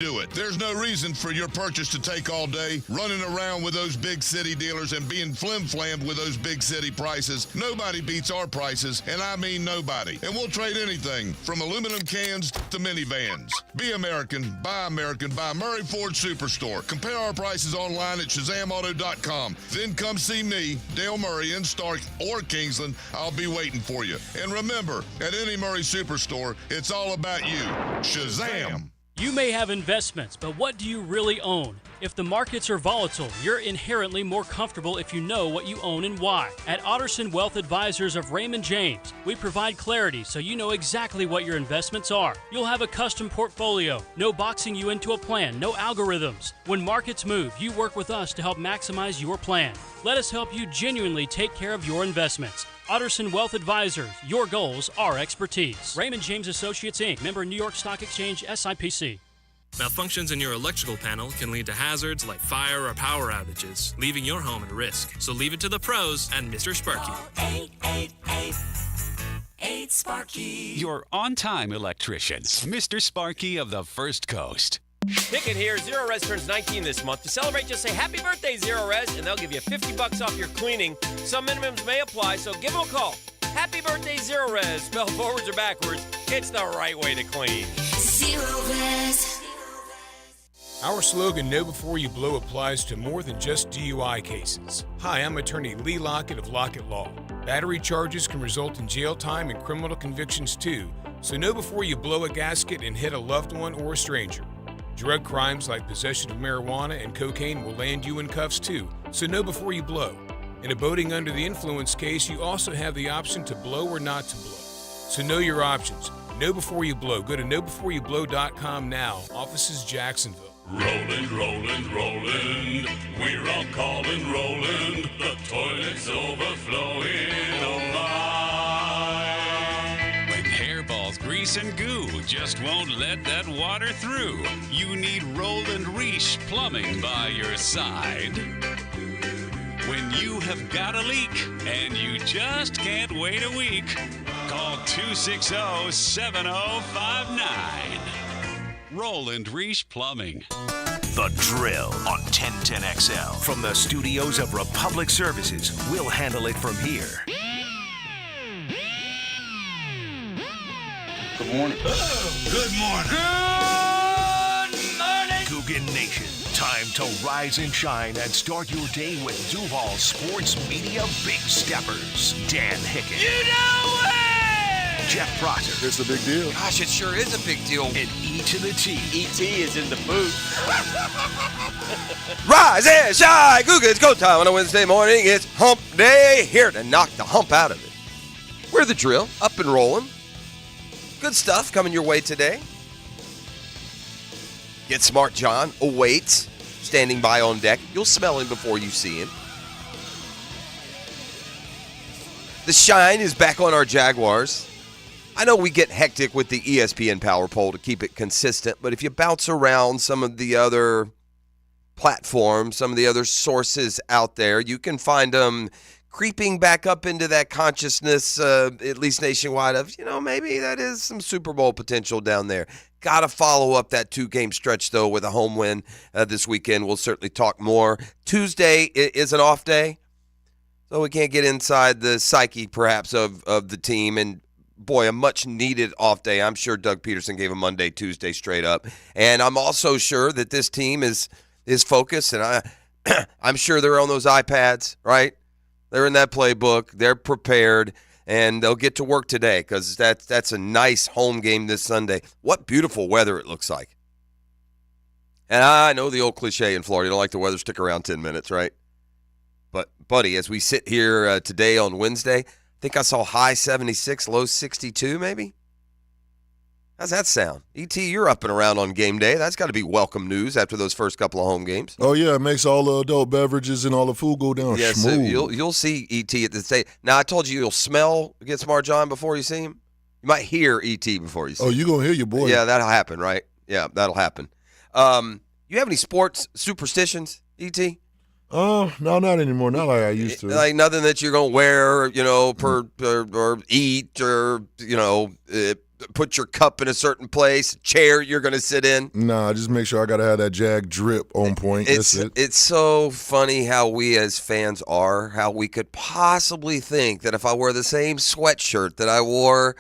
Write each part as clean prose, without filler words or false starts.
Do it. There's no reason for your purchase to take all day, running around with those big city dealers and being flim-flammed with those big city prices. Nobody beats our prices, and I mean nobody. And we'll trade anything from aluminum cans to minivans. Be American, buy Murray Ford Superstore. Compare our prices online at ShazamAuto.com. Then come see me, Dale Murray, in Stark or Kingsland. I'll be waiting for you. And remember, at any Murray Superstore, it's all about you. Shazam! You may have investments, but what do you really own? If the markets are volatile, you're inherently more comfortable if you know what you own and why. At Otterson Wealth Advisors of Raymond James, we provide clarity so you know exactly what your investments are. You'll have a custom portfolio, no boxing you into a plan, no algorithms. When markets move, you work with us to help maximize your plan. Let us help you genuinely take care of your investments. Otterson Wealth Advisors, your goals, our expertise. Raymond James Associates, Inc., member New York Stock Exchange, SIPC. Malfunctions in your electrical panel can lead to hazards like fire or power outages, leaving your home at risk. So leave it to the pros and Mr. Sparky. 888-8-SPARKY. Your on-time electrician, Mr. Sparky of the First Coast. Ticket here, Zero Res turns 19 this month. To celebrate, just say happy birthday, Zero Res, and they'll give you $50 off your cleaning. Some minimums may apply, so give them a call. Happy birthday, Zero Res. Spelled forwards or backwards, it's the right way to clean. Zero Res. Our slogan, Know Before You Blow, applies to more than just DUI cases. Hi, I'm attorney Lee Lockett of Lockett Law. Battery charges can result in jail time and criminal convictions too, so know before you blow a gasket and hit a loved one or a stranger. Drug crimes like possession of marijuana and cocaine will land you in cuffs too, so know before you blow. In a boating under the influence case, you also have the option to blow or not to blow. So know your options. Know before you blow. Go to knowbeforeyouBlow.com now. Offices Jacksonville. Roland, Roland, Roland, we're all calling Roland. The toilet's overflowing, oh my. When hairballs, grease, and goo just won't let that water through, you need Roland Reach Plumbing by your side. When you have got a leak and you just can't wait a week, call 260-7059. Roland Reach Plumbing. The Drill on 1010XL. From the studios of Republic Services, we'll handle it from here. Good morning. Oh, good morning. Good morning. Coogan Nation. Time to rise and shine and start your day with Duval Sports Media Big Steppers. Dan Hicken. You know it! Jeff Prosser. It's a big deal. Gosh, it sure is a big deal. And E to the T. E.T. is in the booth. Rise and shine. Coogan's go time on a Wednesday morning. It's hump day. Here to knock the hump out of it. We're the Drill. Up and rolling. Good stuff coming your way today. Get Smart John awaits, standing by on deck. You'll smell him before you see him. The shine is back on our Jaguars. I know we get hectic with the ESPN Power Poll to keep it consistent, but if you bounce around some of the other platforms, some of the other sources out there, you can find them creeping back up into that consciousness, at least nationwide, of, maybe that is some Super Bowl potential down there. Got to follow up that 2-game stretch, though, with a home win this weekend. We'll certainly talk more. Tuesday is an off day, so we can't get inside the psyche, perhaps, of the team. And, boy, a much-needed off day. I'm sure Doug Peterson gave a Monday, Tuesday straight up. And I'm also sure that this team is focused, and I'm sure they're on those iPads, right? They're in that playbook. They're prepared, and they'll get to work today because that's a nice home game this Sunday. What beautiful weather it looks like. And I know the old cliche in Florida, you don't like the weather, stick around 10 minutes, right? But, buddy, as we sit here today on Wednesday, I think I saw high 76, low 62 maybe. How's that sound? E.T., you're up and around on game day. That's got to be welcome news after those first couple of home games. Oh, yeah, it makes all the adult beverages and all the food go down yes, smooth. You'll see E.T. at the state. Now, I told you you'll smell Get Smart John before you see him. You might hear E.T. before you see him. Oh, you're going to hear your boy. Yeah, that'll happen, right? Yeah, that'll happen. You have any sports superstitions, E.T.? No, not anymore. Not like I used to. Like nothing that you're going to wear, or eat, or, put your cup in a certain place, chair you're going to sit in? Nah, just make sure I got to have that Jag drip on point. That's it. It's so funny how we as fans are, how we could possibly think that if I wear the same sweatshirt that I wore,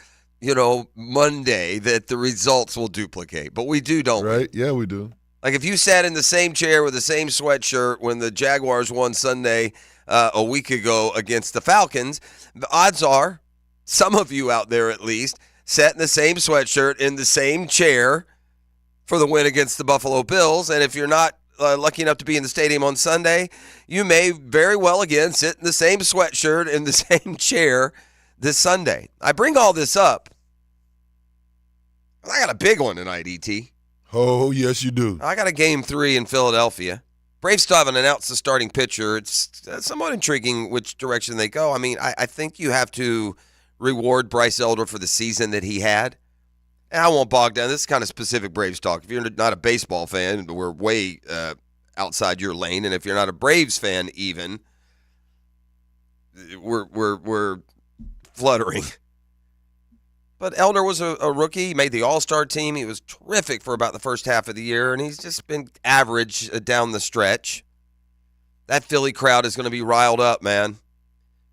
Monday, that the results will duplicate. But we do, don't we? Right? Yeah, we do. Like if you sat in the same chair with the same sweatshirt when the Jaguars won Sunday a week ago against the Falcons, the odds are some of you out there at least sat in the same sweatshirt in the same chair for the win against the Buffalo Bills. And if you're not lucky enough to be in the stadium on Sunday, you may very well again sit in the same sweatshirt in the same chair this Sunday. I bring all this up. I got a big one tonight, E.T. Oh, yes, you do. I got a Game 3 in Philadelphia. Braves still haven't announced the starting pitcher. It's somewhat intriguing which direction they go. I mean, I think you have to reward Bryce Elder for the season that he had. And I won't bog down. This is kind of specific Braves talk. If you're not a baseball fan, we're way outside your lane. And if you're not a Braves fan even, we're fluttering. But Elder was a rookie. He made the All-Star team. He was terrific for about the first half of the year, and he's just been average down the stretch. That Philly crowd is going to be riled up, man.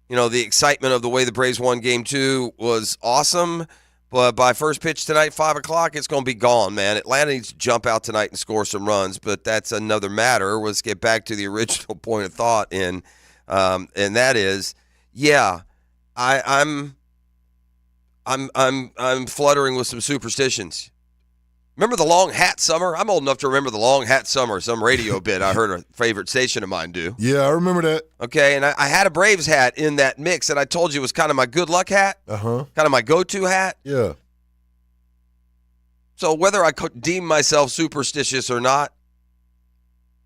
The excitement of the way the Braves won Game 2 was awesome, but by first pitch tonight, 5 o'clock, it's going to be gone, man. Atlanta needs to jump out tonight and score some runs, but that's another matter. Let's get back to the original point of thought, and that is, yeah, I'm fluttering with some superstitions. Remember the long hat summer? I'm old enough to remember the long hat summer, some radio bit I heard a favorite station of mine do. Yeah, I remember that. Okay, and I had a Braves hat in that mix that I told you was kind of my good luck hat. Uh-huh. Kind of my go-to hat. Yeah. So whether I could deem myself superstitious or not,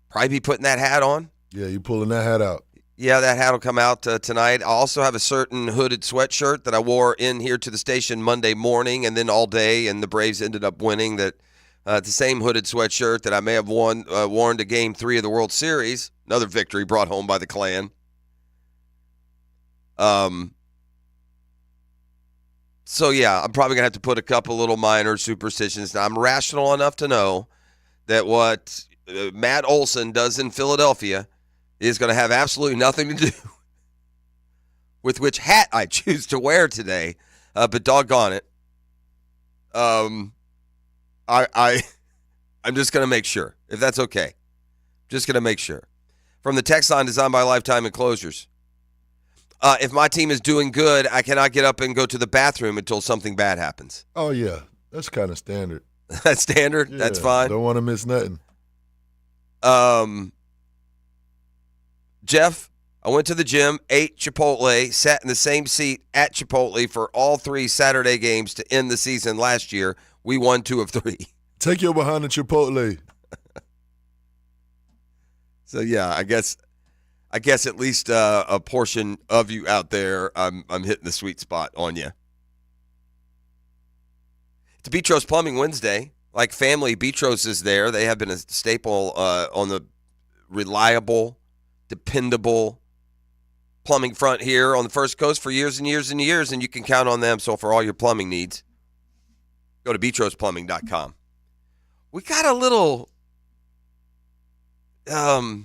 probably be putting that hat on. Yeah, you pulling that hat out. Yeah, that hat will come out tonight. I also have a certain hooded sweatshirt that I wore in here to the station Monday morning and then all day, and the Braves ended up winning. That the same hooded sweatshirt that I may have worn to Game 3 of the World Series, another victory brought home by the Klan. So, yeah, I'm probably going to have to put a couple little minor superstitions. Now, I'm rational enough to know that what Matt Olson does in Philadelphia is going to have absolutely nothing to do with which hat I choose to wear today. But doggone it, I'm just going to make sure, if that's okay. Just going to make sure. From the text line designed by Lifetime Enclosures. If my team is doing good, I cannot get up and go to the bathroom until something bad happens. Oh, yeah. That's kind of standard. That's standard? Yeah, that's fine? Don't want to miss nothing. Jeff, I went to the gym, ate Chipotle, sat in the same seat at Chipotle for all 3 Saturday games to end the season last year. We won 2 of 3. Take your behind the Chipotle. So, yeah, I guess at least a portion of you out there, I'm hitting the sweet spot on you. It's Betros Plumbing Wednesday. Like family, Betros is there. They have been a staple on the reliable, dependable plumbing front here on the First Coast for years and years and years, and you can count on them. So for all your plumbing needs, go to BetrosPlumbing.com. We got a little, I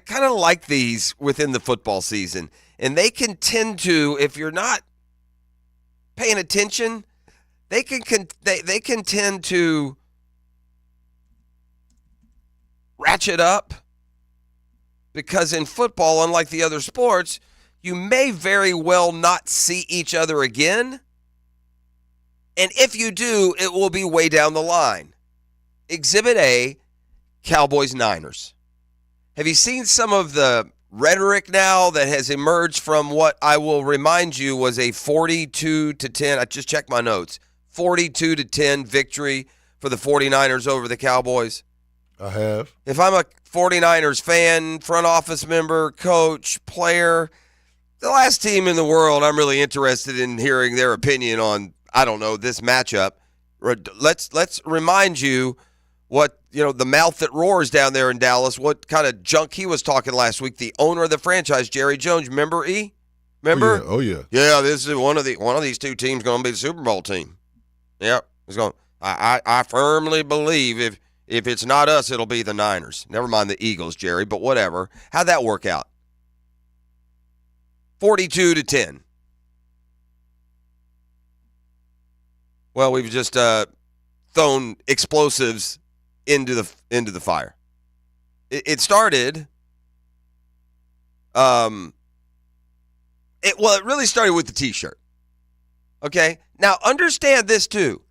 kind of like these within the football season, and they can tend to, if you're not paying attention, they can tend to ratchet up. Because in football, unlike the other sports, you may very well not see each other again. And if you do, it will be way down the line. Exhibit A, Cowboys-Niners. Have you seen some of the rhetoric now that has emerged from what I will remind you was a 42-10, I just checked my notes, 42-10 victory for the 49ers over the Cowboys? I have. If I'm a 49ers fan, front office member, coach, player, the last team in the world I'm really interested in hearing their opinion on, I don't know, this matchup. Let's remind you what, the mouth that roars down there in Dallas, what kind of junk he was talking last week. The owner of the franchise, Jerry Jones. Remember, Remember? Oh yeah. Yeah, this is one of these two teams going to be the Super Bowl team. Yep. It's going. I firmly believe if it's not us, it'll be the Niners. Never mind the Eagles, Jerry, but whatever. How'd that work out? 42-10. Well, we've just thrown explosives into the fire. It started. It really started with the T-shirt. Okay? Now, understand this, too.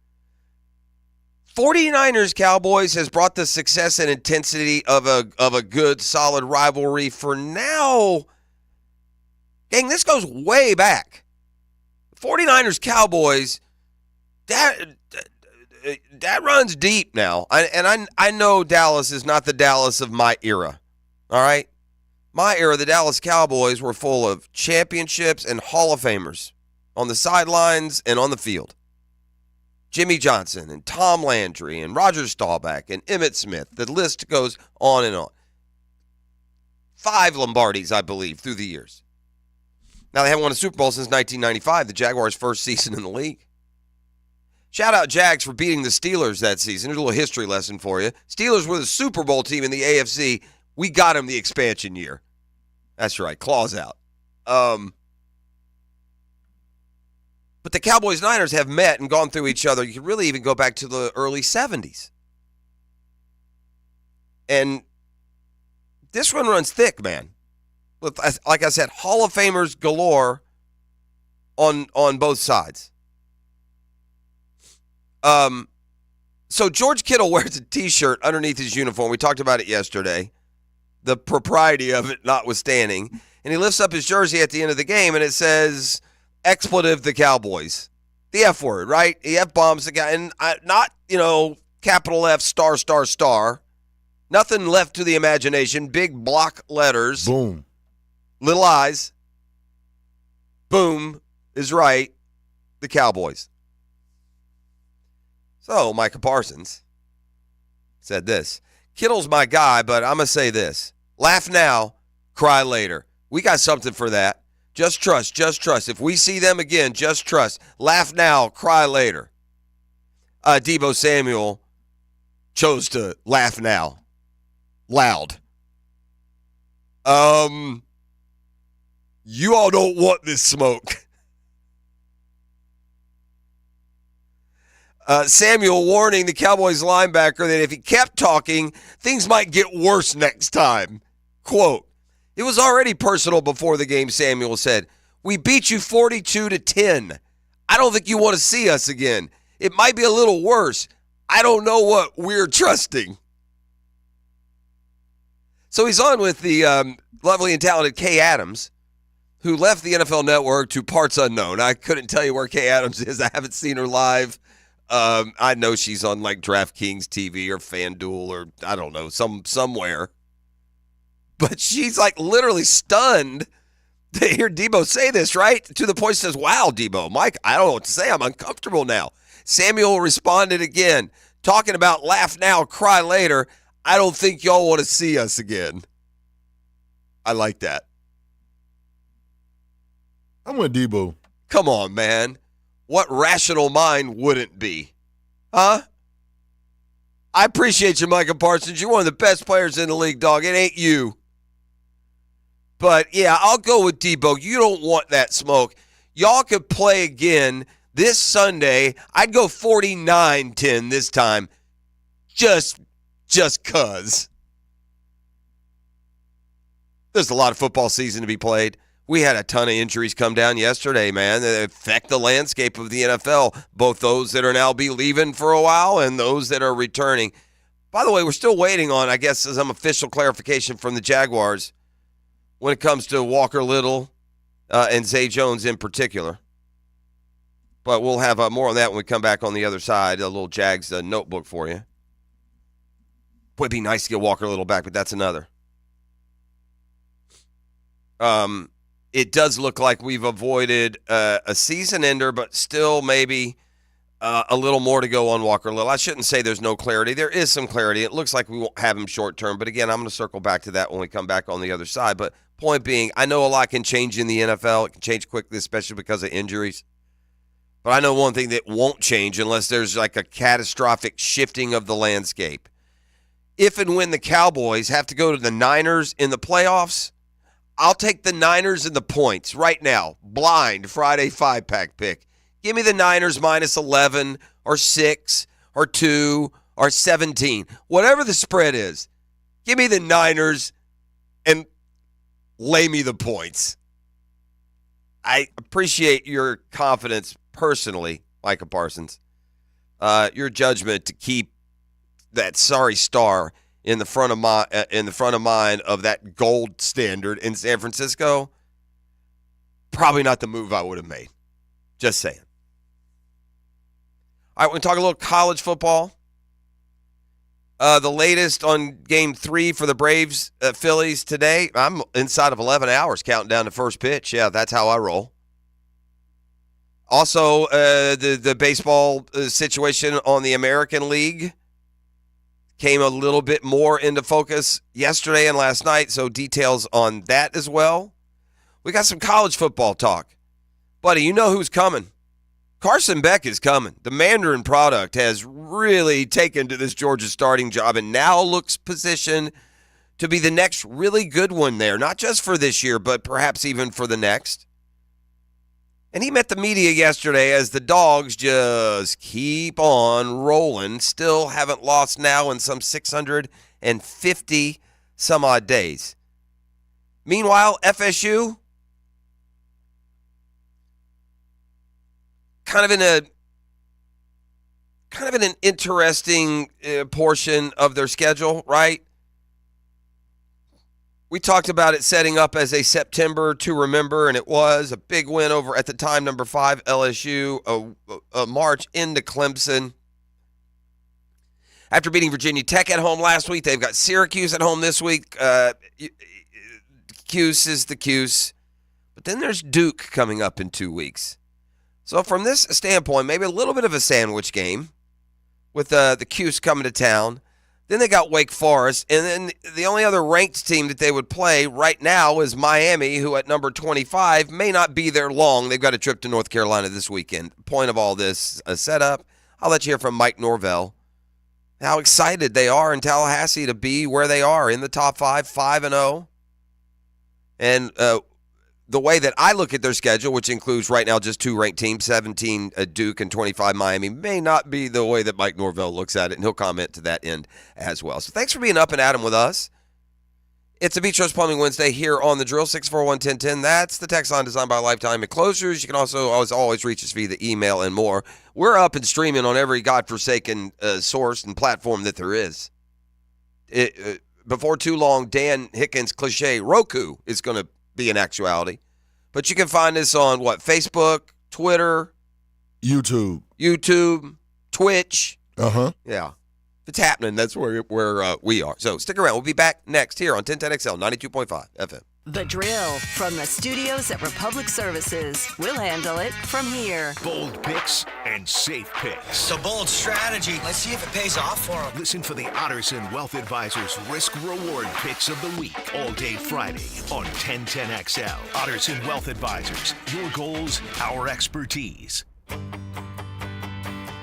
49ers Cowboys has brought the success and intensity of a good, solid rivalry for now. Gang, this goes way back. 49ers Cowboys, that runs deep now. I know Dallas is not the Dallas of my era. All right? My era, the Dallas Cowboys were full of championships and Hall of Famers on the sidelines and on the field. Jimmy Johnson and Tom Landry and Roger Staubach and Emmitt Smith. The list goes on and on. 5 Lombardis, I believe, through the years. Now, they haven't won a Super Bowl since 1995, the Jaguars' first season in the league. Shout out Jags for beating the Steelers that season. Here's a little history lesson for you. Steelers were the Super Bowl team in the AFC. We got them the expansion year. That's right, claws out. But the Cowboys-Niners have met and gone through each other. You can really even go back to the early 70s. And this one runs thick, man. With, like I said, Hall of Famers galore on both sides. So George Kittle wears a T-shirt underneath his uniform. We talked about it yesterday. The propriety of it notwithstanding. And he lifts up his jersey at the end of the game, and it says, expletive the Cowboys. The F word, right? He F-bombs the guy. And not, capital F, star, star, star. Nothing left to the imagination. Big block letters. Boom. Little eyes. Boom is right. The Cowboys. So, Micah Parsons said this. Kittle's my guy, but I'm going to say this. Laugh now, cry later. We got something for that. Just trust, just trust. If we see them again, just trust. Laugh now, cry later. Deebo Samuel chose to laugh now. Loud. You all don't want this smoke. Samuel warning the Cowboys linebacker that if he kept talking, things might get worse next time. Quote, it was already personal before the game, Samuel said. We beat you 42-10. I don't think you want to see us again. It might be a little worse. I don't know what we're trusting. So he's on with the lovely and talented Kay Adams, who left the NFL Network to parts unknown. I couldn't tell you where Kay Adams is. I haven't seen her live. I know she's on like DraftKings TV or FanDuel or I don't know, somewhere. But she's like literally stunned to hear Deebo say this, right? To the point she says, wow, Deebo, Mike, I don't know what to say. I'm uncomfortable now. Samuel responded again, talking about laugh now, cry later. I don't think y'all want to see us again. I like that. I'm with Deebo. Come on, man. What rational mind wouldn't be? Huh? I appreciate you, Micah Parsons. You're one of the best players in the league, dog. It ain't you. But, yeah, I'll go with Deebo. You don't want that smoke. Y'all could play again this Sunday. I'd go 49-10 this time. Just cuz. There's a lot of football season to be played. We had a ton of injuries come down yesterday, man, that affect the landscape of the NFL, both those that are now be leaving for a while and those that are returning. By the way, we're still waiting on, I guess, some official clarification from the Jaguars when it comes to Walker Little and Zay Jones in particular. But we'll have more on that when we come back on the other side, a little Jags notebook for you. Would be nice to get Walker Little back, but that's another. It does look like we've avoided a season ender, but still maybe a little more to go on Walker Little. I shouldn't say there's no clarity. There is some clarity. It looks like we won't have him short term, but again, I'm going to circle back to that when we come back on the other side. But Point being, I know a lot can change in the NFL. It can change quickly, especially because of injuries. But I know one thing that won't change unless there's like a catastrophic shifting of the landscape. If and when the Cowboys have to go to the Niners in the playoffs, I'll take the Niners and the points right now. Blind Friday 5-pack pick. Give me the Niners minus 11 or 6 or 2 or 17. Whatever the spread is, give me the Niners and lay me the points. I appreciate your confidence personally, Micah Parsons. Your judgment to keep that sorry star in the front of mind of that gold standard in San Francisco. Probably not the move I would have made. Just saying. All right, we're going to talk a little college football. The latest on Game 3 for the Braves Phillies today. I'm inside of 11 hours counting down the first pitch. Yeah, that's how I roll. Also, the baseball situation on the American League came a little bit more into focus yesterday and last night, so details on that as well. We got some college football talk. Buddy, you know who's coming. Carson Beck is coming. The Mandarin product has really taken to this Georgia starting job and now looks positioned to be the next really good one there, not just for this year, but perhaps even for the next. And he met the media yesterday as the Dogs just keep on rolling. Still haven't lost now in some 650 some odd days. Meanwhile, FSU, kind of in an interesting portion of their schedule, right? We talked about it setting up as a September to remember, and it was a big win over, at the time, number 5 LSU, a march into Clemson. After beating Virginia Tech at home last week, they've got Syracuse at home this week. Cuse is the Cuse. But then there's Duke coming up in 2 weeks. So from this standpoint, maybe a little bit of a sandwich game with the Cuse coming to town. Then they got Wake Forest, and then the only other ranked team that they would play right now is Miami, who at number 25 may not be there long. They've got a trip to North Carolina this weekend. Point of all this setup, I'll let you hear from Mike Norvell. How excited they are in Tallahassee to be where they are in the top 5-0. And the way that I look at their schedule, which includes right now just 2 ranked teams, 17 Duke and 25 Miami, may not be the way that Mike Norvell looks at it, and he'll comment to that end as well. So thanks for being up and at 'em with us. It's a Beach Rose Plumbing Wednesday here on The Drill, 641-1010. That's the text line designed by Lifetime Enclosures. You can also always reach us via the email and more. We're up and streaming on every godforsaken source and platform that there is. Before too long, Dan Hickens' cliche, Roku, is going to be an actuality. But you can find us on, Facebook, Twitter, YouTube, Twitch. Uh-huh. Yeah. If it's happening, that's where we are. So stick around. We'll be back next here on 1010XL 92.5 FM. The Drill from the studios at Republic Services. We'll handle it from here. Bold picks and safe picks. It's a bold strategy. Let's see if it pays off for them. Listen for the Otterson Wealth Advisors risk-reward picks of the week. All day Friday on 1010XL. Otterson Wealth Advisors. Your goals, our expertise.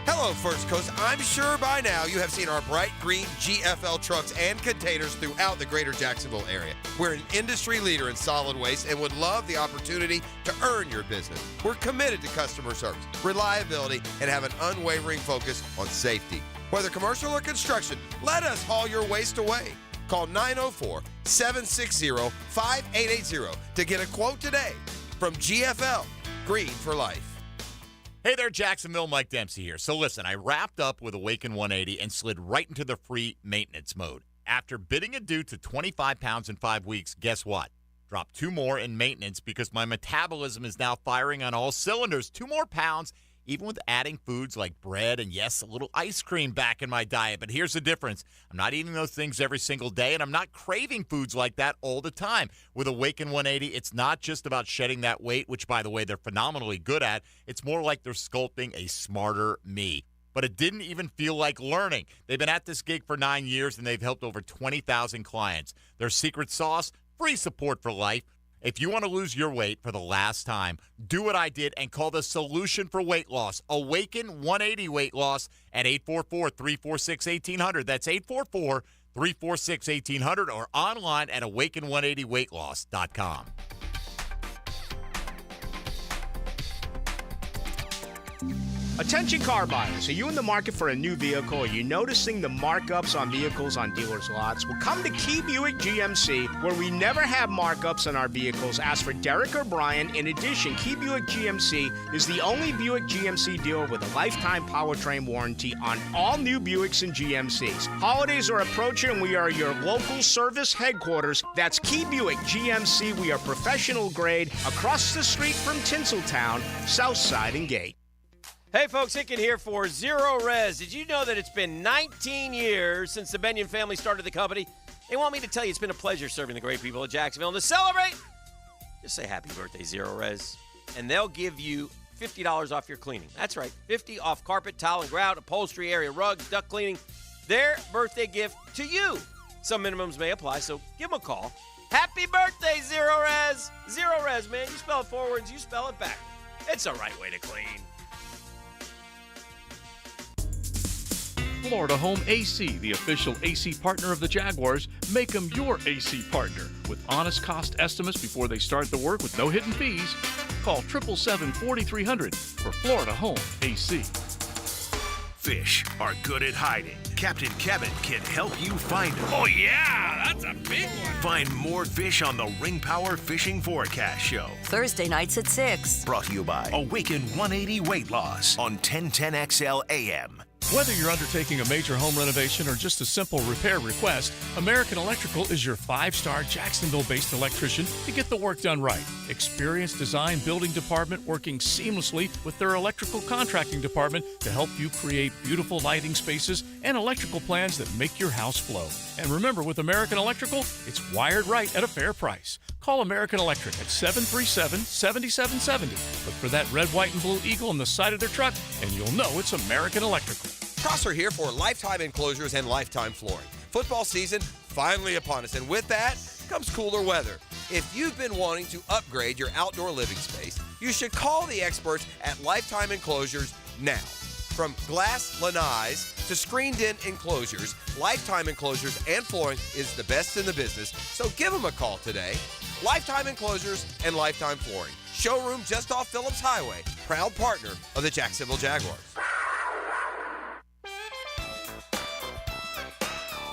Hello, First Coast. I'm sure by now you have seen our bright green GFL trucks and containers throughout the greater Jacksonville area. We're an industry leader in solid waste and would love the opportunity to earn your business. We're committed to customer service, reliability, and have an unwavering focus on safety. Whether commercial or construction, let us haul your waste away. Call 904-760-5880 to get a quote today from GFL, Green for Life. Hey there, Jacksonville. Mike Dempsey here. So listen, I wrapped up with Awaken 180 and slid right into the free maintenance mode. After bidding adieu to 25 pounds in 5 weeks, guess what? Dropped 2 more in maintenance because my metabolism is now firing on all cylinders. 2 more pounds, even with adding foods like bread and, yes, a little ice cream back in my diet. But here's the difference. I'm not eating those things every single day, and I'm not craving foods like that all the time. With Awaken 180, it's not just about shedding that weight, which, by the way, they're phenomenally good at. It's more like they're sculpting a smarter me. But it didn't even feel like learning. They've been at this gig for 9 years, and they've helped over 20,000 clients. Their secret sauce? free support for life. If you want to lose your weight for the last time, do what I did and call the Solution for Weight Loss. Awaken 180 Weight Loss at 844-346-1800. That's 844-346-1800 or online at awaken180weightloss.com. Attention car buyers, are you in the market for a new vehicle? Are you noticing the markups on vehicles on dealers' lots? Well, come to Key Buick GMC, where we never have markups on our vehicles. Ask for Derek or Brian. In addition, Key Buick GMC is the only Buick GMC dealer with a lifetime powertrain warranty on all new Buicks and GMCs. Holidays are approaching, and we are your local service headquarters. That's Key Buick GMC. We are professional grade across the street from Tinseltown, Southside and Gate. Hey folks, Hicken here for Zero Res. Did you know that it's been 19 years since the Benyon family started the company? They want me to tell you it's been a pleasure serving the great people of Jacksonville. And to celebrate, just say happy birthday, Zero Res. And they'll give you $50 off your cleaning. That's right, $50 off carpet, tile, and grout, upholstery, area rugs, duct cleaning. Their birthday gift to you. Some minimums may apply, so give them a call. Happy birthday, Zero Res. Zero Res, man. You spell it forwards, you spell it back. It's the right way to clean. Florida Home AC, the official AC partner of the Jaguars. Make them your AC partner with honest cost estimates before they start the work with no hidden fees. Call 777-4300 for Florida Home AC. Fish are good at hiding. Captain Kevin can help you find them. Oh, yeah, that's a big one. Find more fish on the Ring Power Fishing Forecast Show. Thursday nights at 6. Brought to you by Awaken 180 Weight Loss on 1010XL AM. Whether you're undertaking a major home renovation or just a simple repair request, American Electrical is your 5-star Jacksonville-based electrician to get the work done right. Experienced design building department working seamlessly with their electrical contracting department to help you create beautiful lighting spaces and electrical plans that make your house flow. And remember, with American Electrical, it's wired right at a fair price. Call American Electric at 737-7770. Look for that red, white, and blue eagle on the side of their truck, and you'll know it's American Electrical. Prosser here for Lifetime Enclosures and Lifetime Flooring. Football season finally upon us, and with that comes cooler weather. If you've been wanting to upgrade your outdoor living space, you should call the experts at Lifetime Enclosures now. From glass lanais to screened-in enclosures, Lifetime Enclosures and Flooring is the best in the business, so give them a call today. Lifetime Enclosures and Lifetime Flooring. Showroom just off Phillips Highway. Proud partner of the Jacksonville Jaguars.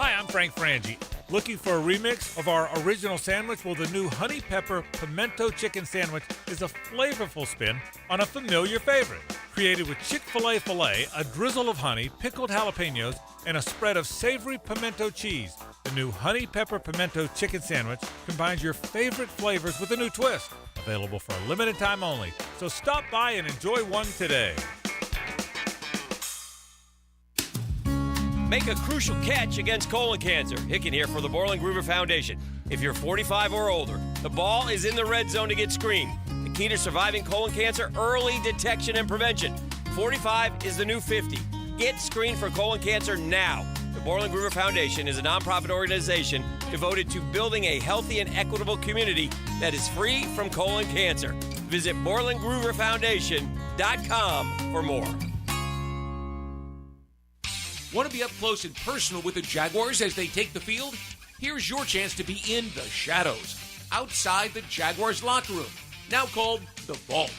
Hi, I'm Frank Frangie. Looking for a remix of our original sandwich? Well, the new Honey Pepper Pimento Chicken Sandwich is a flavorful spin on a familiar favorite. Created with Chick-fil-A filet, a drizzle of honey, pickled jalapenos, and a spread of savory pimento cheese. The new Honey Pepper Pimento Chicken Sandwich combines your favorite flavors with a new twist. Available for a limited time only. So stop by and enjoy one today. Make a crucial catch against colon cancer. Hicken here for the Borland Groover Foundation. If you're 45 or older, the ball is in the red zone to get screened. The key to surviving colon cancer, early detection and prevention. 45 is the new 50. Get screened for colon cancer now. The Borland Groover Foundation is a nonprofit organization devoted to building a healthy and equitable community that is free from colon cancer. Visit BorlandGrooverFoundation.com for more. Want to be up close and personal with the Jaguars as they take the field? Here's your chance to be in the shadows, outside the Jaguars locker room, now called the Vault.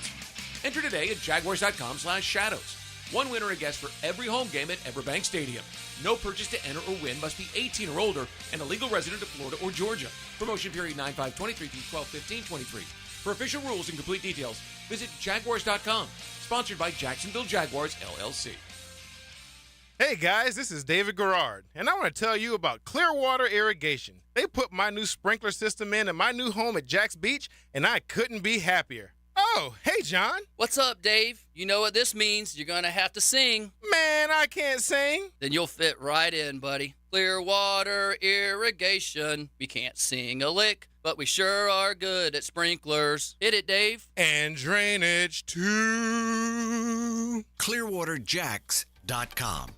Enter today at jaguars.com/shadows. One winner a guest for every home game at Everbank Stadium. No purchase to enter or win, must be 18 or older and a legal resident of Florida or Georgia. Promotion period 9/5/23 through 12/15/23. For official rules and complete details, visit jaguars.com. Sponsored by Jacksonville Jaguars, LLC. Hey guys, this is David Garrard, and I want to tell you about Clearwater Irrigation. They put my new sprinkler system in my new home at Jax Beach, and I couldn't be happier. Oh, hey John. What's up, Dave? You know what this means. You're going to have to sing. Man, I can't sing. Then you'll fit right in, buddy. Clearwater Irrigation. We can't sing a lick, but we sure are good at sprinklers. Hit it, Dave. And drainage too. ClearwaterJax.com.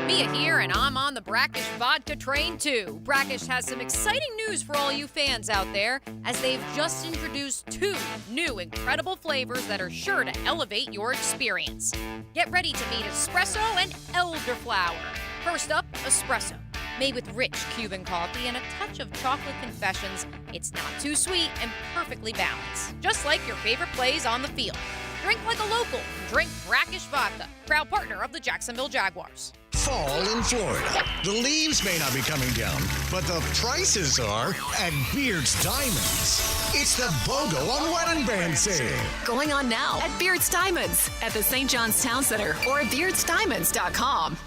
Mia here, and I'm on the Brackish vodka train too. Brackish has some exciting news for all you fans out there, as they've just introduced 2 new incredible flavors that are sure to elevate your experience. Get ready to meet espresso and elderflower. First up, espresso. Made with rich Cuban coffee and a touch of chocolate confessions, it's not too sweet and perfectly balanced, just like your favorite plays on the field. Drink like a local. Drink Brackish Vodka, proud partner of the Jacksonville Jaguars. Fall in Florida. The leaves may not be coming down, but the prices are at Beard's Diamonds. It's the BOGO on Wedding Band sale. Going on now at Beard's Diamonds at the St. John's Town Center or at beardsdiamonds.com.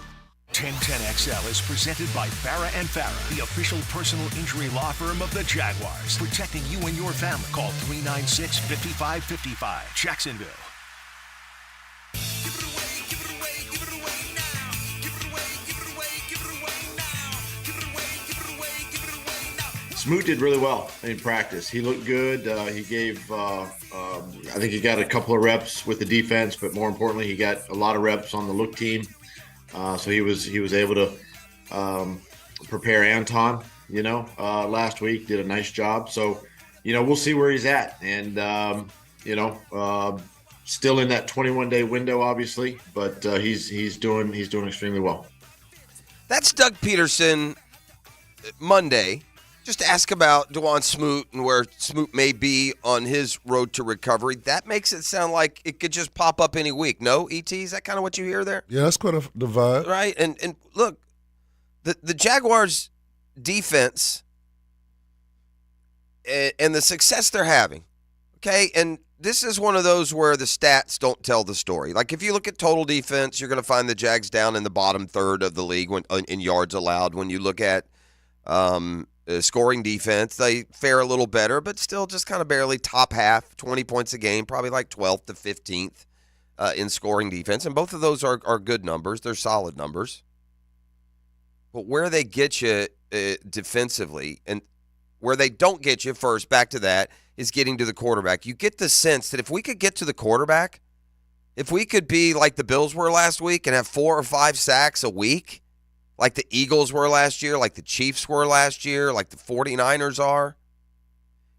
1010XL is presented by Farah and Farah, the official personal injury law firm of the Jaguars. Protecting you and your family. Call 396-5555. Jacksonville. Smoot did really well in practice. He looked good. He gave, I think he got a couple of reps with the defense, but more importantly, he got a lot of reps on the look team. So he was able to prepare Anton, last week, did a nice job. So, we'll see where he's at. And, still in that 21-day window, obviously, but he's doing extremely well. That's Doug Peterson Monday. Just ask about DeJuan Smoot and where Smoot may be on his road to recovery. That makes it sound like it could just pop up any week. No, ET? Is that kind of what you hear there? Yeah, that's quite the vibe. Right? And look, the Jaguars' defense and the success they're having, okay? And this is one of those where the stats don't tell the story. Like, if you look at total defense, you're going to find the Jags down in the bottom third of the league in yards allowed. When you look at scoring defense, they fare a little better, but still just kind of barely top half, 20 points a game, probably like 12th to 15th in scoring defense. And both of those are good numbers. They're solid numbers. But where they get you defensively and where they don't get you, first, back to that, is getting to the quarterback. You get the sense that if we could get to the quarterback, if we could be like the Bills were last week and have 4 or 5 sacks a week, like the Eagles were last year, like the Chiefs were last year, like the 49ers are.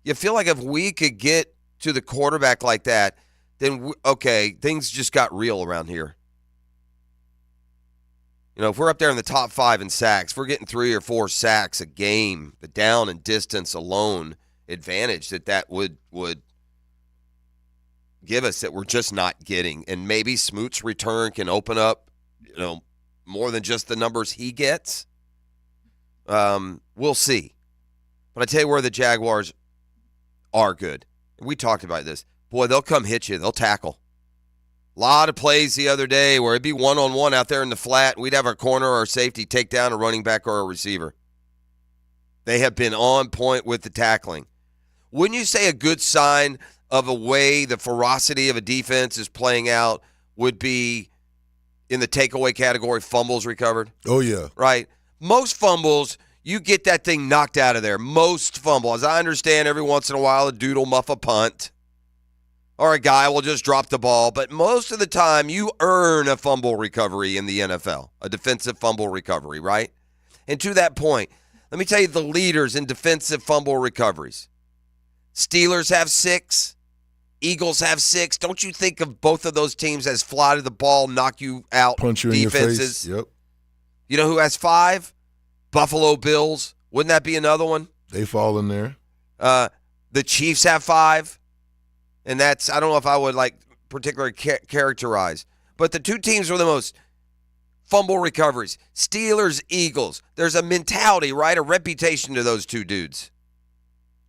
You feel like if we could get to the quarterback like that, then, things just got real around here. If we're up there in the top 5 in sacks, if we're getting 3 or 4 sacks a game, the down and distance alone advantage that would give us that we're just not getting. And maybe Smoot's return can open up, more than just the numbers he gets. We'll see. But I tell you where the Jaguars are good. We talked about this. Boy, they'll come hit you. They'll tackle. A lot of plays the other day where it'd be one-on-one out there in the flat, and we'd have our corner or our safety take down a running back or a receiver. They have been on point with the tackling. Wouldn't you say a good sign of a way the ferocity of a defense is playing out would be in the takeaway category, fumbles recovered? Oh, yeah. Right? Most fumbles, you get that thing knocked out of there. Most fumbles. As I understand, every once in a while, a dude will muff a punt or a guy will just drop the ball. But most of the time, you earn a fumble recovery in the NFL, a defensive fumble recovery, right? And to that point, let me tell you the leaders in defensive fumble recoveries. Steelers have 6. Eagles have 6. Don't you think of both of those teams as fly to the ball, knock you out punch you defenses? in your face? Yep. You know who has 5? Buffalo Bills. Wouldn't that be another one? They fall in there. The Chiefs have 5. And that's, I don't know if I would particularly characterize. But the 2 teams were the most fumble recoveries. Steelers, Eagles. There's a mentality, right? A reputation to those 2 dudes.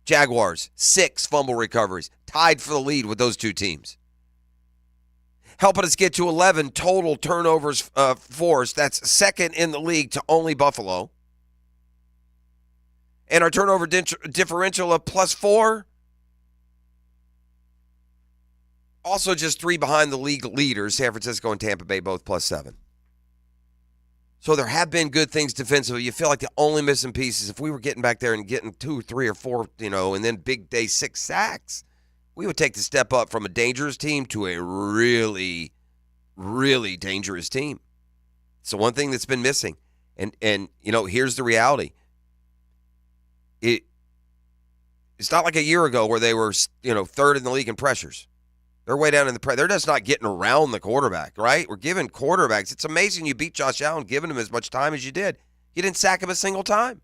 Jaguars, 6 fumble recoveries, tied for the lead with those 2 teams. Helping us get to 11 total turnovers forced. That's second in the league to only Buffalo. And our turnover differential of +4. Also just 3 behind the league leaders, San Francisco and Tampa Bay, both +7. So there have been good things defensively. You feel like the only missing pieces, if we were getting back there and getting 2, 3, or 4, and then big day 6 sacks, we would take the step up from a dangerous team to a really, really dangerous team. It's the one thing that's been missing. And here's the reality. It's not like a year ago where they were, third in the league in pressures. They're way down in the they're just not getting around the quarterback, right? We're giving quarterbacks. It's amazing you beat Josh Allen giving him as much time as you did. You didn't sack him a single time.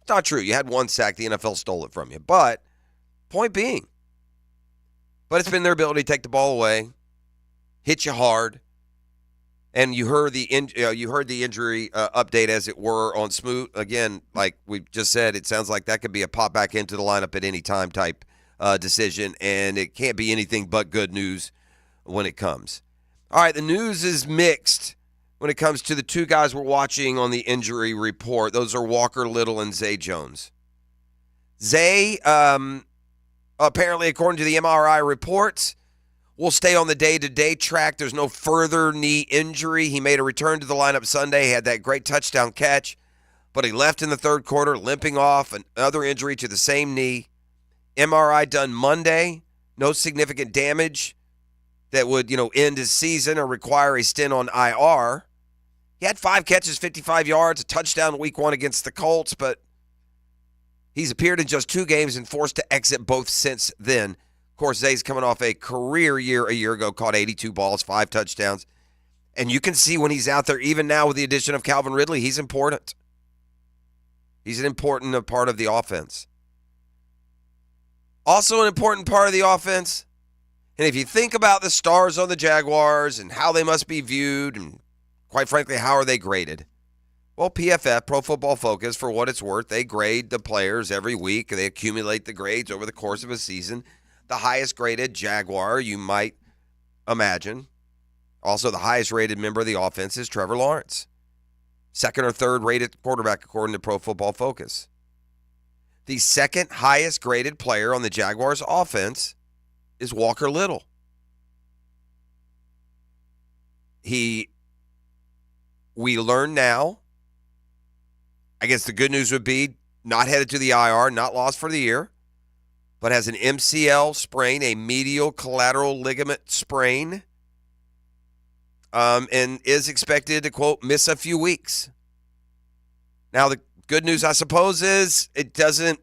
It's not true. You had one sack. The NFL stole it from you. But point being, it's been their ability to take the ball away, hit you hard, and you heard the injury update, as it were, on Smoot. Again, like we just said, it sounds like that could be a pop back into the lineup at any time type decision, and it can't be anything but good news when it comes. All right, the news is mixed when it comes to the two guys we're watching on the injury report. Those are Walker Little and Zay Jones. Zay, apparently, according to the MRI reports, will stay on the day-to-day track. There's no further knee injury. He made a return to the lineup Sunday. He had that great touchdown catch, but he left in the third quarter, limping off another injury to the same knee. MRI done Monday. No significant damage that would, end his season or require a stint on IR. He had 5 catches, 55 yards, a touchdown week 1 against the Colts, but he's appeared in just 2 games and forced to exit both since then. Of course, Zay's coming off a career year a year ago, caught 82 balls, 5 touchdowns. And you can see when he's out there, even now with the addition of Calvin Ridley, he's important. He's an important part of the offense. Also an important part of the offense, and if you think about the stars on the Jaguars and how they must be viewed, and quite frankly, how are they graded? Well, PFF, Pro Football Focus, for what it's worth, they grade the players every week. They accumulate the grades over the course of a season. The highest graded Jaguar, you might imagine. Also, the highest rated member of the offense is Trevor Lawrence. Second or third rated quarterback, according to Pro Football Focus. The second highest graded player on the Jaguars offense is Walker Little. We learn now, I guess the good news would be not headed to the IR, not lost for the year, but has an MCL sprain, a medial collateral ligament sprain, and is expected to, quote, miss a few weeks. Now, the good news, I suppose, is it doesn't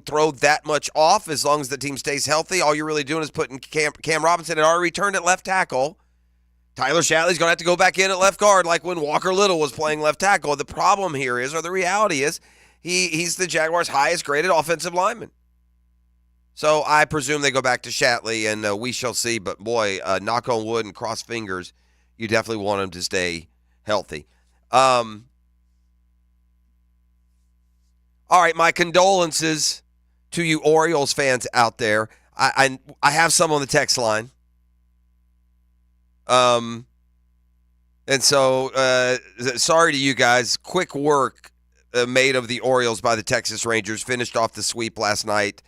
throw that much off as long as the team stays healthy. All you're really doing is putting Cam Robinson had already returned at left tackle. Tyler Shatley's going to have to go back in at left guard like when Walker Little was playing left tackle. The problem here is, or the reality is, he's the Jaguars' highest graded offensive lineman. So I presume they go back to Shatley, and we shall see. But boy, knock on wood and cross fingers, you definitely want him to stay healthy. All right, my condolences to you Orioles fans out there. I have some on the text line. And so sorry to you guys. Quick work made of the Orioles by the Texas Rangers. Finished off the sweep last night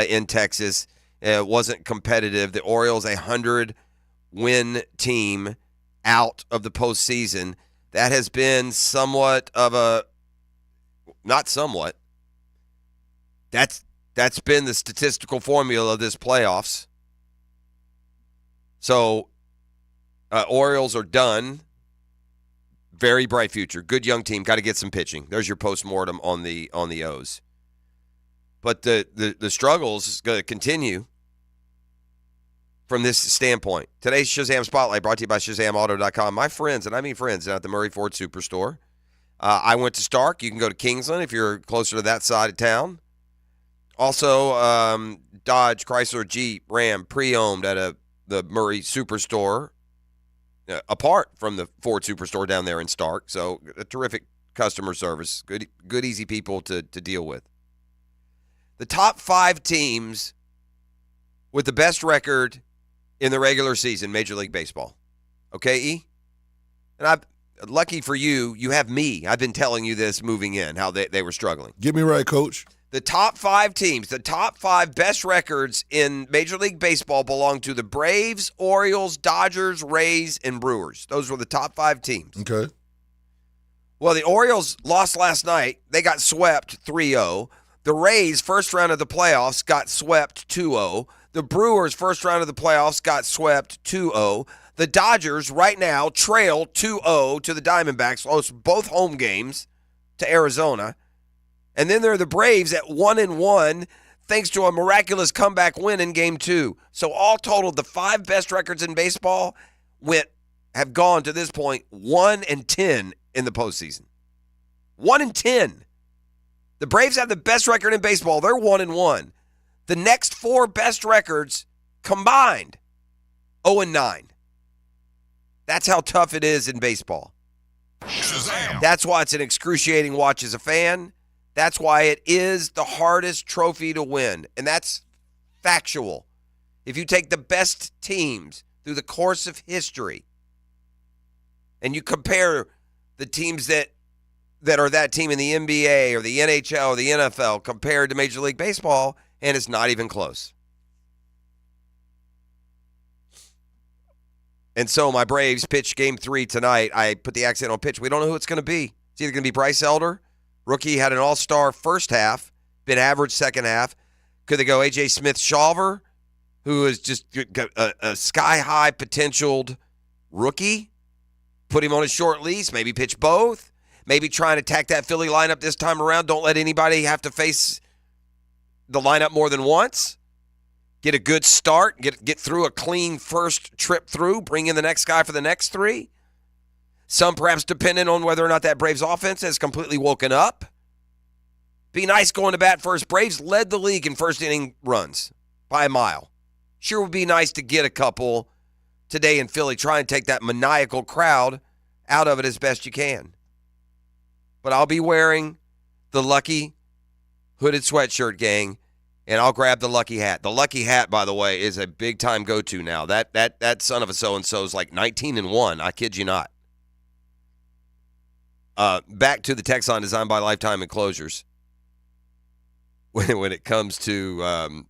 in Texas. It wasn't competitive. The Orioles, a 100-win team out of the postseason. That has been somewhat of a – not somewhat. That's been the statistical formula of this playoffs. So Orioles are done. Very bright future. Good young team. Got to get some pitching. There's your postmortem on the O's. But the struggles is going to continue from this standpoint. Today's Shazam Spotlight brought to you by ShazamAuto.com. My friends, and I mean friends, at the Murray Ford Superstore. I went to Stark. You can go to Kingsland if you're closer to that side of town. Also, Dodge, Chrysler, Jeep, Ram, pre-owned at the Murray Superstore, apart from the Ford Superstore down there in Stark. So a terrific customer service. Good, easy people to deal with. The top 5 teams with the best record in the regular season, Major League Baseball. Okay, E? And lucky for you, you have me. I've been telling you this moving in, how they were struggling. Get me right, Coach. The top 5 teams, the top 5 best records in Major League Baseball belong to the Braves, Orioles, Dodgers, Rays, and Brewers. Those were the top 5 teams. Okay. Well, the Orioles lost last night. They got swept 3-0. The Rays, first round of the playoffs, got swept 2-0. The Brewers, first round of the playoffs, got swept 2-0. The Dodgers right now trail 2-0 to the Diamondbacks, lost both home games to Arizona. And then there are the Braves at 1-1, thanks to a miraculous comeback win in Game 2. So all total, the 5 best records in baseball have gone to this point 1-10 in the postseason. 1-10. The Braves have the best record in baseball. They're 1-1. The next 4 best records combined, 0-9. That's how tough it is in baseball. Shazam! That's why it's an excruciating watch as a fan. That's why it is the hardest trophy to win. And that's factual. If you take the best teams through the course of history and you compare the teams that are that team in the NBA or the NHL or the NFL compared to Major League Baseball, and it's not even close. And so my Braves pitch Game 3 tonight. I put the accent on pitch. We don't know who it's going to be. It's either going to be Bryce Elder. Rookie, had an all-star first half, been average second half. Could they go A.J. Smith-Shawver, who is just a sky-high potentialed rookie? Put him on a short lease, maybe pitch both. Maybe try and attack that Philly lineup this time around. Don't let anybody have to face the lineup more than once. Get a good start. Get through a clean first trip through. Bring in the next guy for the next 3. Some perhaps dependent on whether or not that Braves offense has completely woken up. Be nice going to bat first. Braves led the league in first inning runs by a mile. Sure would be nice to get a couple today in Philly. Try and take that maniacal crowd out of it as best you can. But I'll be wearing the Lucky hooded sweatshirt, gang, and I'll grab the Lucky hat. The Lucky hat, by the way, is a big-time go-to now. That son of a so-and-so is like 19-1. I kid you not. Back to the Texon designed by Lifetime Enclosures. When it comes to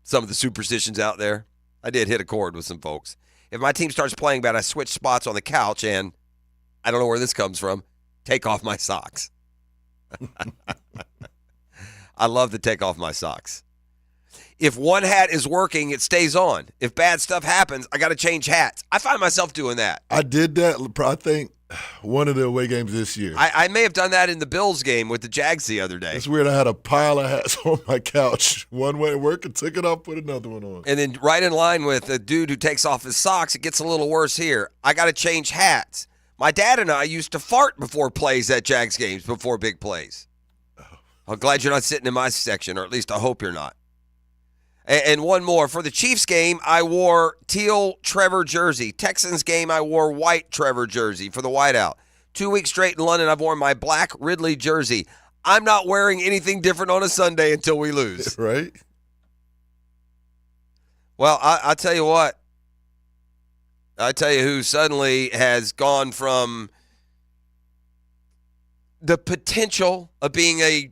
some of the superstitions out there, I did hit a chord with some folks. If my team starts playing bad, I switch spots on the couch, and I don't know where this comes from, take off my socks. I love to take off my socks. If one hat is working, it stays on. If bad stuff happens, I got to change hats. I find myself doing that. I did that, I think, one of the away games this year. I may have done that in the Bills game with the Jags the other day. It's weird. I had a pile of hats on my couch. One went to work and took it off, put another one on. And then right in line with the dude who takes off his socks, it gets a little worse here. I got to change hats. My dad and I used to fart before plays at Jags games, before big plays. I'm glad you're not sitting in my section, or at least I hope you're not. And one more. For the Chiefs game, I wore teal Trevor jersey. Texans game, I wore white Trevor jersey for the whiteout. 2 weeks straight in London, I've worn my black Ridley jersey. I'm not wearing anything different on a Sunday until we lose. Right? Well, I'll tell you what. I tell you who suddenly has gone from the potential of being a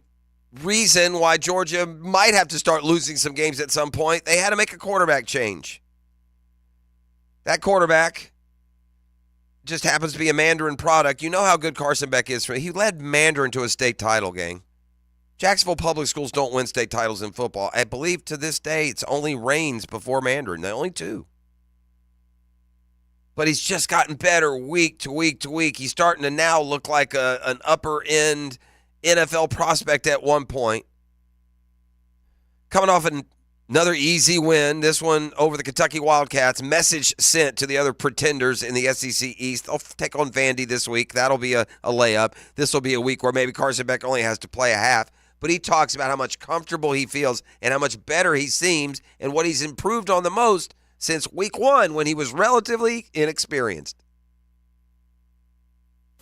reason why Georgia might have to start losing some games at some point. They had to make a quarterback change. That quarterback just happens to be a Mandarin product. You know how good Carson Beck is. He led Mandarin to a state title, gang. Jacksonville Public Schools don't win state titles in football. I believe to this day it's only Reigns before Mandarin. The only 2. But he's just gotten better week to week to week. He's starting to now look like an upper-end NFL prospect at one point. Coming off another easy win, this one over the Kentucky Wildcats. Message sent to the other pretenders in the SEC East. They'll take on Vandy this week. That'll be a layup. This will be a week where maybe Carson Beck only has to play a half. But he talks about how much comfortable he feels and how much better he seems and what he's improved on the most since week 1 when he was relatively inexperienced.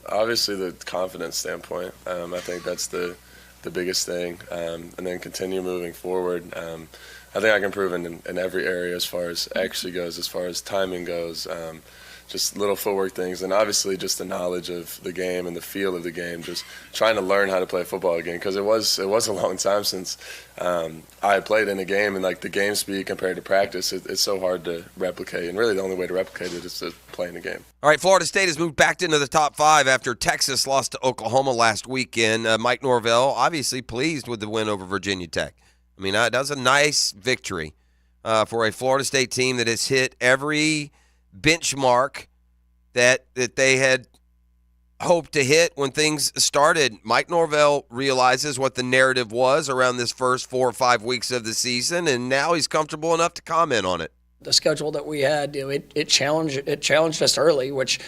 Obviously, the confidence standpoint. I think that's the biggest thing. And then continue moving forward. I think I can improve in every area as far as actually goes, as far as timing goes, just little footwork things. And obviously just the knowledge of the game and the feel of the game, just trying to learn how to play football again. Because it was a long time since I played in a game, and like the game speed compared to practice, it's so hard to replicate. And really the only way to replicate it is to play in a game. All right, Florida State has moved back into the top 5 after Texas lost to Oklahoma last weekend. Mike Norvell obviously pleased with the win over Virginia Tech. I mean, that was a nice victory for a Florida State team that has hit every benchmark that they had hoped to hit when things started. Mike Norvell realizes what the narrative was around this first 4 or 5 weeks of the season, and now he's comfortable enough to comment on it. The schedule that we had, it challenged us early, which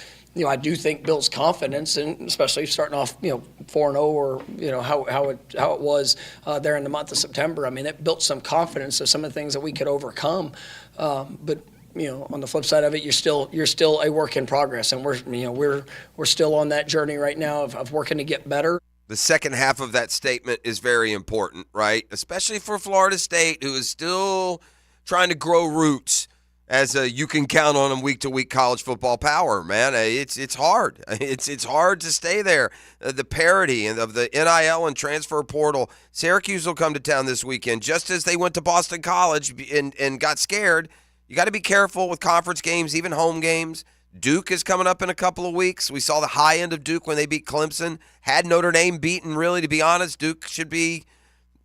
I do think builds confidence, and especially starting off 4-0 or how it was there in the month of September. I mean, it built some confidence of some of the things that we could overcome, but. On the flip side of it, you're still a work in progress, and we're still on that journey right now of working to get better. The second half of that statement is very important, right? Especially for Florida State, who is still trying to grow roots as you can count on them week-to-week college football power, man. It's hard. It's hard to stay there. The parity of the NIL and transfer portal. Syracuse will come to town this weekend, just as they went to Boston College and got scared. You got to be careful with conference games, even home games. Duke is coming up in a couple of weeks. We saw the high end of Duke when they beat Clemson. Had Notre Dame beaten, really, to be honest, Duke should be,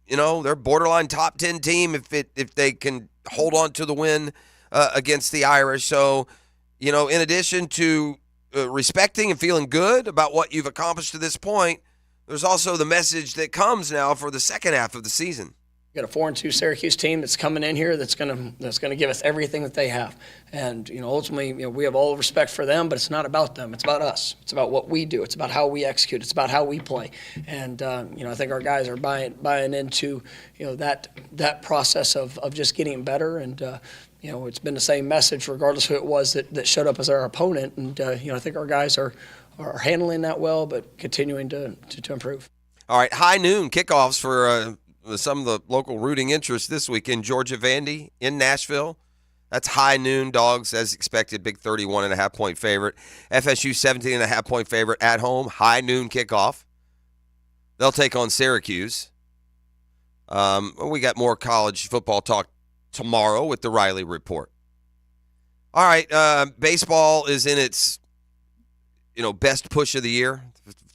they're borderline top 10 team if they can hold on to the win against the Irish. So, in addition to respecting and feeling good about what you've accomplished to this point, there's also the message that comes now for the second half of the season. We got a 4-2 Syracuse team that's coming in here that's gonna give us everything that they have, and ultimately we have all respect for them, but it's not about them. It's about us. It's about what we do. It's about how we execute. It's about how we play, and I think our guys are buying into that process of just getting better, and it's been the same message regardless who it was that showed up as our opponent, and I think our guys are handling that well, but continuing to improve. All right, high noon kickoffs for. Some of the local rooting interest this weekend. Georgia Vandy in Nashville. That's high noon. Dogs, as expected, big 31.5-point favorite. FSU 17.5-point favorite at home. High noon kickoff. They'll take on Syracuse. We got more college football talk tomorrow with the Riley Report. All right, baseball is in its best push of the year.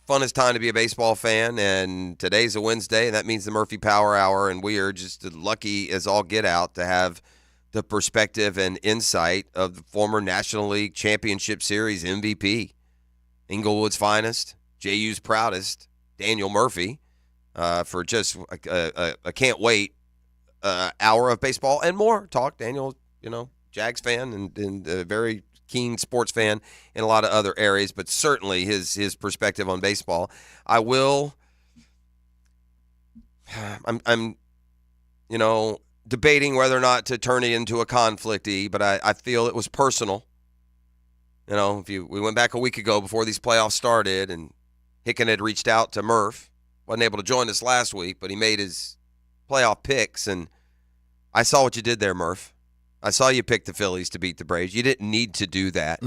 Funnest time to be a baseball fan, and today's a Wednesday, and that means the Murphy Power Hour, and we are just lucky as all get out to have the perspective and insight of the former National League Championship Series MVP, Inglewood's finest, JU's proudest, Daniel Murphy, for just a can't wait hour of baseball and more talk. Daniel, Jags fan and a very keen sports fan in a lot of other areas, but certainly his perspective on baseball. I'm debating whether or not to turn it into a conflict-y, but I feel it was personal. We went back a week ago before these playoffs started, and Hicken had reached out to Murph. Wasn't able to join us last week, but he made his playoff picks, and I saw what you did there, Murph. I saw you pick the Phillies to beat the Braves. You didn't need to do that.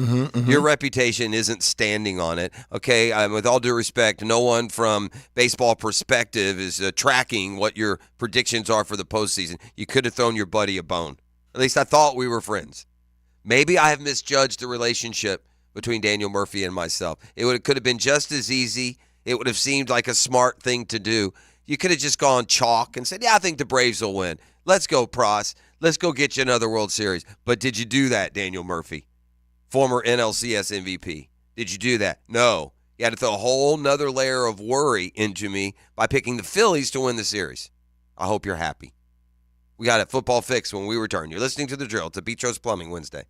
Your reputation isn't standing on it. Okay, with all due respect, no one from baseball perspective is tracking what your predictions are for the postseason. You could have thrown your buddy a bone. At least I thought we were friends. Maybe I have misjudged the relationship between Daniel Murphy and myself. It could have been just as easy. It would have seemed like a smart thing to do. You could have just gone chalk and said, yeah, I think the Braves will win. Let's go, Pross. Let's go get you another World Series. But did you do that, Daniel Murphy? Former NLCS MVP. Did you do that? No. You had to throw a whole nother layer of worry into me by picking the Phillies to win the series. I hope you're happy. We got it. Football Fix when we return. You're listening to The Drill. It's a Petros Plumbing Wednesday.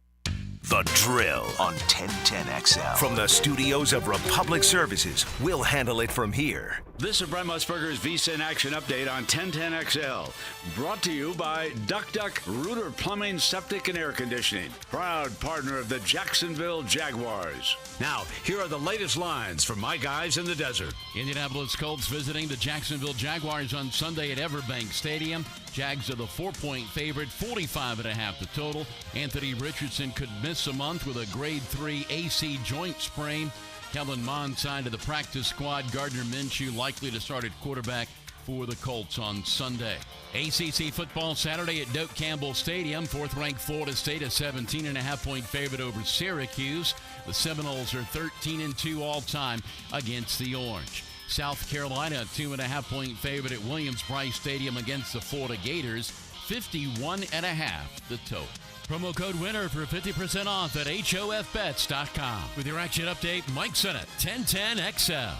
The Drill on 1010XL. From the studios of Republic Services, we'll handle it from here. This is Brent Musburger's VSIN Action Update on 1010XL. Brought to you by Duck Duck Rooter Plumbing, Septic, and Air Conditioning. Proud partner of the Jacksonville Jaguars. Now, here are the latest lines from my guys in the desert. Indianapolis Colts visiting the Jacksonville Jaguars on Sunday at Everbank Stadium. Jags are the 4-point favorite, 45.5 the total. Anthony Richardson could miss a month with a grade 3 AC joint sprain. Kellen Mond signed to the practice squad. Gardner Minshew likely to start at quarterback for the Colts on Sunday. ACC football Saturday at Doak Campbell Stadium. 4th-ranked Florida State, a 17.5-point favorite over Syracuse. The Seminoles are 13-2 all-time against the Orange. South Carolina, 2.5-point favorite at Williams-Brice Stadium against the Florida Gators. 51.5 the total. Promo code WINNER for 50% off at HOFBets.com. With your action update, Mike Sennett, 1010XL.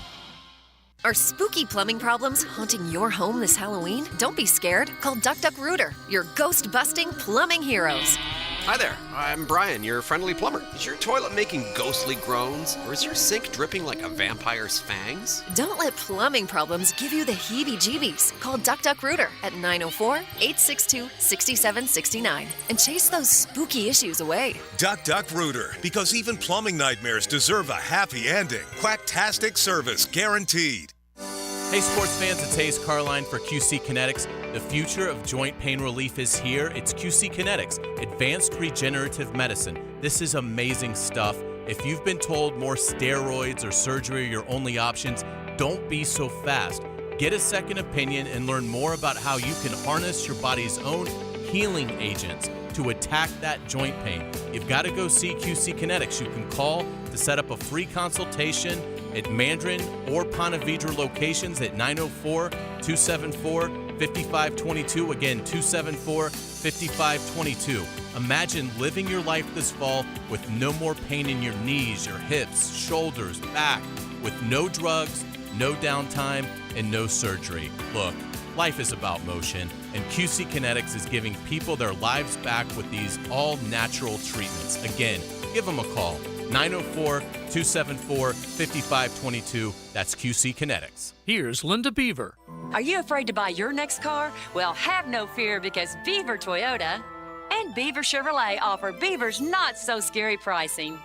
Are spooky plumbing problems haunting your home this Halloween? Don't be scared. Call Duck Duck Rooter, your ghost-busting plumbing heroes. Hi there, I'm Brian, your friendly plumber. Is your toilet making ghostly groans? Or is your sink dripping like a vampire's fangs? Don't let plumbing problems give you the heebie-jeebies. Call Duck Duck Rooter at 904-862-6769 and chase those spooky issues away. Duck Duck Rooter, because even plumbing nightmares deserve a happy ending. Quacktastic service guaranteed. Hey sports fans, it's Hayes Carline for QC Kinetics. The future of joint pain relief is here. It's QC Kinetics, advanced regenerative medicine. This is amazing stuff. If you've been told more steroids or surgery are your only options, don't be so fast. Get a second opinion and learn more about how you can harness your body's own healing agents to attack that joint pain. You've got to go see QC Kinetics. You can call to set up a free consultation at Mandarin or Ponte Vedra locations at 904-274-5522. Again, 274-5522. Imagine living your life this fall with no more pain in your knees, your hips, shoulders, back, with no drugs, no downtime, and no surgery. Look, life is about motion, and QC Kinetics is giving people their lives back with these all-natural treatments. Again, give them a call. 904-274-5522. That's QC Kinetics. Here's Linda Beaver. Are you afraid to buy your next car? Well, have no fear, because Beaver Toyota and Beaver Chevrolet offer Beaver's not-so-scary pricing.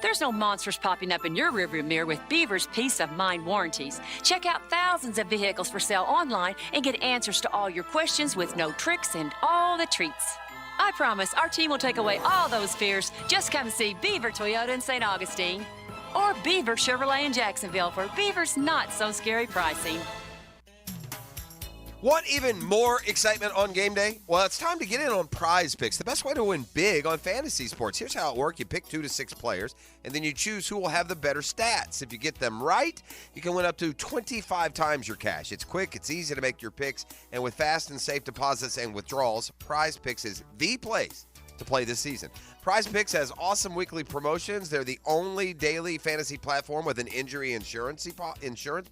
There's no monsters popping up in your rearview mirror with Beaver's peace of mind warranties. Check out thousands of vehicles for sale online and get answers to all your questions with no tricks and all the treats. I promise our team will take away all those fears. Just come see Beaver Toyota in St. Augustine or Beaver Chevrolet in Jacksonville for Beaver's not-so-scary pricing. Want even more excitement on game day? Well, it's time to get in on Prize Picks, the best way to win big on fantasy sports. Here's how it works. You pick 2 to 6 players, and then you choose who will have the better stats. If you get them right, you can win up to 25 times your cash. It's quick, it's easy to make your picks, and with fast and safe deposits and withdrawals, Prize Picks is the place to play this season. Prize Picks has awesome weekly promotions. They're the only daily fantasy platform with an injury insurance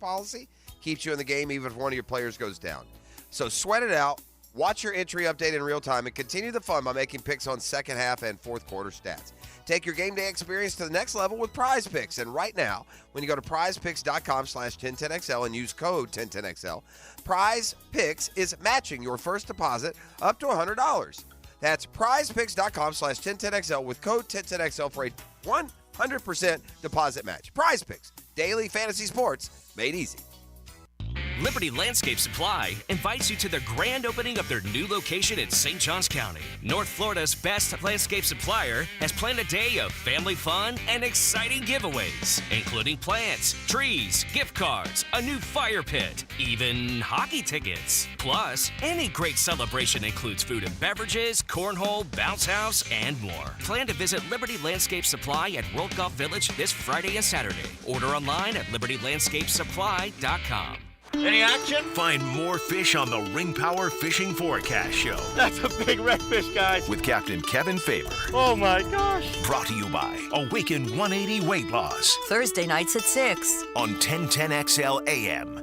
policy. Keeps you in the game even if one of your players goes down. So sweat it out, watch your entry update in real time, and continue the fun by making picks on second half and fourth quarter stats. Take your game day experience to the next level with Prize Picks. And right now, when you go to prizepicks.com/1010XL and use code 1010XL, Prize Picks is matching your first deposit up to $100. That's prizepicks.com/1010XL with code 1010XL for a 100% deposit match. Prize Picks, daily fantasy sports made easy. Liberty Landscape Supply invites you to the grand opening of their new location in St. Johns County. North Florida's best landscape supplier has planned a day of family fun and exciting giveaways, including plants, trees, gift cards, a new fire pit, even hockey tickets. Plus, any great celebration includes food and beverages, cornhole, bounce house, and more. Plan to visit Liberty Landscape Supply at World Golf Village this Friday and Saturday. Order online at libertylandscapesupply.com. Any action? Find more fish on the Ring Power Fishing Forecast Show. That's a big redfish, guys. With Captain Kevin Faber. Oh my gosh. Brought to you by Awaken 180 Weight Loss. Thursday nights at 6 on 1010XL AM.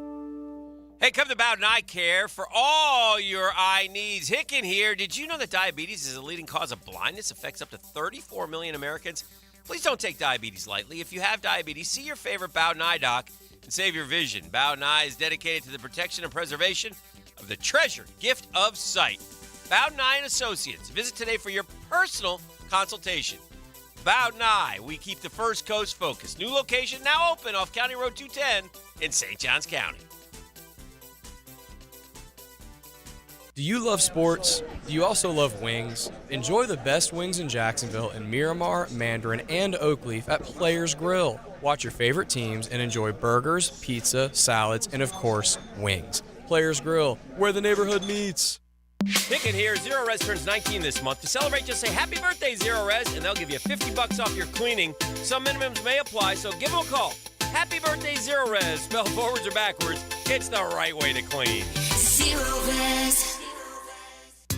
Hey, come to Bowden Eye Care for all your eye needs. Hicken here. Did you know that diabetes is a leading cause of blindness? Affects up to 34 million Americans. Please don't take diabetes lightly. If you have diabetes, see your favorite Bowden Eye doc and save your vision. Bowden Eye is dedicated to the protection and preservation of the treasured gift of sight. Bowden Eye and Associates. Visit today for your personal consultation. Bowden Eye, we keep the First Coast focused. New location now open off County Road 210 in St. Johns County. Do you love sports? Do you also love wings? Enjoy the best wings in Jacksonville in Miramar, Mandarin, and Oakleaf at Players Grill. Watch your favorite teams and enjoy burgers, pizza, salads, and of course, wings. Players Grill, where the neighborhood meets. Hicken here. Zero Res turns 19 this month. To celebrate, just say happy birthday, Zero Res, and they'll give you $50 off your cleaning. Some minimums may apply, so give them a call. Happy birthday, Zero Res. Spelled forwards or backwards, it's the right way to clean. Zero Res.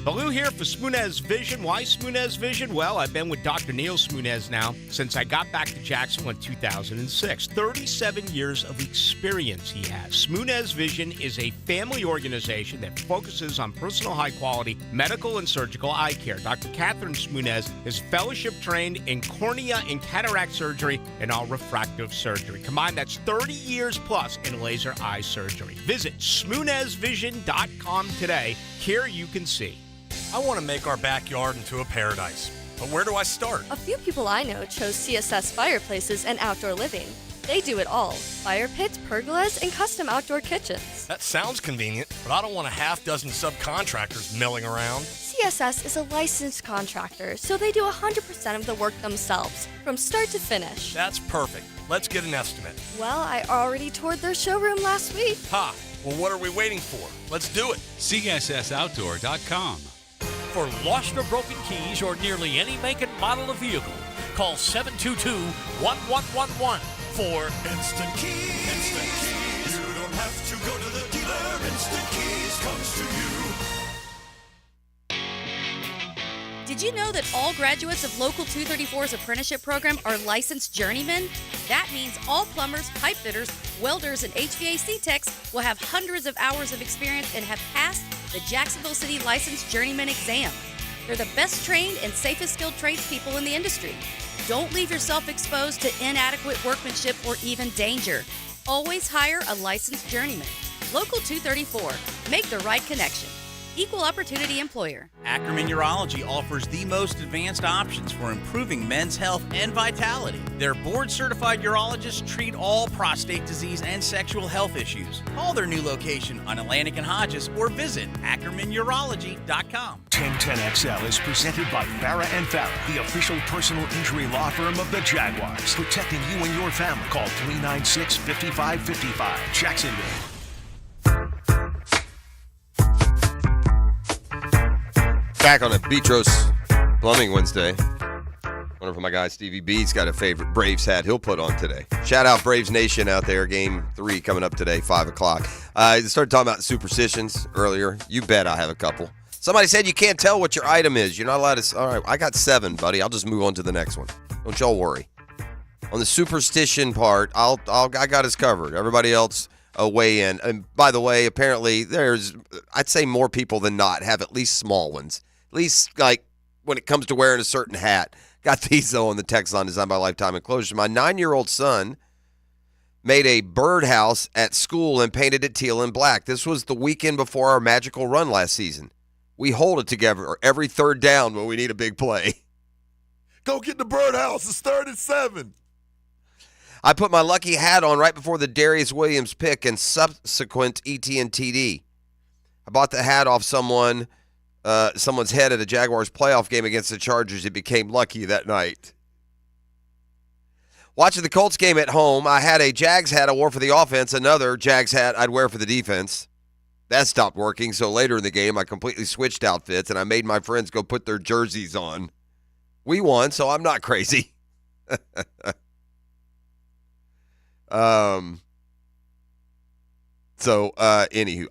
Baloo here for Smoonez Vision. Why Smoonez Vision? Well, I've been with Dr. Neil Smoonez now since I got back to Jacksonville in 2006. 37 years of experience he has. Smoonez Vision is a family organization that focuses on personal high-quality medical and surgical eye care. Dr. Catherine Smoonez is fellowship-trained in cornea and cataract surgery and all refractive surgery. Combined, that's 30 years plus in laser eye surgery. Visit SmoonezVision.com today. Here you can see. I want to make our backyard into a paradise. But where do I start? A few people I know chose CSS Fireplaces and Outdoor Living. They do it all. Fire pits, pergolas, and custom outdoor kitchens. That sounds convenient, but I don't want a half dozen subcontractors milling around. CSS is a licensed contractor, so they do 100% of the work themselves, from start to finish. That's perfect. Let's get an estimate. Well, I already toured their showroom last week. Ha! Well, what are we waiting for? Let's do it. CSSOutdoor.com. For lost or broken keys or nearly any make and model of vehicle, call 722-1111 for Instant Keys. Instant Keys. You don't have to go to the dealer. Instant Keys comes to you. Did you know that all graduates of Local 234's apprenticeship program are licensed journeymen? That means all plumbers, pipe fitters, welders, and HVAC techs will have hundreds of hours of experience and have passed the Jacksonville City Licensed Journeyman exam. They're the best trained and safest skilled tradespeople in the industry. Don't leave yourself exposed to inadequate workmanship or even danger. Always hire a licensed journeyman. Local 234. Make the right connection. Equal opportunity employer. Ackerman Urology offers the most advanced options for improving men's health and vitality. Their board-certified urologists treat all prostate disease and sexual health issues. Call their new location on Atlantic and Hodges or visit AckermanUrology.com. 1010XL is presented by Farah & Farah, the official personal injury law firm of the Jaguars. Protecting you and your family. Call 396-5555. Jacksonville. Back on a Beatros Plumbing Wednesday. Wonder if my guy Stevie B's got a favorite Braves hat he'll put on today. Shout out Braves Nation out there. Game 3 coming up today, 5 o'clock. I started talking about superstitions earlier. You bet I have a couple. Somebody said you can't tell what your item is. You're not allowed to. All right, I got 7, buddy. I'll just move on to the next one. Don't y'all worry. On the superstition part, I got us covered. Everybody else weigh in. And by the way, apparently there's, I'd say more people than not have at least small ones. At least, like, when it comes to wearing a certain hat. Got these, though, on the text line designed by Lifetime Enclosures. My 9-year-old son made a birdhouse at school and painted it teal and black. This was the weekend before our magical run last season. We hold it together every third down when we need a big play. Go get the birdhouse. It's 3rd and 7. I put my lucky hat on right before the Darius Williams pick and subsequent ETN TD. I bought the hat off someone's head at a Jaguars playoff game against the Chargers. It became lucky that night. Watching the Colts game at home, I had a Jags hat I wore for the offense, another Jags hat I'd wear for the defense. That stopped working, so later in the game, I completely switched outfits, and I made my friends go put their jerseys on. We won, so I'm not crazy. Anywho.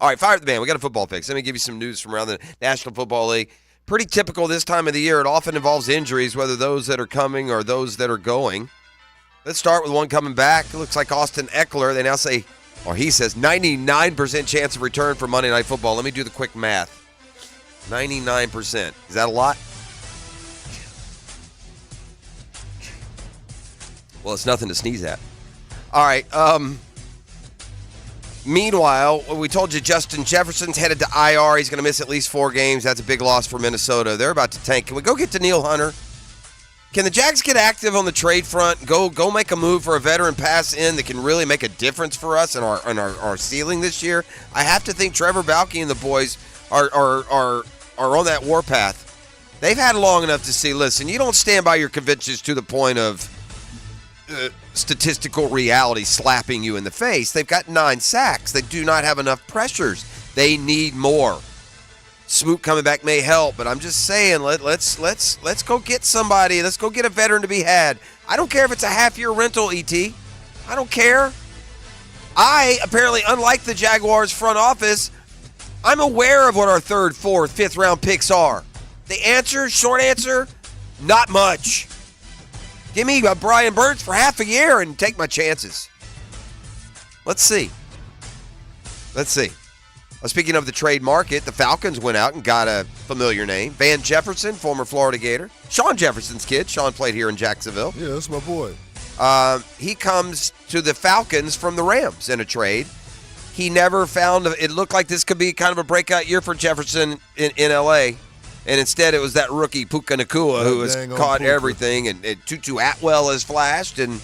All right, fire up the band. We got a football fix. Let me give you some news from around the National Football League. Pretty typical this time of the year. It often involves injuries, whether those that are coming or those that are going. Let's start with one coming back. It looks like Austin Eckler. They now say, or he says, 99% chance of return for Monday Night Football. Let me do the quick math. 99%. Is that a lot? Well, it's nothing to sneeze at. All right. Meanwhile, we told you Justin Jefferson's headed to IR. He's going to miss at least 4 games. That's a big loss for Minnesota. They're about to tank. Can we go get Danielle Hunter? Can the Jags get active on the trade front? Go make a move for a veteran pass in that can really make a difference for us in our ceiling this year? I have to think Trevor Balke and the boys are on that warpath. They've had long enough to see, listen, you don't stand by your convictions to the point of statistical reality slapping you in the face. They've got 9 sacks. They do not have enough pressures. They need more. Smoot coming back may help, but I'm just saying, let's go get somebody. Let's go get a veteran to be had. I don't care if it's a half-year rental, ET. I don't care. I, apparently, unlike the Jaguars front office, I'm aware of what our 3rd, 4th, 5th round picks are. The answer, short answer, not much. Give me Brian Burns for half a year and take my chances. Let's see. Speaking of the trade market, the Falcons went out and got a familiar name. Van Jefferson, former Florida Gator. Sean Jefferson's kid. Sean played here in Jacksonville. Yeah, that's my boy. He comes to the Falcons from the Rams in a trade. He never found, it looked like this could be kind of a breakout year for Jefferson in L.A., and instead it was that rookie Puka Nacua who has caught everything, and Tutu Atwell has flashed, and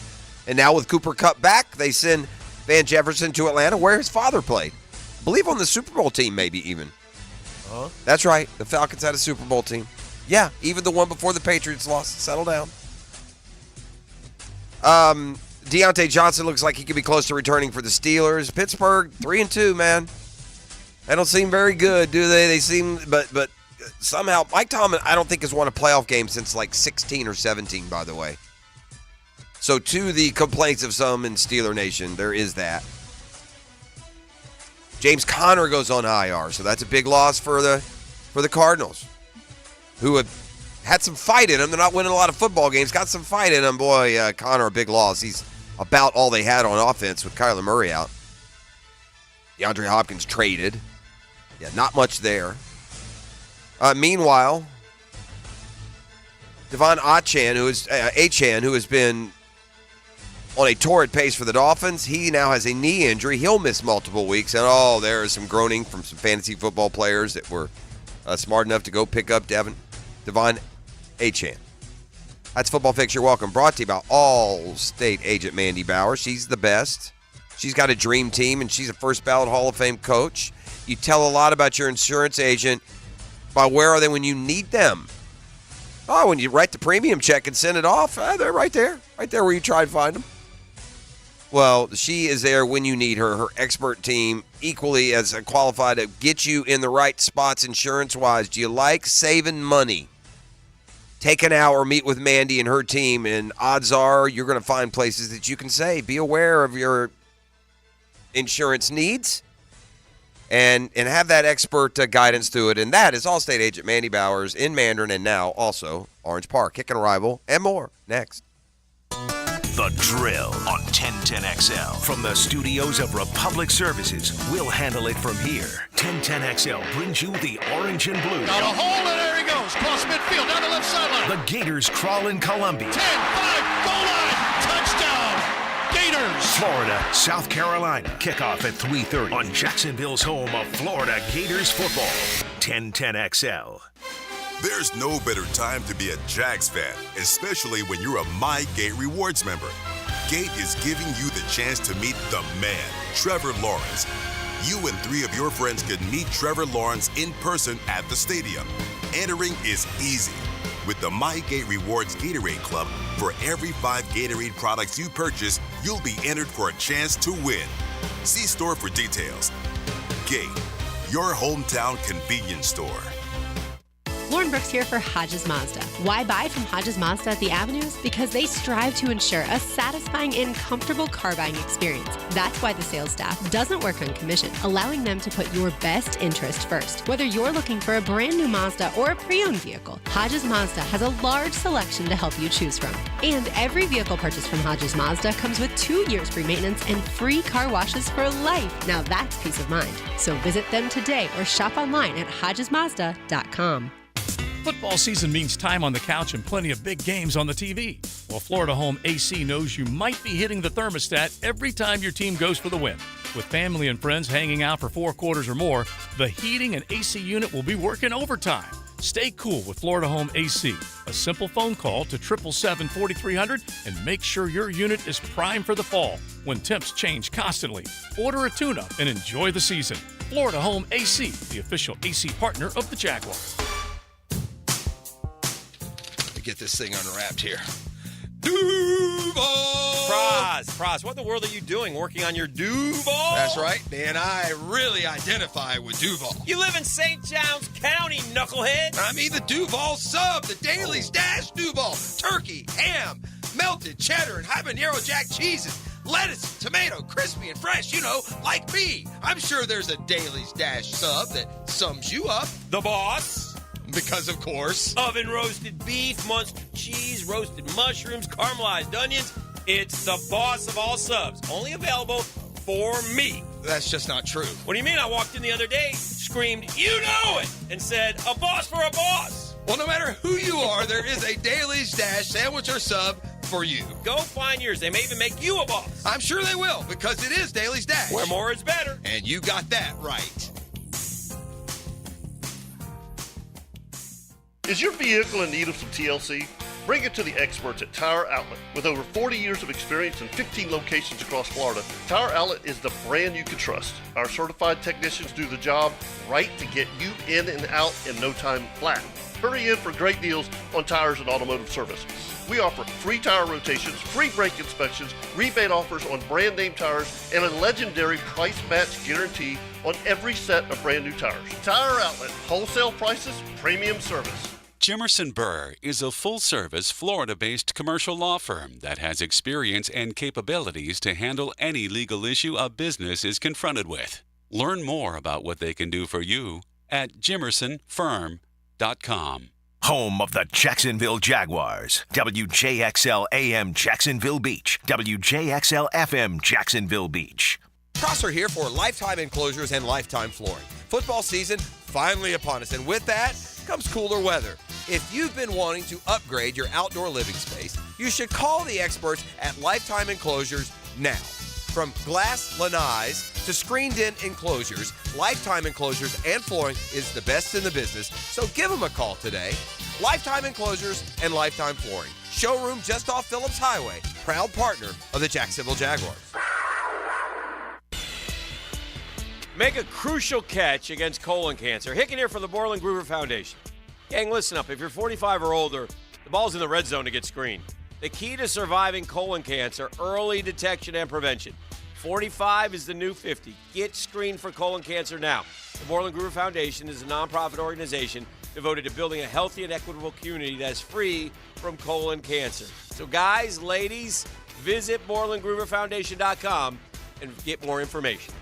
now with Cooper Kupp back, they send Van Jefferson to Atlanta where his father played. I believe on the Super Bowl team maybe even. Huh? That's right. The Falcons had a Super Bowl team. Yeah, even the one before the Patriots lost. Settle down. Deontay Johnson looks like he could be close to returning for the Steelers. Pittsburgh, 3-2, man. They don't seem very good, do they? They seem, but somehow, Mike Tomlin, I don't think has won a playoff game since like 16 or 17, by the way. So to the complaints of some in Steeler Nation, there is that. James Conner goes on IR, so that's a big loss for the Cardinals, who had some fight in them. They're not winning a lot of football games. Got some fight in them. Boy, Conner, a big loss. He's about all they had on offense with Kyler Murray out. DeAndre Hopkins traded. Yeah, not much there. Meanwhile, Devon Achane, who has been on a torrid pace for the Dolphins, he now has a knee injury. He'll miss multiple weeks. And, there is some groaning from some fantasy football players that were smart enough to go pick up Devon Achane. That's Football Fix. You're welcome. Brought to you by All-State agent Mandy Bauer. She's the best. She's got a dream team, and she's a first-ballot Hall of Fame coach. You tell a lot about your insurance agent by where are they when you need them. When you write the premium check and send it off, they're right there where you try to find them. Well, she is there when you need her. Her expert team, equally as qualified to get you in the right spots insurance-wise. Do you like saving money? Take an hour, meet with Mandy and her team, and odds are you're going to find places that you can save. Be aware of your insurance needs and have that expert guidance through it. And that is Allstate agent Mandy Bowers in Mandarin and now also Orange Park. Kick and Arrival and more next. The Drill on 1010XL. From the studios of Republic Services, we'll handle it from here. 1010XL brings you the orange and blue. Got a hole, and there he goes. Cross midfield, down the left sideline. The Gators crawl in Columbia. 10, 5, goal line. Touchdown, Gators. Florida, South Carolina. Kickoff at 3:30 on Jacksonville's home of Florida Gators football. 1010XL. There's no better time to be a Jags fan, especially when you're a MyGate Rewards member. Gate is giving you the chance to meet the man, Trevor Lawrence. You and 3 of your friends can meet Trevor Lawrence in person at the stadium. Entering is easy. With the MyGate Rewards Gatorade Club, for every 5 Gatorade products you purchase, you'll be entered for a chance to win. See store for details. Gate, your hometown convenience store. Lauren Brooks here for Hodges Mazda. Why buy from Hodges Mazda at the Avenues? Because they strive to ensure a satisfying and comfortable car buying experience. That's why the sales staff doesn't work on commission, allowing them to put your best interest first. Whether you're looking for a brand new Mazda or a pre-owned vehicle, Hodges Mazda has a large selection to help you choose from. And every vehicle purchased from Hodges Mazda comes with 2 years free maintenance and free car washes for life. Now that's peace of mind. So visit them today or shop online at HodgesMazda.com. Football season means time on the couch and plenty of big games on the TV. Well, Florida Home AC knows you might be hitting the thermostat every time your team goes for the win. With family and friends hanging out for 4 quarters or more, the heating and AC unit will be working overtime. Stay cool with Florida Home AC. A simple phone call to 777-4300 and make sure your unit is primed for the fall when temps change constantly. Order a tune-up and enjoy the season. Florida Home AC, the official AC partner of the Jaguars. Get this thing unwrapped here. Duval! Praz, what in the world are you doing working on your Duval? That's right, man. I really identify with Duval. You live in St. Johns County, knucklehead. I mean the Duval sub, the Dailies Dash Duval. Turkey, ham, melted cheddar, and habanero jack cheeses. lettuce, tomato, crispy and fresh, like me. I'm sure there's a Daly's Dash sub that sums you up. The boss. Because, of course. Oven roasted beef, Munster cheese, roasted mushrooms, caramelized onions. It's the boss of all subs. Only available for me. That's just not true. What do you mean? I walked in the other day, screamed, "You know it!" and said, "A boss for a boss." Well, no matter who you are, there is a Daly's Dash sandwich or sub for you. Go find yours. They may even make you a boss. I'm sure they will, because it is Daly's Dash. Where more is better. And you got that right. Is your vehicle in need of some TLC? Bring it to the experts at Tire Outlet. With over 40 years of experience in 15 locations across Florida, Tire Outlet is the brand you can trust. Our certified technicians do the job right to get you in and out in no time flat. Hurry in for great deals on tires and automotive service. We offer free tire rotations, free brake inspections, rebate offers on brand name tires, and a legendary price match guarantee on every set of brand new tires. Tire Outlet, wholesale prices, premium service. Jimerson Burr is a full-service, Florida-based commercial law firm that has experience and capabilities to handle any legal issue a business is confronted with. Learn more about what they can do for you at jimersonfirm.com. Home of the Jacksonville Jaguars. WJXL AM Jacksonville Beach. WJXL FM Jacksonville Beach. Prosser here for Lifetime Enclosures and Lifetime Flooring. Football season finally upon us, and with that comes cooler weather. If you've been wanting to upgrade your outdoor living space, you should call the experts at Lifetime Enclosures now. From glass lanais to screened-in enclosures, Lifetime Enclosures and Flooring is the best in the business, so give them a call today. Lifetime Enclosures and Lifetime Flooring. Showroom just off Phillips Highway. Proud partner of the Jacksonville Jaguars. Make a crucial catch against colon cancer. Hicken here for the Borland Groover Foundation. Gang, listen up. If you're 45 or older, the ball's in the red zone to get screened. The key to surviving colon cancer, early detection and prevention. 45 is the new 50. Get screened for colon cancer now. The Borland Groover Foundation is a nonprofit organization devoted to building a healthy and equitable community that's free from colon cancer. So guys, ladies, visit BorlandGrooverFoundation.com and get more information.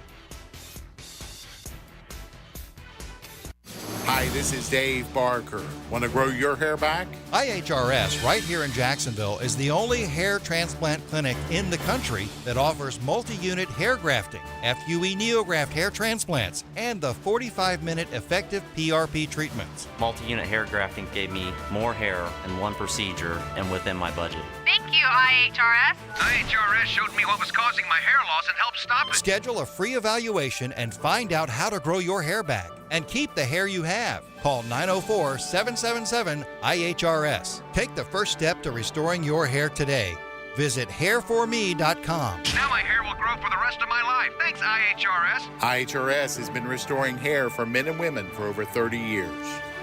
Hi, this is Dave Barker. Want to grow your hair back? IHRS right here in Jacksonville is the only hair transplant clinic in the country that offers multi-unit hair grafting, FUE NeoGraft hair transplants, and the 45-minute effective PRP treatments. Multi-unit hair grafting gave me more hair in one procedure and within my budget. Thank you, IHRS. IHRS showed me what was causing my hair loss and helped stop it. Schedule a free evaluation and find out how to grow your hair back and keep the hair you have. Call 904-777-IHRS. Take the first step to restoring your hair today. Visit hairforme.com. Now my hair will grow for the rest of my life. Thanks, IHRS. IHRS has been restoring hair for men and women for over 30 years.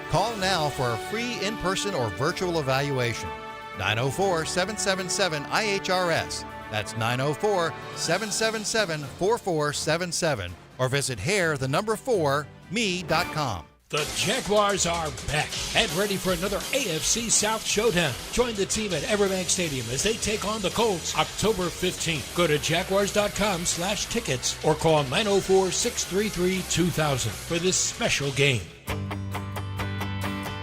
Call now for a free in-person or virtual evaluation. 904-777-IHRS. That's 904-777-4477. Or visit hair4me.com. The Jaguars are back and ready for another AFC South showdown. Join the team at Everbank Stadium as they take on the Colts October 15th. Go to jaguars.com/tickets or call 904-633-2000 for this special game.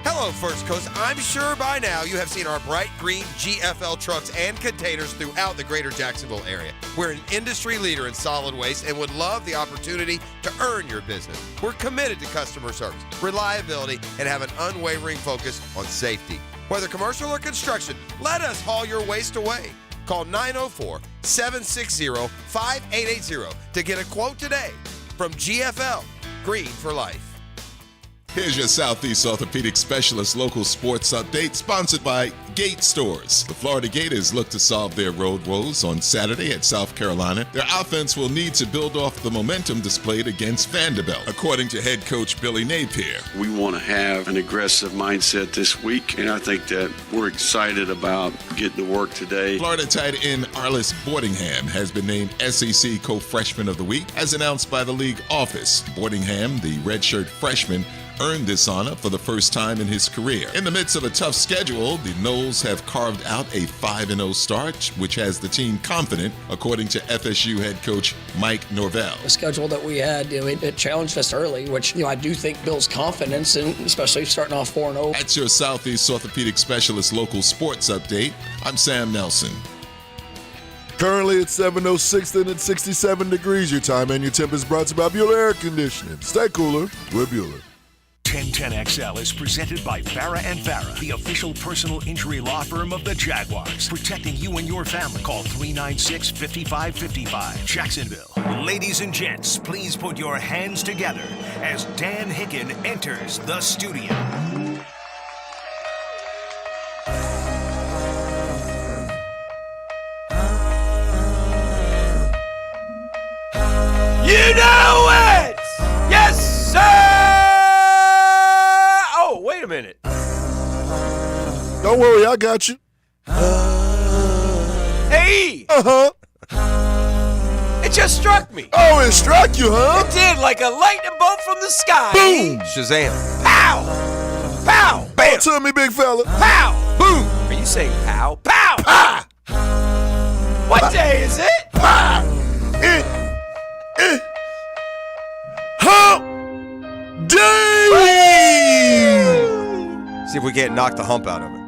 Hello, First Coast. I'm sure by now you have seen our bright green GFL trucks and containers throughout the greater Jacksonville area. We're an industry leader in solid waste and would love the opportunity to earn your business. We're committed to customer service, reliability, and have an unwavering focus on safety. Whether commercial or construction, let us haul your waste away. Call 904-760-5880 to get a quote today from GFL, Green for Life. Here's your Southeast Orthopedic Specialist local sports update, sponsored by Gate Stores. The Florida Gators look to solve their road woes on Saturday at South Carolina. Their offense will need to build off the momentum displayed against Vanderbilt, according to head coach Billy Napier. We want to have an aggressive mindset this week, and I think that we're excited about getting to work today. Florida tight end Arlis Boardingham has been named SEC Co-Freshman of the Week, as announced by the league office. Boardingham, the redshirt freshman, earned this honor for the first time in his career. In the midst of a tough schedule, the Noles have carved out a 5-0 start, which has the team confident, according to FSU head coach Mike Norvell. The schedule that we had, it challenged us early, which I do think builds confidence, and especially starting off 4-0. That's your Southeast Orthopedic Specialist local sports update. I'm Sam Nelson. Currently it's 7:06 and it's 67 degrees. Your time and your temp is brought to you by Bueller Air Conditioning. Stay cooler with Bueller. 1010XL is presented by Farah and Farah, the official personal injury law firm of the Jaguars. Protecting you and your family. Call 396-5555. Jacksonville. Ladies and gents, please put your hands together as Dan Hicken enters the studio. You know it! Yes, sir! Oh, wait a minute. Don't worry, I got you. Hey! Uh-huh. It just struck me. Oh, it struck you, huh? It did, like a lightning bolt from the sky. Boom! Shazam. Pow! Pow! Bam! Talk to me, big fella. Pow! Boom! Are you saying pow? Pow! Ah! What day is it? Ah! Hump Day! See if we can't knock the hump out of it.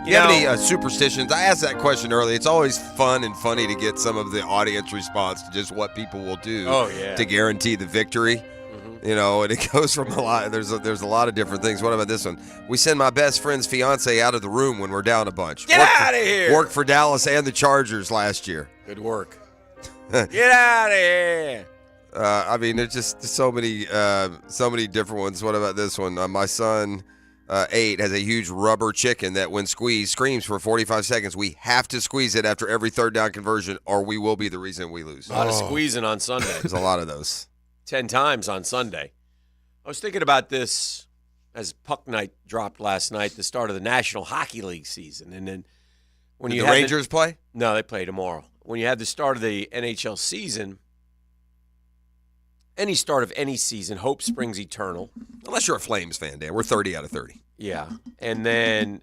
You have any superstitions? I asked that question earlier. It's always fun and funny to get some of the audience response to just what people will do to guarantee the victory. Mm-hmm. You know, and it goes from a lot. There's a lot of different things. What about this one? We send my best friend's fiance out of the room when we're down a bunch. Get out of here! Worked for Dallas and the Chargers last year. Good work. Get out of here! I mean, there's just so many different ones. What about this one? My son, 8, has a huge rubber chicken that, when squeezed, screams for 45 seconds. We have to squeeze it after every third down conversion, or we will be the reason we lose. A lot of squeezing on Sunday. There's a lot of those. 10 times on Sunday. I was thinking about this as Puck Night dropped last night, the start of the National Hockey League season. And then when Did the Rangers play? No, they play tomorrow. When you have the start of the NHL season, any start of any season, hope springs eternal. Unless you're a Flames fan, Dan. We're 30 out of 30. Yeah. And then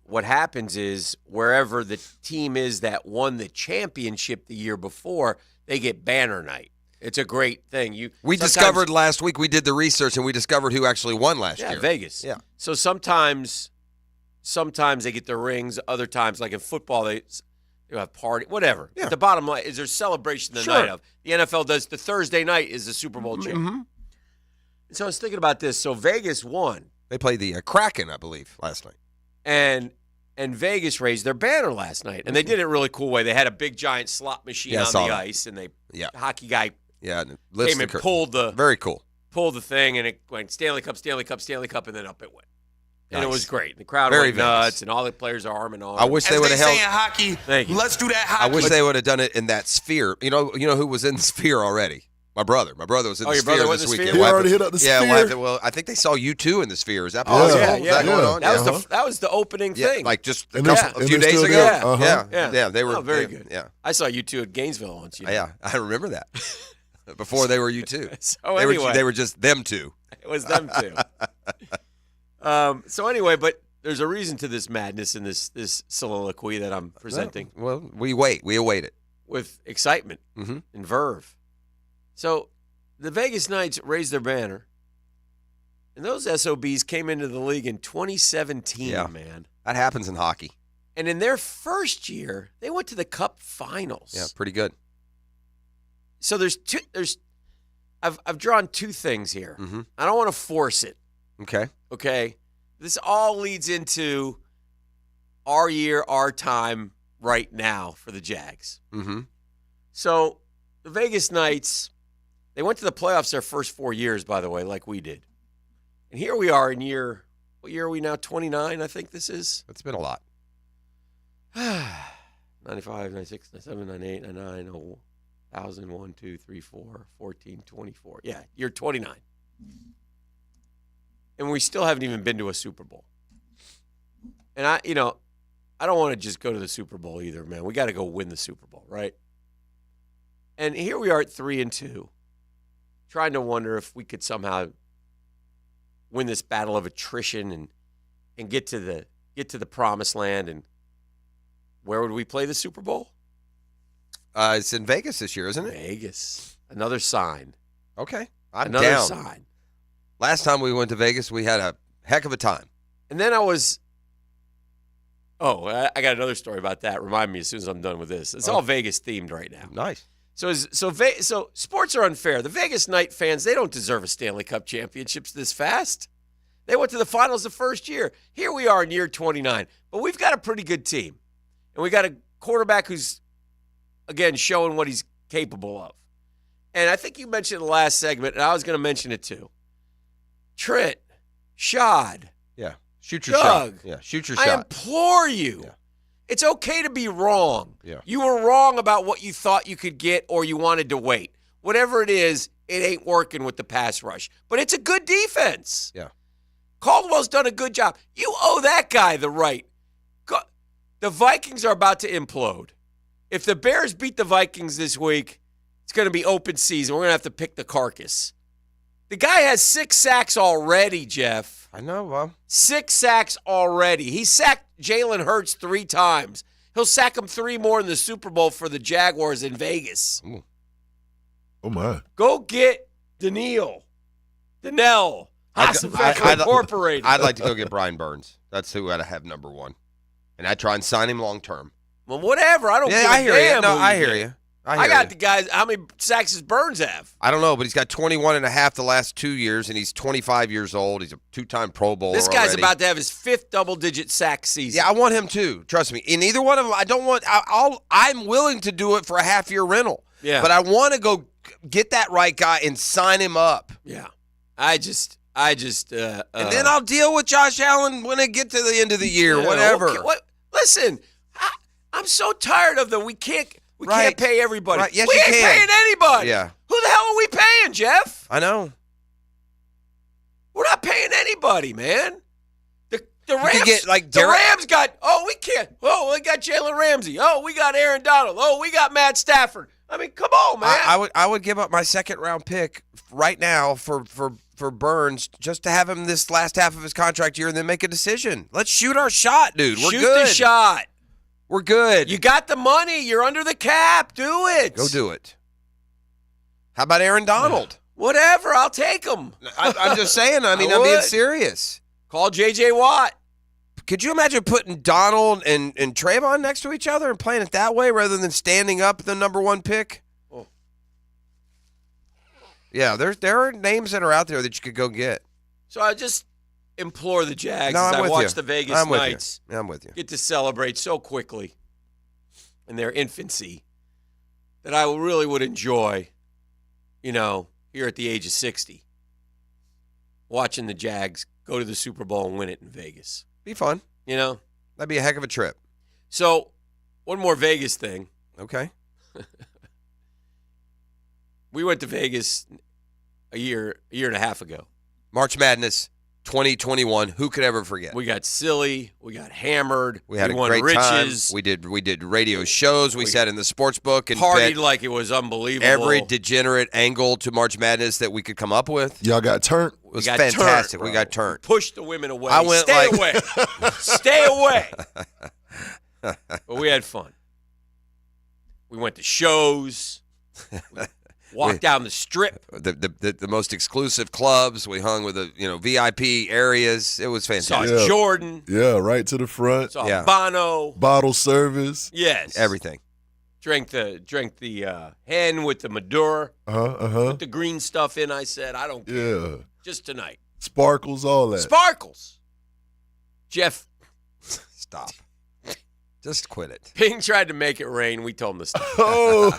what happens is wherever the team is that won the championship the year before, they get banner night. It's a great thing. We discovered last week, we did the research, and we discovered who actually won last year. Yeah, Vegas. Yeah. So sometimes they get their rings. Other times, like in football, they have party, whatever. Yeah. But the bottom line is there's celebration the night of. The NFL does the Thursday night is the Super Bowl champ. Mm-hmm. And so I was thinking about this. So Vegas won. They played the Kraken, I believe, last night. And Vegas raised their banner last night. And they did it in a really cool way. They had a big, giant slot machine on the ice. And the hockey guy came and pulled the thing. And it went Stanley Cup, Stanley Cup, Stanley Cup, and then up it went. And it was great. The crowd went nuts, and all the players are arm in arm. I wish they would have held. Hockey. Let's do that hockey. I wish they would have done it in that sphere. You know who was in the sphere already? My brother. My brother was in the sphere this weekend. He already hit up the sphere. Well, I think they saw U2 in the sphere. Is that possible? Is that going on? That was the opening thing. Like just a few days ago. Yeah. They were very good. Yeah, I saw U2 at Gainesville once. Yeah, I remember that. Before they were U2. So anyway, they were just them two. It was them two. So anyway, but there's a reason to this madness in this soliloquy that I'm presenting. Well, we await it. With excitement and verve. So the Vegas Knights raised their banner, and those SOBs came into the league in 2017, man. That happens in hockey. And in their first year, they went to the Cup Finals. Yeah, pretty good. So I've drawn two things here. Mm-hmm. I don't want to force it. Okay. This all leads into our year, our time right now for the Jags. Mm-hmm. So the Vegas Knights, they went to the playoffs their first 4 years, by the way, like we did. And here we are in what year are we now? 29, I think this is. It's been a lot. 95, 96, 97, 98, 99, 1,000, 1, 2, 3, 4, 14, 24. Yeah, year 29. And we still haven't even been to a Super Bowl. And I don't want to just go to the Super Bowl either, man. We got to go win the Super Bowl, right? And here we are at 3-2, trying to wonder if we could somehow win this battle of attrition and get to the promised land. And where would we play the Super Bowl? It's in Vegas this year, isn't it? Vegas. Another sign. Okay. I'm Another down. sign. Last time we went to Vegas, we had a heck of a time. And then I got another story about that. Remind me as soon as I'm done with this. It's all Vegas themed right now. Nice. So sports are unfair. The Vegas Knight fans, they don't deserve a Stanley Cup championships this fast. They went to the finals the first year. Here we are in year 29. But we've got a pretty good team. And we got a quarterback who's, again, showing what he's capable of. And I think you mentioned in the last segment, and I was going to mention it too. Trent, Shad. Yeah. Shoot your shot. Yeah, shoot your shot. I implore you. Yeah. It's okay to be wrong. Yeah. You were wrong about what you thought you could get or you wanted to wait. Whatever it is, it ain't working with the pass rush. But it's a good defense. Yeah. Caldwell's done a good job. You owe that guy the right. The Vikings are about to implode. If the Bears beat the Vikings this week, it's going to be open season. We're going to have to pick the carcass. The guy has 6 sacks already, Jeff. I know, well. 6 sacks already. He sacked Jalen Hurts 3 times. He'll sack him 3 more in the Super Bowl for the Jaguars in Vegas. Ooh. Oh, my. Go get Danielle. Incorporated. I'd like to go get Brian Burns. That's who I'd have number 1. And I'd try and sign him long term. Well, whatever. I don't give a I hear damn. you. No, I hear you. I got the guys. How many sacks does Burns have? I don't know, but he's got 21 and a half the last 2 years, and he's 25 years old. He's a 2-time Pro Bowler. This guy's already. about to have his 5th double-digit sack season. Yeah, I want him too. Trust me. In either one of them, I don't want. I'm willing to do it for a half-year rental. Yeah, but I want to go get that right guy and sign him up. Yeah, I just. And then I'll deal with Josh Allen when I get to the end of the year. Whatever. Okay. Listen, I'm so tired of we can't pay everybody. Right. Yes, we you ain't can. paying anybody. Yeah. Who the hell are we paying, Jeff? I know. We're not paying anybody, man. The Rams get, the Rams got. Oh, we can't. Oh, we got Jalen Ramsey. Oh, we got Aaron Donald. Oh, we got Matt Stafford. I mean, come on, man. I would give up my 2nd-round pick right now for Burns just to have him this last half of his contract year and then make a decision. Let's shoot our shot, dude. We're good. Shoot the shot. We're good. You got the money. You're under the cap. Do it. Go do it. How about Aaron Donald? Whatever. I'll take him. I'm just saying. I mean, I'm being serious. Call J.J. Watt. Could you imagine putting Donald and Trayvon next to each other and playing it that way rather than standing up the number 1 pick? Oh. Yeah, there are names that are out there that you could go get. So I just implore the Jags as I watch the Vegas Knights I'm with you. Get to celebrate so quickly in their infancy that I really would enjoy, here at the age of 60, watching the Jags go to the Super Bowl and win it in Vegas. Be fun. That'd be a heck of a trip. So, one more Vegas thing. Okay. We went to Vegas a year and a half ago. March Madness 2021. Who could ever forget? We got silly. We got hammered. We had a won great riches. time. We did radio shows. We sat in the sports book and partied like it was unbelievable. Every degenerate angle to March Madness that we could come up with. Y'all got turned. It was fantastic. We got turned. Pushed the women away. I went Stay away. Stay away. But we had fun. We went to shows. Walked down the strip. The most exclusive clubs. We hung with the VIP areas. It was fantastic. Saw Jordan. Yeah, right to the front. Saw Bono. Bottle service. Yes. Everything. Drank the hen with the Madura. Put the green stuff in. I said, I don't care. Yeah. Just tonight. Sparkles, all that. Sparkles. Jeff. Stop. Just quit it. Ping tried to make it rain. We told him to stop. Oh.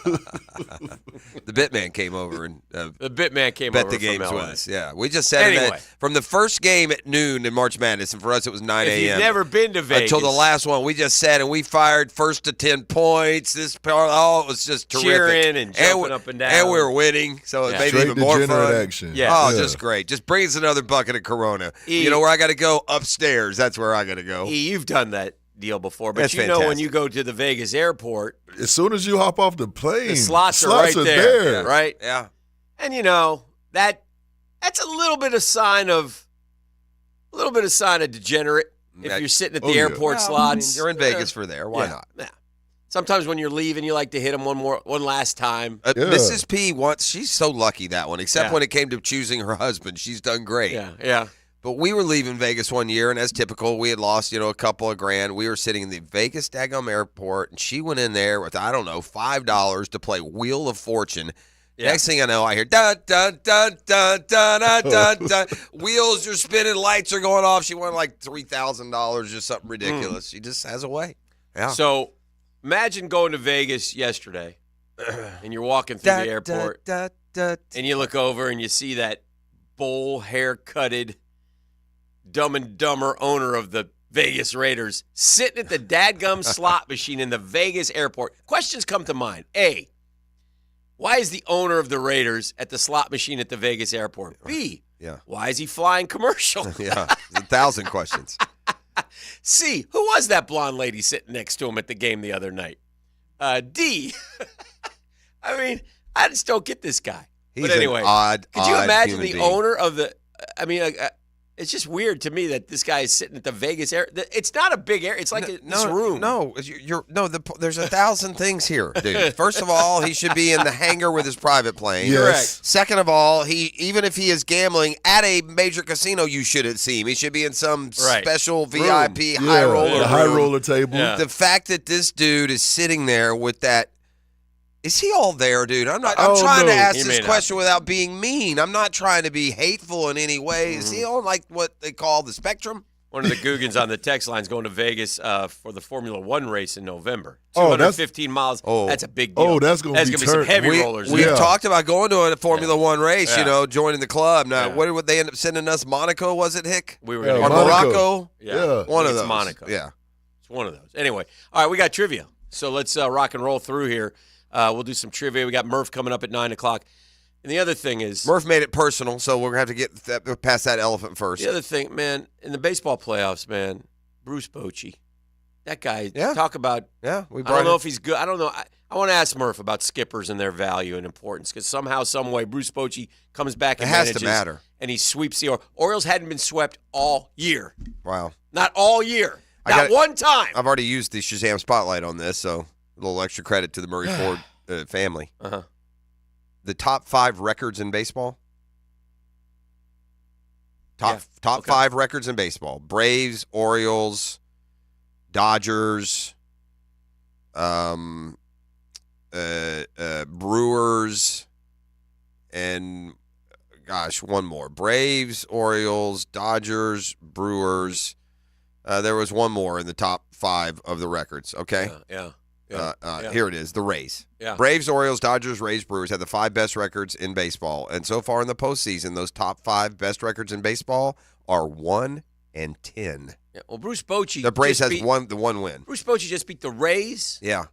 The Bitman came over and the Bitman came bet over the games from with LA. us. Yeah, we just said that from the first game at noon in March Madness, and for us it was 9 a.m. If you've never been to Vegas. Until the last one, we just said, and we fired first to 10 points. It was just terrific. Cheering and jumping up and down. And we were winning, so it made it even more fun. Action. Yeah. Just great. Just bring us another bucket of Corona. You know where I got to go? Upstairs. That's where I got to go. You've done that deal before, but That's you know when you go to the Vegas airport, as soon as you hop off the plane, the slots are right there, right? Yeah. And that's a little bit of sign of a little bit of sign of degenerate if you're sitting at the airport slots. You're in Vegas for there. Why not? Yeah. Sometimes when you're leaving, you like to hit them one last time. Mrs. P she's so lucky that one, except when it came to choosing her husband. She's done great. Yeah. But we were leaving Vegas one year, and as typical, we had lost, a couple of grand. We were sitting in the Vegas daggum airport, and she went in there with, $5 to play Wheel of Fortune. Yeah. Next thing I know, I hear, dun, dun, dun, dun, dun, dun, dun, dun. Wheels are spinning, lights are going off. She won like $3,000, just something ridiculous. She just has a way. Yeah. So imagine going to Vegas yesterday, and you're walking through the airport, and you look over and you see that bowl haircutted, Dumb and Dumber owner of the Vegas Raiders sitting at the dadgum slot machine in the Vegas airport. Questions come to mind. A, why is the owner of the Raiders at the slot machine at the Vegas airport? B, why is he flying commercial? Yeah, 1,000 questions. C, who was that blonde lady sitting next to him at the game the other night? D, I mean, I just don't get this guy. He's but anyway, could you imagine the being. owner of the – I mean, it's just weird to me that this guy is sitting at the Vegas air. It's not a big air. It's like this room. No, there's 1,000 things here, dude. First of all, he should be in the hangar with his private plane. Yes. Correct. Second of all, even if he is gambling at a major casino, you shouldn't see him. He should be in some special VIP high roller table. Yeah. The fact that this dude is sitting there with that. Is he all there, dude? I'm trying to ask this question without being mean. I'm not trying to be hateful in any way. Is he on like what they call the spectrum? One of the Googans on the text line is going to Vegas for the Formula One race in November. 215 miles. That's a big deal. That's going to be some heavy rollers. We've talked about going to a Formula One race, joining the club. Now, what would they end up sending us? Monaco, was it, Hick? We were going to or Morocco? Yeah. One of those. Monaco. Yeah. It's one of those. Anyway, all right, we got trivia. So let's rock and roll through here. We'll do some trivia. We got Murph coming up at 9 o'clock. And the other thing is... Murph made it personal, so we're going to have to get past that elephant first. The other thing, man, in the baseball playoffs, man, Bruce Bochy. That guy, talk about... Yeah. I don't know if he's good. I don't know. I want to ask Murph about skippers and their value and importance because somehow, some way, Bruce Bochy comes back and manages. It has to matter. And he sweeps the Orioles hadn't been swept all year. Wow. Not all year. Not one time. I've already used the Shazam spotlight on this, so a little extra credit to the Murray Ford family. Uh-huh. The top 5 records in baseball. Top 5 records in baseball. Braves, Orioles, Dodgers, Brewers, and one more. Braves, Orioles, Dodgers, Brewers. There was one more in the top 5 of the records. Okay. Yeah. Here it is, the Rays. Yeah. Braves, Orioles, Dodgers, Rays, Brewers have the 5 best records in baseball. And so far in the postseason, those top 5 best records in baseball are 1 and 10. Yeah. Well, Bruce Bochy. The Braves has the one win. Bruce Bochy just beat the Rays. Yeah.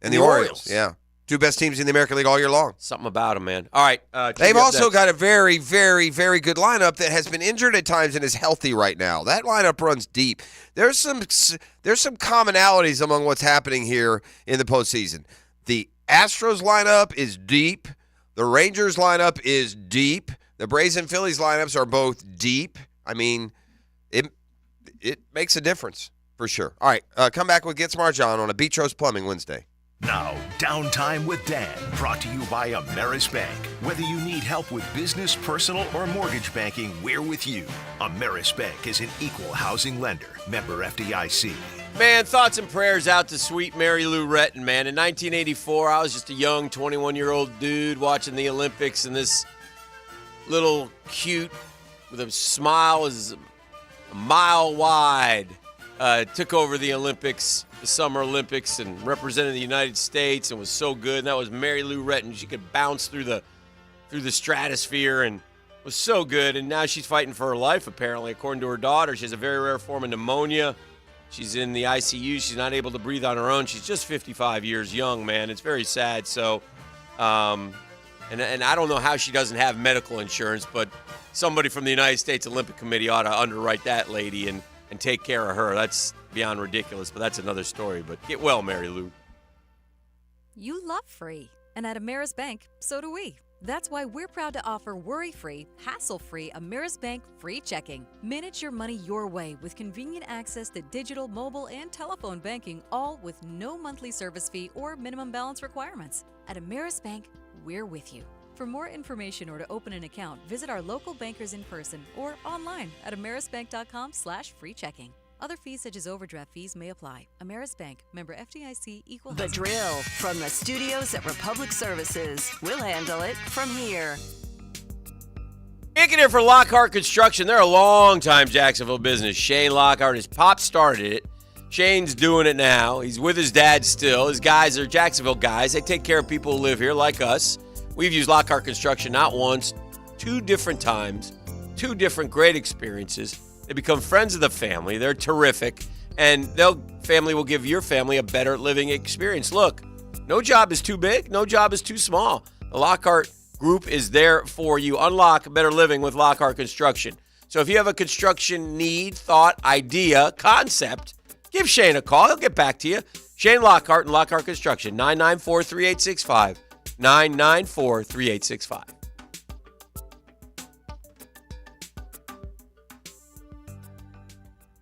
And the Orioles. Yeah. 2 best teams in the American League all year long. Something about them, man. All right. They've also got a very, very, very good lineup that has been injured at times and is healthy right now. That lineup runs deep. There's some commonalities among what's happening here in the postseason. The Astros lineup is deep. The Rangers lineup is deep. The Braves and Phillies lineups are both deep. I mean, it makes a difference for sure. All right. Come back with Get Smart John on a Beatrice Plumbing Wednesday. Now, Downtime with Dan, brought to you by Ameris Bank. Whether you need help with business, personal, or mortgage banking, we're with you. Ameris Bank is an equal housing lender. Member FDIC. Man, thoughts and prayers out to sweet Mary Lou Retton, man. In 1984, I was just a young 21-year-old dude watching the Olympics, and this little cute with a smile is a mile wide took over the Olympics, the Summer Olympics, and represented the United States and was so good. And that was Mary Lou Retton. She could bounce through the stratosphere and was so good. And now she's fighting for her life, apparently, according to her daughter. She has a very rare form of pneumonia. She's in the ICU. She's not able to breathe on her own. She's just 55 years young, man. It's very sad. So, and I don't know how she doesn't have medical insurance, but somebody from the United States Olympic Committee ought to underwrite that lady and take care of her. That's beyond ridiculous, but that's another story. But get well, Mary Lou. You love free. And at Ameris Bank, so do we. That's why we're proud to offer worry-free, hassle-free Ameris Bank free checking. Manage your money your way with convenient access to digital, mobile, and telephone banking, all with no monthly service fee or minimum balance requirements. At Ameris Bank, we're with you. For more information or to open an account, visit our local bankers in person or online at amerisbank.com/free checking. Other fees such as overdraft fees may apply. Ameris Bank, member FDIC, equal The housing. Drill from the studios at Republic Services. We'll handle it from here. Kicking in for Lockhart Construction. They're a long-time Jacksonville business. Shane Lockhart, his pop started it. Shane's doing it now. He's with his dad still. His guys are Jacksonville guys. They take care of people who live here like us. We've used Lockhart Construction not once, 2 different times, 2 different great experiences. They become friends of the family. They're terrific. And family will give your family a better living experience. Look, no job is too big. No job is too small. The Lockhart Group is there for you. Unlock better living with Lockhart Construction. So if you have a construction need, thought, idea, concept, give Shane a call. He'll get back to you. Shane Lockhart and Lockhart Construction, 994-3865. 994-3865.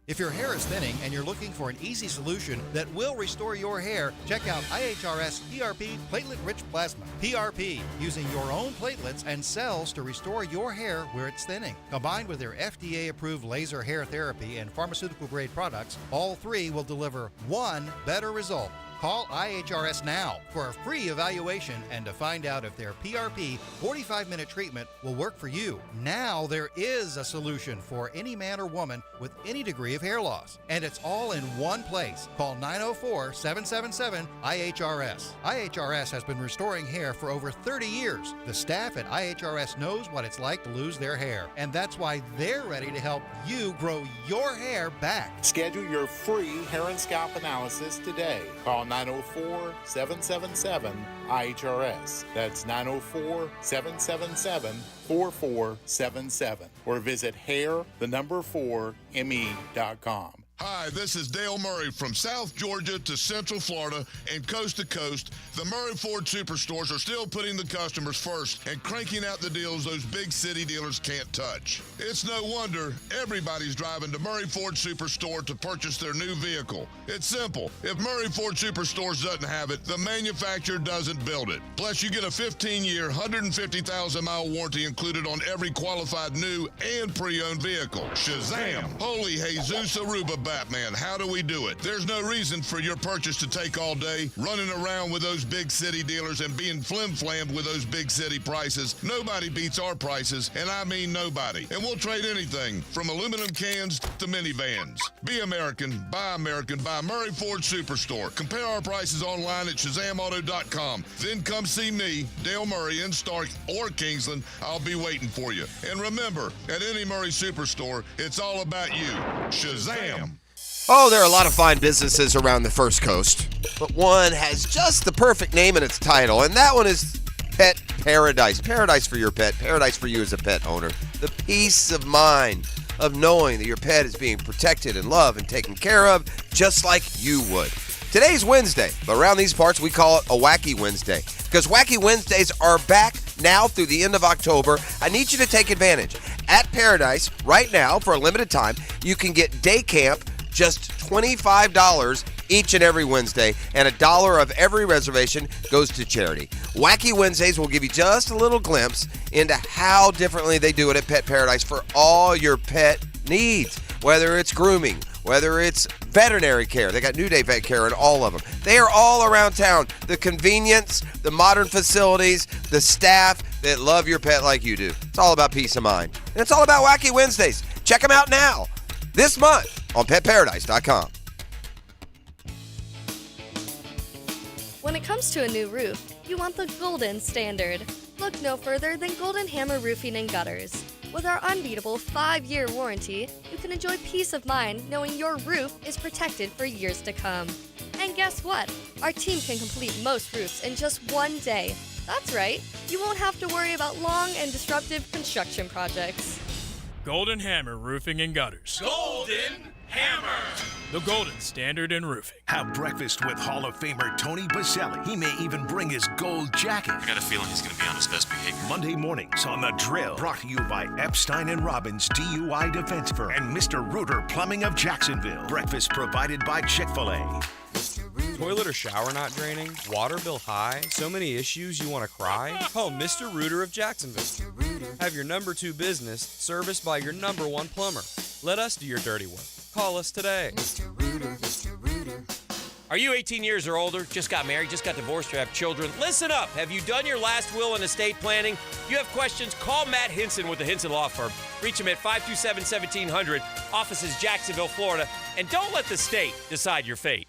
If your hair is thinning and you're looking for an easy solution that will restore your hair, check out IHRS PRP Platelet-Rich Plasma. PRP, using your own platelets and cells to restore your hair where it's thinning. Combined with their FDA-approved laser hair therapy and pharmaceutical-grade products, all 3 will deliver one better result. Call IHRS now for a free evaluation and to find out if their PRP 45-minute treatment will work for you. Now there is a solution for any man or woman with any degree of hair loss. And it's all in one place. Call 904-777-IHRS. IHRS has been restoring hair for over 30 years. The staff at IHRS knows what it's like to lose their hair. And that's why they're ready to help you grow your hair back. Schedule your free hair and scalp analysis today. Call 904-777-IHRS. That's 904-777-4477. Or visit hair4me.com. Hi, this is Dale Murray from South Georgia to Central Florida and coast to coast. The Murray Ford Superstores are still putting the customers first and cranking out the deals those big city dealers can't touch. It's no wonder everybody's driving to Murray Ford Superstore to purchase their new vehicle. It's simple. If Murray Ford Superstores doesn't have it, the manufacturer doesn't build it. Plus, you get a 15-year, 150,000-mile warranty included on every qualified new and pre-owned vehicle. Shazam! Holy Jesus Aruba Batman, how do we do it? There's no reason for your purchase to take all day, running around with those big city dealers and being flim-flammed with those big city prices. Nobody beats our prices, and I mean nobody. And we'll trade anything from aluminum cans to minivans. Be American, buy Murray Ford Superstore. Compare our prices online at ShazamAuto.com. Then come see me, Dale Murray, in Stark or Kingsland. I'll be waiting for you. And remember, at any Murray Superstore, it's all about you. Shazam! Oh, there are a lot of fine businesses around the First Coast, but one has just the perfect name in its title, and that one is Pet Paradise. Paradise for your pet, paradise for you as a pet owner. The peace of mind of knowing that your pet is being protected and loved and taken care of just like you would. Today's Wednesday, but around these parts we call it a Wacky Wednesday, because Wacky Wednesdays are back now through the end of October. I need you to take advantage. At Paradise, right now, for a limited time, you can get day camp just $25 each and every Wednesday, and $1 of every reservation goes to charity. Wacky Wednesdays will give you just a little glimpse into how differently they do it at Pet Paradise for all your pet needs, whether it's grooming, whether it's veterinary care. They got New Day Vet Care and all of them. They are all around town. The convenience, the modern facilities, the staff that love your pet like you do. It's all about peace of mind. And it's all about Wacky Wednesdays. Check them out now, this month, on PetParadise.com. When it comes to a new roof, you want the golden standard. Look no further than Golden Hammer Roofing and Gutters. With our unbeatable 5-year warranty, you can enjoy peace of mind knowing your roof is protected for years to come. And guess what? Our team can complete most roofs in just 1 day. That's right, you won't have to worry about long and disruptive construction projects. Golden Hammer Roofing and Gutters. Golden The Golden Standard in Roofing. Have breakfast with Hall of Famer Tony Baselli. He may even bring his gold jacket. I got a feeling he's going to be on his best behavior. Monday mornings on The Drill. Brought to you by Epstein & Robbins DUI Defense Firm and Mr. Reuter Plumbing of Jacksonville. Breakfast provided by Chick-fil-A. Toilet or shower not draining? Water bill high? So many issues you want to cry? Call Mr. Reuter of Jacksonville. Have your number 2 business serviced by your number 1 plumber. Let us do your dirty work. Call us today. Are you 18 years or older, just got married, just got divorced, or have children? Listen up. Have you done your last will and estate planning? You have questions? Call Matt Hinson with the Hinson Law Firm. Reach him at 527-1700. Office is Jacksonville, Florida. And don't let the state decide your fate.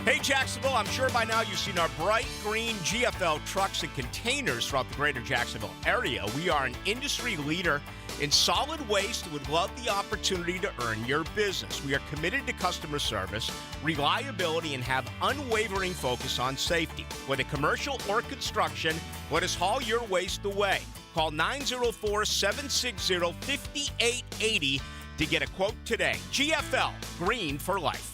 Hey, Jacksonville, I'm sure by now you've seen our bright green GFL trucks and containers throughout the greater Jacksonville area. We are an industry leader in solid waste and would love the opportunity to earn your business. We are committed to customer service, reliability, and have unwavering focus on safety. Whether commercial or construction, let us haul your waste away. Call 904-760-5880 to get a quote today. GFL, green for life.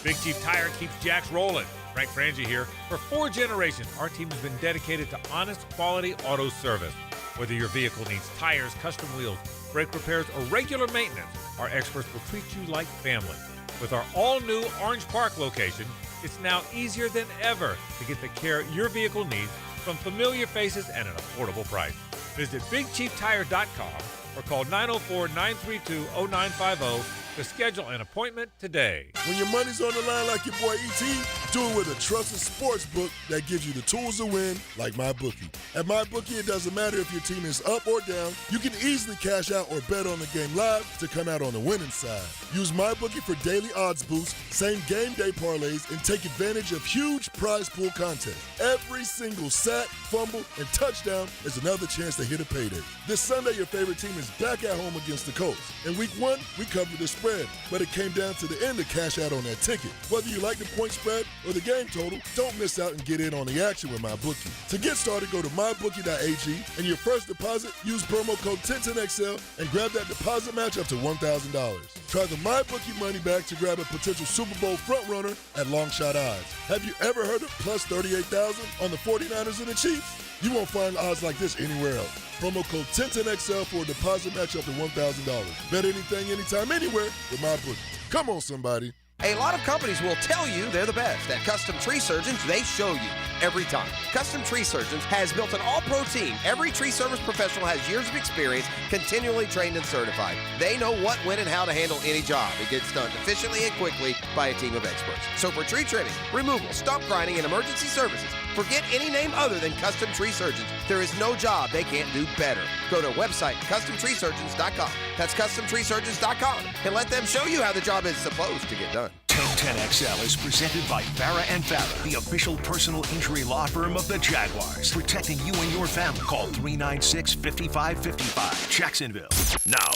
Big Chief Tire keeps Jacks rolling. Frank Frangie here. For 4 generations, our team has been dedicated to honest, quality auto service. Whether your vehicle needs tires, custom wheels, brake repairs, or regular maintenance, our experts will treat you like family. With our all-new Orange Park location, it's now easier than ever to get the care your vehicle needs from familiar faces at an affordable price. Visit BigChiefTire.com or call 904-932-0950 to schedule an appointment today. When your money's on the line like your boy E.T., do it with a trusted sports book that gives you the tools to win, like MyBookie. At MyBookie, it doesn't matter if your team is up or down. You can easily cash out or bet on the game live to come out on the winning side. Use MyBookie for daily odds boosts, same game day parlays, and take advantage of huge prize pool contests. Every single sack, fumble, and touchdown is another chance to hit a payday. This Sunday, your favorite team is back at home against the Colts. In Week 1, we covered the spread, but it came down to the end to cash out on that ticket. Whether you like the point spread or the game total, don't miss out and get in on the action with MyBookie. To get started, go to mybookie.ag, and your first deposit, use promo code 1010XL and grab that deposit match up to $1,000. Try the MyBookie money back to grab a potential Super Bowl frontrunner at long shot odds. Have you ever heard of plus 38,000 on the 49ers and the Chiefs? You won't find odds like this anywhere else. Promo code 1010XL for a deposit match up to $1,000. Bet anything, anytime, anywhere with MyBookie. Come on, somebody. A lot of companies will tell you they're the best. At Custom Tree Surgeons, they show you every time. Custom Tree Surgeons has built an all-pro team. Every tree service professional has years of experience, continually trained and certified. They know what, when, and how to handle any job. It gets done efficiently and quickly by a team of experts. So for tree trimming, removal, stump grinding, and emergency services, forget any name other than Custom Tree Surgeons. There is no job they can't do better. Go to website CustomTreeSurgeons.com. That's CustomTreeSurgeons.com, and let them show you how the job is supposed to get done. 1010XL is presented by Farah & Farah, the official personal injury law firm of the Jaguars, protecting you and your family. Call 396-5555, Jacksonville. Now,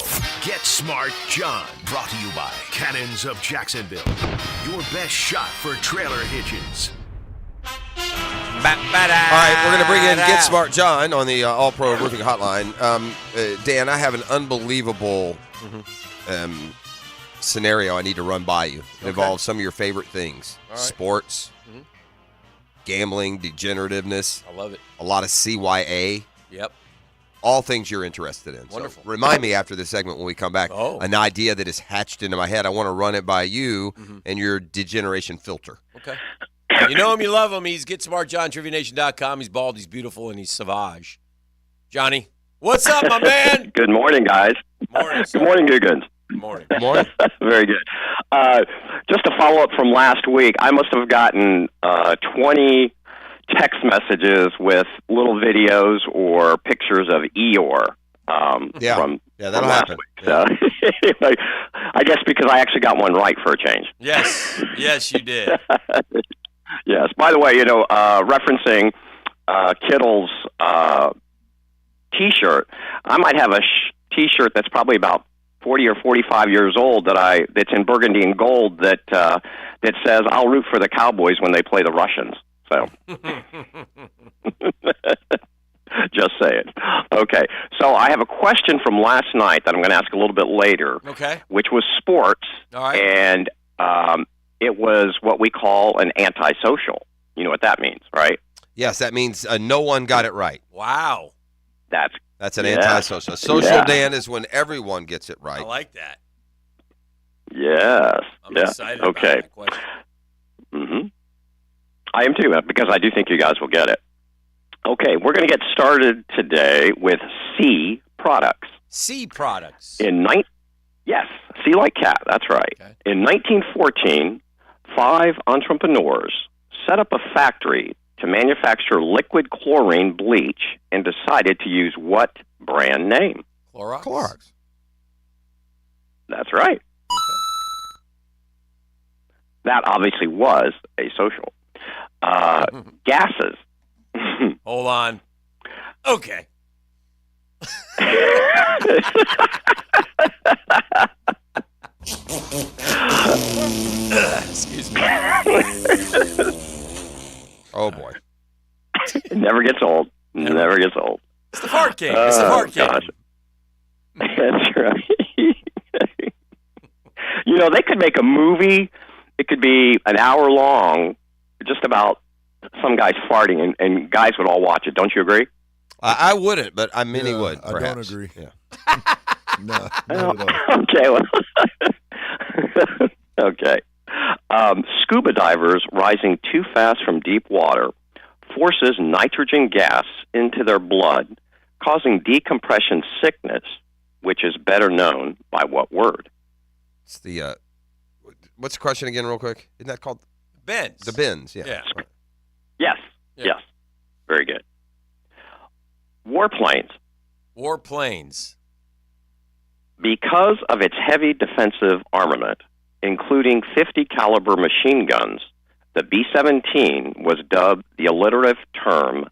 Get Smart John, brought to you by Cannons of Jacksonville. Your best shot for trailer hitches. All right, we're going to bring in Get Smart John on the All-Pro Roofing Hotline. Dan, I have an unbelievable scenario I need to run by you. It involves some of your favorite things. Right. Sports, gambling, degenerativeness. I love it. A lot of CYA. Yep. All things you're interested in. Wonderful. So remind me after this segment when we come back, an idea that is hatched into my head. I want to run it by you and your degeneration filter. Okay. You know him, you love him. He's GetSmartJohn, TriviaNation.com. He's bald, he's beautiful, and he's savage. Johnny, what's up, my man? Good morning, guys. Morning, good morning, Googans. Good morning. Good morning. Very good. Just to follow up from last week, I must have gotten 20 text messages with little videos or pictures of Eeyore. From that'll happen. So, anyway, I guess because I actually got one right for a change. Yes, you did. Yes. By the way, referencing Kittle's T-shirt, I might have a T-shirt that's probably about 40 or 45 years old that's in burgundy and gold that says "I'll root for the Cowboys when they play the Russians." So, Just saying. Okay, so I have a question from last night that I'm going to ask a little bit later. Okay. Which was sports. All right. And it was what we call an antisocial. You know what that means, right? Yes, that means no one got it right. Wow. That's an antisocial. Social, Dan, is when everyone gets it right. I like that. Yes. I'm excited about that question. Mm-hmm. I am too, because I do think you guys will get it. Okay, we're going to get started today with C products. C products. Yes, C like cat, that's right. Okay. In 1914, 5 entrepreneurs set up a factory to manufacture liquid chlorine bleach and decided to use what brand name? Clorox. That's right. Okay. That obviously was a social. Gases. Hold on. Okay. Excuse me. Oh, boy. It never gets old. Never gets old. It's the fart king. It's the fart king. Gosh. That's right. You know, they could make a movie. It could be an hour long, just about some guys farting, and guys would all watch it. Don't you agree? I wouldn't, but many would. I Perhaps. don't agree. Yeah. No, not at all. Okay. Well, okay. Scuba divers rising too fast from deep water forces nitrogen gas into their blood, causing decompression sickness, which is better known by what word? It's the what's the question again, real quick? Isn't that called bends? The bends, yeah. Yeah. Yes. Yeah. Yes. Very good. Warplanes. Warplanes. Because of its heavy defensive armament, including 50 caliber machine guns, the B-17 was dubbed the alliterative term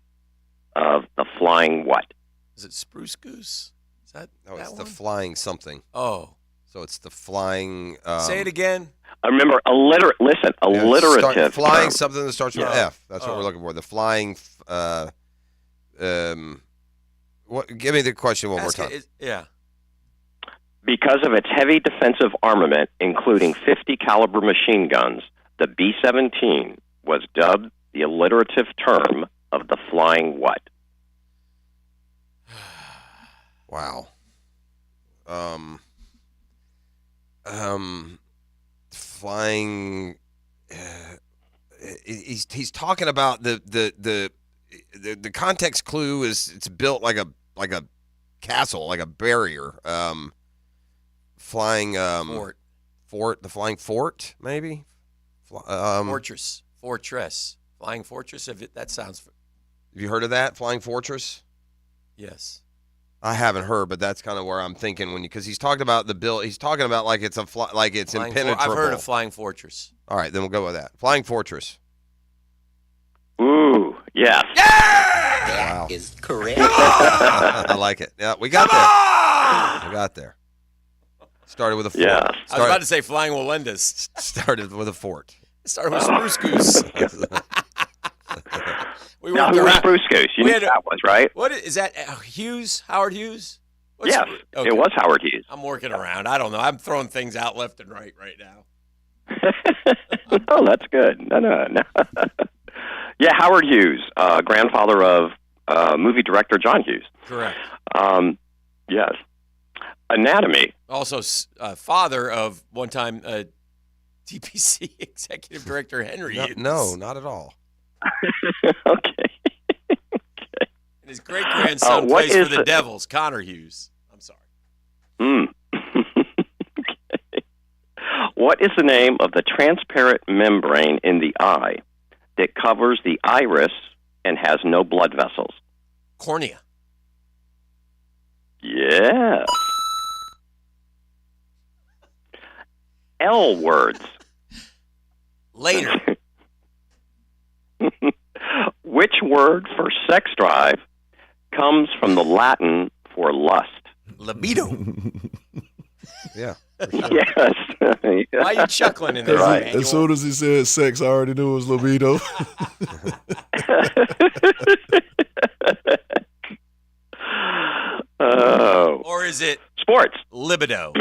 of the flying what? Is it Spruce Goose? Is that No, that it's one? the flying something. Oh. So it's the flying. Say it again. Remember, alliterative. Flying term. something that starts with F. That's what we're looking for. The flying. What? Give me the question one more time. Yeah. Because of its heavy defensive armament, including 50 caliber machine guns, the B-17 was dubbed the alliterative term of the flying what? Wow. Flying. He's talking about the context clue is it's built like a castle, like a barrier. Flying fort, the flying fort, maybe. Fortress, flying fortress. That sounds. Have you heard of that flying fortress? Yes. I haven't heard, but that's kind of where I'm thinking because he's talking about the bill. He's talking about like it's impenetrable. I've heard of flying fortress. All right, then we'll go with that. Flying fortress. Ooh, yes. Wow. Is correct. I like it. Yeah, we got there. We got there. Started with a fort. Yeah. I was about to say flying Melendez. Started with a fort. Started with Spruce Goose. We now, who was Spruce Goose? You knew that was, right? What is that? Hughes? Howard Hughes? Yes, it was Howard Hughes. I'm working around. I don't know. I'm throwing things out left and right now. Oh, that's good. No. Yeah, Howard Hughes, grandfather of movie director John Hughes. Correct. Yes. Anatomy. Also, father of one-time TPC executive director Henry Hughes. No, not at all. Okay. And his great-grandson plays for the Devils, Connor Hughes. I'm sorry. Okay. What is the name of the transparent membrane in the eye that covers the iris and has no blood vessels? Cornea. Yeah. L words. Later. Which word for sex drive comes from the Latin for lust? Libido. Yeah. Sure. Yes. Why are you chuckling in there? Right. As soon as he said sex, I already knew it was libido. Oh. Or is it sports? Libido.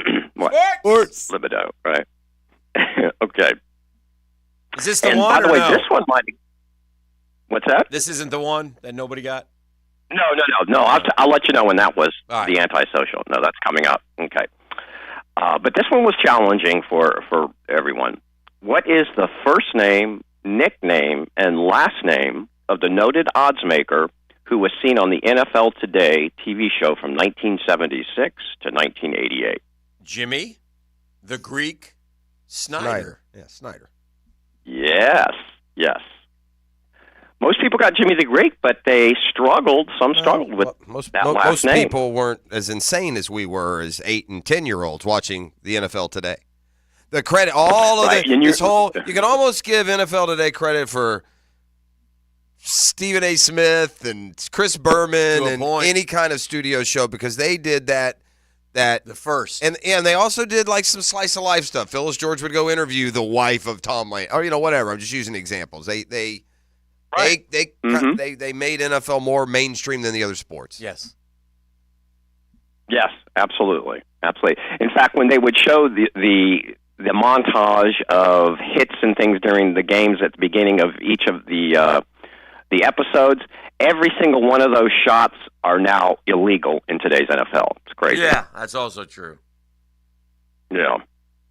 Sports. Libido, right. Okay. Is this the and one? By the way, no? this one might be. What's that? This isn't the one that nobody got? No. I'll let you know when that was, the antisocial. No, that's coming up. Okay. But this one was challenging for everyone. What is the first name, nickname, and last name of the noted odds maker who was seen on the NFL Today TV show from 1976 to 1988? Jimmy, the Greek, Snyder. Yeah, Snyder. Yes. Most people got Jimmy the Greek, but they struggled. Some struggled with that last name. Most people weren't as insane as we were as 8 and 10-year-olds watching the NFL Today. The credit, all of this whole, you can almost give NFL Today credit for Stephen A. Smith and Chris Berman and any kind of studio show because they did that the first. And they also did like some slice of life stuff. Phyllis George would go interview the wife of Tom Lane or whatever. I'm just using examples. They made NFL more mainstream than the other sports. Yes. Yes, absolutely. In fact, when they would show the montage of hits and things during the games at the beginning of each of the episodes, every single one of those shots are now illegal in today's NFL. It's crazy. Yeah, that's also true. Yeah,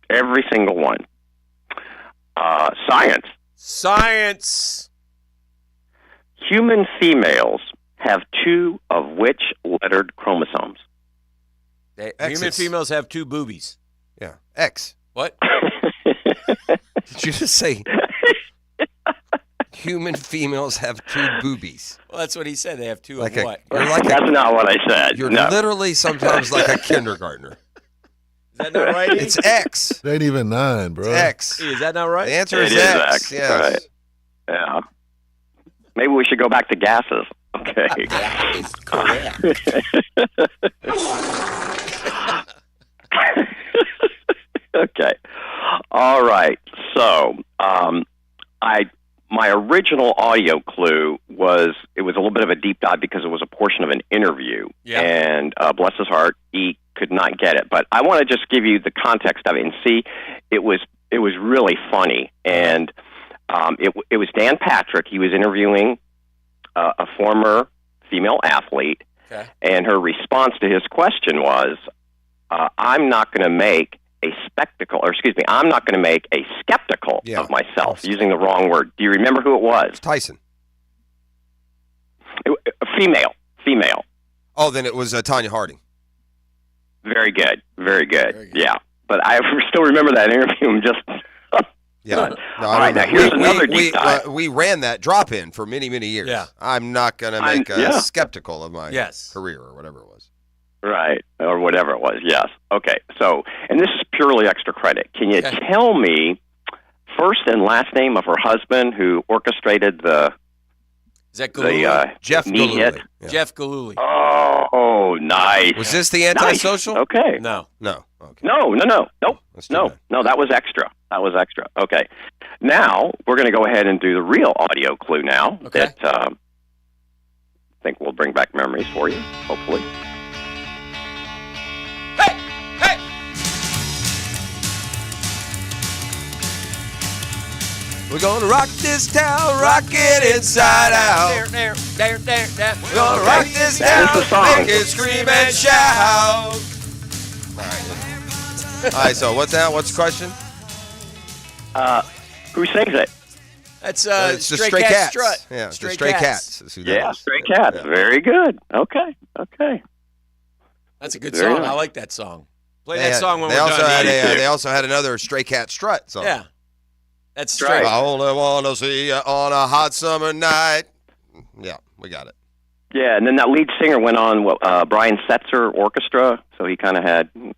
every single one. Science. Human females have 2 of which lettered chromosomes? Human females have 2 boobies. Yeah, X. What? Did you just say human females have 2 boobies? Well, that's what he said. They have 2 of what? That's not what I said. You're literally sometimes like a kindergartner. Is that not right? It's X. It ain't even 9, bro. It's X. Is that not right? The answer is X. Yes. Right. Yeah. Maybe we should go back to gases. Okay. That is correct. Okay. All right. So, my original audio clue was a little bit of a deep dive because it was a portion of an interview. Yeah. And bless his heart, he could not get it. But I want to just give you the context of it and see. It was really funny, and it was Dan Patrick. He was interviewing a former female athlete, and her response to his question was, I'm not going to make a spectacle, I'm not going to make a skeptical of myself, using the wrong word. Do you remember who it was? Tyson. Female. Oh, then it was Tanya Harding. Very good. Yeah. But I still remember that interview. Yeah. All right, now here's another deep dive. We ran that drop-in for many, many years. Yeah. I'm not going to make skeptical of my career or whatever it was. Right, or whatever it was, yes. Okay, so, and this is purely extra credit. Can you tell me first and last name of her husband who orchestrated Is that Gillooly? Jeff Gillooly. Yeah. Jeff Gillooly. Oh, nice. Was this the antisocial? Nice. Okay. No. Okay. No. Nope. No, that was extra. Okay. Now, we're going to go ahead and do the real audio clue now that I think will bring back memories for you, hopefully. We're gonna rock this town, rock it inside out. We're gonna rock this town, make it scream and shout. All right, so what's that? What's the question? Who sings it? That's it's Stray the Cat Cats. Strut. Yeah, Stray Cats. Yeah, Stray Cats. Yeah. Very good. Okay. That's a good song. Nice. I like that song. Play that song when we're done. They also had another Stray Cat Strut song. Yeah. That's Stray. I only want to see you on a hot summer night. Yeah, we got it. Yeah, and then that lead singer went on Brian Setzer Orchestra, so he kind of was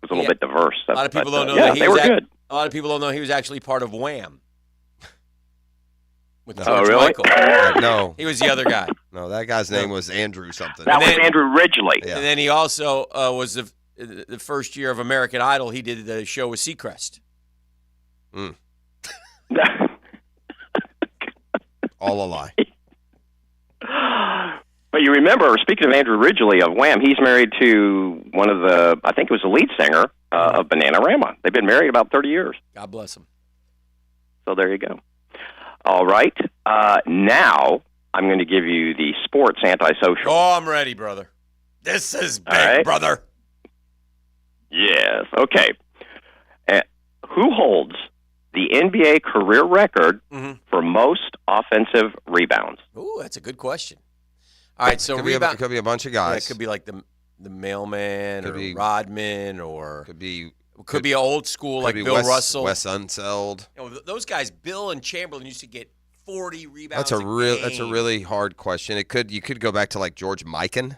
a little bit diverse. A lot of people don't know that he was good. A lot of people don't know he was actually part of Wham. With George Michael. No. He was the other guy. No, that guy's name was Andrew something. That was Andrew Ridgeley. Yeah. And then he also was the first year of American Idol. He did the show with Seacrest. All a lie. But you remember, speaking of Andrew Ridgeley of Wham, he's married to one of the, I think it was the lead singer of Bananarama. They've been married about 30 years. God bless them. So there you go. All right. Now I'm going to give you the sports antisocial. Oh, I'm ready, brother. This is big, brother. Yes. Okay. Who holds the NBA career record for most offensive rebounds? Ooh, that's a good question. All right, so could be a bunch of guys. Yeah, it could be like the mailman could or be Rodman, or could be old school like Bill Russell, Wes Unseld. You know, those guys, Bill and Chamberlain, used to get 40 rebounds. That's a really hard question. You could go back to like George Mikan.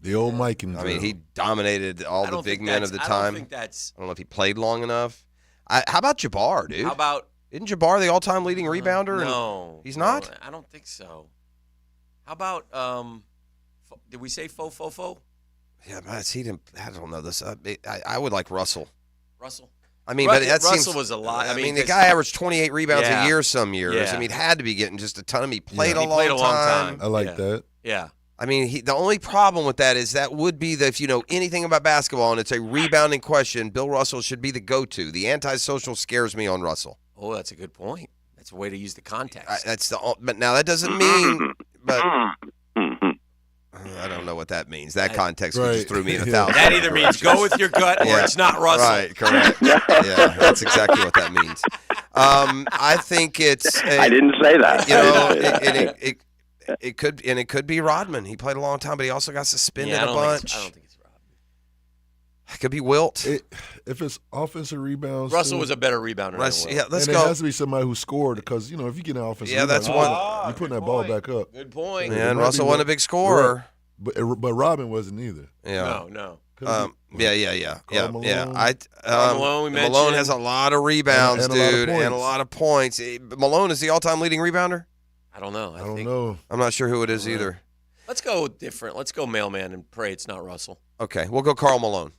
The old Mikan. I mean, he dominated all the big men of the time. I don't know if he played long enough. How about Jabbar, dude? Isn't Jabbar the all-time leading rebounder? No, he's not. No, I don't think so. How about did we say Fofo? Yeah, but I don't know this. I would like Russell. Russell. I mean, but Russell was a lot. I mean, the guy averaged 28 rebounds a year some years. Yeah. I mean, he had to be getting just a ton of them. He played a long time. I like that. Yeah. I mean, the only problem with that is that would be that if you know anything about basketball and it's a rebounding question, Bill Russell should be the go-to. The antisocial scares me on Russell. Oh, that's a good point. That's a way to use the context. But now that doesn't mean. But I don't know what that means. That context just threw me in 1,000. That either means go with your gut or it's not Russell. Right, correct. Yeah, that's exactly what that means. I think it's. I didn't say that. You know, it could be Rodman. He played a long time, but he also got suspended a bunch. I don't think it's Rodman. It could be Wilt. If it's offensive rebounds, Russell was a better rebounder. Let's go. It has to be somebody who scored because if you get an offensive rebound, that's one. You're putting that ball back up. Good point. Yeah, and Russell wasn't a big scorer. But Rodman wasn't either. Yeah. No. Yeah. Malone, we mentioned. Malone has a lot of rebounds, dude, and a lot of points. Malone is the all-time leading rebounder? I don't know. I don't know. I'm not sure who it is either. Let's go different. Let's go mailman and pray it's not Russell. Okay, we'll go Karl Malone.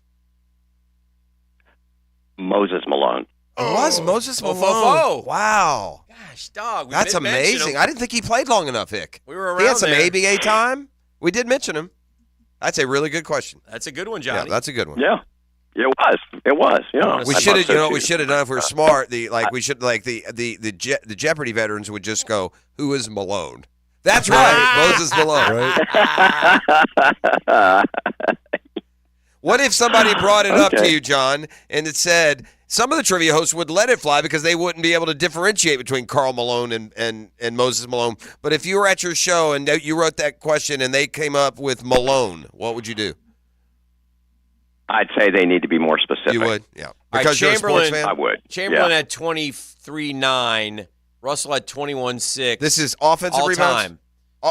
Moses Malone. It was Moses Malone. Wow. Gosh, dog. That's amazing. I didn't think he played long enough, Hick. We were around He had some there. ABA time. We did mention him. That's a really good question. That's a good one, Johnny. Yeah, that's a good one. Yeah. It was. Yeah. We should have. We should have done if we were smart. The Jeopardy veterans would just go, "Who is Malone?" That's right, Moses Malone. Right? What if somebody brought it up to you, John, and it said some of the trivia hosts would let it fly because they wouldn't be able to differentiate between Karl Malone and Moses Malone. But if you were at your show and you wrote that question and they came up with Malone, what would you do? I'd say they need to be more specific. You would, yeah. Because you're a sports fan? I would. Chamberlain had 23.9. Russell had 21.6. This is offensive all rebounds? Time.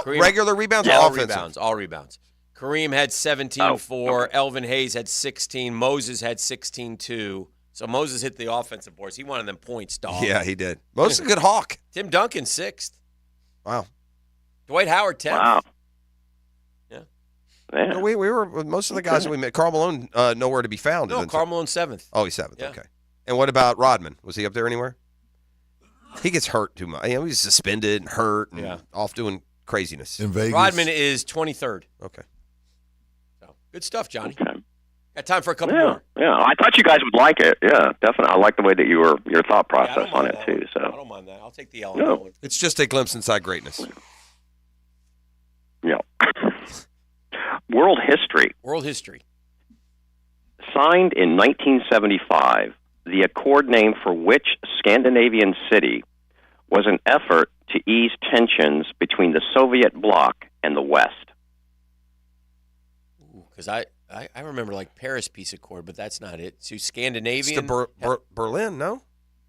Regular rebounds or offensive? All rebounds. Kareem had 17.4. Elvin Hayes had 16. Moses had 16.2. So Moses hit the offensive boards. He wanted them points, dog. Yeah, he did. Moses is a good hawk. Tim Duncan, 6th. Wow. Dwight Howard, 10th. Wow. Yeah. No, we were most of the guys that we met. Karl Malone nowhere to be found. No, Karl Malone 7th. Oh, he's 7th. Yeah. Okay. And what about Rodman? Was he up there anywhere? He gets hurt too much. He's suspended and hurt and off doing craziness. In Vegas. Rodman is 23rd. Okay. So good stuff, Johnny. Okay. Got time for a couple Yeah. more. Yeah, I thought you guys would like it. Yeah, definitely. I like the way that your thought process on it too. So I don't mind that. I'll take the L on that one. It's just a glimpse inside greatness. Yeah. World history. World history. Signed in 1975, the accord name for which Scandinavian city was an effort to ease tensions between the Soviet bloc and the West? Because I remember like Paris Peace Accord, but that's not it. So Scandinavian. It's Berlin, no?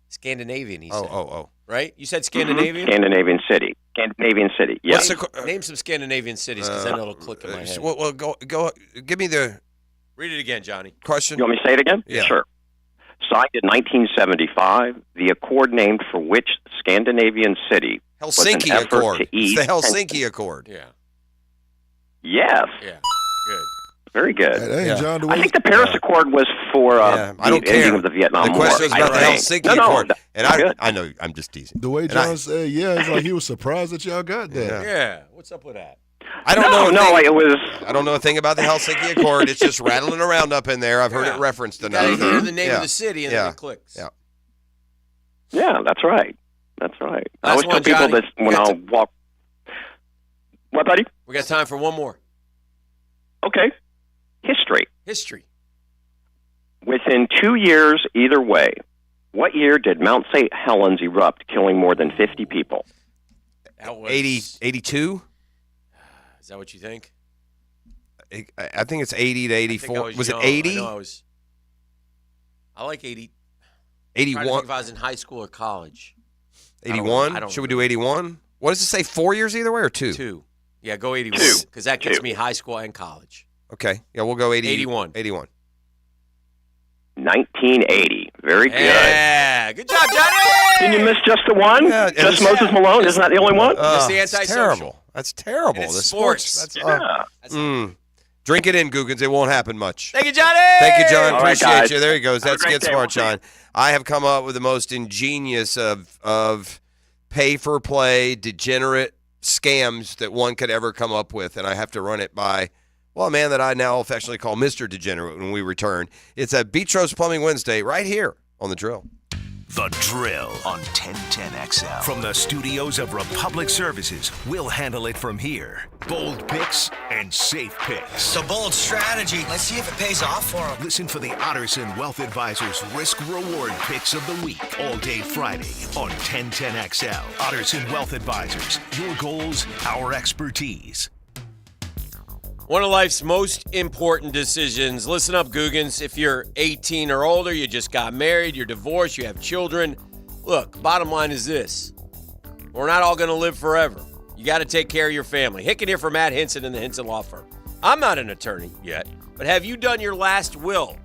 Scandinavian, he said. Oh. Right? You said Scandinavian? Scandinavian city. Scandinavian city, yes. Name some Scandinavian cities, because then it'll click in my head. Well, go. Give me the... Read it again, Johnny. Question. You want me to say it again? Yeah. Sure. Signed in 1975, the accord named for which Scandinavian city Helsinki was an effort Accord. to ease It's the Helsinki tensions. Accord. Yeah. Yes. Yeah. Good. Very good. Hey, Yeah. John, I think the Paris Accord was for I don't the ending care. of the Vietnam The War. question is about the Helsinki Accord. And I know, I'm just teasing. The way John said, it's like he was surprised that y'all got that. Yeah. What's up with that? I don't know. It was. I don't know a thing about the Helsinki Accord. It's just rattling around up in there. I've heard it referenced enough. You hear the name of the city and then it clicks. Yeah. Yeah, that's right. That's right. I Last always tell people this when I'll walk. What, buddy? We got time for one more. Okay. History. Within 2 years, either way, what year did Mount St. Helens erupt, killing more than 50 people? That was 82? Is that what you think? I think it's 80 to 84. Was it 80? I like 80. 81. I'm trying to think if I was in high school or college. 81? Should we do 81? What does it say, 4 years either way or 2? 2. Yeah, go 81. Because that gets me high school and college. Okay. Yeah, we'll go 81. 81. 1980. Very good. Yeah. Good job, Johnny. Did you miss just the one? Yeah, just Moses Malone? Isn't that the only one? It's the antisocial. That's terrible. And it's the sports. Drink it in, Googans. It won't happen much. Thank you, Johnny. Thank you, John. All right, Appreciate guys. you. There he goes. Have a That's great Get day. Smart, We'll see John. I have come up with the most ingenious of pay-for-play, degenerate scams that one could ever come up with, and I have to run it by, well, a man that I now affectionately call Mr. Degenerate when we return. It's a Beatrice Plumbing Wednesday right here on The Drill. The Drill on 1010XL. From the studios of Republic Services, we'll handle it from here. Bold picks and safe picks. So bold strategy. Let's see if it pays off for them. Listen for the Otterson Wealth Advisors risk-reward picks of the week. All day Friday on 1010XL. Otterson Wealth Advisors. Your goals, our expertise. One of life's most important decisions. Listen up, Googans. If you're 18 or older, you just got married, you're divorced, you have children. Look, bottom line is this. We're not all going to live forever. You got to take care of your family. Hicken here for Matt Hinson and the Hinson Law Firm. I'm not an attorney yet, but have you done your last will?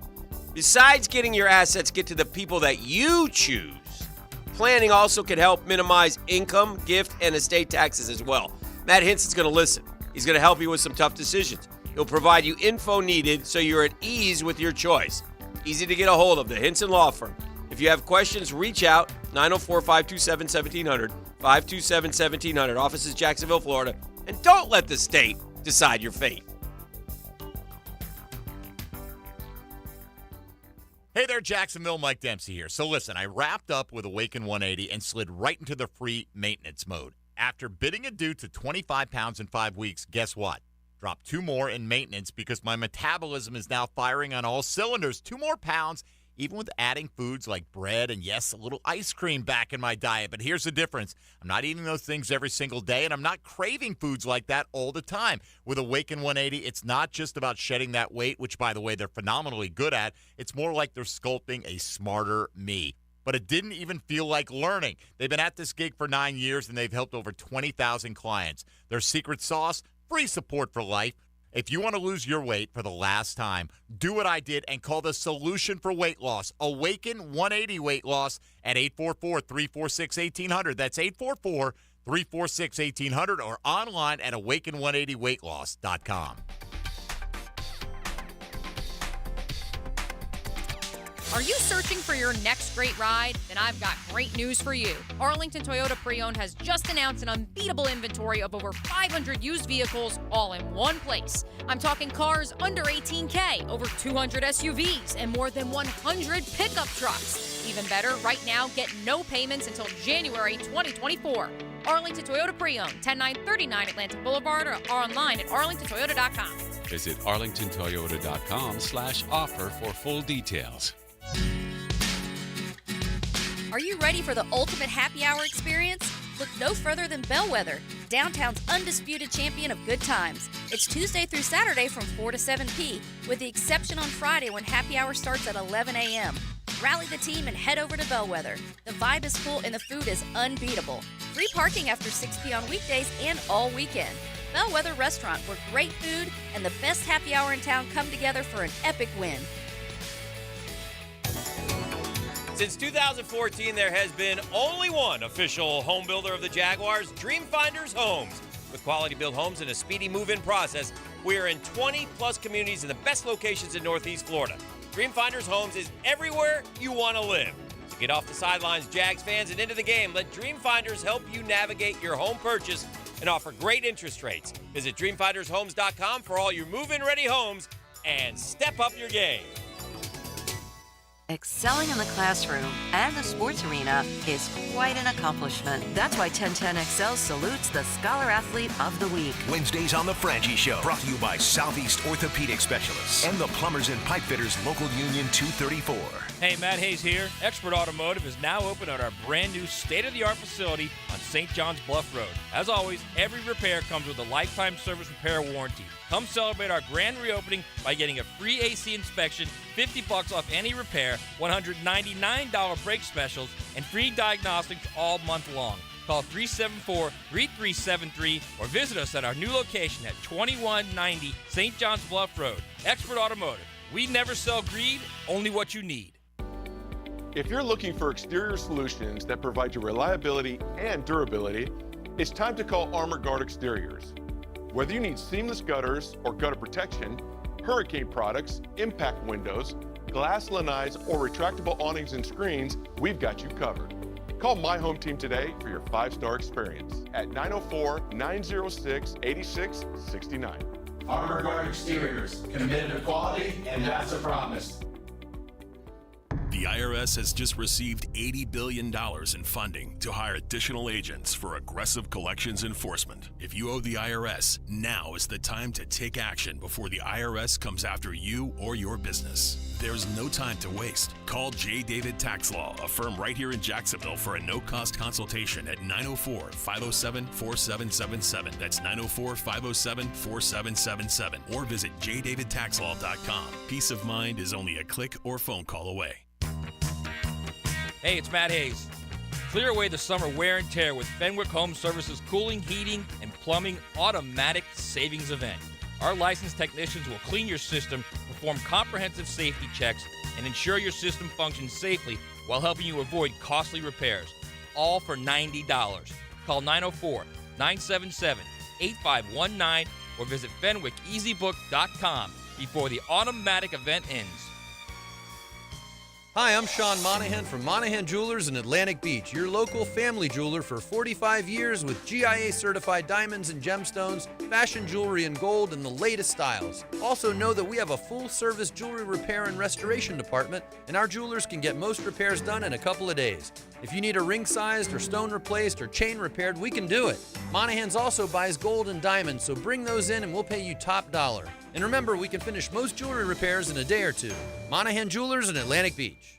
Besides getting your assets get to the people that you choose, planning also can help minimize income, gift, and estate taxes as well. Matt Hinson's going to listen. He's going to help you with some tough decisions. He'll provide you info needed so you're at ease with your choice. Easy to get a hold of, the Hinson Law Firm. If you have questions, reach out, 904-527-1700, 527-1700. Office is Jacksonville, Florida. And don't let the state decide your fate. Hey there, Jacksonville. Mike Dempsey here. So listen, I wrapped up with Awaken 180 and slid right into the free maintenance mode. After bidding adieu to 25 pounds in 5 weeks, guess what? Dropped 2 more in maintenance because my metabolism is now firing on all cylinders. 2 more pounds, even with adding foods like bread and, yes, a little ice cream back in my diet. But here's the difference. I'm not eating those things every single day, and I'm not craving foods like that all the time. With Awaken 180, it's not just about shedding that weight, which, by the way, they're phenomenally good at. It's more like they're sculpting a smarter me. But it didn't even feel like learning. They've been at this gig for 9 years, and they've helped over 20,000 clients. Their secret sauce, free support for life. If you want to lose your weight for the last time, do what I did and call the solution for weight loss, Awaken 180 Weight Loss at 844-346-1800. That's 844-346-1800 or online at awaken180weightloss.com. Are you searching for your next great ride? Then I've got great news for you. Arlington Toyota Pre-Owned has just announced an unbeatable inventory of over 500 used vehicles all in one place. I'm talking cars under $18K, over 200 SUVs, and more than 100 pickup trucks. Even better, right now, get no payments until January 2024. Arlington Toyota Pre-Owned, 10939 Atlantic Boulevard, or online at arlingtontoyota.com. Visit arlingtontoyota.com/offer for full details. Are you ready for the ultimate happy hour experience? Look no further than Bellwether, downtown's undisputed champion of good times. It's Tuesday through Saturday from 4 to 7 p, with the exception on Friday when happy hour starts at 11 a.m. Rally the team and head over to Bellwether. The vibe is full and the food is unbeatable. Free parking after 6 p on weekdays and all weekend. Bellwether Restaurant, where great food and the best happy hour in town come together for an epic win. Since 2014, there has been only one official home builder of the Jaguars, Dream Finders Homes. With quality built homes and a speedy move-in process, we are in 20-plus communities in the best locations in Northeast Florida. Dream Finders Homes is everywhere you want to live. So get off the sidelines, Jags fans, and into the game. Let Dream Finders help you navigate your home purchase and offer great interest rates. Visit DreamFindersHomes.com for all your move-in ready homes and step up your game. Excelling in the classroom and the sports arena is quite an accomplishment. That's why 1010XL salutes the Scholar Athlete of the Week. Wednesdays on The Frangie Show, brought to you by Southeast Orthopedic Specialists and the Plumbers and Pipefitters Local Union 234. Hey, Matt Hayes here. Expert Automotive is now open at our brand new state-of-the-art facility on St. John's Bluff Road. As always, every repair comes with a lifetime service repair warranty. Come celebrate our grand reopening by getting a free AC inspection, $50 off any repair, $199 brake specials, and free diagnostics all month long. Call 374-3373 or visit us at our new location at 2190 St. John's Bluff Road. Expert Automotive. We never sell greed, only what you need. If you're looking for exterior solutions that provide you reliability and durability, it's time to call Armor Guard Exteriors. Whether you need seamless gutters or gutter protection, hurricane products, impact windows, glass lanais, or retractable awnings and screens, we've got you covered. Call My Home Team today for your 5-star experience at 904-906-8669. Armor Guard Exteriors, committed to quality, and that's a promise. The IRS has just received $80 billion in funding to hire additional agents for aggressive collections enforcement. If you owe the IRS, now is the time to take action before the IRS comes after you or your business. There's no time to waste. Call J. David Tax Law, a firm right here in Jacksonville, for a no-cost consultation at 904-507-4777. That's 904-507-4777. Or visit jdavidtaxlaw.com. Peace of mind is only a click or phone call away. Hey, it's Matt Hayes. Clear away the summer wear and tear with Fenwick Home Services cooling, heating, and plumbing automatic savings event. Our licensed technicians will clean your system, perform comprehensive safety checks, and ensure your system functions safely while helping you avoid costly repairs. All for $90. Call 904-977-8519 or visit FenwickEasyBook.com before the automatic event ends. Hi, I'm Sean Monahan from Monahan Jewelers in Atlantic Beach, your local family jeweler for 45 years with GIA-certified diamonds and gemstones, fashion jewelry in gold, and the latest styles. Also know that we have a full-service jewelry repair and restoration department, and our jewelers can get most repairs done in a couple of days. If you need a ring-sized or stone replaced or chain repaired, we can do it. Monahan's also buys gold and diamonds, so bring those in and we'll pay you top dollar. And remember, we can finish most jewelry repairs in a day or two. Monahan Jewelers in Atlantic Beach.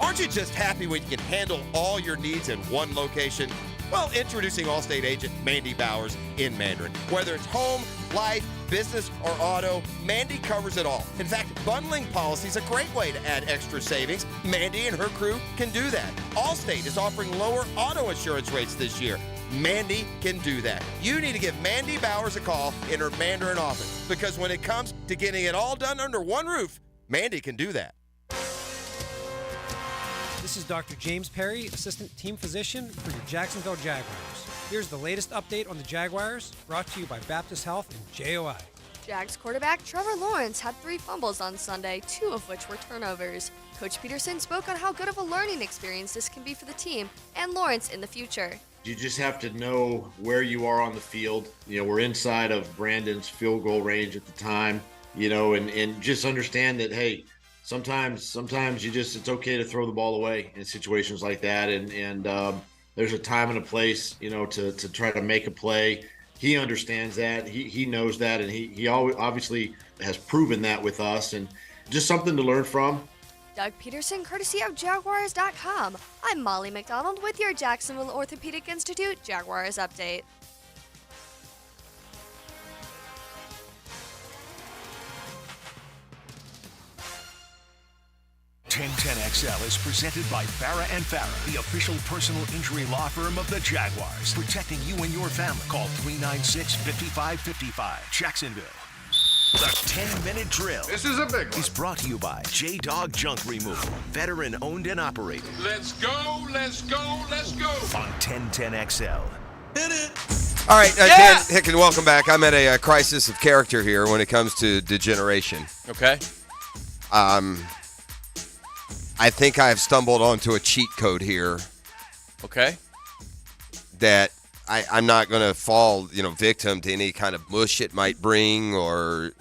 Aren't you just happy when you can handle all your needs in one location? Well, introducing Allstate agent Mandy Bowers in Mandarin. Whether it's home, life, business, or auto, Mandy covers it all. In fact, bundling policy is a great way to add extra savings. Mandy and her crew can do that. Allstate is offering lower auto insurance rates this year. Mandy can do that. You need to give Mandy Bowers a call in her Mandarin office, because when it comes to getting it all done under one roof, Mandy can do that. This is Dr. James Perry, Assistant Team Physician for your Jacksonville Jaguars. Here's the latest update on the Jaguars, brought to you by Baptist Health and JOI. Jags quarterback Trevor Lawrence had 3 fumbles on Sunday, 2 of which were turnovers. Coach Peterson spoke on how good of a learning experience this can be for the team and Lawrence in the future. You just have to know where you are on the field. You know, we're inside of Brandon's field goal range at the time, you know, and just understand that, hey, sometimes it's okay to throw the ball away in situations like that. And there's a time and a place, you know, to try to make a play. He understands that. He knows that. And he obviously has proven that with us, and just something to learn from. Doug Peterson, courtesy of Jaguars.com. I'm Molly McDonald with your Jacksonville Orthopedic Institute Jaguars Update. XL is presented by Farah & Farah, the official personal injury law firm of the Jaguars, protecting you and your family. Call 396-5555. Jacksonville. The 10-minute drill. This is a big one. Is brought to you by J-Dog Junk Removal, veteran owned and operated. Let's go, let's go, let's go. On 1010XL. Hit it. All right, Dan Hicken, welcome back. I'm at a crisis of character here when it comes to degeneration. Okay. I think I've stumbled onto a cheat code here. Okay. That I'm not going to fall, victim to any kind of mush it might bring or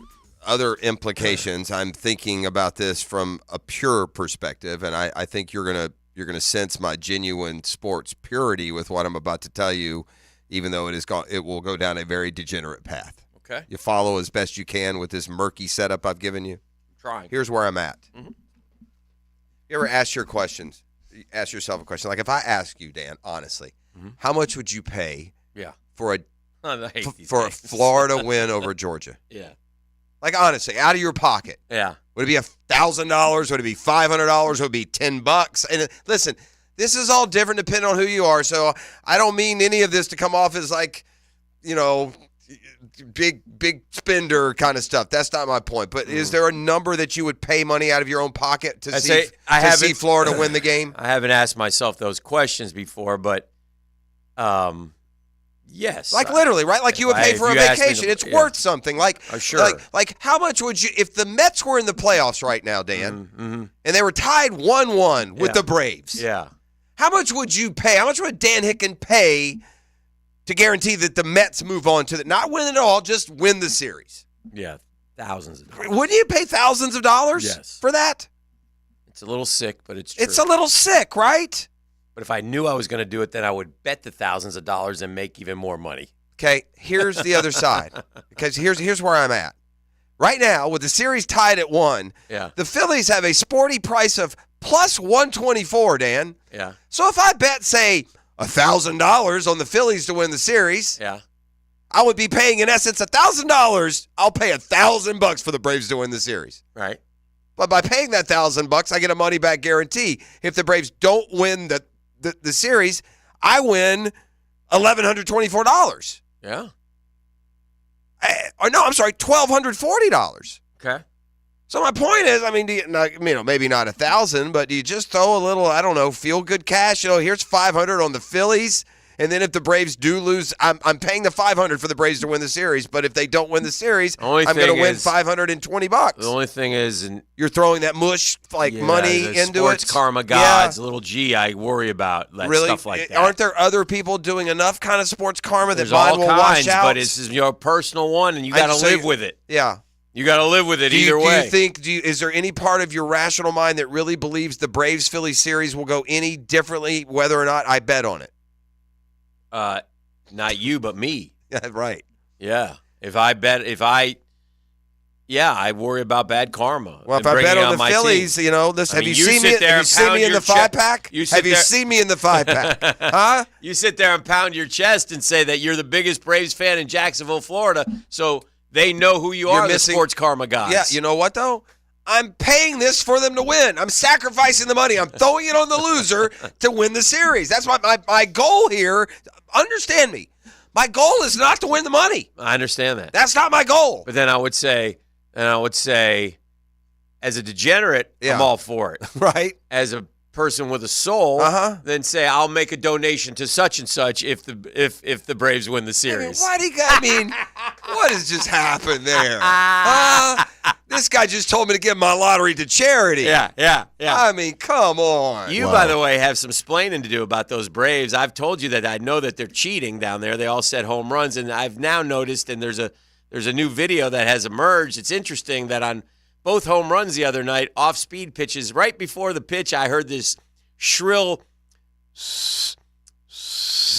other implications. I'm thinking about this from a pure perspective, and I think you're gonna sense my genuine sports purity with what I'm about to tell you, even though it will go down a very degenerate path. Okay. You follow as best you can with this murky setup I've given you. I'm trying. Here's where I'm at. Mm-hmm. You ever ask yourself a question? Like if I ask you, Dan, honestly, how much would you pay for a Florida win over Georgia? Yeah. Like honestly, out of your pocket. Yeah. Would it be $1,000? Would it be $500? Would it be $10? And listen, this is all different depending on who you are. So I don't mean any of this to come off as like, big spender kind of stuff. That's not my point. But is there a number that you would pay money out of your own pocket to see Florida win the game? I haven't asked myself those questions before, but yes. Like literally, right? Like you would pay for a vacation. It's worth something. Like sure. Like how much would you, if the Mets were in the playoffs right now, Dan, and they were tied 1-1 with the Braves? Yeah. How much would you pay? How much would Dan Hicken pay to guarantee that the Mets move on to not win it all, just win the series? Yeah, thousands of dollars. Wouldn't you pay thousands of dollars for that? It's a little sick, but it's true. It's a little sick, right? But if I knew I was going to do it, then I would bet the thousands of dollars and make even more money. Okay, here's the other side. Because here's where I'm at. Right now, with the series tied at 1, the Phillies have a sporty price of plus 124, Dan. Yeah. So if I bet, say, $1,000 on the Phillies to win the series, I would be paying, in essence, $1,000. I'll pay $1,000 for the Braves to win the series. Right. But by paying that $1,000, I get a money-back guarantee. If the Braves don't win the series, I win $1,124. Yeah. I'm sorry, $1,240. Okay. So my point is, maybe not 1,000, but do you just throw a little, I don't know, feel-good cash? Here's $500 on the Phillies, and then if the Braves do lose, I'm paying the $500 for the Braves to win the series. But if they don't win the series, I'm going to win $520. The only thing is, you're throwing that mush money into sports it. Karma gods, little G, I worry about stuff like that. Aren't there other people doing enough kind of sports karma that There's mine all will kinds, wash out? but this is your personal one, and you got to live with it. Yeah. You got to live with it either way. Is there any part of your rational mind that really believes the Braves-Phillies series will go any differently, whether or not I bet on it? Not you, but me. Yeah, right. Yeah. I worry about bad karma. Well, if I bet on the Phillies, have you seen me in the 5-pack? Have you seen me in the 5-pack? Huh? You sit there and pound your chest and say that you're the biggest Braves fan in Jacksonville, Florida, so they know who you are, the sports karma gods. Yeah, you know what, though? I'm paying this for them to win. I'm sacrificing the money. I'm throwing it on the loser to win the series. That's my goal here. Understand me. My goal is not to win the money. I understand that. That's not my goal. But then I would say, as a degenerate, I'm all for it. Right. As a person with a soul, then say I'll make a donation to such and such if the Braves win the series. What has just happened there? This guy just told me to give my lottery to charity. Yeah. Come on. You, by the way, have some splaining to do about those Braves. I've told you that I know that they're cheating down there. They all set home runs, and I've now noticed, and there's a new video that has emerged. It's interesting that on both home runs the other night, off-speed pitches, right before the pitch, I heard this shrill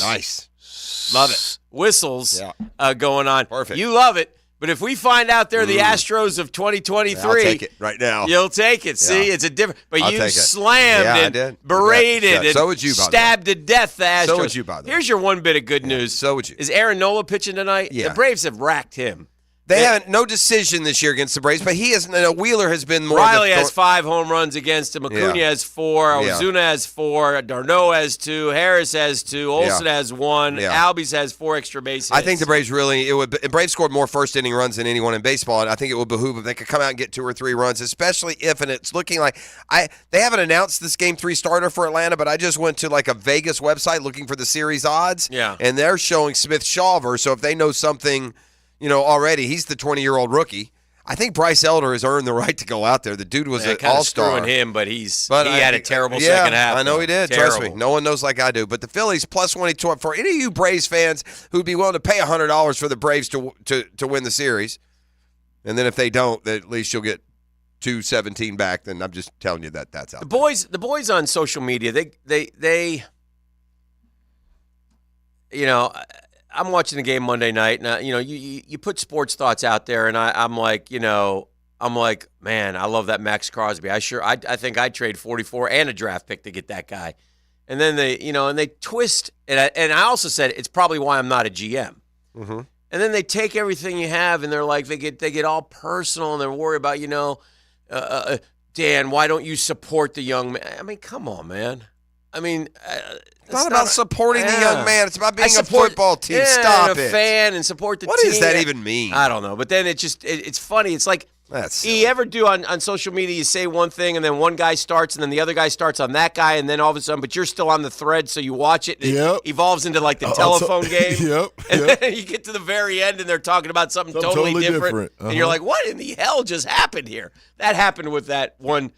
nice. Love it. Whistles going on. Perfect. You love it. But if we find out they're the Astros of 2023, I'll take it right now. You'll take it. See, it's a different. But you slammed and berated and so would you, stabbed to death the Astros. So would you, by the way. Here's your one bit of good news. So would you. Is Aaron Nola pitching tonight? Yeah. The Braves have racked him. They haven't no decision this year against the Braves, but Wheeler has been more. Riley has 5 home runs against him. Acuna has 4. Ozuna has 4. D'Arnaud has 2. Harris has 2. Olsen has 1. Albies has 4 extra base hits. I think the Braves Braves scored more first inning runs than anyone in baseball, and I think it would behoove if they could come out and get 2 or 3 runs, especially if, and it's looking like they haven't announced this Game 3 starter for Atlanta, but I just went to like a Vegas website looking for the series odds, and they're showing Smith Shawver. So if they know something, already, he's the 20-year-old rookie. I think Bryce Elder has earned the right to go out there. The dude was an all-star. Screwing him, but he had a terrible second half. I know he did. Terrible. Trust me. No one knows like I do. But the Phillies plus 120 for any of you Braves fans who'd be willing to pay $100 for the Braves to win the series, and then if they don't, then at least you'll get $217 back. Then I'm just telling you that's out. The boys on social media, they you know, I'm watching the game Monday night, and you know, you put sports thoughts out there, and I'm like, man, I love that Max Crosby. I think I'd trade 44 and a draft pick to get that guy. And then they twist, and I also said it's probably why I'm not a GM. Mm-hmm. And then they take everything you have, and they're like, they get all personal, and they're worried about, Dan, why don't you support the young man? I mean, come on, man. I mean, it's not about supporting the young man. It's about being a football team. Yeah, Stop and a fan and support the team. What does that even mean? I don't know. But then it's funny. It's like you ever do on social media, you say one thing and then one guy starts and then the other guy starts on that guy and then all of a sudden, but you're still on the thread, so you watch it. And it evolves into like the telephone game. And then you get to the very end and they're talking about something totally different. And you're like, what in the hell just happened here? That happened with that one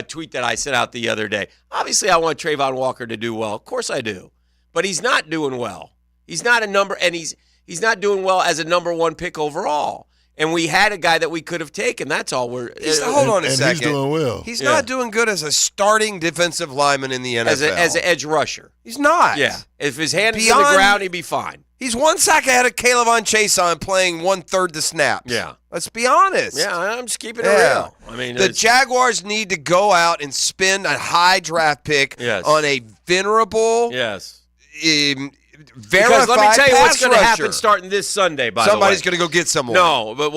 tweet that I sent out the other day. Obviously, I want Trayvon Walker to do well. Of course I do. But he's not doing well. He's not a number, and he's not doing well as a number one pick overall. And we had a guy that we could have taken. That's all we're. Hold on a second. He's doing well. He's not doing good as a starting defensive lineman in the NFL. As an edge rusher. He's not. Yeah. If his hand is on the ground, he'd be fine. He's one sack ahead of Caleb Chason playing 1/3 the snaps. Yeah. Let's be honest. Yeah, I'm just keeping it real. I mean, the Jaguars need to go out and spend a high draft pick on a venerable. Yes. Because let me tell you what's going to happen starting this Sunday, by the way. Somebody's going to go get someone. No, but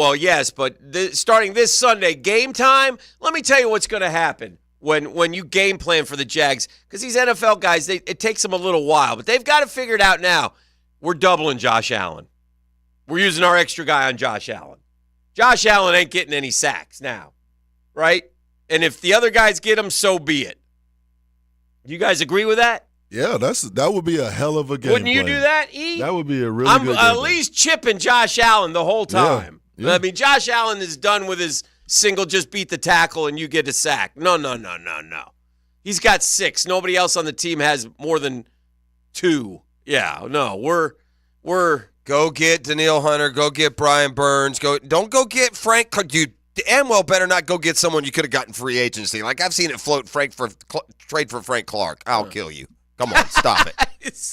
starting this Sunday, game time, let me tell you what's going to happen when you game plan for the Jags. Because these NFL guys, it takes them a little while, but they've got to figure it out now. We're doubling Josh Allen. We're using our extra guy on Josh Allen. Josh Allen ain't getting any sacks now, right? And if the other guys get him, so be it. You guys agree with that? Yeah, that would be a hell of a game. Wouldn't you do that, E? That would be a really good game. I'm at least chipping Josh Allen the whole time. Yeah. I mean, Josh Allen is done with his single, just beat the tackle and you get a sack. No. He's got 6. Nobody else on the team has more than 2. Yeah, no, we're go get Danielle Hunter, go get Brian Burns, don't go get Frank. Dude, Amwell better not go get someone you could have gotten free agency. Like I've seen it float trade for Frank Clark. I'll kill you. Come on, stop it.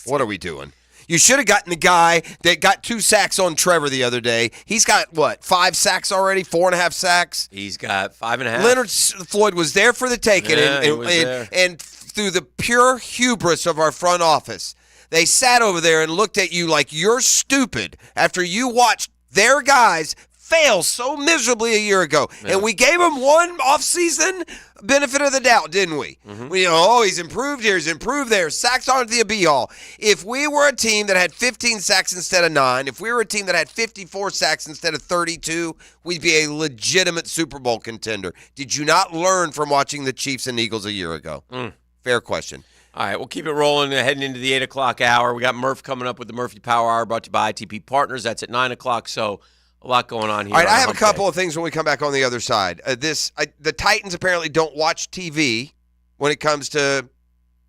What are we doing? You should have gotten the guy that got 2 sacks on Trevor the other day. He's got, 5 sacks already? 4.5 sacks? He's got 5.5. Leonard Floyd was there for the taking. And through the pure hubris of our front office, they sat over there and looked at you like you're stupid after you watched their guys fail so miserably a year ago. Yeah. And we gave him one offseason benefit of the doubt, didn't we? Mm-hmm. He's improved here, he's improved there. Sacks aren't the be-all. If we were a team that had 15 sacks instead of 9, if we were a team that had 54 sacks instead of 32, we'd be a legitimate Super Bowl contender. Did you not learn from watching the Chiefs and Eagles a year ago? Fair question. All right, we'll keep it rolling heading into the 8 o'clock hour. We got Murph coming up with the Murphy Power Hour brought to you by ITP Partners. That's at 9 o'clock, so a lot going on here. All right, I have a couple of things when we come back on the other side. The Titans apparently don't watch TV when it comes to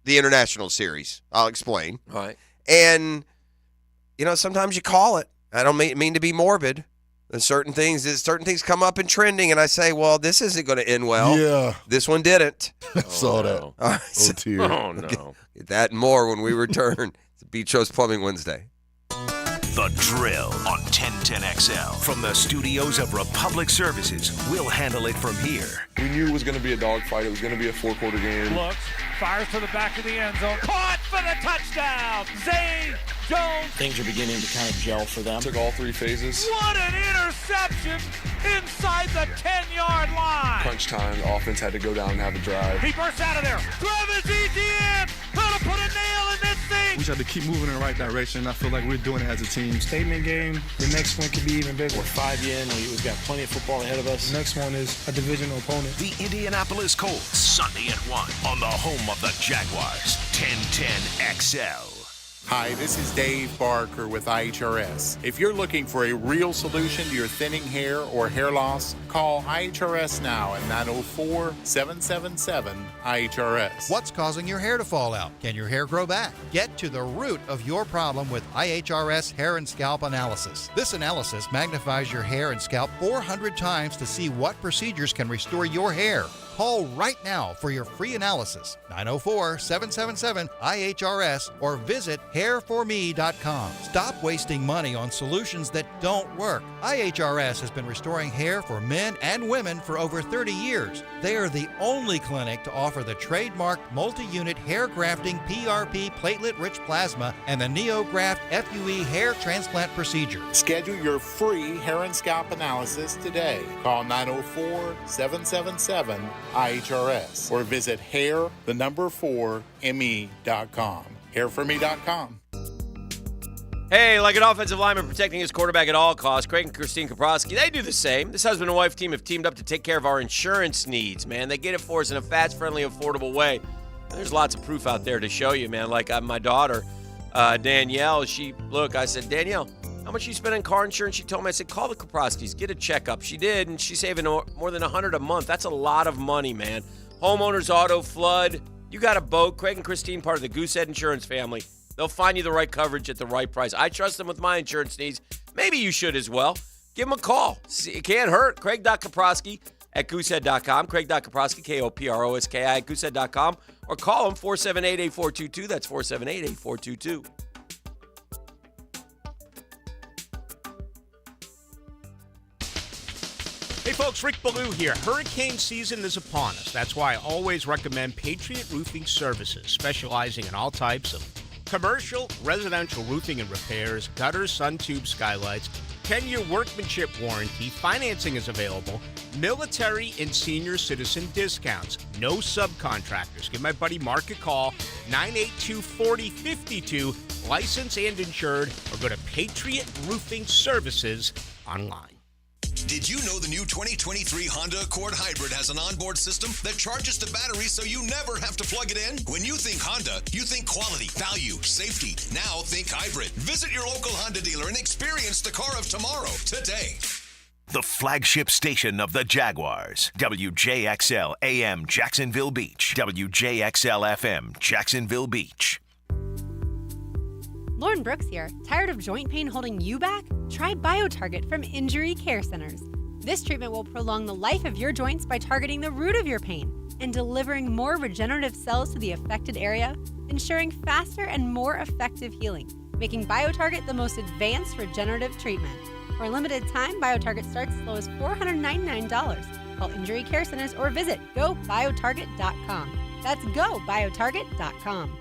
the international series. I'll explain. All right. And, sometimes you call it. I don't mean to be morbid. There's certain things come up in trending, and I say, well, this isn't going to end well. Yeah. This one didn't. I saw that. All right, tear. Oh, no. Get that and more when we return. It's Beach Host Plumbing Wednesday. The Drill on 1010XL. From the studios of Republic Services, we'll handle it from here. We knew it was going to be a dogfight. It was going to be a 4-quarter game. Looks, fires to the back of the end zone. Caught for the touchdown. Zay Jones. Things are beginning to kind of gel for them. Took all 3 phases. What an interception inside the 10-yard line. Crunch time. The offense had to go down and have a drive. He bursts out of there. Travis Etienne. Gonna put a nail in this thing. We just have to keep moving in the right direction. I feel like we're doing it as a team. Statement game. The next one could be even bigger. We're 5 in. We've got plenty of football ahead of us. The next one is a divisional opponent. The Indianapolis Colts, Sunday at 1 on the home of the Jaguars, 1010XL. Hi, this is Dave Barker with IHRS. If you're looking for a real solution to your thinning hair or hair loss, Call IHRS now at 904-777-IHRS. What's causing your hair to fall out? Can your hair grow back? Get to the root of your problem with IHRS Hair and Scalp Analysis. This analysis magnifies your hair and scalp 400 times to see what procedures can restore your hair. Call right now for your free analysis, 904-777-IHRS, or visit hairforme.com. Stop wasting money on solutions that don't work. IHRS has been restoring hair for men and women for over 30 years. They are the only clinic to offer the trademarked multi-unit hair grafting PRP platelet-rich plasma and the NeoGraft FUE hair transplant procedure. Schedule your free hair and scalp analysis today. Call 904-777-IHRS or visit hair4me.com. Hairforme.com. Hey, like an offensive lineman protecting his quarterback at all costs, Craig and Christine Kaprowski, they do the same. This husband and wife team have teamed up to take care of our insurance needs, man. They get it for us in a fast, friendly, affordable way. There's lots of proof out there to show you, man. Like my daughter, Danielle, I said, Danielle, how much you spend on car insurance? She told me. I said, call the Kaprowskis, get a checkup. She did, and she's saving more than $100 a month. That's a lot of money, man. Homeowners, auto, flood. You got a boat. Craig and Christine, part of the Goosehead Insurance family. They'll find you the right coverage at the right price. I trust them with my insurance needs. Maybe you should as well. Give them a call. It can't hurt. Craig.Kaprowski at Goosehead.com. Craig.Kaprowski, K-O-P-R-O-S-K-I at Goosehead.com. Or call them 478-8422. That's 478-8422. Hey folks, Rick Ballou here. Hurricane season is upon us. That's why I always recommend Patriot Roofing Services, specializing in all types of commercial, residential roofing and repairs, gutters, sun tubes, skylights, 10-year workmanship warranty, financing is available, military and senior citizen discounts, no subcontractors. Give my buddy Mark a call, 982-4052, licensed and insured, or go to Patriot Roofing Services online. Did you know the new 2023 Honda Accord Hybrid has an onboard system that charges the battery so you never have to plug it in? When you think Honda, you think quality, value, safety. Now think hybrid. Visit your local Honda dealer and experience the car of tomorrow today. The flagship station of the Jaguars. WJXL AM Jacksonville Beach. WJXL FM Jacksonville Beach. Lauren Brooks here. Tired of joint pain holding you back? Try BioTarget from Injury Care Centers. This treatment will prolong the life of your joints by targeting the root of your pain and delivering more regenerative cells to the affected area, ensuring faster and more effective healing, making BioTarget the most advanced regenerative treatment. For a limited time, BioTarget starts as low as $499. Call Injury Care Centers or visit GoBioTarget.com. That's GoBioTarget.com.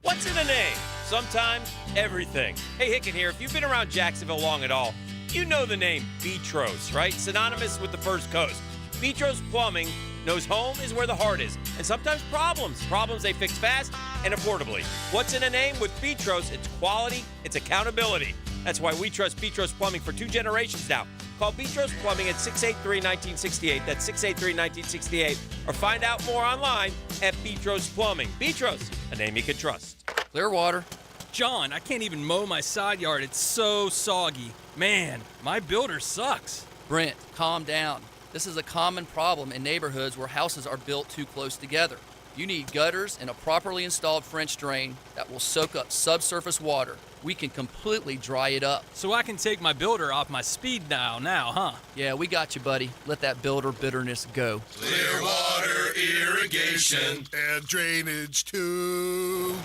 What's in a name? Sometimes everything. Hey, Hicken here. If you've been around Jacksonville long at all, you know the name Betros, right? Synonymous with the First Coast. Betros Plumbing knows home is where the heart is, and sometimes problems they fix fast and affordably. What's in a name? With Betros, it's quality, it's accountability. That's why we trust Betros Plumbing for 2 generations now. Call Betros Plumbing at 683-1968. That's 683-1968. Or find out more online at Betros Plumbing. Betros, a name you can trust. Clearwater. John, I can't even mow my side yard. It's so soggy. Man, my builder sucks. Brent, calm down. This is a common problem in neighborhoods where houses are built too close together. You need gutters and a properly installed French drain that will soak up subsurface water. We can completely dry it up. So I can take my builder off my speed dial now, huh? Yeah, we got you, buddy. Let that builder bitterness go. Clearwater Irrigation and Drainage too.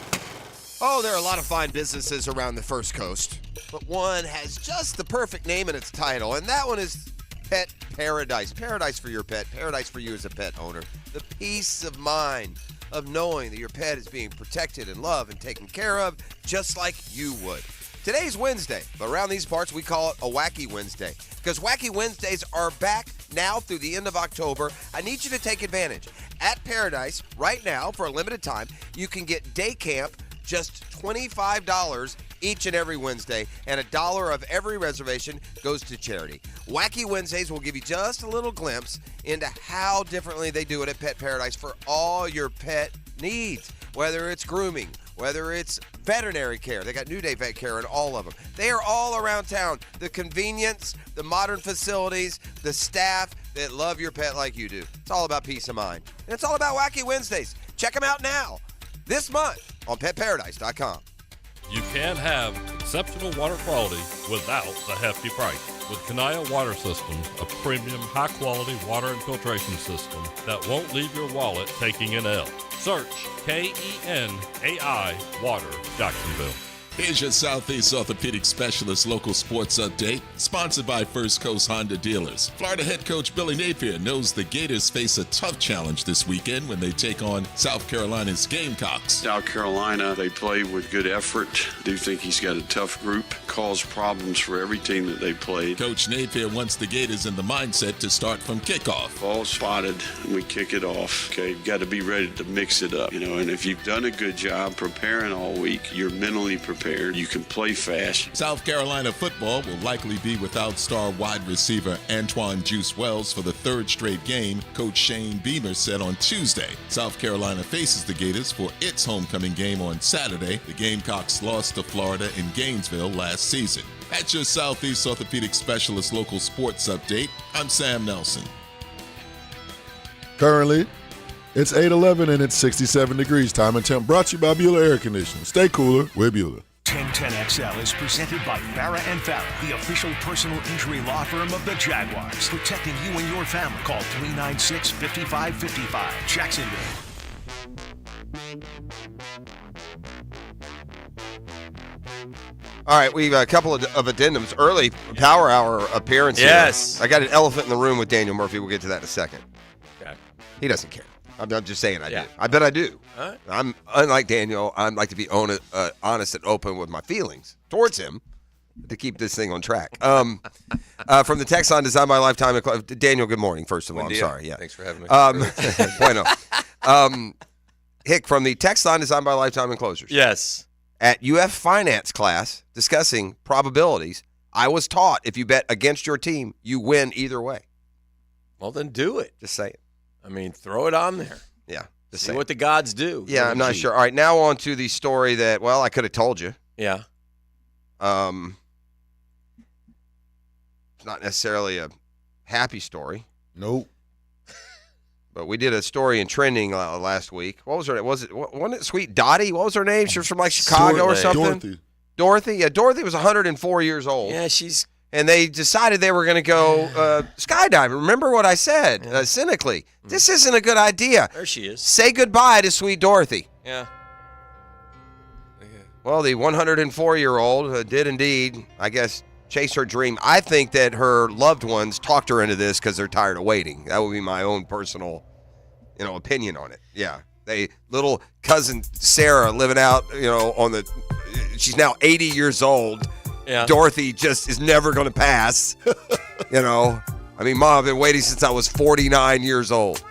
Oh, there are a lot of fine businesses around the First Coast, but one has just the perfect name in its title, and that one is Pet Paradise. Paradise for your pet. Paradise for you as a pet owner. The peace of mind of knowing that your pet is being protected and loved and taken care of just like you would. Today's Wednesday, but around these parts we call it a Wacky Wednesday because Wacky Wednesdays are back now through the end of October. I need you to take advantage. At Paradise, right now, for a limited time, you can get day camp just $25 each and every Wednesday, and $1 of every reservation goes to charity. Wacky Wednesdays will give you just a little glimpse into how differently they do it at Pet Paradise for all your pet needs, whether it's grooming, whether it's veterinary care. They got New Day Vet Care in all of them. They are all around town. The convenience, the modern facilities, the staff that love your pet like you do. It's all about peace of mind. And it's all about Wacky Wednesdays. Check them out now, this month, on PetParadise.com. You can have exceptional water quality without the hefty price. With Kanaya Water Systems, a premium, high-quality water and filtration system that won't leave your wallet taking an L. Search KENAI Water, Jacksonville. Here's your Southeast Orthopedic Specialist local sports update, sponsored by First Coast Honda Dealers. Florida head coach Billy Napier knows the Gators face a tough challenge this weekend when they take on South Carolina's Gamecocks. South Carolina, they play with good effort. Do think he's got a tough group, caused problems for every team that they played. Coach Napier wants the Gators in the mindset to start from kickoff. Ball spotted, and we kick it off. Okay, you've got to be ready to mix it up, and if you've done a good job preparing all week, you're mentally prepared. You can play fast. South Carolina football will likely be without star wide receiver Antoine Juice Wells for the third straight game, Coach Shane Beamer said on Tuesday. South Carolina faces the Gators for its homecoming game on Saturday. The Gamecocks lost to Florida in Gainesville last season. That's your Southeast Orthopedic Specialist local sports update. I'm Sam Nelson. Currently, it's 8:11 and it's 67 degrees. Time and temp brought to you by Bueller Air Conditioning. Stay cooler with Bueller. 1010XL is presented by Farrah & Farrah, the official personal injury law firm of the Jaguars. Protecting you and your family. Call 396-5555. Jacksonville. All right, we've got a couple of addendums. Early Power Hour appearance. Yes. Here. I got an elephant in the room with Daniel Murphy. We'll get to that in a second. Okay. He doesn't care. I'm just saying I do. I bet I do. All right. I'm unlike Daniel. I like to be honest and open with my feelings towards him to keep this thing on track. From the text line designed by Lifetime, Daniel. Good morning. First of all, I'm sorry. Yeah, thanks for having me. Bueno. Hick from the text line designed by Lifetime Enclosures. Yes. At UF Finance class discussing probabilities, I was taught if you bet against your team, you win either way. Well, then do it. Just say it. I mean, throw it on there. Yeah. Just see what the gods do. Yeah, I'm not sure. All right, now on to the story that, well, I could have told you. Yeah. It's not necessarily a happy story. Nope. But we did a story in trending last week. What was her name? Wasn't it Sweet Dottie? What was her name? She was from like Chicago or something. Dorothy. Yeah, Dorothy was 104 years old. Yeah, she's. And they decided they were going to go skydiving. Remember what I said cynically? This isn't a good idea. There she is. Say goodbye to Sweet Dorothy. Yeah. Well, the 104-year-old did indeed, I guess, chase her dream. I think that her loved ones talked her into this because they're tired of waiting. That would be my own personal, opinion on it. Yeah. Little cousin Sarah living out, she's now 80 years old. Yeah. Dorothy just is never going to pass. I mean, Mom, I've been waiting since I was 49 years old.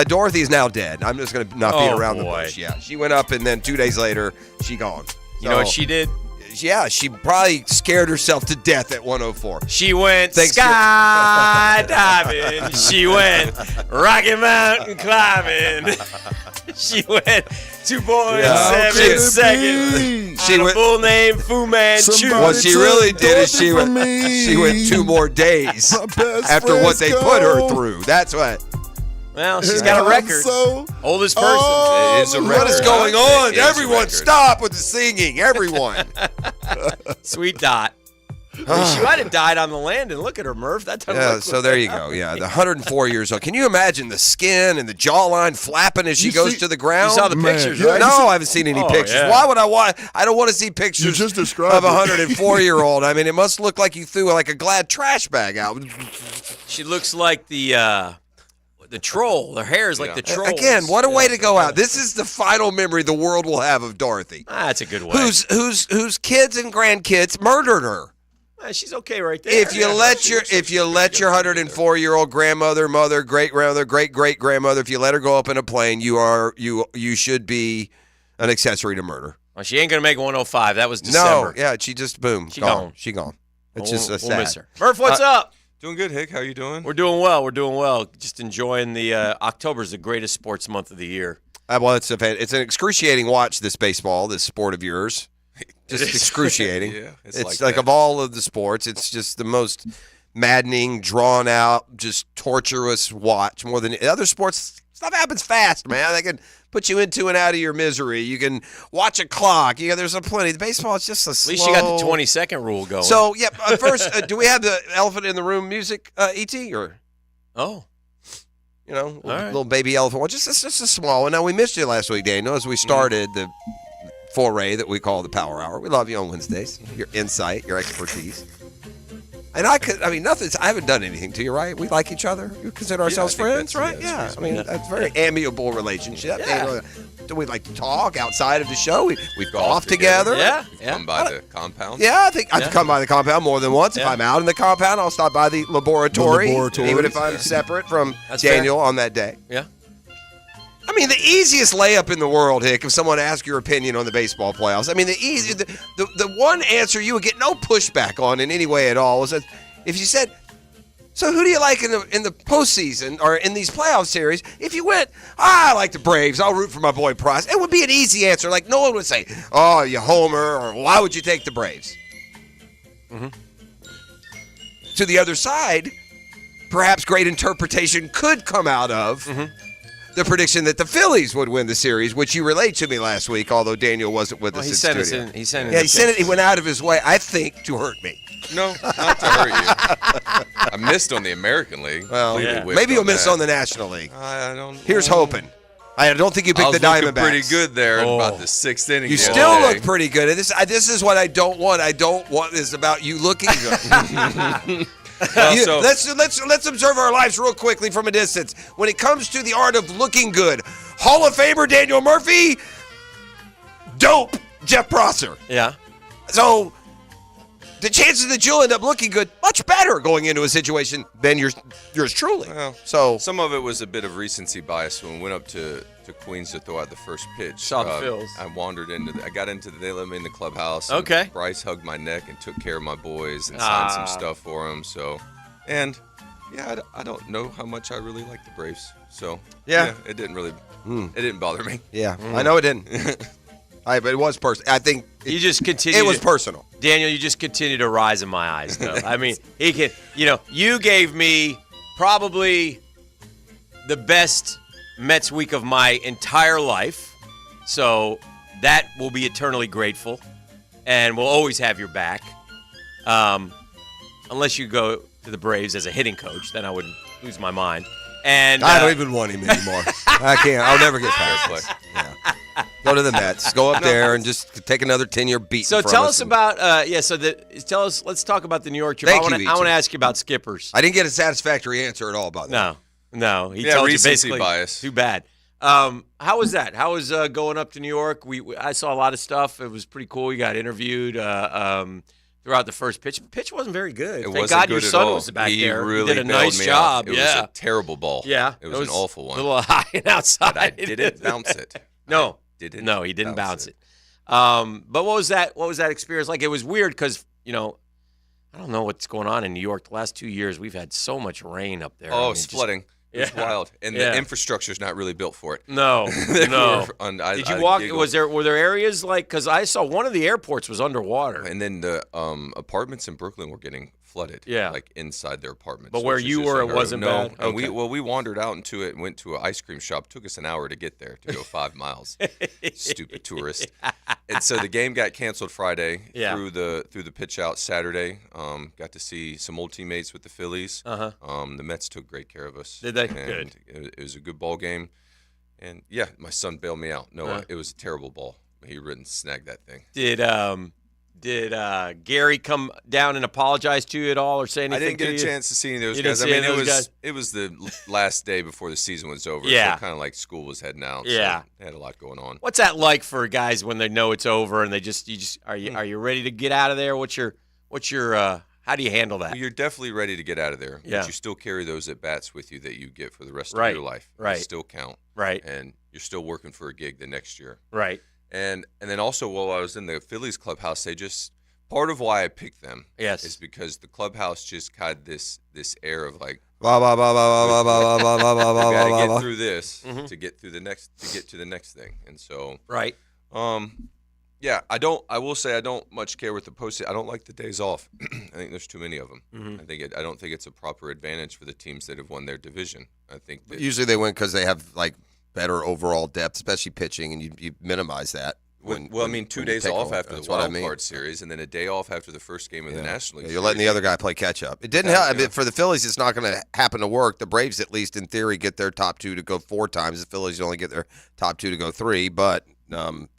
Dorothy is now dead. I'm just going to not beat around the bush. Yeah, she went up, and then 2 days later, she gone. You know what she did? Yeah, she probably scared herself to death at 104. She went skydiving. She went Rocky Mountain climbing. She went 2.7 seconds. She went a bull named Fu Manchu. What she really did is she went 2 more days after what they put her through. That's what. Well, she's got a record. Oldest person. It is a record. What is going on? Everyone stop with the singing. Everyone. Sweet Dot. She might have died on the land, and look at her, Murph. That so there you go. Yeah, the 104 years old. Can you imagine the skin and the jawline flapping as she goes to the ground? You saw the pictures, right? No, I haven't seen any pictures. Yeah. Why would I want? I don't want to see pictures You just described of a 104-year-old. I mean, it must look like you threw like a Glad trash bag out. She looks like the troll. Her hair is like the troll. Again, what a way to go out. This is the final memory the world will have of Dorothy. That's a good way. Whose kids and grandkids murdered her. She's okay right there. If you let your 104-year-old grandmother, mother, great-grandmother, great-great-grandmother, if you let her go up in a plane, you should be an accessory to murder. Well, she ain't gonna make 105. That was December. No, yeah, she just boom, gone. She gone. It's just sad. We'll miss her. Murph, what's up? Doing good, Hick. How you doing? We're doing well. Just enjoying the October's the greatest sports month of the year. Well, it's an excruciating watch, this baseball, this sport of yours. Just excruciating. Yeah, it's like of all of the sports, it's just the most maddening, drawn out, just torturous watch. More than other sports, stuff happens fast, man. They can put you into and out of your misery. You can watch a clock. There's plenty. The baseball is just a slow. At least you got the 20-second rule going. So, yeah, first, do we have the elephant in the room music, E.T.? Or? Oh. Little baby elephant. Well, just a small one. Now, we missed you last week, Daniel, as we started the foray that we call the Power Hour. We love you on Wednesdays. Your insight, your expertise. And I haven't done anything to you, right? We like each other. You consider ourselves friends, right? Yeah. That's a very amiable relationship. Yeah. Do we like to talk outside of the show? We golf together. Yeah. Come by the compound. Yeah, I think I've come by the compound more than once. If I'm out in the compound, I'll stop by the laboratory. Even if I'm separate from Daniel on that day. Yeah. I mean, the easiest layup in the world, Hick, if someone asks your opinion on the baseball playoffs. I mean, the one answer you would get no pushback on in any way at all was that if you said, so who do you like in the postseason or in these playoff series? If you went, I like the Braves, I'll root for my boy Price, it would be an easy answer. Like, no one would say, oh, you homer, or why would you take the Braves? Mm-hmm. To the other side, perhaps great interpretation could come out of the prediction that the Phillies would win the series, which you relayed to me last week, although Daniel wasn't with us in studio. He sent it. He went out of his way, I think, to hurt me. No, not to hurt you. I missed on the American League. Well, maybe you'll miss on the National League. I don't. Here's hoping. I don't think you picked the Diamondbacks. Pretty good there in about the 6th inning. You still look pretty good. And this is what I don't want. I don't want this about you looking good. Let's observe our lives real quickly from a distance. When it comes to the art of looking good, Hall of Famer Daniel Murphy, dope Jeff Prosser. Yeah. So the chances that you'll end up looking good much better going into a situation than yours truly. Well, so some of it was a bit of recency bias when we went up to Queens to throw out the first pitch. Saw the Phils. I wandered I got into they let me in the clubhouse. Okay. Bryce hugged my neck and took care of my boys and signed some stuff for them. So, and yeah, I don't know how much I really like the Braves. So yeah it didn't really it didn't bother me. Yeah, I know it didn't. But it was personal. I think you just continue. It was personal. Daniel, you just continue to rise in my eyes, though. I mean, he can. You gave me probably the best Mets week of my entire life, so that will be eternally grateful, and we'll always have your back. Unless you go to the Braves as a hitting coach, then I would lose my mind. And I don't even want him anymore. I can't. I'll never get past play. Yeah. Go to the Mets. Go up there and just take another 10-year beat. So tell us about let's talk about the New York trip. I want to ask you about Skippers. I didn't get a satisfactory answer at all about that. No. He told you basically bias. Too bad. How was that? How was going up to New York? I saw a lot of stuff. It was pretty cool. You got interviewed throughout the first pitch. The pitch wasn't very good. Thank God your son was back there. Really he did a nice job. It was a terrible ball. Yeah. It was an awful one. A little high and outside. But I didn't bounce it. No, he didn't bounce it. But what was that experience like? It was weird because, I don't know what's going on in New York. The last 2 years, we've had so much rain up there. Oh, it's flooding. It's wild. And the infrastructure's not really built for it. No. Did you walk? Were there areas because I saw one of the airports was underwater. And then the apartments in Brooklyn were getting flooded. Yeah. Like inside their apartments. But where you were, it wasn't bad? And we wandered out into it and went to an ice cream shop. Took us an hour to get there, to go 5 miles. Stupid tourist. And so the game got canceled Friday through the pitch out Saturday. Got to see some old teammates with the Phillies. The Mets took great care of us. Did they? And good. It was a good ball game. And my son bailed me out. No, it was a terrible ball. He wouldn't snag that thing. Did Gary come down and apologize to you at all or say anything? I didn't get a chance to see any of those guys. I mean, it was the last day before the season was over. Yeah. So kind of like school was heading out. Yeah. So they had a lot going on. What's that like for guys when they know it's over and they are you ready to get out of there? What's your how do you handle that? Well, you're definitely ready to get out of there. Yeah. But you still carry those at bats with you that you get for the rest of your life. Right. They still count. Right. And you're still working for a gig the next year. Right. And then also while I was in the Phillies clubhouse, part of why I picked them is because the clubhouse just had this air of like, Blah blah blah blah blah blah blah blah blah blah. Got to blah, get blah. through this to get through the next thing, and so right. Yeah, I will say I don't much care with the post. I don't like the days off. I think there's too many of them. I don't think it's a proper advantage for the teams that have won their division. I think that Usually they win because they have like better overall depth, especially pitching, and you minimize that. I mean, 2 days off after the wild card series, and then a day off after the first game of the National League. You're letting the other guy play catch up. It didn't help. I mean, for the Phillies, it's not going to happen to work. The Braves, at least in theory, get their top 2 to go 4 times. The Phillies only get their top 2 to go 3, but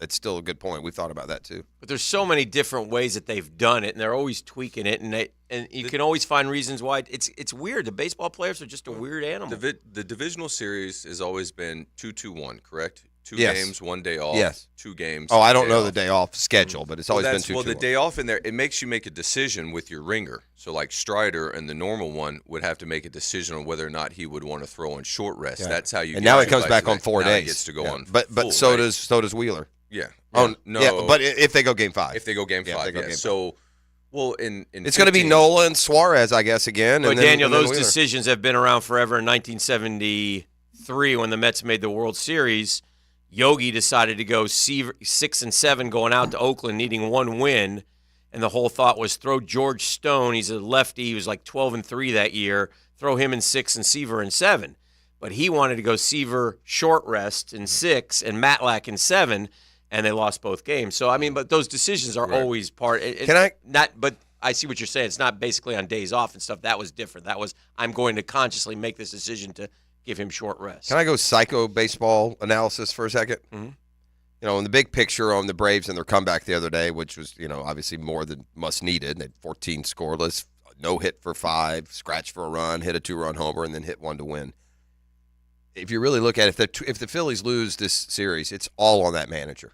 it's still a good point. We thought about that too. But there's so many different ways that they've done it, and they're always tweaking it, and you can always find reasons why. It's weird. The baseball players are just a weird animal. The divisional series has always been 2-2-1, correct? 2 Yes. games, 1 day off. Yes. 2 games. Oh, I don't know off. the day off schedule, but it's always been 2-2. Well, the day off in there, it makes you make a decision with your ringer. So, like Strider and the normal one would have to make a decision on whether or not he would want to throw on short rest. Yeah. That's how you. And get now to it comes back on 4 now days. He gets to go on. But full, so right? does Wheeler. Yeah. Oh no. Yeah, but if they go game 5. If they go game 5, Game So, well, in it's going to be Nola and Suarez, I guess, again. But and Daniel, then those Wheeler. decisions have been around forever. In 1973, when the Mets made the World Series, Yogi decided to go 6-7 going out to Oakland, needing 1 win, and the whole thought was throw George Stone. He's a lefty. He was like 12-3 that year. Throw him in 6 and Seaver in 7. But he wanted to go Seaver short rest in 6 and Matlack in 7, and they lost both games. So I mean, but those decisions are always part. But I see what you're saying. It's not basically on days off and stuff. That was different. That was I'm going to consciously make this decision to give him short rest. Can I go psycho baseball analysis for a second? Mm-hmm. You know, in the big picture on the Braves and their comeback the other day, which was, obviously more than much needed. They had 14 scoreless, no hit for 5, scratch for a run, hit a 2-run homer, and then hit 1 to win. If you really look at it, if the Phillies lose this series, it's all on that manager.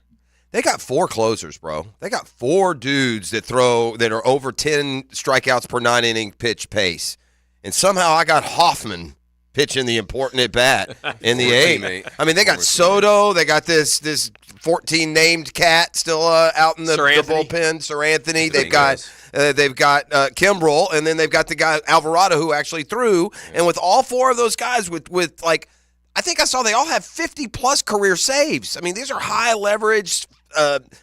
They got 4 closers, bro. They got 4 dudes that are over 10 strikeouts per 9-inning pitch pace. And somehow I got Hoffman pitching the important at bat in the 8th. I mean, they got Soto. They got this 14 named cat still out in the bullpen. Sir Anthony. They've got Kimbrel, and then they've got the guy Alvarado who actually threw. And with all 4 of those guys, with like, I think I saw they all have 50+ career saves. I mean, these are high leverage,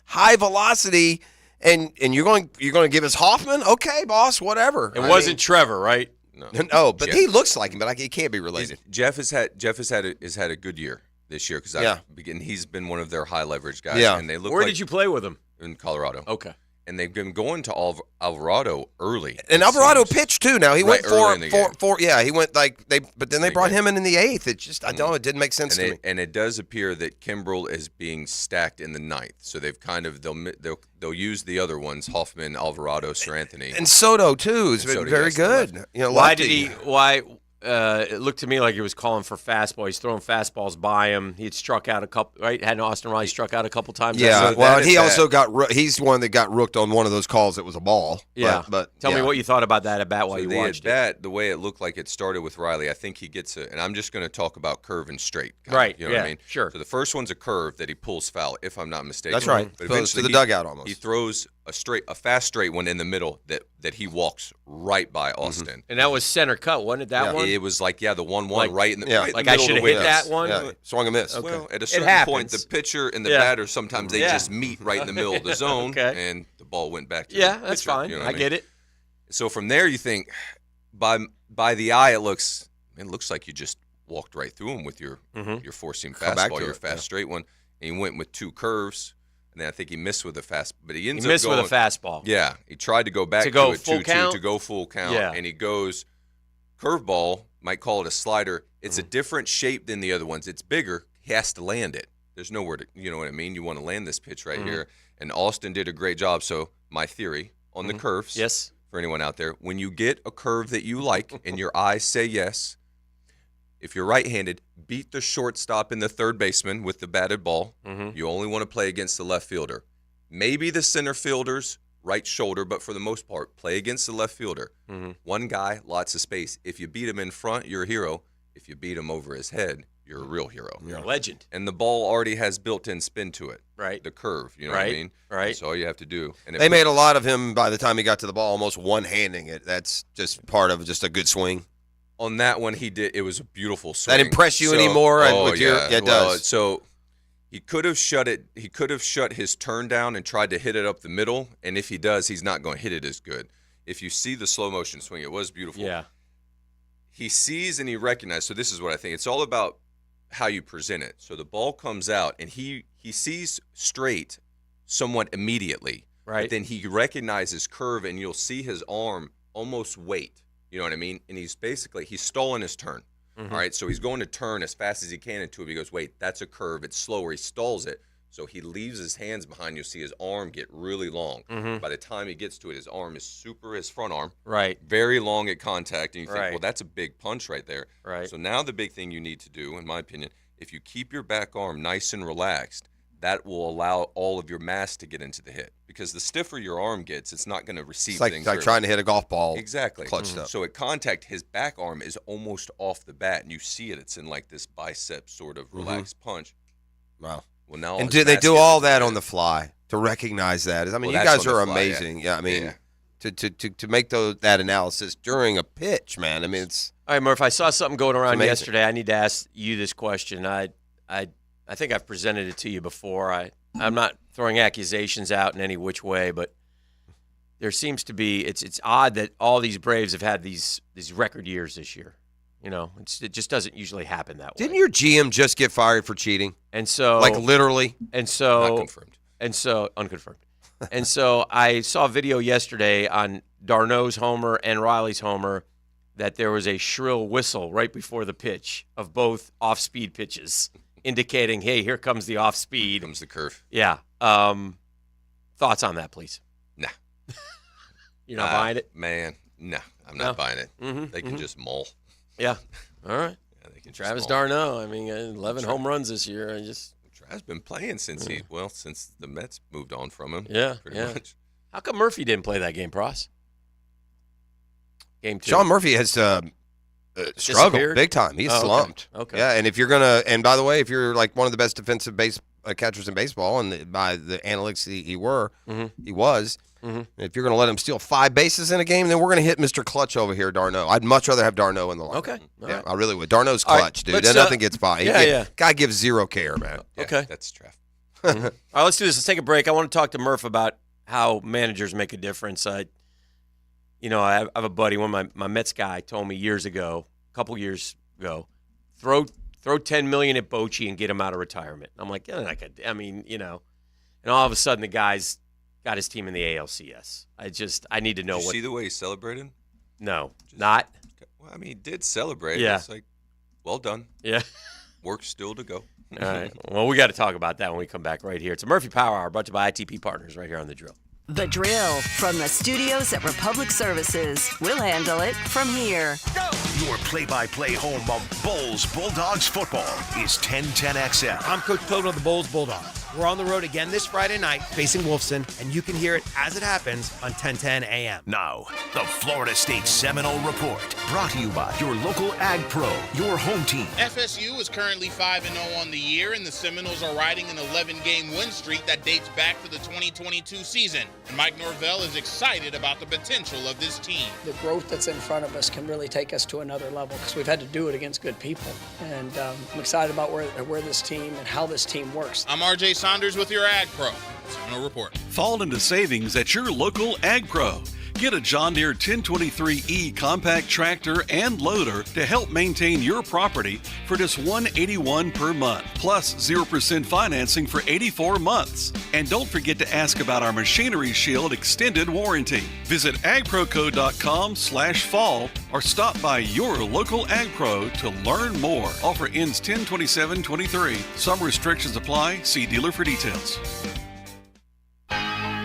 high velocity. And you're going to give us Hoffman? Okay, boss, whatever. It wasn't Trevor, right? No, but he looks like him, but he can't be related. Jeff has had a good year this year because he's been one of their high leverage guys. Yeah. And they look. Where did you play with him? In Colorado. Okay. And they've been going to Alvarado early. And Alvarado pitched too. Now he went four. Yeah, he went but then they brought him in the 8th. It just it didn't make sense to me. And it does appear that Kimbrel is being stacked in the 9th. So they've they'll use the other ones, Hoffman, Alvarado, Sir Anthony, and Soto too has been very good. It looked to me like he was calling for fastball. He's throwing fastballs by him. He had struck out a couple, right? Hadn't Austin Riley struck out a couple times? Yeah, he's the one that got rooked on one of those calls that was a ball. Yeah. But tell me what you thought about that at bat while you watched it. The way it looked like it started with Riley, I think he gets and I'm just going to talk about curve and straight. Right. You know what I mean? Sure. So the first one's a curve that he pulls foul, if I'm not mistaken. That's right. But eventually to the dugout almost. He throws a fast straight one in the middle that he walks right by Austin. Mm-hmm. And that was center cut, wasn't it, that one? It was the 1-1 right in the yeah. right like in the I should have hit that one? Yeah. Swung and missed. Okay. Well, at a certain point, the pitcher and the batter, sometimes they just meet right in the middle of the zone, and the ball went back to the pitcher. That's fine. You know I get it. So from there, you think, by the eye, it looks like you just walked right through him with your four-seam fastball, your fast straight one, and he went with 2 curves. And then I think he missed with a but he missed with a fastball. Yeah, he tried to go back to go it full 2-2 count? to go full count, and he goes curveball. Might call it a slider. It's a different shape than the other ones. It's bigger. He has to land it. There's nowhere to, you know what I mean? You want to land this pitch right here. And Austin did a great job. So my theory on the curves, yes, for anyone out there, when you get a curve that you like and your eyes say yes, if you're right-handed, beat the shortstop in the third baseman with the batted ball. You only want to play against the left fielder. Maybe the center fielder's right shoulder, but for the most part, play against the left fielder. One guy, lots of space. If you beat him in front, you're a hero. If you beat him over his head, you're a real hero. You're a legend. And the ball already has built-in spin to it. Right. The curve, you know what I mean? Right. That's all you have to do. And they made a lot of him by the time he got to the ball, almost one-handing it. That's just part of just a good swing. On that one, he did. It was a beautiful swing. That impress you anymore? It does. So he could have shut it. He could have shut his turn down and tried to hit it up the middle. And if he does, he's not going to hit it as good. If you see the slow motion swing, it was beautiful. Yeah. He sees and he recognizes. So this is what I think. It's all about how you present it. So the ball comes out and he sees straight somewhat immediately. Right. But then he recognizes curve and you'll see his arm almost wait. You know what I mean? And he's stalling his turn. Mm-hmm. All right, so he's going to turn as fast as he can into it. He goes, wait, that's a curve. It's slower. He stalls it. So he leaves his hands behind. You'll see his arm get really long. Mm-hmm. By the time he gets to it, his arm is his front arm. Right. Very long at contact. And you think, Right. well, that's a big punch right there. Right. So now the big thing you need to do, in my opinion, if you keep your back arm nice and relaxed, that will allow all of your mass to get into the hit. Because the stiffer your arm gets, it's not going to receive things. It's like trying to hit a golf ball. Exactly. Clutched up. So at contact, his back arm is almost off the bat, and you see it. It's in like this bicep sort of relaxed punch. Wow. Well, now And do they do all that on the fly to recognize that? I mean, you guys are amazing. Yeah. I mean, to make that analysis during a pitch, man. I mean, it's all right, Murph. I saw something going around yesterday. I need to ask you this question. I think I've presented it to you before. I'm not throwing accusations out in any which way, but there seems to be it's odd that all these Braves have had these record years this year. You know, it just doesn't usually happen that way. Didn't your GM just get fired for cheating? And so, like literally, and so not confirmed, and so unconfirmed. And so I saw a video yesterday on Darno's homer and Riley's homer that there was a shrill whistle right before the pitch of both off-speed pitches, indicating, hey, here comes the off-speed. Here comes the curve. Yeah. Thoughts on that, please? Nah. You're not buying it? Man, no, I'm not buying it. Mm-hmm, they can just mull. Yeah. All right. Yeah, they can Travis just mull. Darno, I mean, 11 home runs this year. Travis been playing since since the Mets moved on from him. Yeah, pretty much. How come Murphy didn't play that game, Pross? Game 2. Sean Murphy has struggled big time. He's slumped. Okay. Yeah, and if you're and by the way, if you're like one of the best defensive catchers in baseball, and by the analytics he was. Mm-hmm. If you're going to let him steal 5 bases in a game, then we're going to hit Mr. Clutch over here, Darno. I'd much rather have Darno in the line. Okay. Yeah, I really would. Darno's clutch, dude. Nothing gets by. Guy gives zero care, man. Okay. That's Trev. Mm-hmm. All right, let's do this. Let's take a break. I want to talk to Murph about how managers make a difference. I have a buddy, one of my Mets guy told me a couple years ago, throw $10 million at Bochy and get him out of retirement. I'm like, and all of a sudden the guy's got his team in the ALCS. I need to know Did you see the way he celebrated? No, not. Well, I mean, he did celebrate. Yeah. It's like, well done. Yeah. Work still to go. All right. Well, we got to talk about that when we come back right here. It's a Murphy Power Hour brought to you by ITP Partners right here on The Drill. The Drill from the studios at Republic Services. We'll handle it from here. Your play-by-play home of Bulls Bulldogs football is 1010XL. I'm Coach Pilgrim of the Bulls Bulldogs. We're on the road again this Friday night facing Wolfson, and you can hear it as it happens on 1010 AM. Now, the Florida State Seminole Report, brought to you by your local Ag Pro, your home team. FSU is currently 5-0 on the year, and the Seminoles are riding an 11-game win streak that dates back to the 2022 season. And Mike Norvell is excited about the potential of this team. The growth that's in front of us can really take us to another level because we've had to do it against good people. And I'm excited about where this team and how this team works. I'm RJ Saunders with your Ag Pro. Seminole Report. Fall into savings at your local Ag Pro. Get a John Deere 1023E compact tractor and loader to help maintain your property for just $181 per month, plus 0% financing for 84 months. And don't forget to ask about our Machinery Shield extended warranty. Visit agproco.com/fall or stop by your local Ag Pro to learn more. Offer ends 10/27/23. Some restrictions apply. See dealer for details.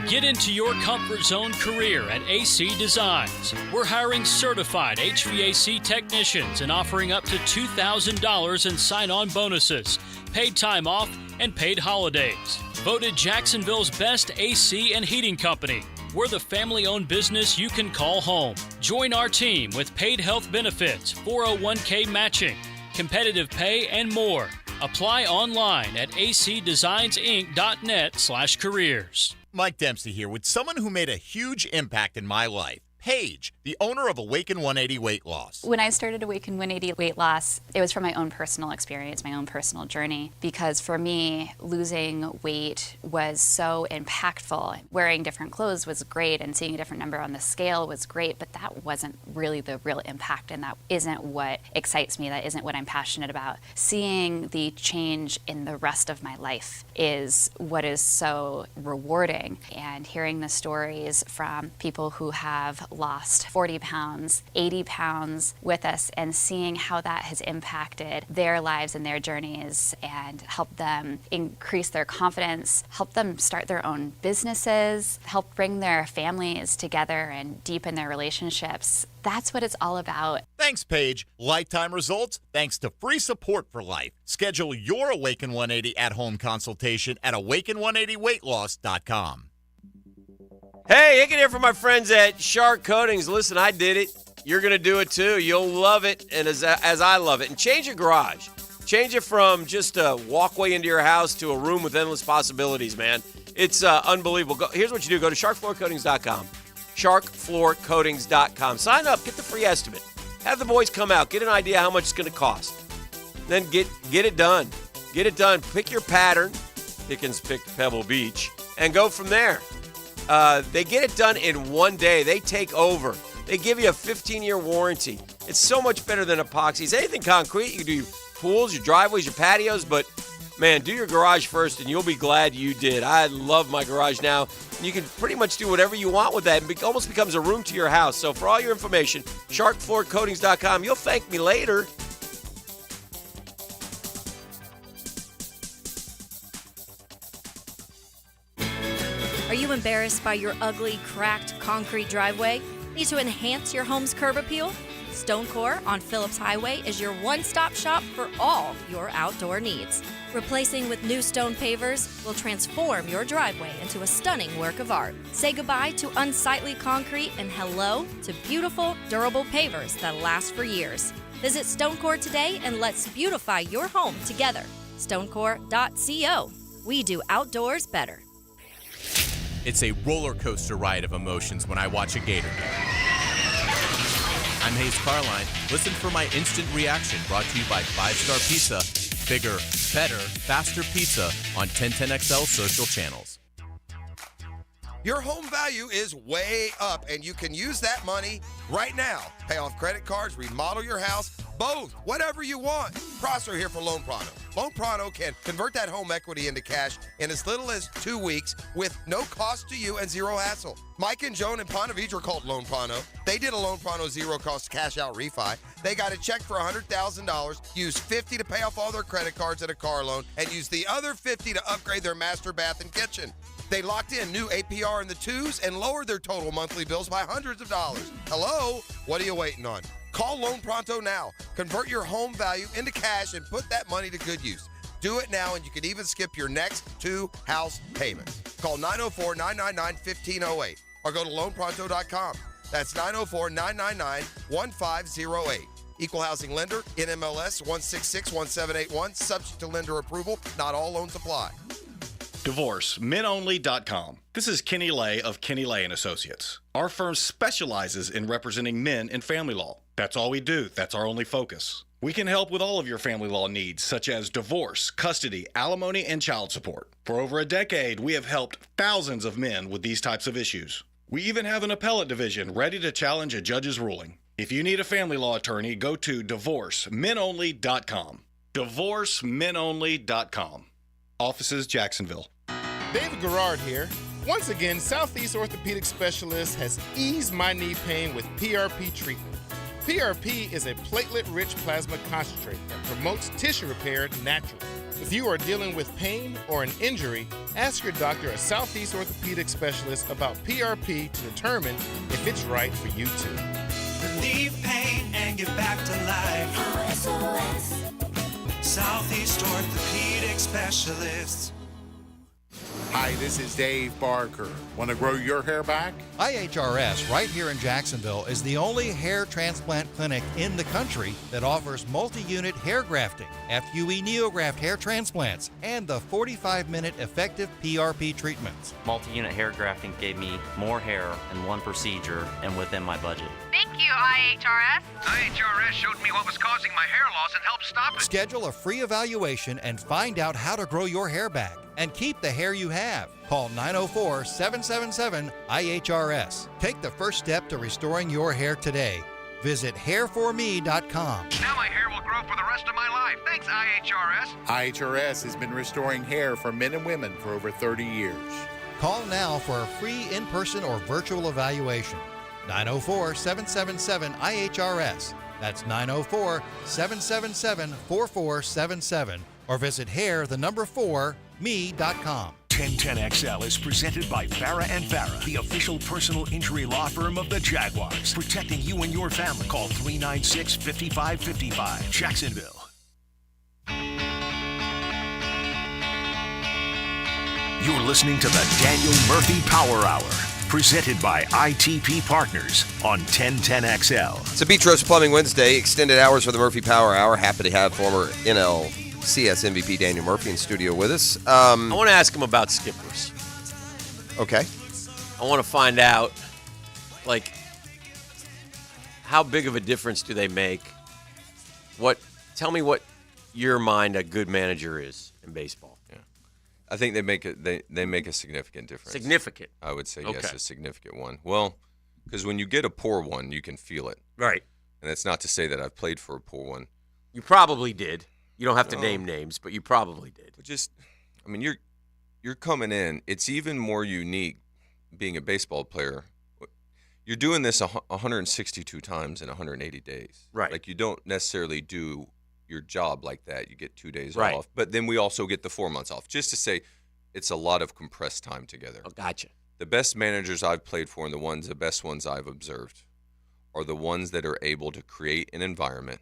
Get into your comfort zone career at AC Designs. We're hiring certified HVAC technicians and offering up to $2,000 in sign-on bonuses, paid time off, and paid holidays. Voted Jacksonville's best AC and heating company. We're the family-owned business you can call home. Join our team with paid health benefits, 401k matching, competitive pay, and more. Apply online at acdesignsinc.net/careers. Mike Dempsey here with someone who made a huge impact in my life. Paige, the owner of Awaken 180 Weight Loss. When I started Awaken 180 Weight Loss, it was from my own personal experience, my own personal journey, because for me, losing weight was so impactful. Wearing different clothes was great and seeing a different number on the scale was great, but that wasn't really the real impact, and that isn't what excites me. That isn't what I'm passionate about. Seeing the change in the rest of my life is what is so rewarding, and hearing the stories from people who have lost 40 pounds, 80 pounds with us, and seeing how that has impacted their lives and their journeys and helped them increase their confidence, help them start their own businesses, help bring their families together and deepen their relationships. That's what it's all about. Thanks, Paige. Lifetime results thanks to free support for life. Schedule your Awaken 180 at-home consultation at awaken180weightloss.com. Hey, Hicken here from my friends at Shark Coatings. Listen, I did it. You're going to do it too. You'll love it, and as I love it. And change your garage. Change it from just a walkway into your house to a room with endless possibilities, man. It's unbelievable. Here's what you do. Go to sharkfloorcoatings.com. sharkfloorcoatings.com. Sign up. Get the free estimate. Have the boys come out. Get an idea how much it's going to cost. Then get it done. Get it done. Pick your pattern. Hickens picked Pebble Beach. And go from there. They get it done in one day. They take over. They give you a 15-year warranty. It's so much better than epoxy. It's anything concrete. You can do your pools, your driveways, your patios, but, man, do your garage first, and you'll be glad you did. I love my garage now. You can pretty much do whatever you want with that. It almost becomes a room to your house. So for all your information, sharkfloorcoatings.com. You'll thank me later. Are you embarrassed by your ugly, cracked concrete driveway? Need to enhance your home's curb appeal? StoneCore on Phillips Highway is your one-stop shop for all your outdoor needs. Replacing with new stone pavers will transform your driveway into a stunning work of art. Say goodbye to unsightly concrete and hello to beautiful, durable pavers that last for years. Visit StoneCore today and let's beautify your home together. StoneCore.co. We do outdoors better. It's a roller coaster ride of emotions when I watch a Gator game. I'm Hayes Carline. Listen for my instant reaction, brought to you by 5 Star Pizza. Bigger, better, faster pizza on 1010XL social channels. Your home value is way up, and you can use that money right now. Pay off credit cards, remodel your house, both, whatever you want. Prosser here for Loan Pronto. Loan Pronto can convert that home equity into cash in as little as 2 weeks with no cost to you and zero hassle. Mike and Joan in Ponte Vedra called Loan Pronto. They did a Loan Pronto zero-cost cash-out refi. They got a check for $100,000, used $50 to pay off all their credit cards and a car loan, and used the other $50 to upgrade their master bath and kitchen. They locked in new APR in the 2s and lowered their total monthly bills by hundreds of dollars. Hello? What are you waiting on? Call Loan Pronto now. Convert your home value into cash and put that money to good use. Do it now, and you can even skip your next 2 house payments. Call 904-999-1508 or go to loanpronto.com. That's 904-999-1508. Equal housing lender, NMLS 1661781, subject to lender approval. Not all loans apply. DivorceMenOnly.com. This is Kenny Lay of Kenny Lay & Associates. Our firm specializes in representing men in family law. That's all we do. That's our only focus. We can help with all of your family law needs, such as divorce, custody, alimony, and child support. For over a decade, we have helped thousands of men with these types of issues. We even have an appellate division ready to challenge a judge's ruling. If you need a family law attorney, go to DivorceMenOnly.com. DivorceMenOnly.com. Offices, Jacksonville. David Garrard here. Once again, Southeast Orthopedic Specialist has eased my knee pain with PRP treatment. PRP is a platelet-rich plasma concentrate that promotes tissue repair naturally. If you are dealing with pain or an injury, ask your doctor, a Southeast Orthopedic Specialist, about PRP to determine if it's right for you too. Relieve pain and get back to life. SOS. Southeast Orthopedic Specialists. Hi, this is Dave Barker. Want to grow your hair back? IHRS right here in Jacksonville is the only hair transplant clinic in the country that offers multi-unit hair grafting, FUE NeoGraft hair transplants, and the 45-minute effective PRP treatments. Multi-unit hair grafting gave me more hair in one procedure and within my budget. Thank you, IHRS. IHRS showed me what was causing my hair loss and helped stop it. Schedule a free evaluation and find out how to grow your hair back and keep the hair you have. Call 904-777-IHRS. Take the first step to restoring your hair today. Visit hairforme.com. Now my hair will grow for the rest of my life. Thanks, IHRS. IHRS has been restoring hair for men and women for over 30 years. Call now for a free in-person or virtual evaluation. 904-777-IHRS. That's 904-777-4477. Or visit hair4me.com. 1010XL is presented by Farah and Farah, the official personal injury law firm of the Jaguars, protecting you and your family. Call 396-5555, Jacksonville. You're listening to the Daniel Murphy Power Hour, presented by ITP Partners on 1010XL. It's a Beach Roast Plumbing Wednesday, extended hours for the Murphy Power Hour. Happy to have former NLCS MVP Daniel Murphy in studio with us. I want to ask him about skippers. Okay. I want to find out, like, how big of a difference do they make? Tell me what your mind a good manager is in baseball. Yeah, I think they make a significant difference. Significant. I would say yes, a significant one. Well, because when you get a poor one, you can feel it. Right. And that's not to say that I've played for a poor one. You probably did. You don't have to name names, but you probably did. But you're coming in. It's even more unique being a baseball player. You're doing this 162 times in 180 days. Right. Like, you don't necessarily do your job like that. You get 2 days Right. off. But then we also get the 4 months off. Just to say, it's a lot of compressed time together. Oh, gotcha. The best managers I've played for and the best ones I've observed are the ones that are able to create an environment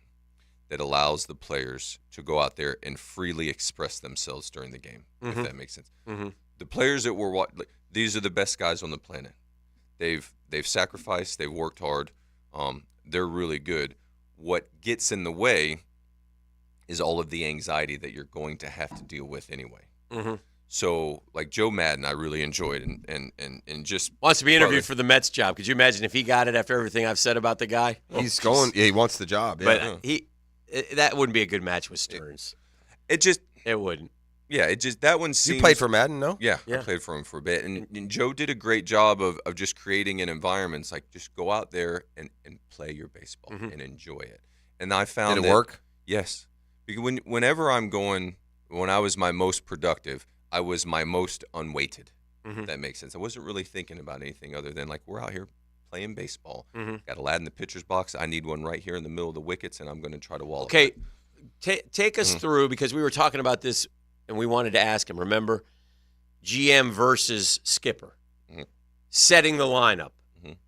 that allows the players to go out there and freely express themselves during the game, if that makes sense. Mm-hmm. The players that were these are the best guys on the planet. They've sacrificed, they've worked hard. They're really good. What gets in the way is all of the anxiety that you're going to have to deal with anyway. Mm-hmm. So, like Joe Madden, I really enjoyed and just wants to be interviewed for the Mets job. Could you imagine if he got it after everything I've said about the guy? He's going. Yeah, he wants the job. Yeah. But that wouldn't be a good match with Stearns. It wouldn't. Yeah, that one seems. You played for Madden, no? Yeah, I played for him for a bit, and Joe did a great job of just creating an environment. It's like, just go out there and play your baseball and enjoy it. And I found did it work? Yes, because whenever when I was my most productive, I was my most unweighted. If that makes sense. I wasn't really thinking about anything other than, like, we're out here playing baseball. Got a lad in the pitcher's box. I need one right here in the middle of the wickets, and I'm going to try to wall it. Okay, take us through, because we were talking about this, and we wanted to ask him. Remember, GM versus skipper, setting the lineup.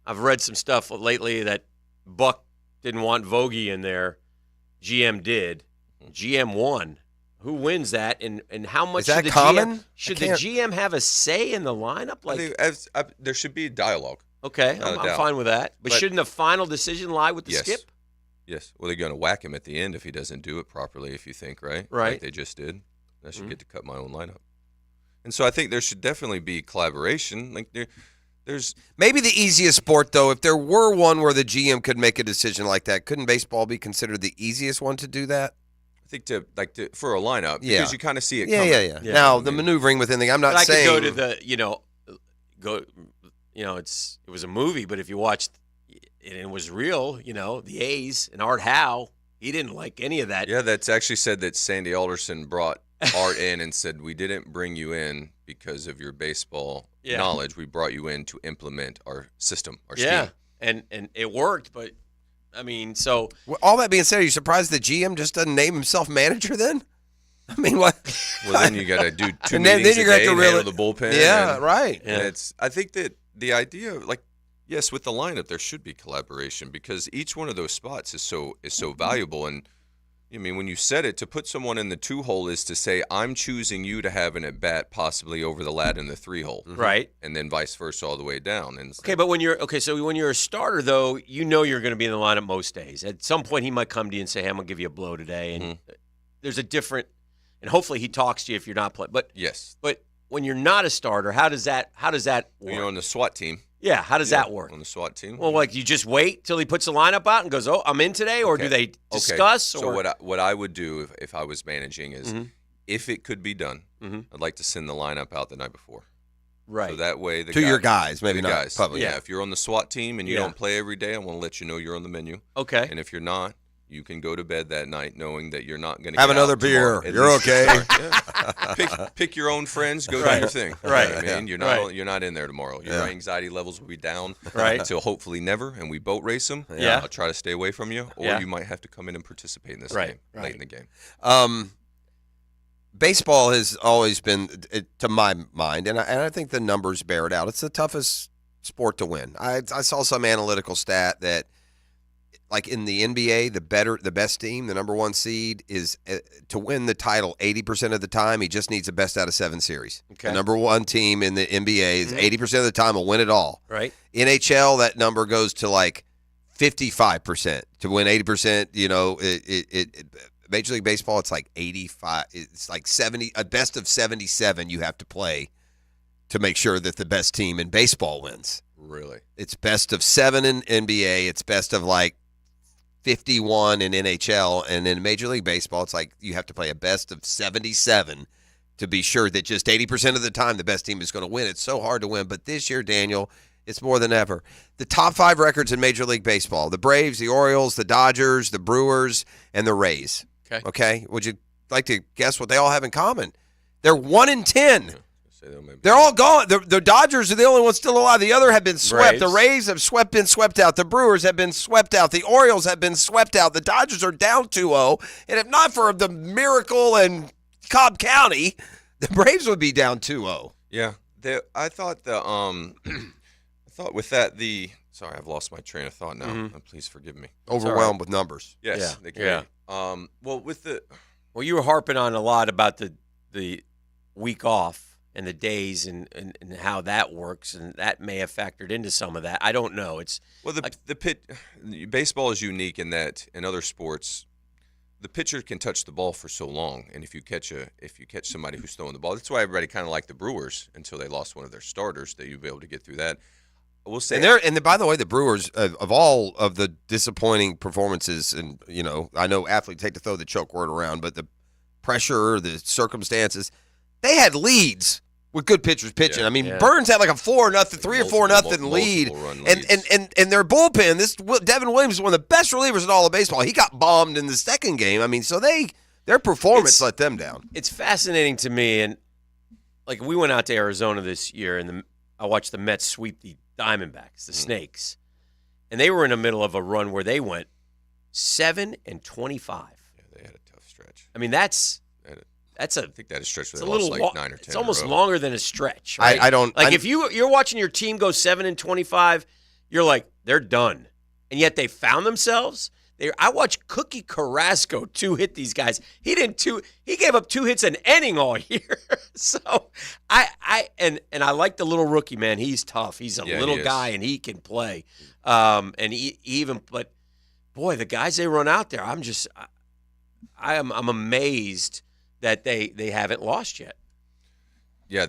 I've read some stuff lately that Buck didn't want Vogie in there. GM did. GM won. Who wins that, and how much is that common? Should the GM have a say in the lineup? Like, there should be dialogue. Okay, I'm fine with that. But shouldn't the final decision lie with the skip? Yes. Well, they're going to whack him at the end if he doesn't do it properly, if you think, right? Right. Like they just did. I should get to cut my own lineup. And so I think there should definitely be collaboration. Like there's maybe the easiest sport, though, if there were one where the GM could make a decision like that, couldn't baseball be considered the easiest one to do that? I think for a lineup, because you kind of see it coming. Yeah. Now, the maneuvering within the, I'm not saying. I could go to it was a movie, but if you watched, and it was real, the A's and Art Howe, he didn't like any of that. Yeah, that's actually said that Sandy Alderson brought Art in and said, we didn't bring you in because of your baseball knowledge. We brought you in to implement our system, our scheme. And it worked, but so. Well, all that being said, are you surprised the GM just doesn't name himself manager then? I mean, what? Well, then you got to do two meetings a day and handle the bullpen. Yeah, right. And I think that the idea of, like, yes, with the lineup, there should be collaboration because each one of those spots is so valuable. And I mean, when you said it, to put someone in the 2-hole is to say, I'm choosing you to have an at-bat possibly over the lad in the 3-hole. Right. And then vice versa all the way down. And okay, but when you're a starter, though, you know you're going to be in the lineup most days. At some point, he might come to you and say, hey, I'm going to give you a blow today. And there's a different – and hopefully he talks to you if you're not playing. But yes. But when you're not a starter, how does that work? When you're on the SWAT team. Yeah, how does that work? On the SWAT team? Well, like you just wait till he puts the lineup out and goes, "Oh, I'm in today," or do they discuss? Okay. So what I would do if I was managing is, if it could be done, I'd like to send the lineup out the night before. Right. So that way to your guys, maybe not guys. public. Yeah. If you're on the SWAT team and you don't play every day, I want to let you know you're on the menu. Okay. And if you're not, you can go to bed that night knowing that you're not going to have another beer. You're okay. Pick your own friends. Go do your thing. Right. You know what I mean, you're not in there tomorrow. Your anxiety levels will be down until hopefully never, and we boat race them. Yeah. I'll try to stay away from you, or you might have to come in and participate in this game late in the game. Baseball has always been, to my mind, and I think the numbers bear it out. It's the toughest sport to win. I saw some analytical stat that, like in the NBA, the best team, the number 1 seed, is to win the title 80% of the time. He just needs a best out of 7 series. Okay. The number 1 team in the NBA is 80% of the time will win it all. Right. NHL, that number goes to like 55% to win 80%. You know, Major League Baseball, it's like 85. It's like 70. A best of 77 you have to play to make sure that the best team in baseball wins. Really? It's best of 7 in NBA. It's best of like 51 in NHL, and in Major League Baseball, it's like you have to play a best of 77 to be sure that just 80% of the time the best team is going to win. It's so hard to win, but this year, Daniel, it's more than ever. The top 5 records in Major League Baseball: the Braves, the Orioles, the Dodgers, the Brewers, and the Rays. Okay? Would you like to guess what they all have in common? They're 1-10. They're all gone. The Dodgers are the only ones still alive. The other have been swept. Braves. The Rays have been swept out. The Brewers have been swept out. The Orioles have been swept out. The Dodgers are down 2-0. And if not for the miracle in Cobb County, the Braves would be down 2-0. Yeah. I thought with that sorry, I've lost my train of thought now. Please forgive me. Overwhelmed with numbers. Yes. Yeah. Well, you were harping on a lot about the week off and the days and how that works, and that may have factored into some of that. I don't know. Baseball is unique in that in other sports, the pitcher can touch the ball for so long, and if you catch somebody who's throwing the ball, that's why everybody kind of liked the Brewers until they lost one of their starters. That you'd be able to get through that. We'll say, and by the way, the Brewers of all of the disappointing performances, and I know athletes hate to throw the choke word around, but the pressure, the circumstances. They had leads with good pitchers pitching. I mean, Burns had like a 4-0, 3 or 4-0 lead, and their bullpen. This Devin Williams is one of the best relievers in all of baseball. He got bombed in the second game. I mean, so their performance let them down. It's fascinating to me, and like we went out to Arizona this year, and I watched the Mets sweep the Diamondbacks, the Snakes, and they were in the middle of a run where they went 7-25. Yeah, they had a tough stretch. I mean, I think that is stretch. They lost like 9 or 10. It's almost longer than a stretch. Right? I don't like if you're watching your team go 7-25, you're like they're done, and yet they found themselves. I watched Cookie Carrasco 2-hit these guys. He gave up 2 hits an inning all year. So I like the little rookie, man. He's tough. He's a little guy and he can play. But boy, the guys they run out there, I'm amazed that they haven't lost yet. Yeah,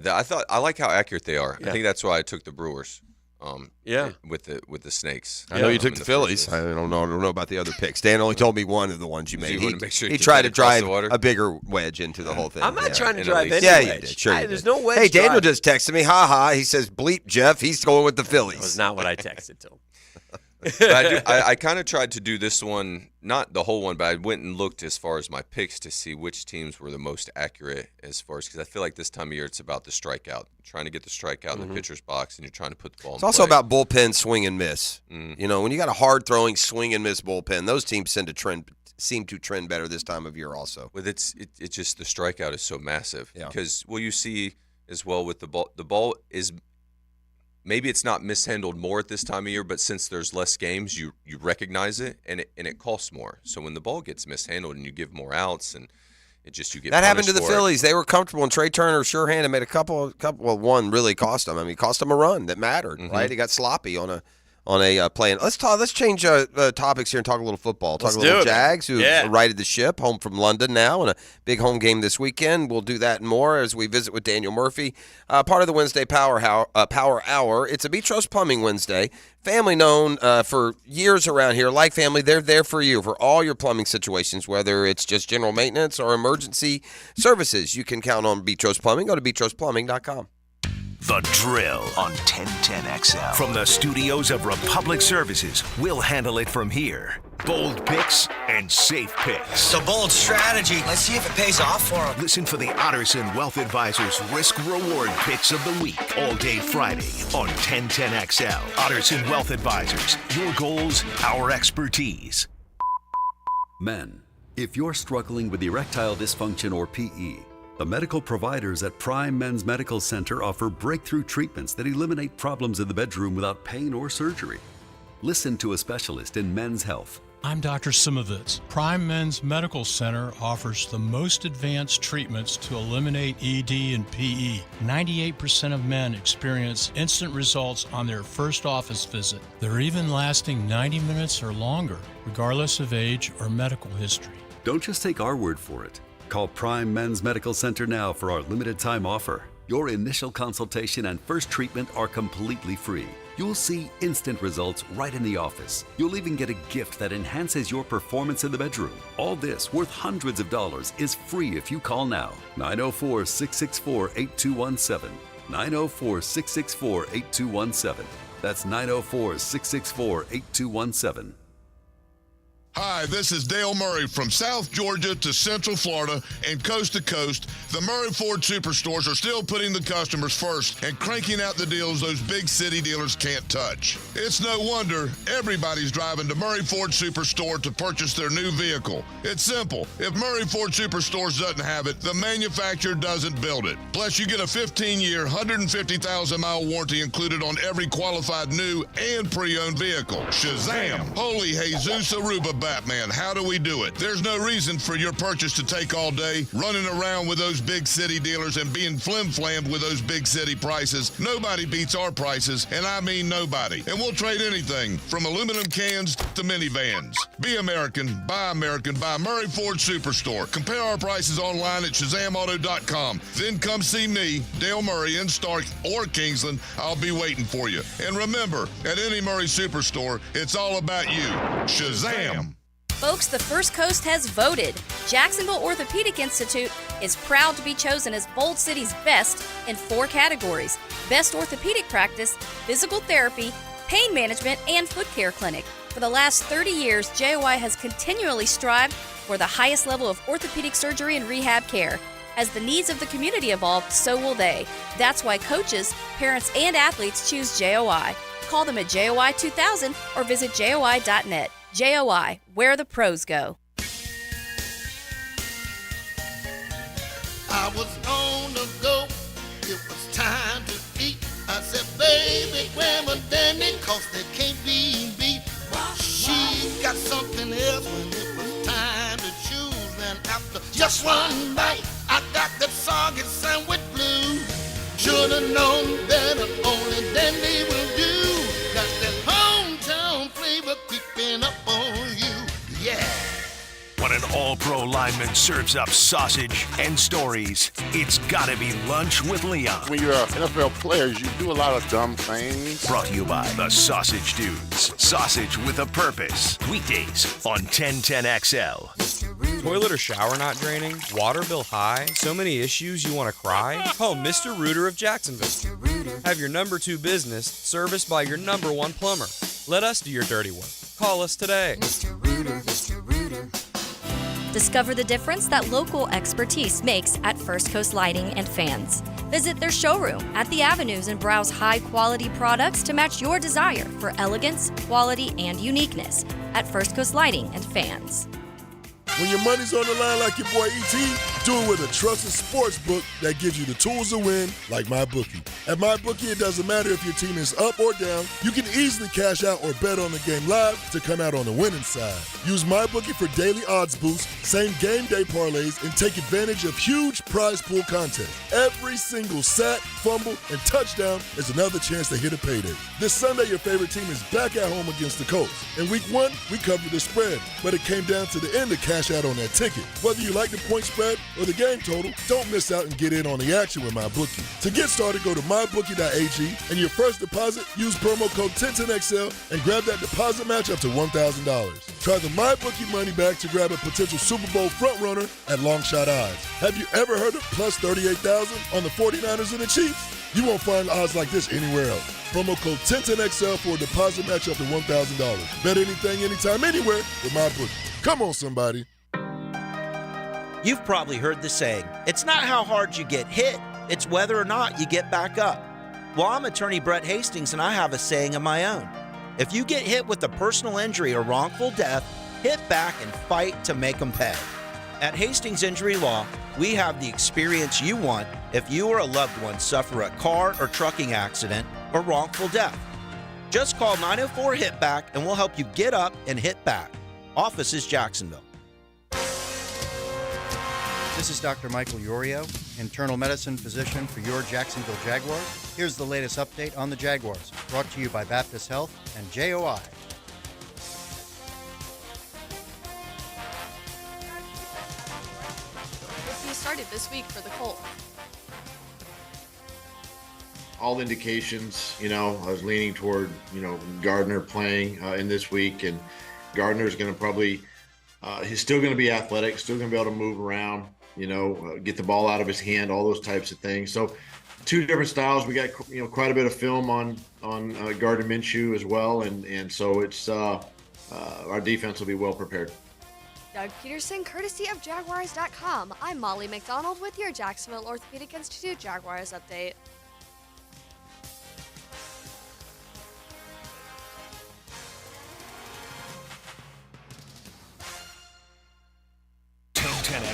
I like how accurate they are. Yeah. I think that's why I took the Brewers. With the Snakes. I know you took the Phillies. I don't know about the other picks. Dan only told me one of the ones you made. He tried to drive a bigger wedge into the whole thing. I'm not trying to drive any wedge. Yeah, you did. Sure, there's no wedge. Hey, Daniel just texted me. Ha ha. He says, bleep Jeff. He's going with the Phillies. That was not what I texted to him. But I kind of tried to do this one, not the whole one, but I went and looked as far as my picks to see which teams were the most accurate because I feel like this time of year it's about the strikeout, trying to get the strikeout in the pitcher's box, and you're trying to put the ball in play. It's also about bullpen swing and miss. When you got a hard-throwing swing and miss bullpen, those teams seem to trend better this time of year also. But it's just the strikeout is so massive because you see as well with the ball is maybe it's not mishandled more at this time of year, but since there's less games, you recognize it, and it costs more. So when the ball gets mishandled and you give more outs, and you get that happened to the Phillies. It. They were comfortable, and Trey Turner sure-handed made a couple. Well, one really cost them. I mean, cost them a run that mattered. Right? He got sloppy on a play. Let's change topics here and talk a little football. Talk a little Jags, who righted the ship, home from London now, and a big home game this weekend. We'll do that and more as we visit with Daniel Murphy, part of the Wednesday Power Hour. It's a Beatrust Plumbing Wednesday. Family known for years around here. Like family, they're there for you for all your plumbing situations, whether it's just general maintenance or emergency services. You can count on Beatrust Plumbing. Go to BeatrustPlumbing.com. The Drill on 1010XL. From the studios of Republic Services, we'll handle it from here. Bold picks and safe picks. The bold strategy. Let's see if it pays off for them. Listen for the Otterson Wealth Advisors risk-reward picks of the week. All day Friday on 1010XL. Otterson Wealth Advisors. Your goals, our expertise. Men, if you're struggling with erectile dysfunction or PE, the medical providers at Prime Men's Medical Center offer breakthrough treatments that eliminate problems in the bedroom without pain or surgery. Listen to a specialist in men's health. I'm Dr. Simovitz. Prime Men's Medical Center offers the most advanced treatments to eliminate ED and PE. 98% of men experience instant results on their first office visit. They're even lasting 90 minutes or longer, regardless of age or medical history. Don't just take our word for it. Call Prime Men's Medical Center now for our limited time offer. Your initial consultation and first treatment are completely free. You'll see instant results right in the office. You'll even get a gift that enhances your performance in the bedroom. All this, worth hundreds of dollars, is free if you call now. 904-664-8217. 904-664-8217. That's 904-664-8217. Hi, this is Dale Murray from South Georgia to Central Florida and coast to coast. The Murray Ford Superstores are still putting the customers first and cranking out the deals those big city dealers can't touch. It's no wonder everybody's driving to Murray Ford Superstore to purchase their new vehicle. It's simple. If Murray Ford Superstores doesn't have it, the manufacturer doesn't build it. Plus, you get a 15-year, 150,000-mile warranty included on every qualified new and pre-owned vehicle. Shazam! Holy Jesus Aruba Batman, how do we do it? There's no reason for your purchase to take all day, running around with those big city dealers and being flim-flammed with those big city prices. Nobody beats our prices, and I mean nobody. And we'll trade anything from aluminum cans to minivans. Be American, buy Murray Ford Superstore. Compare our prices online at ShazamAuto.com. Then come see me, Dale Murray, in Stark or Kingsland. I'll be waiting for you. And remember, at any Murray Superstore, it's all about you. Shazam! Folks, the First Coast has voted. Jacksonville Orthopedic Institute is proud to be chosen as Bold City's best in 4 categories: Best Orthopedic Practice, Physical Therapy, Pain Management, and Foot Care Clinic. For the last 30 years, JOI has continually strived for the highest level of orthopedic surgery and rehab care. As the needs of the community evolve, so will they. That's why coaches, parents, and athletes choose JOI. Call them at JOI 2000 or visit JOI.net. JOI, where the pros go. I was on the go. It was time to eat. I said, baby, grab a Danny, cause they can't be beat. She got something else when it was time to choose. And after just one bite, I got that soggy sandwich blue. Should've known better, only Danny will do. Got that hometown flavor creeping up on you, yeah. When an all-pro lineman serves up sausage and stories, it's gotta be Lunch with Leon. When you're an NFL player, you do a lot of dumb things. Brought to you by the Sausage Dudes. Sausage with a purpose. Weekdays on 1010XL. Toilet or shower not draining? Water bill high? So many issues you want to cry? Call Mr. Rooter of Jacksonville. Have your number 2 business serviced by your number 1 plumber. Let us do your dirty work. Call us today. Mr. Rooter. Discover the difference that local expertise makes at First Coast Lighting and Fans. Visit their showroom at the Avenues and browse high-quality products to match your desire for elegance, quality, and uniqueness at First Coast Lighting and Fans. When your money's on the line like your boy E.T., do it with a trusted sports book that gives you the tools to win, like MyBookie. At MyBookie, it doesn't matter if your team is up or down. You can easily cash out or bet on the game live to come out on the winning side. Use MyBookie for daily odds boosts, same game day parlays, and take advantage of huge prize pool contests. Every single sack, fumble, and touchdown is another chance to hit a payday. This Sunday, your favorite team is back at home against the Colts. In Week 1, we covered the spread, but it came down to the end to cash out on that ticket. Whether you like the point spread or the game total, don't miss out and get in on the action with MyBookie. To get started, go to mybookie.ag, and your first deposit, use promo code 1010XL and grab that deposit match up to $1,000. Try the MyBookie money back to grab a potential Super Bowl frontrunner at long shot odds. Have you ever heard of plus 38,000 on the 49ers and the Chiefs? You won't find odds like this anywhere else. Promo code 1010XL for a deposit match up to $1,000. Bet anything, anytime, anywhere with MyBookie. Come on, somebody. You've probably heard the saying, it's not how hard you get hit, it's whether or not you get back up. Well, I'm attorney Brett Hastings, and I have a saying of my own. If you get hit with a personal injury or wrongful death, hit back and fight to make them pay. At Hastings Injury Law, we have the experience you want if you or a loved one suffer a car or trucking accident or wrongful death. Just call 904-HIT-BACK and we'll help you get up and hit back. Office is Jacksonville. This is Dr. Michael Iorio, internal medicine physician for your Jacksonville Jaguars. Here's the latest update on the Jaguars, brought to you by Baptist Health and JOI. He started this week for the Colts. All indications, I was leaning toward, Gardner playing in this week, and Gardner's going to probably, he's still going to be athletic, still going to be able to move around, get the ball out of his hand, all those types of things. So, two different styles. We got, quite a bit of film on Gardner Minshew as well, and so it's our defense will be well prepared. Doug Peterson, courtesy of Jaguars.com. I'm Molly McDonald with your Jacksonville Orthopedic Institute Jaguars update.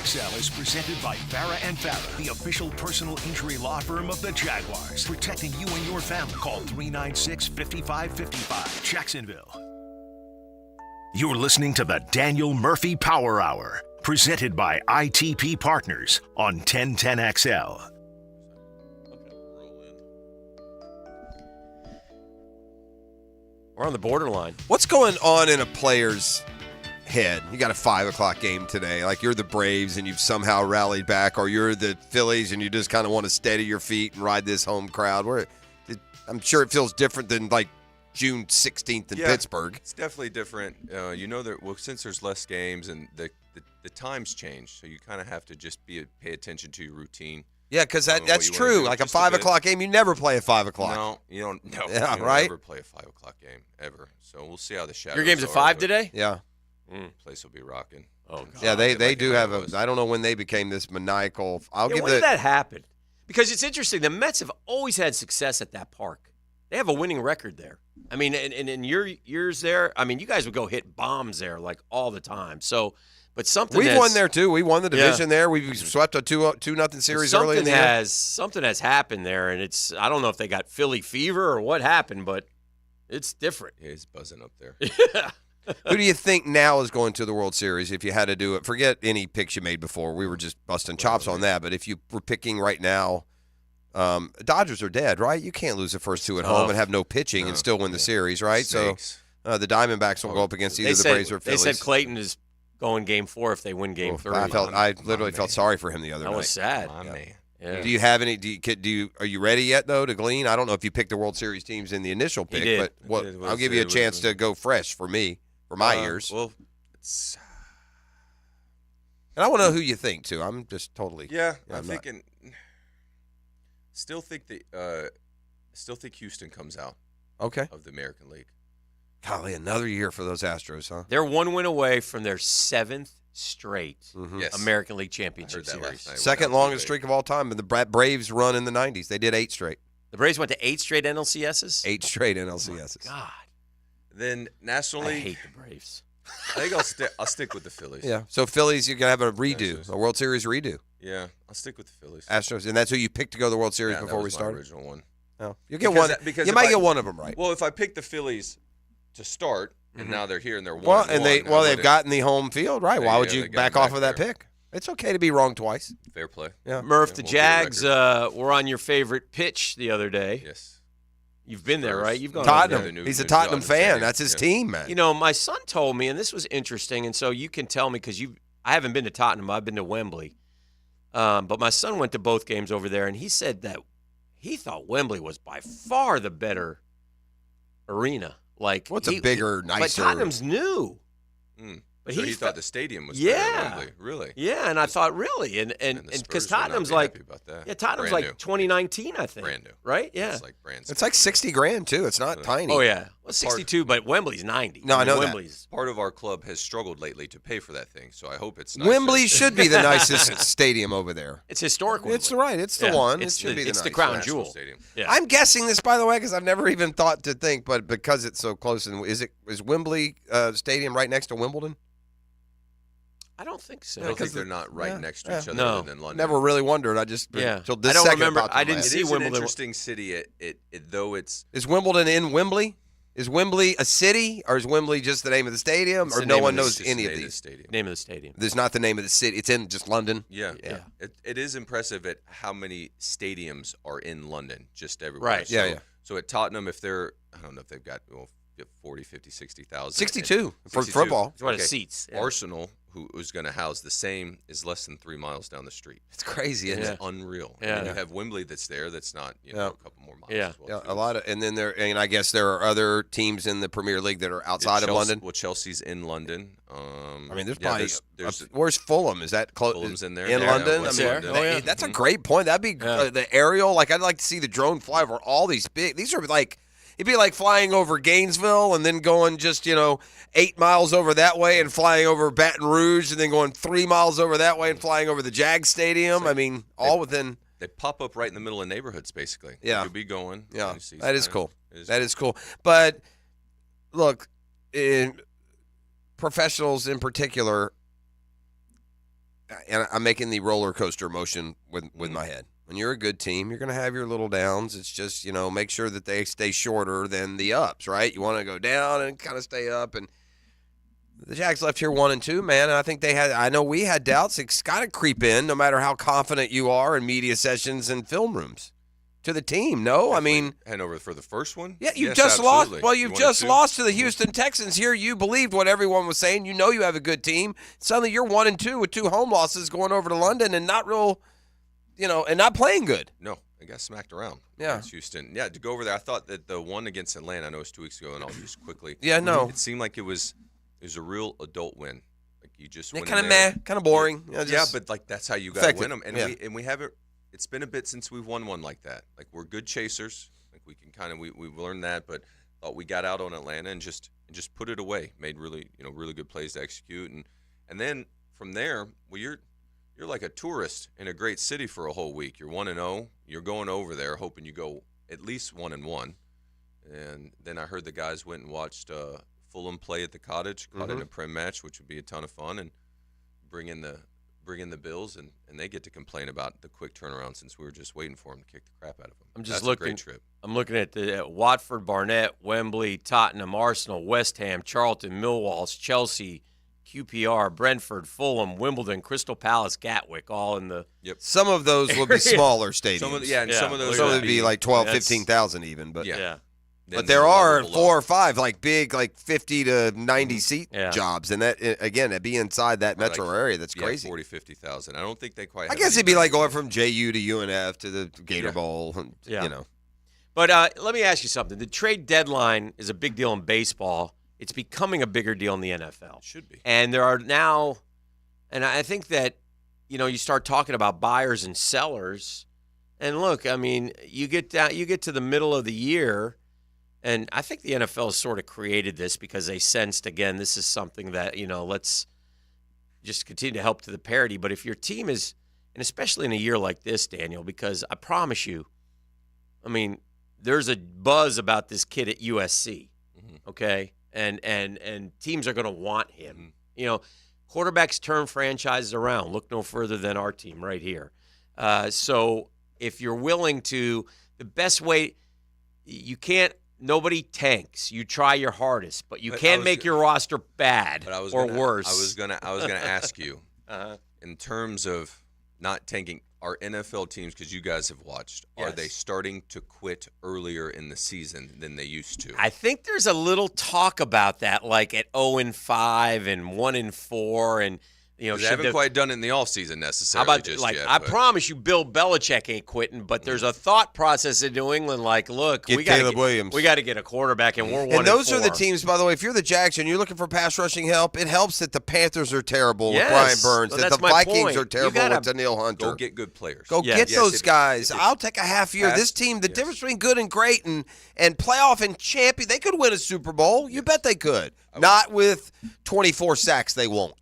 XL is presented by Farah and Farah, the official personal injury law firm of the Jaguars. Protecting you and your family. Call 396-5555. Jacksonville. You're listening to the Daniel Murphy Power Hour, presented by ITP Partners on 1010XL. We're on the borderline. What's going on in a player's head? You got a 5 o'clock game today. Like, you're the Braves and you've somehow rallied back, or you're the Phillies and you just kind of want to steady your feet and ride this home crowd. I'm sure it feels different than like June 16th in Pittsburgh. It's definitely different. Since there's less games and the times change, so you kind of have to just pay attention to your routine. Yeah, because that's true. Like a 5 o'clock game, you never play at 5 o'clock. No, you don't. No, yeah, you don't right? ever play a 5 o'clock game ever. So we'll see how the shadows. Your game's at are, 5 today? Yeah. Place will be rocking. Oh, God. Yeah, they do have a. I don't know when they became this maniacal. When did that happen? Because it's interesting. The Mets have always had success at that park. They have a winning record there. I mean, and in your years there, I mean, you guys would go hit bombs there like all the time. So, but something we've won there too. We won the division there. We swept a 2-0 series early in the year. Something has happened there, and I don't know if they got Philly fever or what happened, but it's different. Yeah, he's buzzing up there. Yeah. Who do you think now is going to the World Series if you had to do it? Forget any picks you made before. We were just busting chops on that. But if you were picking right now, Dodgers are dead, right? You can't lose the first two at home and have no pitching and still win the series, right? Snakes. So the Diamondbacks will go up against either the Braves or Phillies. They said Clayton is going Game 4 if they win Game 3. I literally felt sorry for him the other night. That was sad. Yeah. Do you have any? Are you ready yet though to glean? I don't know if you picked the World Series teams in the initial pick, but I'll give you a chance to go fresh for me. For my ears. Well, and I want to know who you think too. I'm just totally. Yeah, I'm thinking. Still think Houston comes out. Okay. Of the American League. Golly, another year for those Astros, huh? They're one win away from their 7th straight American League Championship Series. Second longest streak of all time. The Braves run in the 90s. They did 8 straight. The Braves went to 8 straight NLCSs? 8 straight NLCSs. Oh, God. Then National League. I hate the Braves. I think I'll stick with the Phillies. Yeah. So Phillies, you're gonna have a redo, a World Series redo. Yeah, I'll stick with the Phillies. Astros, and that's who you picked to go to the World Series Yeah, before that we was my started. original one. Oh, you get one. You might get one of them right. Well, if I pick the Phillies to start, and now they're here and they're one. Well, and they've gotten the home field right. Why would you back off of that pick? It's okay to be wrong twice. Fair play. Yeah. Murph, the Jags were on your favorite pitch the other day. Yes. You've been there, right? You've gone Tottenham. He's a Tottenham fan. That's his team, man. You know, my son told me, and this was interesting, and so you can tell me because I haven't been to Tottenham. I've been to Wembley. But my son went to both games over there, and he said that he thought Wembley was by far the better arena. Like, what's a bigger, nicer? But Tottenham's new. But so he thought the stadium was better than Wembley. Really? Yeah, and I thought really, and because Tottenham's like, Tottenham's like 2019, I think. Brand new, right? Yeah, it's like brand. It's like $60,000 too. It's not tiny. Oh yeah, well 62, but Wembley's 90. No, I know Wembley's that. Part of our club has struggled lately to pay for that thing, so I hope it's nice. Wembley should be the nicest stadium over there. It's historic. Wembley. It's right. It's the one. It's it should be the it's nice the crown one. jewel. Stadium. Yeah. I'm guessing this, by the way, because I've never even thought to think, but because it's so close, and is Wembley Stadium right next to Wimbledon? I don't think so. I don't think they're not right next to each other No. in London. Never really wondered. I just till this I don't second remember. popped I in my didn't head. see It's an Wimbledon. interesting city. Though it's Is Wimbledon in Wembley? Is Wembley a city, or is Wembley just the name of the stadium, or no one knows any of these? Name of the stadium. There's not the name of the city. It's in just London. Yeah. It is impressive at how many stadiums are in London, just everywhere. Right. So, Yeah. So at Tottenham, if they're, I don't know if they've got 40, 50, 60,000. 62 for 62. football. It's what it seats. Yeah. Arsenal, who is going to house the same, is less than 3 miles down the street. It's crazy, isn't It's it? unreal. Yeah. And you have Wembley that's there. That's not a couple more miles. Yeah. As well, Yeah, a lot of, and then and I guess there are other teams in the Premier League that are outside of London. Well, Chelsea's in London. I mean, there's probably there's where's Fulham? Is that close? Fulham's in there. In Yeah, London. West I mean, London. that's a great point. That'd be the aerial. Like, I'd like to see the drone fly over all these big. These are like. It'd be like flying over Gainesville and then going just, 8 miles over that way and flying over Baton Rouge and then going 3 miles over that way and flying over the Jags Stadium. I mean, all within. They pop up right in the middle of neighborhoods, basically. Yeah. You'll be going. Yeah, you see that is some- cool. it That is cool. But, look, in professionals in particular, and I'm making the roller coaster motion with my head. When you're a good team, you're going to have your little downs. It's just, make sure that they stay shorter than the ups, right? You want to go down and kind of stay up. And the Jags left here 1-2, man. And I think I know we had doubts. It's got to creep in no matter how confident you are in media sessions and film rooms to the team. No, I mean. Hanover for the first one? Yeah, you Yes, just absolutely. lost. Well, you've You just wanted to? lost to the Houston Texans. Here, you believed what everyone was saying. You know you have a good team. Suddenly, you're 1-2 with 2 home losses going over to London and not real, and not playing good. No, I got smacked around. Yeah. Against Houston. Yeah, to go over there, I thought that the one against Atlanta, I know it was 2 weeks ago, and I'll just quickly. Yeah, no. It seemed like it was a real adult win. Like you just went Kind in of there. kind of boring. Yeah, but like that's how you got to effective. win them, and Yeah. we haven't. It's been a bit since we've won one like that. Like we're good chasers. Like we can kind of we've learned that, but thought we got out on Atlanta and just put it away. Made really really good plays to execute, and then from there, well you're like a tourist in a great city for a whole week. You're 1-0. You're going over there hoping you go at least 1-1, and then I heard the guys went and watched Fulham play at the Cottage, caught in a Prem match, which would be a ton of fun, and bring in the Bills, and they get to complain about the quick turnaround since we were just waiting for them to kick the crap out of them. I'm just That's looking. a great trip. I'm looking at the Watford, Barnet, Wembley, Tottenham, Arsenal, West Ham, Charlton, Millwall, Chelsea, QPR, Brentford, Fulham, Wimbledon, Crystal Palace, Gatwick, all in the. Yep. Some of those would be smaller stadiums. Some of those Some would be like 12, 15,000 even. But Yeah. But there are 4 or 5 like big, like 50 to 90 seat jobs, and that again, it'd be inside that metro area. That's crazy. 40, 50,000. I don't think they quite. I have guess any it'd be like numbers. going from JU to UNF to the Gator Bowl. And, But let me ask you something. The trade deadline is a big deal in baseball. It's becoming a bigger deal in the NFL. It should be. And there are now, and I think that, you start talking about buyers and sellers. And look, I mean, you get to the middle of the year, and I think the NFL has sort of created this because they sensed, again, this is something that, let's just continue to help to the parity. But if your team is, and especially in a year like this, Daniel, because I promise you, I mean, there's a buzz about this kid at USC, okay? and teams are going to want him. Quarterbacks turn franchises around. Look no further than our team right here. So if you're willing to, the best way, nobody tanks. You try your hardest, but you can't make your roster bad worse. I was gonna ask you, in terms of not tanking, are NFL teams, because you guys have watched, are they starting to quit earlier in the season than they used to? I think there's a little talk about that, like at 0-5 and 1-4, and they haven't quite done it in the offseason necessarily. How about I promise you, Bill Belichick ain't quitting, but there's a thought process in New England. Like, look, we got to get a quarterback, and we're 1-4. And those are the teams, by the way. If you're the Jags and you're looking for pass rushing help, it helps that the Panthers are terrible with Brian Burns, that the Vikings are terrible with Danielle Hunter. Go get good players. Go get those guys. I'll take a half year. This team, the difference between good and great and playoff and champion, they could win a Super Bowl. You bet they could. Not with 24 sacks, they won't.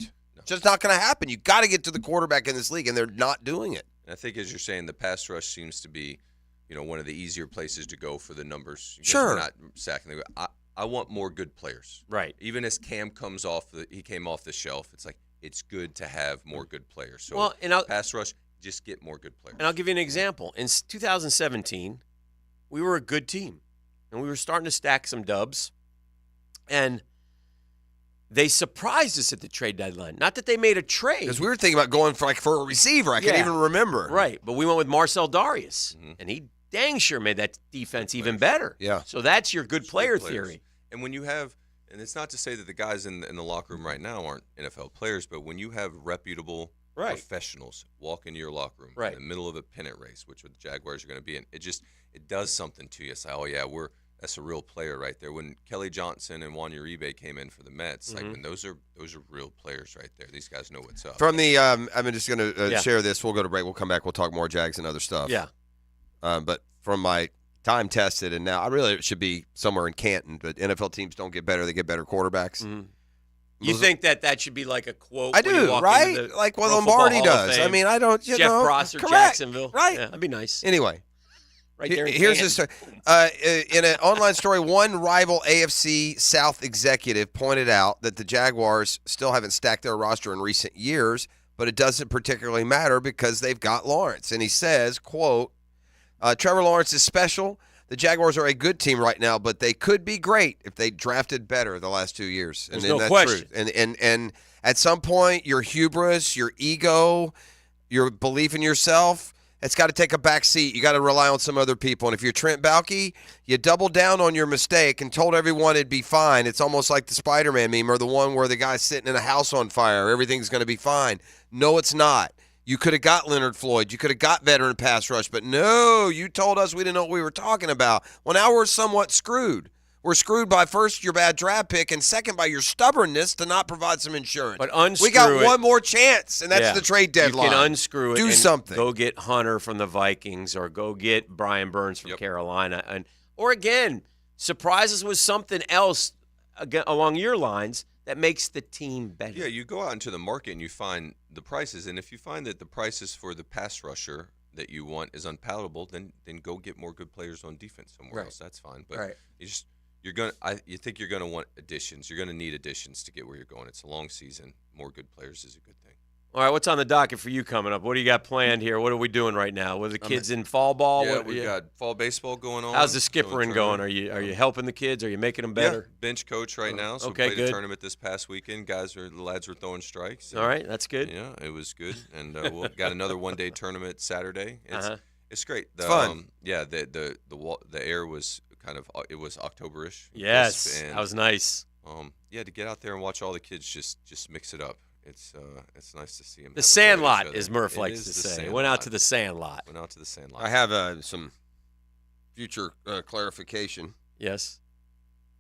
Just not going to happen. You got to get to the quarterback in this league, and they're not doing it. And I think, as you're saying, the pass rush seems to be, one of the easier places to go for the numbers. Sure. Not sacking. I want more good players. Right. Even as Cam he came off the shelf. It's like it's good to have more good players. So pass rush, just get more good players. And I'll give you an example. In 2017, we were a good team, and we were starting to stack some dubs, and they surprised us at the trade deadline. Not that they made a trade. Because we were thinking about going for a receiver. I can't even remember. Right, but we went with Marcel Darius, and he dang sure made that defense even better. Yeah. So that's your good player theory. And when you have, and it's not to say that the guys in the locker room right now aren't NFL players, but when you have reputable professionals walk into your locker room in the middle of a pennant race, which the Jaguars are going to be in, it does something to you. It's like, that's a real player right there. When Kelly Johnson and Juan Uribe came in for the Mets, when those are real players right there. These guys know what's up. From the, I'm just going to share this. We'll go to break. We'll come back. We'll talk more Jags and other stuff. Yeah. But from my time tested, and now it should be somewhere in Canton. But NFL teams don't get better; they get better quarterbacks. Mm-hmm. You think that should be like a quote? I do, right? Like what Lombardi does. I mean, I don't. Jeff Prosser, Jacksonville, right? Yeah, that'd be nice. Anyway. Right there. Here's the story. In an online story, one rival AFC South executive pointed out that the Jaguars still haven't stacked their roster in recent years, but it doesn't particularly matter because they've got Lawrence. And he says, quote, Trevor Lawrence is special. The Jaguars are a good team right now, but they could be great if they drafted better the last 2 years. There's no question. And at some point, your hubris, your ego, your belief in yourself, it's got to take a back seat. You got to rely on some other people. And if you're Trent Baalke, you doubled down on your mistake and told everyone it'd be fine. It's almost like the Spider-Man meme or the one where the guy's sitting in a house on fire. Everything's going to be fine. No, it's not. You could have got Leonard Floyd. You could have got veteran pass rush. But no, you told us we didn't know what we were talking about. Well, now we're somewhat screwed. We're screwed by, first, your bad draft pick, and second, by your stubbornness to not provide some insurance. But unscrew we got one more chance, and that's the trade deadline. You can unscrew it. Do something. Go get Hunter from the Vikings, or go get Brian Burns from Carolina, or again, surprise us with something else along your lines that makes the team better. Yeah, you go out into the market and you find the prices, and if you find that the prices for the pass rusher that you want is unpalatable, then go get more good players on defense somewhere else. That's fine. But you think you're gonna want additions. You're gonna need additions to get where you're going. It's a long season. More good players is a good thing. All right, what's on the docket for you coming up? What do you got planned here? What are we doing right now? With the kids in fall ball? Yeah, we got fall baseball going on. How's the skippering going? Are you helping the kids? Are you making them better? Yeah, bench coach right now. So okay, we played a tournament this past weekend. The lads were throwing strikes. All right, that's good. Yeah, it was good. And we got another one-day tournament Saturday. It's great. It's fun. The air was it was October-ish. Yes, that was nice. To get out there and watch all the kids just mix it up. It's nice to see them. The Sandlot, as Murph likes to say. Went out to the Sandlot. I have some future clarification. Yes.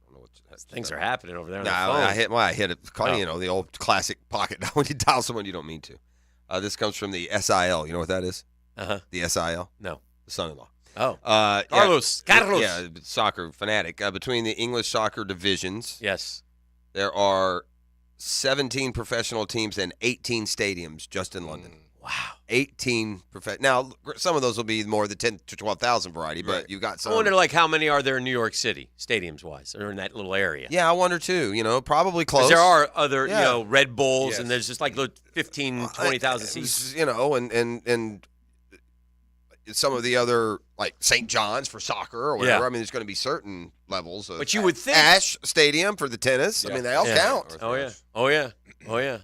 I don't know what things are happening over there. I hit it. The old classic pocket. When you dial someone you don't mean to. This comes from the SIL. You know what that is? The SIL. No. The son-in-law. Oh. Carlos. Yeah, soccer fanatic. Between the English soccer divisions. Yes. There are 17 professional teams and 18 stadiums just in London. Wow. 18 Now, some of those will be more the 10 to 12,000 variety, but you got some. I wonder, how many are there in New York City, stadiums-wise, or in that little area? Yeah, I wonder, too. Probably close. There are other, Red Bulls, and there's just 15, 20,000 seats. And some of the other, like St. John's for soccer or whatever. I mean, there's going to be certain levels. But you would think. Ash Stadium for the tennis. I mean, they all count. Oh, yeah.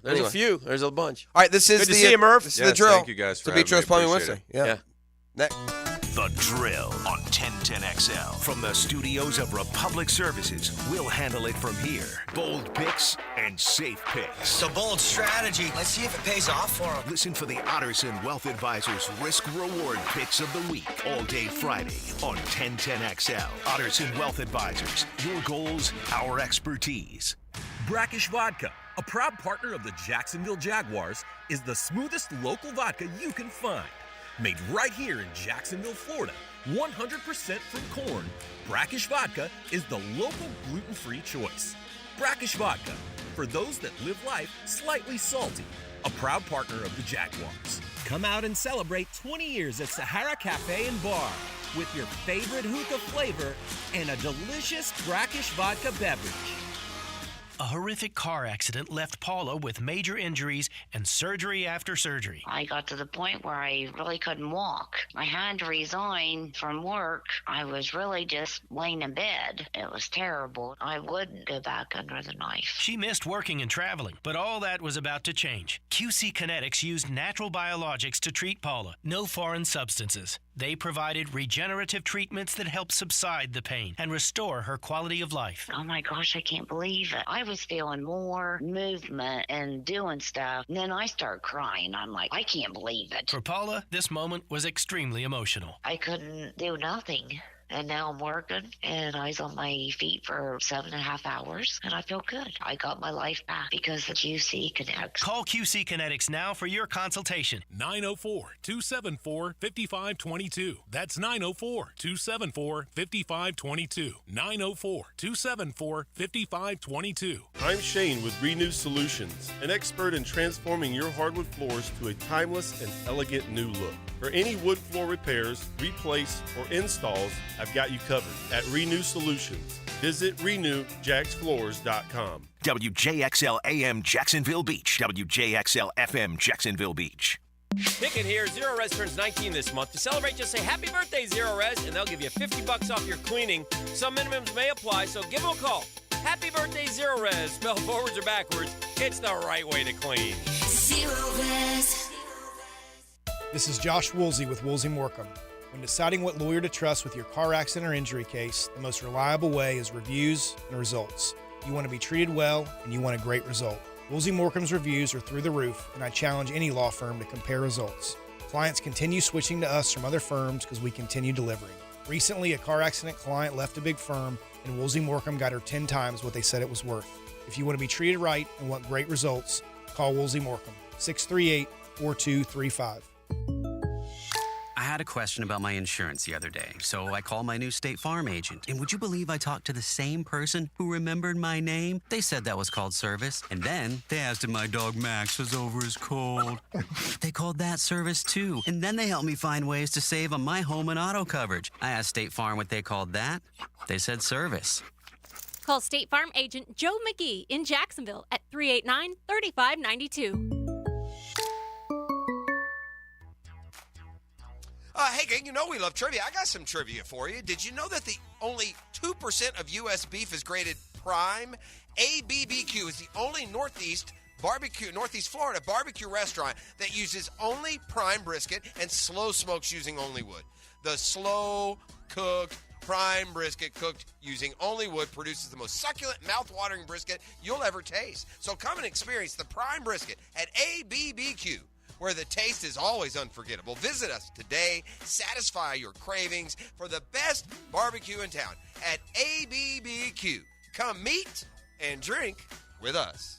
There's a few. There's a bunch. All right, this is Good to see you, Murph. This is the drill. Thank you guys for having me. Plumbing Wednesday. Yeah. Next. The Drill on 1010XL. From the studios of Republic Services, we'll handle it from here. Bold picks and safe picks. So bold strategy. Let's see if it pays off for them. Listen for the Otterson Wealth Advisors Risk-Reward Picks of the Week. All day Friday on 1010XL. Otterson Wealth Advisors. Your goals, our expertise. Brackish Vodka, a proud partner of the Jacksonville Jaguars, is the smoothest local vodka you can find. Made right here in Jacksonville, Florida, 100% from corn, Brackish Vodka is the local gluten-free choice. Brackish Vodka, for those that live life slightly salty, a proud partner of the Jaguars. Come out and celebrate 20 years at Sahara Cafe and Bar with your favorite hookah flavor and a delicious Brackish Vodka beverage. A horrific car accident left Paula with major injuries and surgery after surgery. I got to the point where I really couldn't walk. I had to resign from work. I was really just laying in bed. It was terrible. I would go back under the knife. She missed working and traveling, but all that was about to change. QC Kinetics used natural biologics to treat Paula. No foreign substances. They provided regenerative treatments that helped subside the pain and restore her quality of life. Oh my gosh, I can't believe it. I was feeling more movement and doing stuff. And then I start crying. I'm like, I can't believe it. For Paula, this moment was extremely emotional. I couldn't do nothing. And now I'm working, and I was on my feet for 7.5 hours, and I feel good. I got my life back because of QC Kinetics. Call QC Kinetics now for your consultation. 904-274-5522. That's 904-274-5522. 904-274-5522. I'm Shane with Renew Solutions, an expert in transforming your hardwood floors to a timeless and elegant new look. For any wood floor repairs, replace, or installs, I've got you covered at Renew Solutions. Visit renewjacksfloors.com. WJXL AM Jacksonville Beach. WJXL FM Jacksonville Beach. Ticket here, Zero Res turns 19 this month. To celebrate, just say happy birthday, Zero Res, and they'll give you $50 off your cleaning. Some minimums may apply, so give them a call. Happy birthday, Zero Res. Spelled forwards or backwards, it's the right way to clean. Zero Res. This is Josh Woolsey with Woolsey Morecambe. When deciding what lawyer to trust with your car accident or injury case, the most reliable way is reviews and results. You want to be treated well, and you want a great result. Woolsey Morecambe's reviews are through the roof, and I challenge any law firm to compare results. Clients continue switching to us from other firms because we continue delivering. Recently, a car accident client left a big firm, and Woolsey Morecambe got her 10 times what they said it was worth. If you want to be treated right and want great results, call Woolsey Morecambe, 638-4235. I had a question about my insurance the other day, so I called my new State Farm agent. And would you believe I talked to the same person who remembered my name? They said that was called service. And then they asked if my dog Max was over his cold. They called that service too. And then they helped me find ways to save on my home and auto coverage. I asked State Farm what they called that. They said service. Call State Farm agent Joe McGee in Jacksonville at 389-3592. Hey, gang, you know we love trivia. I got some trivia for you. Did you know that the only 2% of U.S. beef is graded prime? ABBQ is the only Northeast Florida barbecue restaurant that uses only prime brisket and slow smokes using only wood. The slow-cooked prime brisket cooked using only wood produces the most succulent, mouth-watering brisket you'll ever taste. So come and experience the prime brisket at ABBQ, where the taste is always unforgettable. Visit us today. Satisfy your cravings for the best barbecue in town at ABBQ. Come meet and drink with us.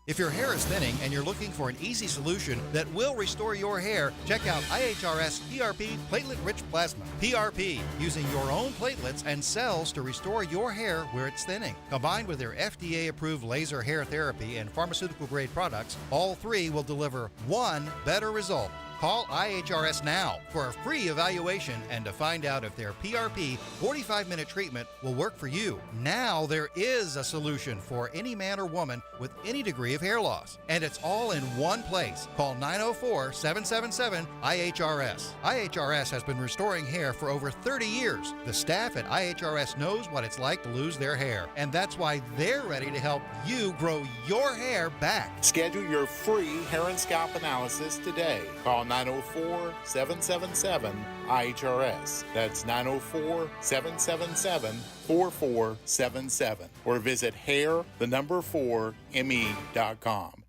If your hair is thinning and you're looking for an easy solution that will restore your hair, check out IHRS PRP Platelet-Rich Plasma. PRP, using your own platelets and cells to restore your hair where it's thinning. Combined with their FDA-approved laser hair therapy and pharmaceutical-grade products, all three will deliver one better result. Call IHRS now for a free evaluation and to find out if their PRP 45-minute treatment will work for you. Now there is a solution for any man or woman with any degree of hair loss. And it's all in one place. Call 904-777-IHRS. IHRS has been restoring hair for over 30 years. The staff at IHRS knows what it's like to lose their hair. And that's why they're ready to help you grow your hair back. Schedule your free hair and scalp analysis today. Call 904-777-IHRS. That's 904-777-4477. Or visit hair4me.com.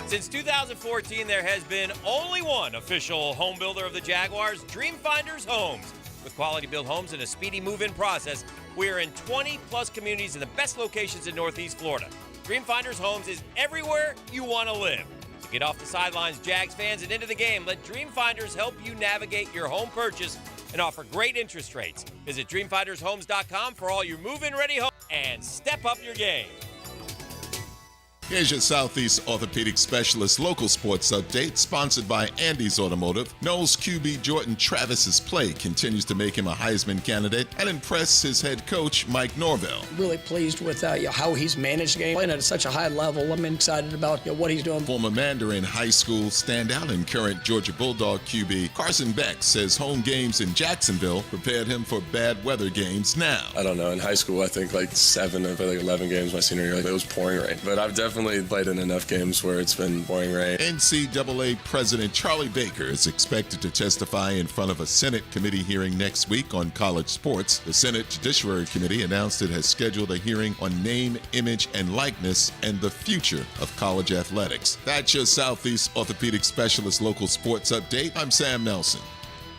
Since 2014, there has been only one official home builder of the Jaguars, Dreamfinders Homes. With quality built homes and a speedy move-in process, we are in 20-plus communities in the best locations in Northeast Florida. Dreamfinders Homes is everywhere you want to live. So get off the sidelines, Jags fans, and into the game. Let Dreamfinders help you navigate your home purchase and offer great interest rates. Visit DreamfindersHomes.com for all your move-in ready homes and step up your game. Here's your Southeast Orthopedic Specialist local sports update, sponsored by Andy's Automotive. Knowles QB Jordan Travis's play continues to make him a Heisman candidate and impress his head coach, Mike Norvell. Really pleased with how he's managed the game, playing at such a high level. I'm excited about what he's doing. Former Mandarin High School standout and current Georgia Bulldog QB Carson Beck says home games in Jacksonville prepared him for bad weather games now. I don't know. In high school, I think 7 of 11 games my senior year, it was pouring rain. But I've definitely played in enough games where it's been pouring rain. NCAA President Charlie Baker is expected to testify in front of a Senate committee hearing next week on college sports. The Senate Judiciary Committee announced it has scheduled a hearing on name, image, and likeness and the future of college athletics. That's your Southeast Orthopedic Specialist local sports update. I'm Sam Nelson.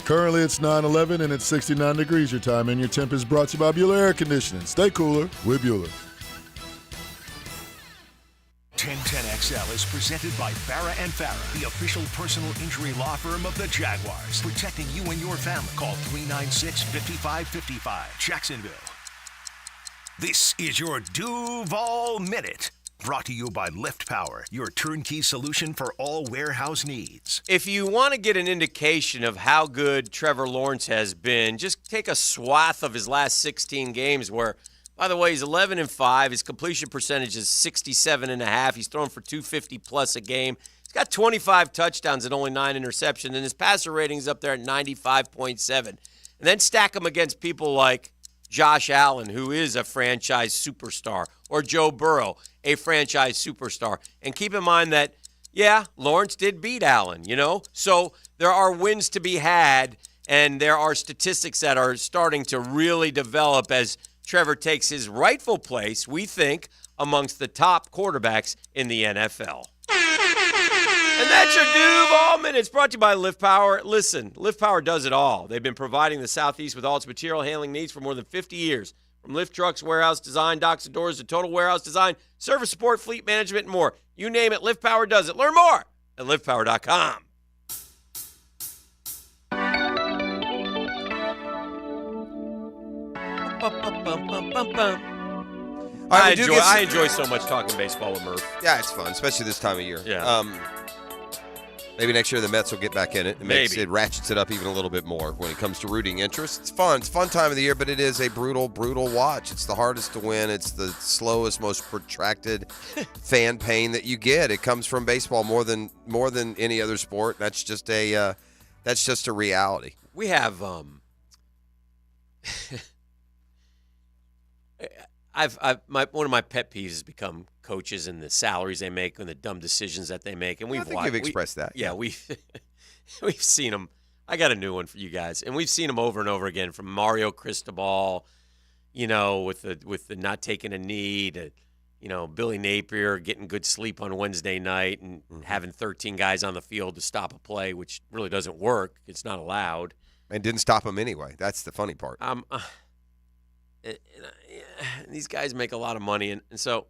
Currently, it's 9:11 and it's 69 degrees your time, and your temp is brought to you by Bueller Air Conditioning. Stay cooler with Bueller. 1010XL is presented by Farah & Farah, the official personal injury law firm of the Jaguars, protecting you and your family. Call 396-5555, Jacksonville. This is your Duval Minute, brought to you by Lift Power, your turnkey solution for all warehouse needs. If you want to get an indication of how good Trevor Lawrence has been, just take a swath of his last 16 games where, by the way, he's 11-5. His completion percentage is 67.5. He's thrown for 250 plus a game. He's got 25 touchdowns and only 9 interceptions, and his passer rating is up there at 95.7. And then stack him against people like Josh Allen, who is a franchise superstar, or Joe Burrow, a franchise superstar. And keep in mind that, yeah, Lawrence did beat Allen, So there are wins to be had, and there are statistics that are starting to really develop as Trevor takes his rightful place, we think, amongst the top quarterbacks in the NFL. And that's your Duval Minute. It's brought to you by Lift Power. Listen, Lift Power does it all. They've been providing the Southeast with all its material handling needs for more than 50 years. From lift trucks, warehouse design, docks and doors, to total warehouse design, service support, fleet management, and more. You name it, Lift Power does it. Learn more at liftpower.com. I enjoy so much talking baseball with Murph. Yeah, it's fun, especially this time of year. Yeah. Maybe next year the Mets will get back in it. It ratchets it up even a little bit more when it comes to rooting interest. It's fun. It's a fun time of the year, but it is a brutal, brutal watch. It's the hardest to win. It's the slowest, most protracted fan pain that you get. It comes from baseball more than any other sport. That's just a reality. We have one of my pet peeves has become coaches and the salaries they make and the dumb decisions that they make. And I think you've expressed that. Yeah, we've seen them. I got a new one for you guys, and we've seen them over and over again, from Mario Cristobal, with the not taking a knee, to Billy Napier getting good sleep on Wednesday night and having 13 guys on the field to stop a play, which really doesn't work. It's not allowed. And didn't stop them anyway. That's the funny part. These guys make a lot of money, and so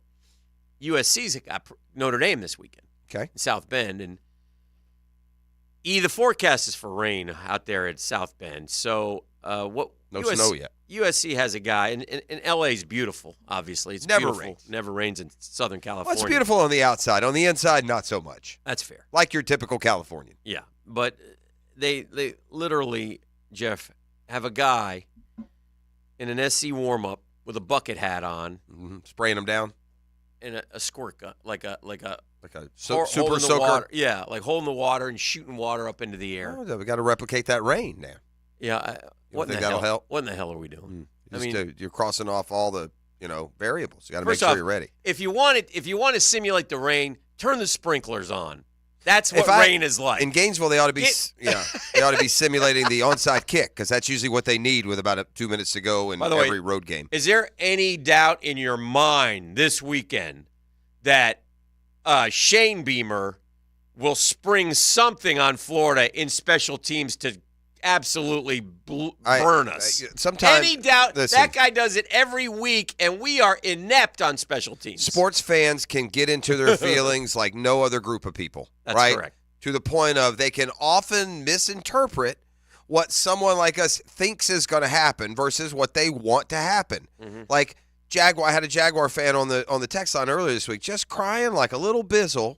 USC's got Notre Dame this weekend. Okay. In South Bend. And the forecast is for rain out there at South Bend. So no snow yet. USC has a guy, and L.A. is beautiful, obviously. It's never beautiful. rains. Never rains in Southern California. Well, it's beautiful on the outside. On the inside, not so much. That's fair. Like your typical Californian. Yeah, but they literally, Jeff, have a guy in an SC warm-up with a bucket hat on. Mm-hmm. Spraying them down? And a squirt gun, like a super soaker. Water. Yeah, like holding the water and shooting water up into the air. Oh, we got to replicate that rain now. Yeah, what in the that'll hell? help? What in the hell are we doing? You're crossing off all the variables. You got to make sure you're ready. If you want to simulate the rain, turn the sprinklers on. That's what rain is like. In Gainesville, they ought to be they ought to be simulating the onside kick because that's usually what they need with about 2 minutes to go in every road game. Is there any doubt in your mind this weekend that Shane Beamer will spring something on Florida in special teams to absolutely burn us? Sometimes, any doubt? Listen, that guy does it every week, and we are inept on special teams. Sports fans can get into their feelings like no other group of people. That's right? correct. To the point of they can often misinterpret what someone like us thinks is going to happen versus what they want to happen. Mm-hmm. Like I had a Jaguar fan on the text line earlier this week, just crying like a little bizzle,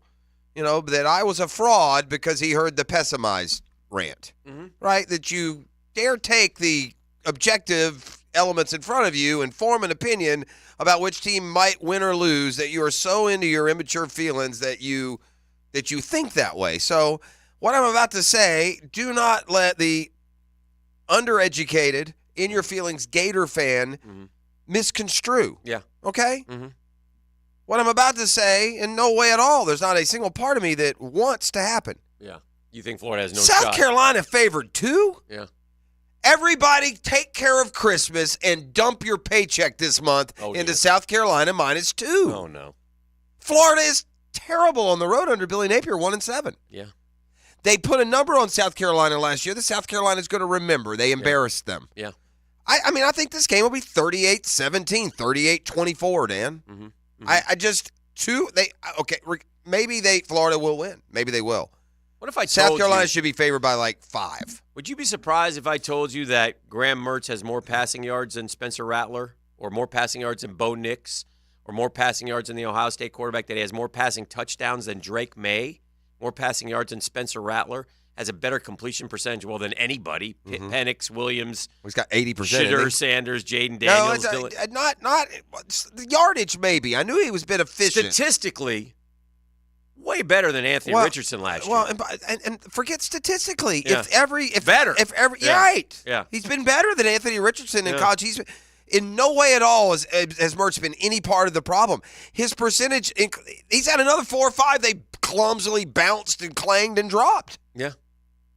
that I was a fraud because he heard the pessimized rant, right? That you dare take the objective elements in front of you and form an opinion about which team might win or lose, that you are so into your immature feelings that you think that way. So what I'm about to say, do not let the undereducated, in your feelings Gator fan misconstrue. Yeah. Okay? Mm-hmm. What I'm about to say, in no way at all, there's not a single part of me that wants to happen. Yeah. You think Florida has no South shot? Carolina favored 2? Yeah. Everybody take care of Christmas and dump your paycheck this month into South Carolina -2. Oh, no. Florida is terrible on the road under Billy Napier, 1-7. Yeah. They put a number on South Carolina last year. The South Carolina is going to remember. They embarrassed them. Yeah. I think this game will be 38-17, 38-24, Dan. Mm-hmm. Maybe Florida will win. Maybe they will. What if I told South Carolina you, should be favored by like 5. Would you be surprised if I told you that Graham Mertz has more passing yards than Spencer Rattler, or more passing yards than Bo Nix, or more passing yards than the Ohio State quarterback, that he has more passing touchdowns than Drake May, more passing yards than Spencer Rattler, has a better completion percentage than anybody? Penix, Williams. He's got 80%. Shitter, Sanders, Jaden Daniels. No, not the yardage maybe. I knew he was a bit efficient. Statistically, way better than Anthony Richardson last year. Well, and forget statistically. Yeah. Better. You're right. Yeah. He's been better than Anthony Richardson in college. He's in no way at all has Mertz been any part of the problem. His percentage, he's had another 4 or 5 they clumsily bounced and clanged and dropped. Yeah.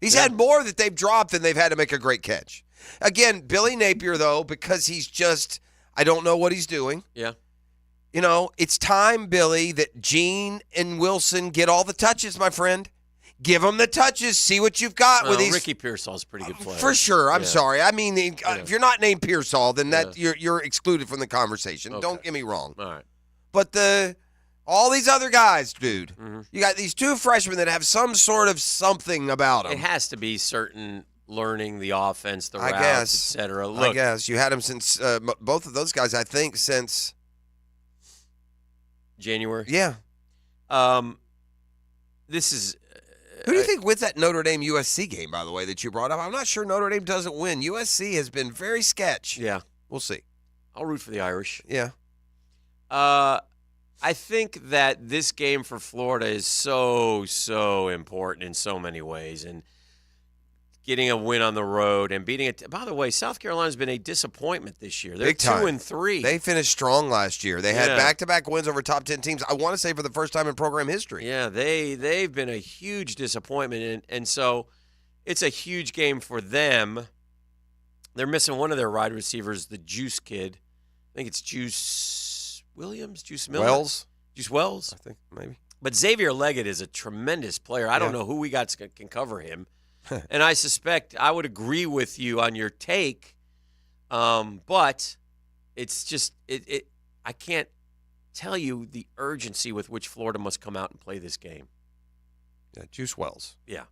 He's had more that they've dropped than they've had to make a great catch. Again, Billy Napier, though, because he's just, I don't know what he's doing. Yeah. It's time, Billy, that Gene and Wilson get all the touches, my friend. Give them the touches. See what you've got with these. Ricky Pearsall's a pretty good player. For sure. I'm sorry. I mean, if you're not named Pearsall, then you're excluded from the conversation. Okay. Don't get me wrong. All right. But all these other guys, dude, you got these 2 freshmen that have some sort of something about them. It has to be certain learning the offense, the routes, et cetera. Look, I guess. You had them since, both of those guys, I think, since January. Yeah. This is. Who do you think wins that Notre Dame USC game, by the way, that you brought up? I'm not sure Notre Dame doesn't win. USC has been very sketch. Yeah. We'll see. I'll root for the Irish. Yeah. I think that this game for Florida is so important in so many ways. And getting a win on the road and beating it. By the way, South Carolina's been a disappointment this year. They're Big time. 2-3. They finished strong last year. They had back-to-back wins over top 10 teams, I want to say for the first time in program history. Yeah, they've been a huge disappointment. And so it's a huge game for them. They're missing one of their wide receivers, the Juice kid. I think it's Juice Williams, Juice Miller. Juice Wells. I think maybe. But Xavier Leggett is a tremendous player. I don't know who we got can cover him. And I suspect I would agree with you on your take, but it's just I can't tell you the urgency with which Florida must come out and play this game. Yeah, Juice Wells. Yeah.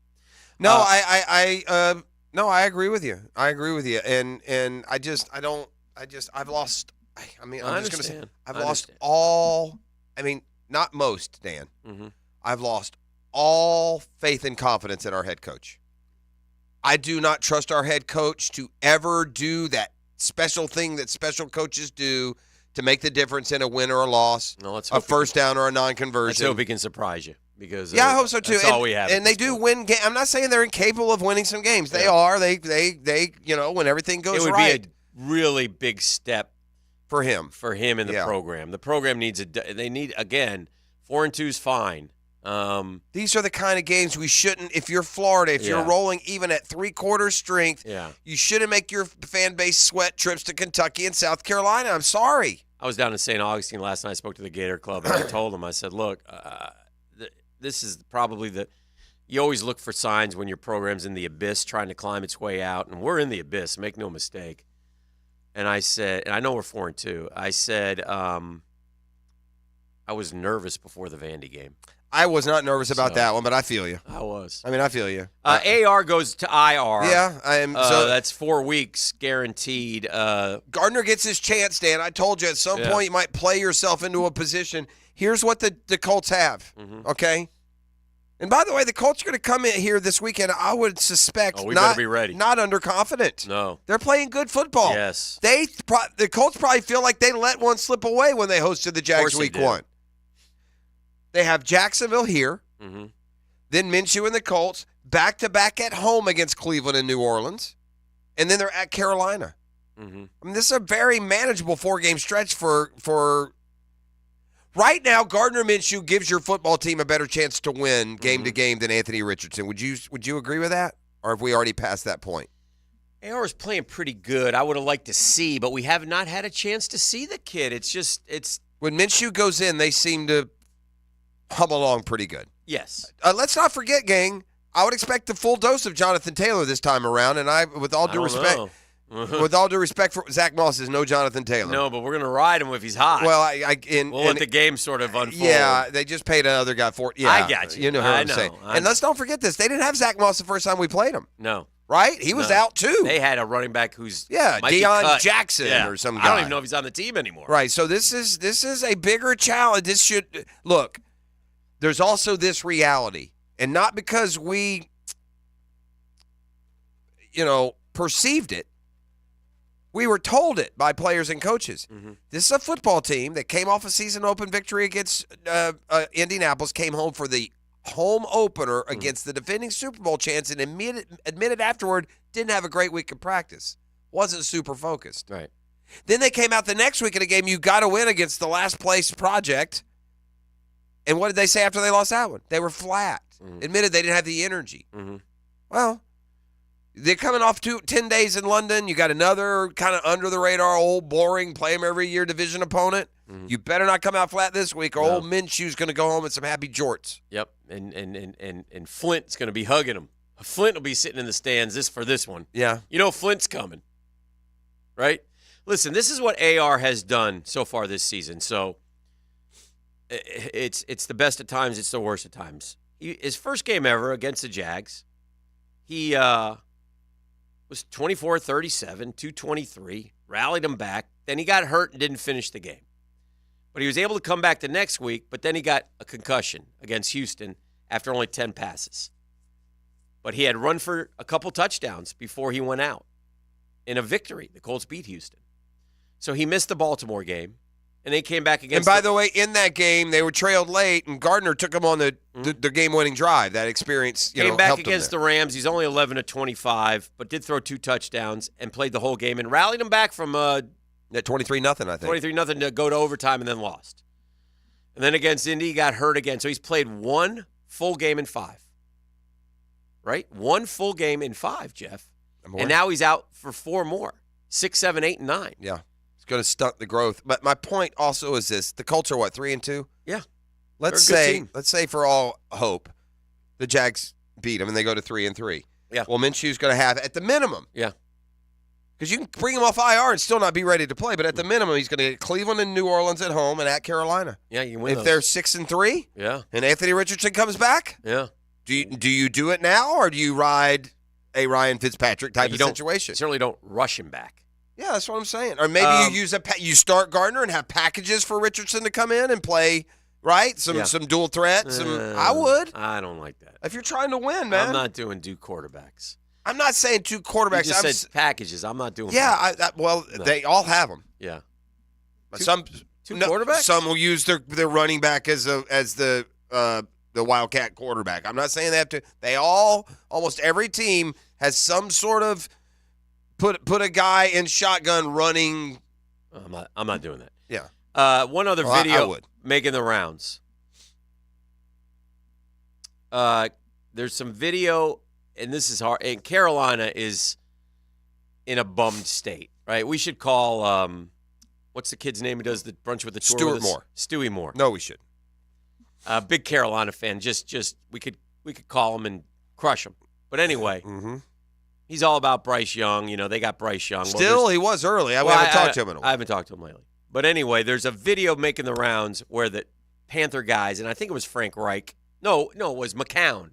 No, I agree with you. And I've lost. I'm just going to say I've lost all. I mean, not most, Dan. Mm-hmm. I've lost all faith and confidence in our head coach. I do not trust our head coach to ever do that special thing that special coaches do to make the difference in a win or a loss, a first down or a non-conversion. Let's hope he can surprise you. Because I hope so too. That's all we have. And they do win games. I'm not saying they're incapable of winning some games. They are. They when everything goes right. It would be a really big step for him in the program. The program needs they need, again, 4-2's fine. These are the kind of games we shouldn't. If you're Florida, if you're rolling even at 3/4 strength, you shouldn't make your fan base sweat trips to Kentucky and South Carolina. I'm sorry. I was down in St. Augustine last night. I spoke to the Gator Club, and I told them, I said, look, this is probably you always look for signs when your program's in the abyss trying to climb its way out, and we're in the abyss, make no mistake. And I said, and I know we're 4-2. I said, I was nervous before the Vandy game. I was not nervous about that one, but I feel you. I was. I feel you. AR goes to IR. Yeah, I am. So that's 4 weeks guaranteed. Gardner gets his chance, Dan. I told you at some point you might play yourself into a position. Here's what the Colts have, okay? And by the way, the Colts are going to come in here this weekend, I would suspect, we better be ready. Not underconfident. No. They're playing good football. Yes. The Colts probably feel like they let one slip away when they hosted the Jags week 1. They have Jacksonville here, then Minshew and the Colts, back-to-back at home against Cleveland and New Orleans, and then they're at Carolina. I mean, this is a very manageable 4-game stretch for right now. Gardner Minshew gives your football team a better chance to win game to game than Anthony Richardson. Would you agree with that, or have we already passed that point? AR is playing pretty good. I would have liked to see, but we have not had a chance to see the kid. It's when Minshew goes in, they seem to hum along pretty good. Yes. Let's not forget, gang, I would expect the full dose of Jonathan Taylor this time around, and with all due respect for Zach Moss, is no Jonathan Taylor. No, but we're going to ride him if he's hot. Well, we'll let the game sort of unfold. Yeah, they just paid another guy for it. Yeah, I got you. You know what I'm saying. And let's not forget this. They didn't have Zach Moss the first time we played him. No. Right? He was out, too. They had a running back who's Deion Jackson or some guy. I don't even know if he's on the team anymore. Right, so this is a bigger challenge. This should – look, there's also this reality, and not because we, perceived it. We were told it by players and coaches. This is a football team that came off a season open victory against Indianapolis, came home for the home opener against the defending Super Bowl champs, and admitted afterward didn't have a great week of practice. Wasn't super focused. Right. Then they came out the next week in a game you got to win against the last place project. And what did they say after they lost that one? They were flat. Admitted they didn't have the energy. Well, they're coming off 10 days in London. You got another kind of under-the-radar, old, boring, play-them-every-year division opponent. You better not come out flat this week, or old Minshew's going to go home with some happy jorts. Yep, and Flint's going to be hugging him. Flint will be sitting in the stands for this one. Yeah. You know Flint's coming, right? Listen, this is what AR has done so far this season. So it's the best at times, it's the worst at times. His first game ever against the Jags, he was 24-37, 223, rallied them back. Then he got hurt and didn't finish the game. But he was able to come back the next week, but then he got a concussion against Houston after only 10 passes. But he had run for a couple touchdowns before he went out in a victory. The Colts beat Houston. So he missed the Baltimore game, and they came back against. And by the way, in that game, they were trailed late, and Gardner took them on the game-winning drive. That experience, came back against the Rams. He's only 11-25, but did throw 2 touchdowns and played the whole game and rallied them back from at 23-0, I think. 23-0 to go to overtime and then lost. And then against Indy, he got hurt again. So he's played 1 full game in 5. Right? 1 full game in 5, Jeff. And now he's out for 4 more. 6, 7, 8, and 9. Yeah. It's going to stunt the growth. But my point also is this. The Colts are what, 3-2? Yeah. Let's say for all hope, the Jags beat them and they go to 3-3. Yeah. Well, Minshew's going to have, at the minimum, Because you can bring him off IR and still not be ready to play, but at the minimum, he's going to get Cleveland and New Orleans at home and at Carolina. Yeah, you win if they're 6-3. Yeah. And Anthony Richardson comes back. Yeah. Do you do it now, or do you ride a Ryan Fitzpatrick type of situation? You certainly don't rush him back. Yeah, that's what I'm saying. Or maybe you use you start Gardner and have packages for Richardson to come in and play. Right? Some dual threats. I would. I don't like that. If you're trying to win, man. I'm not doing quarterbacks. I'm not saying 2 quarterbacks. You just said packages. I'm not doing no. They all have them. Yeah. Some quarterbacks? Some will use their running back as the Wildcat quarterback. I'm not saying they have to. Almost every team has some sort of put a guy in shotgun running. I'm not doing that. Yeah. One other video. I would. Making the rounds. There's some video, and this is hard. And Carolina is in a bummed state, right? We should call what's the kid's name who does the brunch with the tour? Stuart Moore. Stewie Moore. No, we should. Big Carolina fan. Just we could call him and crush him. But anyway, he's all about Bryce Young. You know, they got Bryce Young. Still, he was early. We haven't talked to him in a while. I haven't talked to him lately. But anyway, there's a video making the rounds where the Panther guys, and I think it was Frank Reich. No, it was McCown.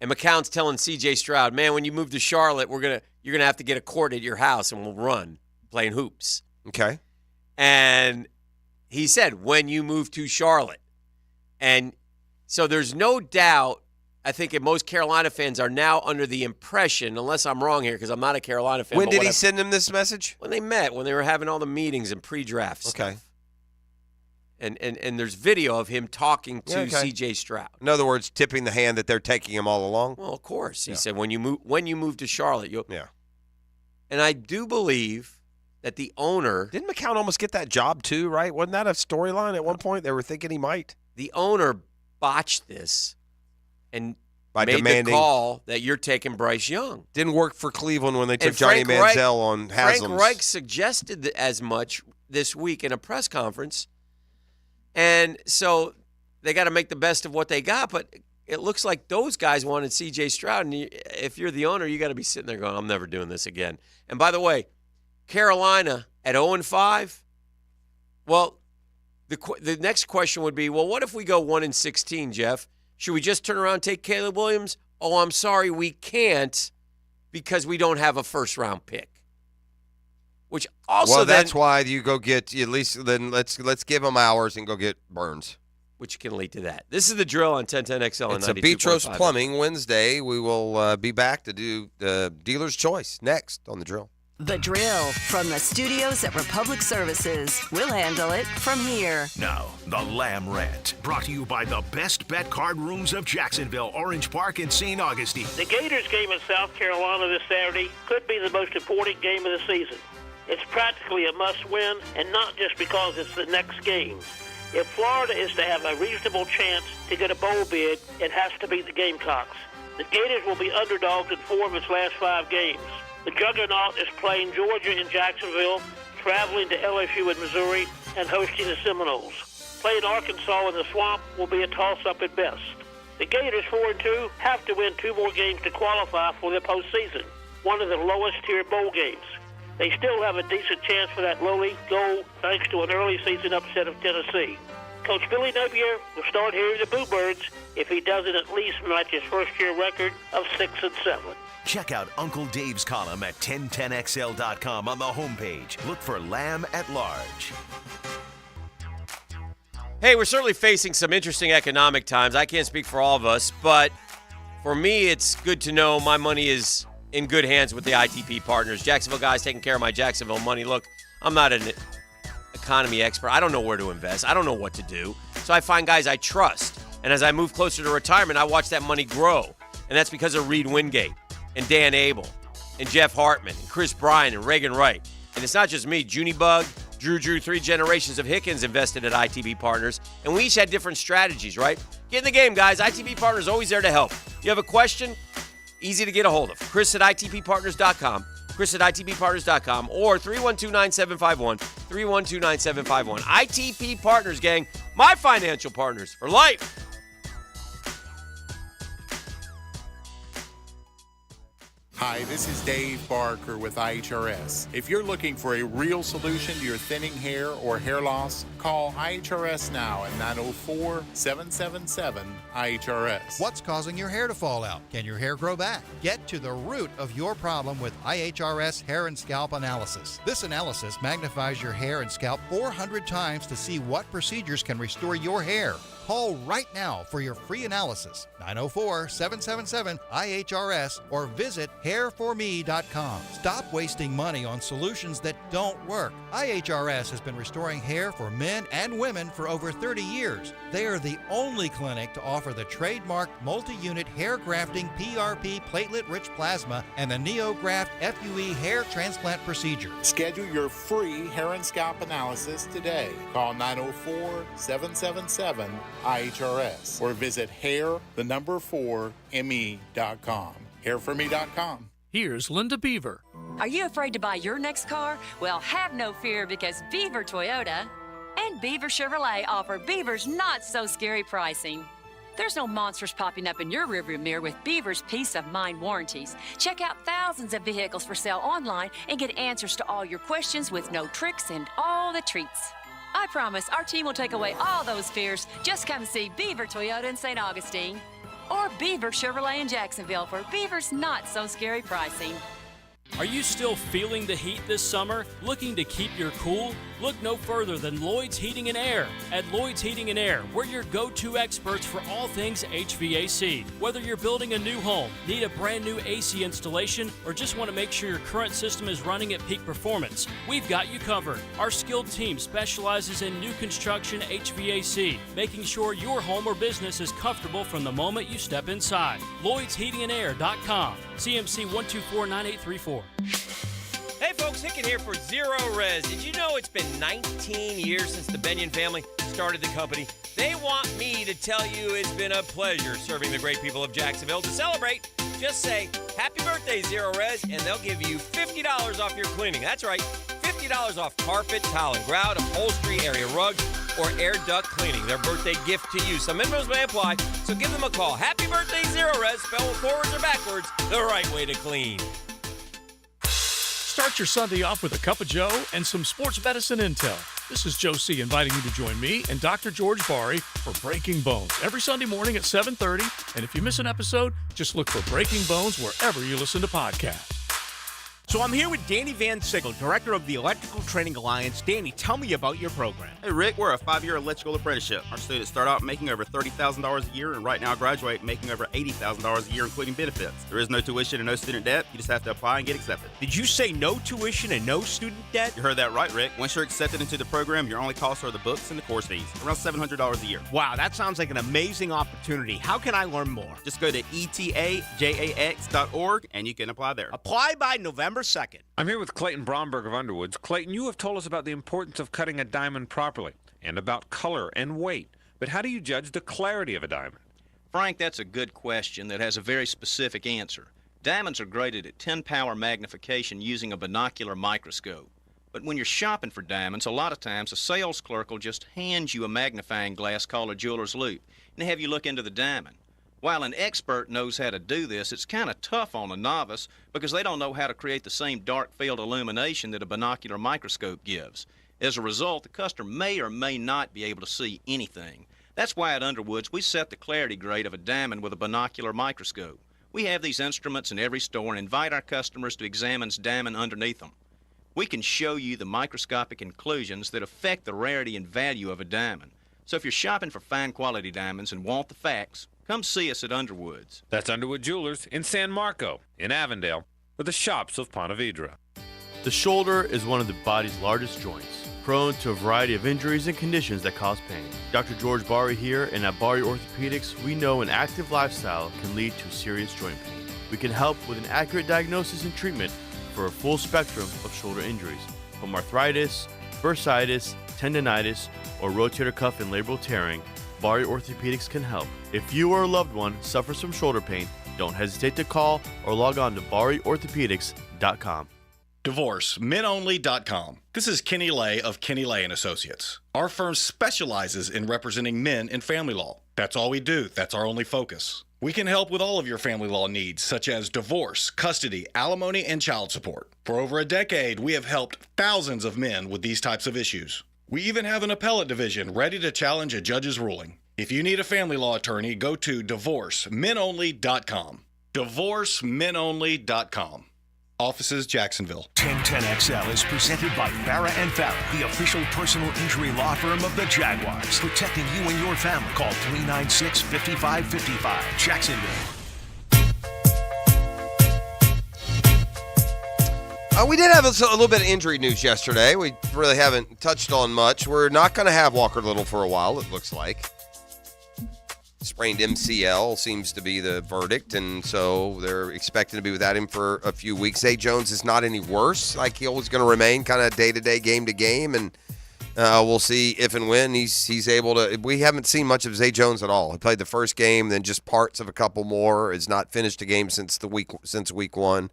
And McCown's telling C.J. Stroud, man, when you move to Charlotte, you're gonna have to get a court at your house, and we'll run playing hoops. Okay. And he said, when you move to Charlotte. And so there's no doubt, I think most Carolina fans are now under the impression, unless I'm wrong here because I'm not a Carolina fan. When did he send him this message? When they met, when they were having all the meetings and pre-draft stuff. Okay. And there's video of him talking to C.J. Stroud. In other words, tipping the hand that they're taking him all along? Well, of course. He said, when you move to Charlotte, you'll. Yeah. And I do believe that the owner. Didn't McCown almost get that job too, right? Wasn't that a storyline at one point? They were thinking he might. The owner botched this and by made demanding, the call that you're taking Bryce Young. Didn't work for Cleveland when they took Johnny Manziel on Haslam's. Frank Reich suggested as much this week in a press conference. And so they got to make the best of what they got. But it looks like those guys wanted C.J. Stroud. And if you're the owner, you got to be sitting there going, I'm never doing this again. And by the way, Carolina at 0-5, well, the next question would be, well, what if we go 1-16, Jeff? Should we just turn around and take Caleb Williams? Oh, I'm sorry, we can't because we don't have a first-round pick. Which also that's why you go get at least then let's give them hours and go get Burns. Which can lead to that. This is the drill on 1010XL and 92.5. It's a Betros Plumbing Wednesday. We will be back to do the dealer's choice next on the drill. The Drill from the studios at Republic Services. We'll handle it from here. Now, the Lamb Rant, brought to you by the best bet card rooms of Jacksonville, Orange Park, and St. Augustine. The Gators game in South Carolina this Saturday could be the most important game of the season. It's practically a must-win, and not just because it's the next game. If Florida is to have a reasonable chance to get a bowl bid, it has to beat the Gamecocks. The Gators will be underdogs in 4 of its last 5 games. The Juggernaut is playing Georgia in Jacksonville, traveling to LSU in Missouri, and hosting the Seminoles. Playing Arkansas in the Swamp will be a toss-up at best. The Gators, 4-2, have to win 2 more games to qualify for the postseason, one of the lowest-tier bowl games. They still have a decent chance for that lowly goal thanks to an early season upset of Tennessee. Coach Billy Napier will start hearing the Bluebirds if he doesn't at least match his first-year record of 6-7. Check out Uncle Dave's column at 1010XL.com on the homepage. Look for Lamb at Large. Hey, we're certainly facing some interesting economic times. I can't speak for all of us, but for me, it's good to know my money is in good hands with the ITP partners. Jacksonville guys taking care of my Jacksonville money. Look, I'm not an economy expert. I don't know where to invest. I don't know what to do. So I find guys I trust. And as I move closer to retirement, I watch that money grow. And that's because of Reed Wingate and Dan Abel and Jeff Hartman and Chris Bryan and Reagan Wright. And it's not just me. Junibug, Drew, 3 generations of Hickens invested at ITB Partners. And we each had different strategies, right? Get in the game, guys. ITB Partners always there to help. You have a question? Easy to get a hold of. Chris at ITPPartners.com. Chris at ITPPartners.com or 312-9751. 312-9751. ITP Partners, gang. My financial partners for life. Hi, this is Dave Barker with IHRS. If you're looking for a real solution to your thinning hair or hair loss, call IHRS now at 904-777-IHRS. What's causing your hair to fall out? Can your hair grow back? Get to the root of your problem with IHRS Hair and Scalp Analysis. This analysis magnifies your hair and scalp 400 times to see what procedures can restore your hair. Call right now for your free analysis, 904-777-IHRS, or visit hairforme.com. Stop wasting money on solutions that don't work. IHRS has been restoring hair for men and women for over 30 years. They are the only clinic to offer the trademarked multi-unit hair grafting PRP platelet-rich plasma and the NeoGraft FUE hair transplant procedure. Schedule your free hair and scalp analysis today. Call 904-777-IHRS or visit hair4me.com. Hairforme.com. Here's Linda Beaver. Are you afraid to buy your next car? Well, have no fear because Beaver Toyota and Beaver Chevrolet offer Beaver's not-so-scary pricing. There's no monsters popping up in your rearview mirror with Beaver's peace of mind warranties. Check out thousands of vehicles for sale online and get answers to all your questions with no tricks and all the treats. I promise our team will take away all those fears. Just come see Beaver Toyota in St. Augustine or Beaver Chevrolet in Jacksonville for Beaver's not-so-scary pricing. Are you still feeling the heat this summer? Looking to keep your cool? Look no further than Lloyd's Heating and Air. At Lloyd's Heating and Air, we're your go-to experts for all things HVAC. Whether you're building a new home, need a brand new AC installation, or just want to make sure your current system is running at peak performance, we've got you covered. Our skilled team specializes in new construction HVAC, making sure your home or business is comfortable from the moment you step inside. LloydsHeatingandAir.com. CMC 1249834. Hey folks, Hicken here for Zero Res. Did you know it's been 19 years since the Benyon family started the company? They want me to tell you it's been a pleasure serving the great people of Jacksonville. To celebrate, just say, happy birthday, Zero Res, and they'll give you $50 off your cleaning. That's right, $50 off carpet, tile and grout, upholstery, area rugs, or air duct cleaning. Their birthday gift to you. Some minimums may apply, so give them a call. Happy birthday, Zero Res. Spell forwards or backwards, the right way to clean. Start your Sunday off with a cup of Joe and some sports medicine intel. This is Joe C. inviting you to join me and Dr. George Bari for Breaking Bones every Sunday morning at 7:30. And if you miss an episode, just look for Breaking Bones wherever you listen to podcasts. So I'm here with Danny Van Sickle, Director of the Electrical Training Alliance. Danny, tell me about your program. Hey, Rick, we're a 5-year electrical apprenticeship. Our students start out making over $30,000 a year, and right now graduate making over $80,000 a year, including benefits. There is no tuition and no student debt. You just have to apply and get accepted. Did you say no tuition and no student debt? You heard that right, Rick. Once you're accepted into the program, your only costs are the books and the course fees, around $700 a year. Wow, that sounds like an amazing opportunity. How can I learn more? Just go to etajax.org, and you can apply there. Apply by November 2nd. I'm here with Clayton Bromberg of Underwoods. Clayton, you have told us about the importance of cutting a diamond properly and about color and weight. But how do you judge the clarity of a diamond? Frank, that's a good question that has a very specific answer. Diamonds are graded at 10-power magnification using a binocular microscope. But when you're shopping for diamonds, a lot of times a sales clerk will just hand you a magnifying glass called a jeweler's loupe and have you look into the diamond. While an expert knows how to do this, it's kind of tough on a novice because they don't know how to create the same dark field illumination that a binocular microscope gives. As a result, the customer may or may not be able to see anything. That's why at Underwoods we set the clarity grade of a diamond with a binocular microscope. We have these instruments in every store and invite our customers to examine the diamond underneath them. We can show you the microscopic inclusions that affect the rarity and value of a diamond. So if you're shopping for fine quality diamonds and want the facts, come see us at Underwoods. That's Underwood Jewelers in San Marco, in Avondale, or the shops of Ponte Vedra. The shoulder is one of the body's largest joints, prone to a variety of injuries and conditions that cause pain. Dr. George Bari here, and at Bari Orthopedics, we know an active lifestyle can lead to serious joint pain. We can help with an accurate diagnosis and treatment for a full spectrum of shoulder injuries, from arthritis, bursitis, tendonitis, or rotator cuff and labral tearing. Bari Orthopedics can help. If you or a loved one suffers from shoulder pain, don't hesitate to call or log on to BariOrthopedics.com. DivorceMenOnly.com. This is Kenny Lay of Kenny Lay & Associates. Our firm specializes in representing men in family law. That's all we do. That's our only focus. We can help with all of your family law needs, such as divorce, custody, alimony, and child support. For over a decade, we have helped thousands of men with these types of issues. We even have an appellate division ready to challenge a judge's ruling. If you need a family law attorney, go to divorcemenonly.com. Divorcemenonly.com. Offices, Jacksonville. 1010XL is presented by Farah and Farah, the official personal injury law firm of the Jaguars. Protecting you and your family. Call 396-5555. Jacksonville. We did have a little bit of injury news yesterday. We really haven't touched on much. We're not going to have Walker Little for a while, it looks like. Sprained MCL seems to be the verdict, and so they're expecting to be without him for a few weeks. Zay Jones is not any worse. Like, he's always going to remain kind of day-to-day, game-to-game, and we'll see if and when he's able to. We haven't seen much of Zay Jones at all. He played the first game, then just parts of a couple more. Has not finished a game since week one.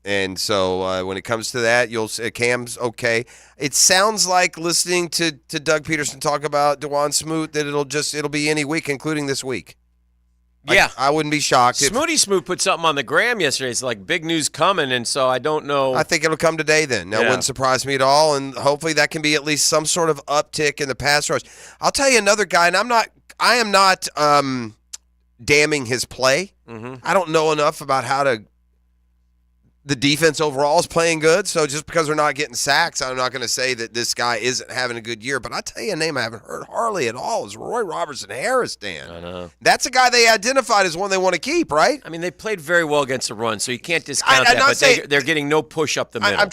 And so when it comes to that, you'll see Cam's okay. It sounds like, listening to Doug Peterson talk about Dewan Smoot, that it'll be any week, including this week. Yeah. I wouldn't be shocked. Smoot put something on the gram yesterday. It's like big news coming, and so I don't know. I think it'll come today then. That wouldn't surprise me at all, and hopefully that can be at least some sort of uptick in the pass rush. I'll tell you another guy, and I am not damning his play. Mm-hmm. I don't know enough about the defense overall is playing good, so just because they're not getting sacks, I'm not going to say that this guy isn't having a good year. But I'll tell you a name I haven't heard hardly at all is Roy Robertson-Harris, Dan. I know. That's a guy they identified as one they want to keep, right? I mean, they played very well against the run, so you can't discount that. But they're getting no push up the middle. I'm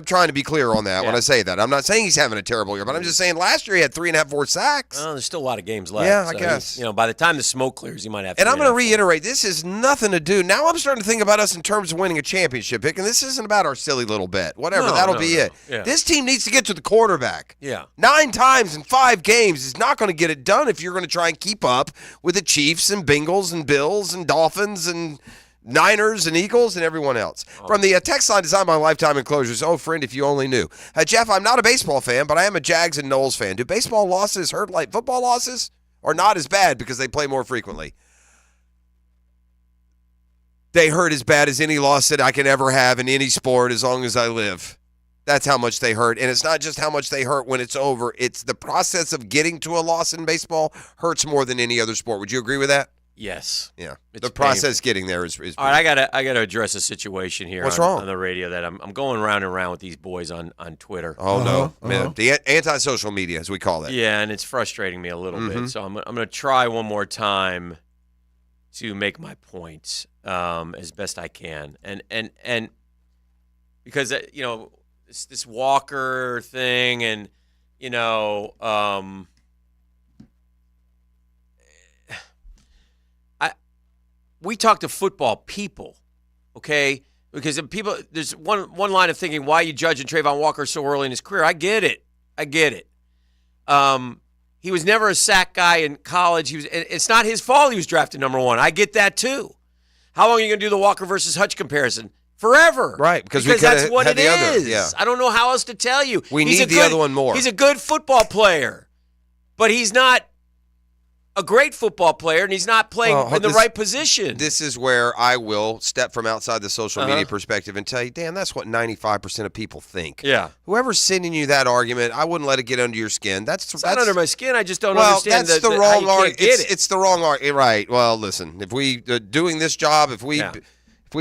trying to be clear on that when I say that. I'm not saying he's having a terrible year, but I'm just saying last year he had 3.5, 4 sacks. Well, there's still a lot of games left. Yeah, I guess. By the time the smoke clears, he might have. And I'm going to reiterate, this has nothing to do. Now I'm starting to think about us in terms of winning a championship, Hick, and this isn't about our silly little bet. Whatever, that'll be it. Yeah. This team needs to get to the quarterback. Yeah. 9 times in 5 games is not going to get it done if you're going to try and keep up with the Chiefs and Bengals and Bills and Dolphins and Niners and Eagles and everyone else. From the text line, Design My Lifetime Enclosures. Oh, friend, if you only knew. Jeff, I'm not a baseball fan, but I am a Jags and Knowles fan. Do baseball losses hurt like football losses, or not as bad because they play more frequently? They hurt as bad as any loss that I can ever have in any sport as long as I live. That's how much they hurt. And it's not just how much they hurt when it's over. It's the process of getting to a loss in baseball hurts more than any other sport. Would you agree with that? Yes. Yeah. It's the process painful. getting there is all right, I gotta address a situation here. What's wrong? On the radio that I'm going round and round with these boys on Twitter. Oh, no. Man, the anti-social media, as we call it. Yeah, and it's frustrating me a little bit. So I'm going to try one more time to make my point as best I can. And because, this Walker thing and, we talk to football people, okay? Because there's one line of thinking, why are you judging Trayvon Walker so early in his career? I get it. He was never a sack guy in college. It's not his fault he was drafted number 1. I get that too. How long are you going to do the Walker versus Hutch comparison? Forever. Right, because that's what it is. Yeah. I don't know how else to tell you. We need the other one more. He's a good football player, but he's not a great football player, and he's not playing in the right position. This is where I will step from outside the social media perspective and tell you, Dan, that's what 95% of people think. Yeah. Whoever's sending you that argument, I wouldn't let it get under your skin. It's not under my skin. I just don't understand that's the wrong argument. It's It's the wrong argument. Right. Well, listen, if we doing this job, if we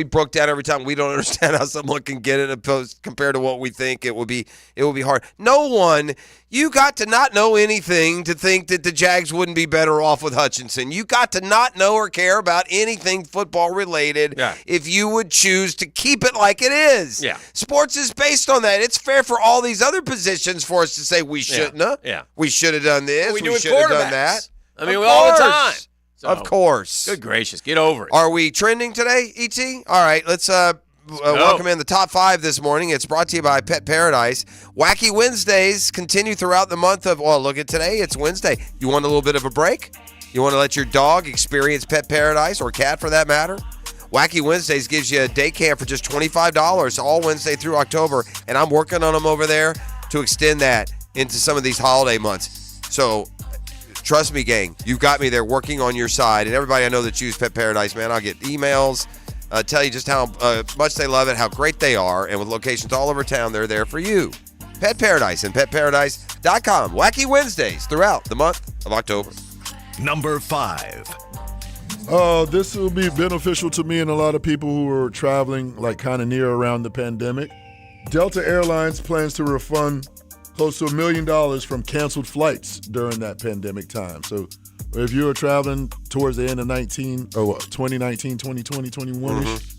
broke down every time, we don't understand how someone can get it opposed compared to what we think, it would be hard. No one, you got to not know anything to think that the Jags wouldn't be better off with Hutchinson. You got to not know or care about anything football related if you would choose to keep it like it is. Yeah. Sports is based on that. It's fair for all these other positions for us to say we shouldn't have. Yeah. We should have done this. We should have done that. I mean, all the time. So, of course. Good gracious. Get over it. Are we trending today, E.T.? All right, let's welcome in the top 5 this morning. It's brought to you by Pet Paradise. Wacky Wednesdays continue throughout the month of, look at today. It's Wednesday. You want a little bit of a break? You want to let your dog experience Pet Paradise, or cat for that matter? Wacky Wednesdays gives you a day camp for just $25 all Wednesday through October, and I'm working on them over there to extend that into some of these holiday months. So trust me, gang, you've got me there working on your side. And everybody I know that use Pet Paradise, man, I'll get emails, tell you just how much they love it, how great they are. And with locations all over town, they're there for you. Pet Paradise and petparadise.com. Wacky Wednesdays throughout the month of October. Number 5. This will be beneficial to me and a lot of people who are traveling like kind of near around the pandemic. Delta Airlines plans to refund close to $1 million from canceled flights during that pandemic time. So if you were traveling towards the end of 2019, 2020, 21-ish,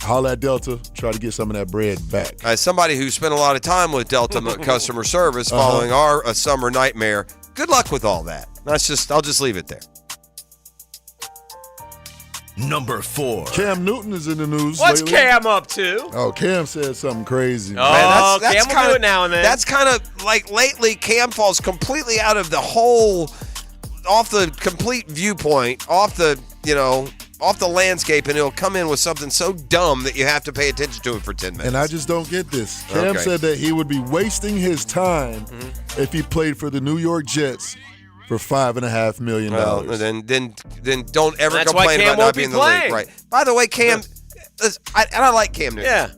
holla at Delta, try to get some of that bread back. As somebody who spent a lot of time with Delta customer service following our summer nightmare, good luck with all that. I'll just leave it there. Number 4. Cam Newton is in the news What's lately. Cam up to? Oh, Cam said something crazy. Oh, man, that's Cam will do it now and then. That's kind of like lately Cam falls completely out of the whole, off the complete viewpoint, off the landscape, and he'll come in with something so dumb that you have to pay attention to him for 10 minutes. And I just don't get this. Cam said that he would be wasting his time if he played for the New York Jets for $5.5 million. Well, then don't ever That's complain why Cam about won't not be being in the playing. league. Right. By the way, Cam, I like Cam Newton. Yeah.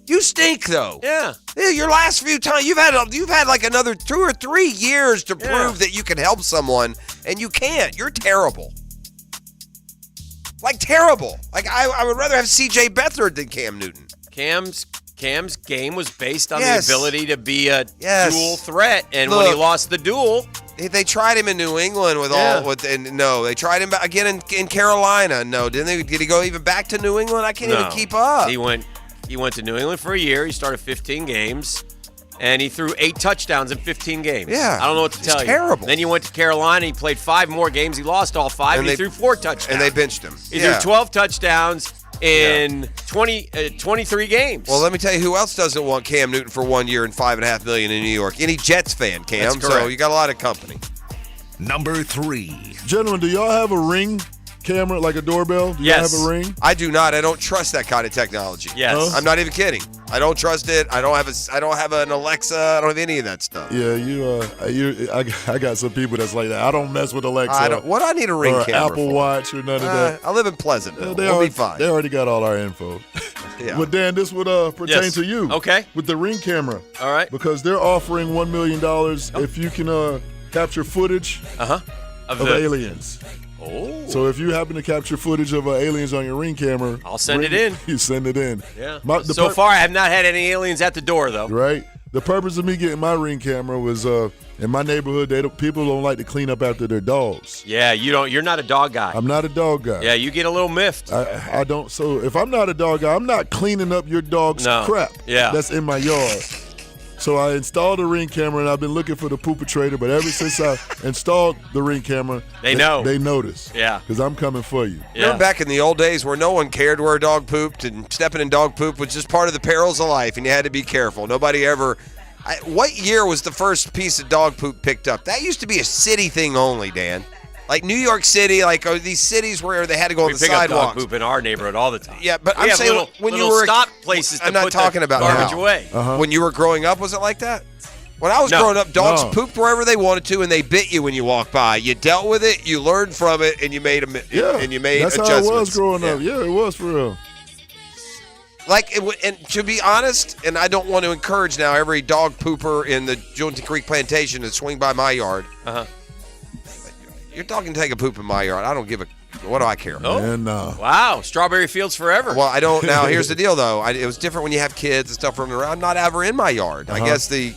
You stink though. Yeah. Your last few times you've had like another 2 or 3 years to prove that you can help someone, and you can't. You're terrible. Like terrible. Like I would rather have C.J. Beathard than Cam Newton. Cam's game was based on the ability to be a dual threat, and Look, when he lost the duel, they tried him in New England they tried him again in Carolina. No, didn't they? Did he go even back to New England? I can't even keep up. He went to New England for a year. He started 15 games, and he threw 8 touchdowns in 15 games. Yeah, I don't know what to tell you. Terrible. Then he went to Carolina. He played 5 more games. He lost all 5, and he threw 4 touchdowns. And they benched him. He threw 12 touchdowns in 23 games. Well, let me tell you who else doesn't want Cam Newton for 1 year and $5.5 million in New York. Any Jets fan, Cam. That's correct. So you got a lot of company. Number 3. Gentlemen, do y'all have a Ring camera, like a doorbell? Do y'all have a Ring? I do not. I don't trust that kind of technology. Yes. I'm not even kidding. I don't trust it. I don't have an Alexa. I don't have any of that stuff. Yeah, I got some people that's like that. I don't mess with Alexa. I need a Ring or camera Apple for? Watch or none of that. I live in Pleasantville. We'll be fine. They already got all our info. Yeah. But Dan, this would pertain to you. Okay. With the Ring camera. All right. Because they're offering $1 million if you can capture footage of aliens. Oh. So if you happen to capture footage of aliens on your Ring camera, I'll send it in. You send it in. Yeah. So far, I have not had any aliens at the door, though. Right. The purpose of me getting my Ring camera was in my neighborhood, people don't like to clean up after their dogs. Yeah, you're not a dog guy. I'm not a dog guy. Yeah, you get a little miffed. I don't. So if I'm not a dog guy, I'm not cleaning up your dog's crap. Yeah. That's in my yard. So I installed a Ring camera, and I've been looking for the poopatrator, but ever since I installed the Ring camera, they know. They notice. Yeah. Because I'm coming for you. Yeah. Remember back in the old days where no one cared where a dog pooped, and stepping in dog poop was just part of the perils of life, and you had to be careful. Nobody ever... what year was the first piece of dog poop picked up? That used to be a city thing only, Dan. Like New York City, these cities where they had to go on the sidewalks. We pick up dog poop in our neighborhood all the time. Yeah, but I'm saying when you were stop places, I'm not talking about garbage away. When you were growing up, was it like that? When I was growing up, dogs pooped wherever they wanted to, and they bit you when you walked by. You dealt with it, you learned from it, and you made that's adjustments. how it was growing up. Yeah, it was for real. And to be honest, and I don't want to encourage now every dog pooper in the Junta Creek Plantation to swing by my yard. Your dog can take a poop in my yard. I don't give a. What do I care? Wow, strawberry fields forever. Well, I don't. Now, here's the deal, though. It was different when you have kids and stuff running around. I'm not ever in my yard. I guess the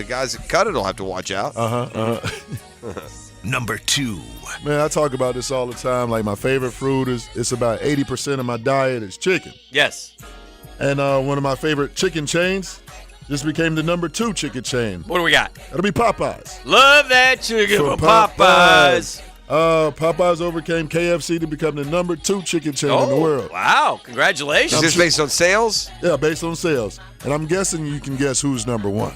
guys that cut it will have to watch out. Number 2. Man, I talk about this all the time. Like my favorite fruit it's about 80% of my diet is chicken. Yes. And one of my favorite chicken chains just became the number 2 chicken chain. What do we got? It'll be Popeyes. Love that chicken from Popeyes. Popeyes overcame KFC to become the number 2 chicken chain in the world. Wow, congratulations. Is this based on sales? Yeah, based on sales. And I'm guessing you can guess who's number 1.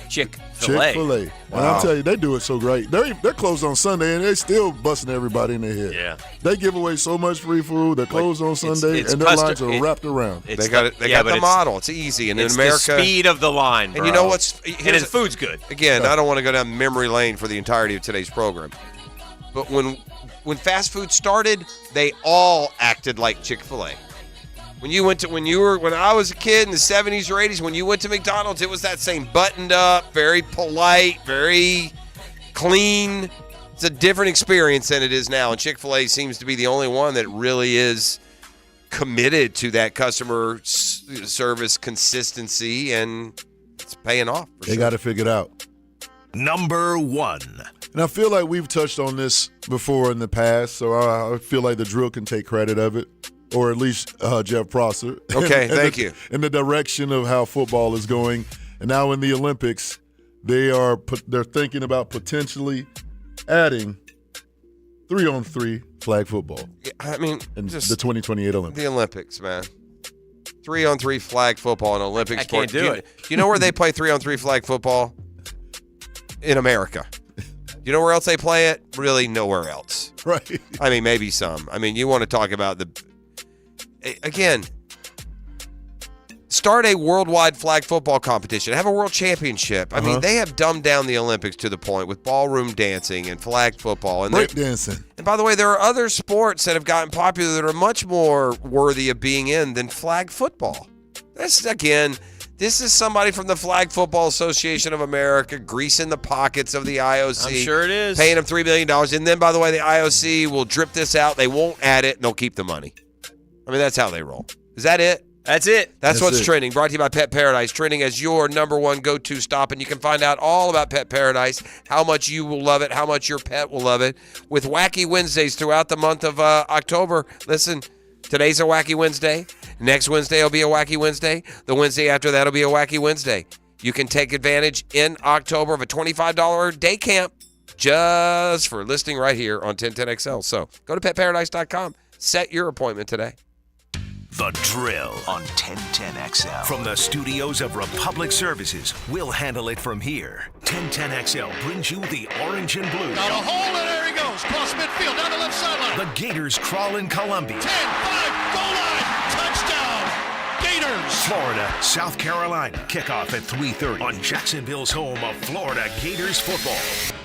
Chick-fil-A. Chick-fil-A. Wow. And I'll tell you, they do it so great. They're closed on Sunday, and they're still busting everybody in their head. Yeah. They give away so much free food. They're closed on Sunday, and their lines are wrapped around. They got the model. It's easy. And in America, the speed of the line, bro. And you know what's... And the food's good. Again, I don't want to go down memory lane for the entirety of today's program. But when fast food started, they all acted like Chick-fil-A. When I was a kid in the 70s or 80s, when you went to McDonald's, it was that same buttoned up, very polite, very clean. It's a different experience than it is now. And Chick-fil-A seems to be the only one that really is committed to that customer service consistency, and it's paying off. They got it figured out. Number 1. And I feel like we've touched on this before in the past, so I feel like the drill can take credit of it. Or at least Jeff Prosser. Okay, thank you. In the direction of how football is going. And now in the Olympics, they're thinking about potentially adding 3-on-3 flag football. I mean, in the 2028 Olympics. The Olympics, man. 3-on-3 flag football in Olympic sport. Can't do it. You know where they play 3-on-3 flag football? In America. You know where else they play it? Really nowhere else. Right. I mean, maybe some. I mean, you want to talk about again, start a worldwide flag football competition. Have a world championship. I mean, they have dumbed down the Olympics to the point with ballroom dancing and flag football. And break dancing. And by the way, there are other sports that have gotten popular that are much more worthy of being in than flag football. This is somebody from the Flag Football Association of America greasing the pockets of the IOC. I'm sure it is. Paying them $3 million. And then, by the way, the IOC will drip this out. They won't add it, and they'll keep the money. I mean, that's how they roll. Is that it? That's it. That's what's trending. Brought to you by Pet Paradise. Trending as your number one go-to stop. And you can find out all about Pet Paradise, how much you will love it, how much your pet will love it, with Wacky Wednesdays throughout the month of October. Listen, today's a Wacky Wednesday. Next Wednesday will be a Wacky Wednesday. The Wednesday after that will be a Wacky Wednesday. You can take advantage in October of a $25 day camp just for listening right here on 1010XL. So go to petparadise.com. Set your appointment today. The Drill on 1010XL. From the studios of Republic Services, we'll handle it from here. 1010XL brings you the orange and blue. Got a hole, and there he goes. Cross midfield, down the left sideline. The Gators crawl in Columbia. 10-5, goal line, touchdown, Gators. Florida, South Carolina. Kickoff at 3:30 on Jacksonville's home of Florida Gators football.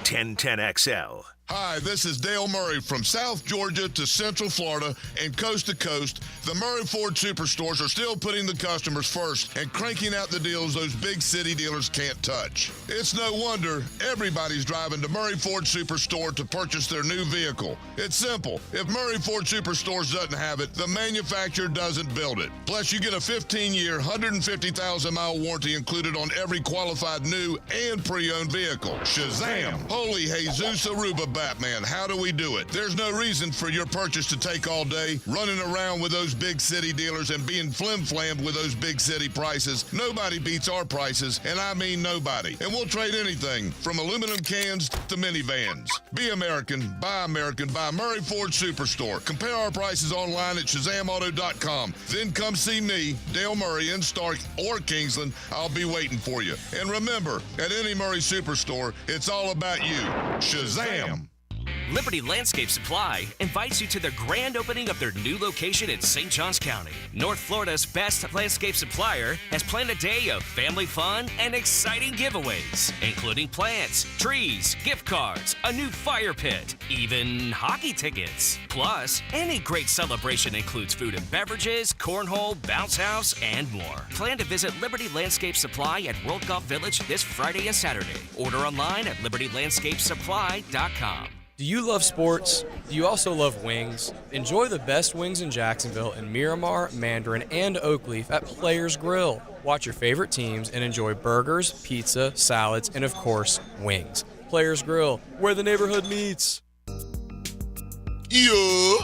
1010XL. Hi, this is Dale Murray from South Georgia to Central Florida and coast to coast. The Murray Ford Superstores are still putting the customers first and cranking out the deals those big city dealers can't touch. It's no wonder everybody's driving to Murray Ford Superstore to purchase their new vehicle. It's simple. If Murray Ford Superstores doesn't have it, the manufacturer doesn't build it. Plus, you get a 15-year, 150,000-mile warranty included on every qualified new and pre-owned vehicle. Shazam! Holy Jesus Aruba Batman, how do we do it? There's no reason for your purchase to take all day, running around with those big city dealers and being flim-flammed with those big city prices. Nobody beats our prices, and I mean nobody. And we'll trade anything from aluminum cans to minivans. Be American, buy Murray Ford Superstore. Compare our prices online at ShazamAuto.com. Then come see me, Dale Murray, in Stark or Kingsland. I'll be waiting for you. And remember, at any Murray Superstore, it's all about you. Shazam! Liberty Landscape Supply invites you to the grand opening of their new location in St. Johns County. North Florida's best landscape supplier has planned a day of family fun and exciting giveaways, including plants, trees, gift cards, a new fire pit, even hockey tickets. Plus, any great celebration includes food and beverages, cornhole, bounce house, and more. Plan to visit Liberty Landscape Supply at World Golf Village this Friday and Saturday. Order online at libertylandscapesupply.com. Do you love sports? Do you also love wings? Enjoy the best wings in Jacksonville in Miramar, Mandarin, and Oakleaf at Players Grill. Watch your favorite teams and enjoy burgers, pizza, salads, and of course, wings. Players Grill, where the neighborhood meets. Yeah,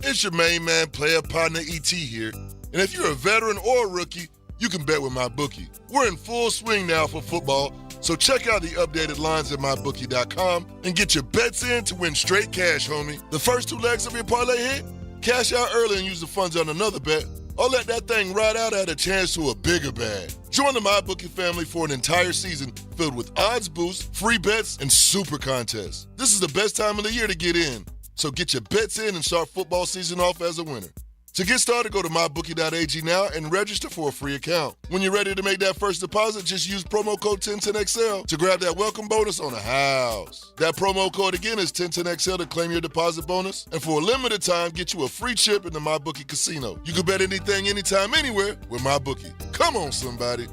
it's your main man, player partner ET here. And if you're a veteran or a rookie, you can bet with MyBookie. We're in full swing now for football, so check out the updated lines at MyBookie.com and get your bets in to win straight cash, homie. The first two legs of your parlay hit? Cash out early and use the funds on another bet. or let that thing ride out at a chance to a bigger bag. Join the MyBookie family for an entire season filled with odds boosts, free bets, and super contests. This is the best time of the year to get in. So get your bets in and start football season off as a winner. To get started, go to mybookie.ag now and register for a free account. When you're ready to make that first deposit, just use promo code 1010XL to grab that welcome bonus on the house. That promo code again is 1010XL to claim your deposit bonus. And for a limited time, get you a free trip in the MyBookie casino. You can bet anything, anytime, anywhere with MyBookie. Come on, somebody.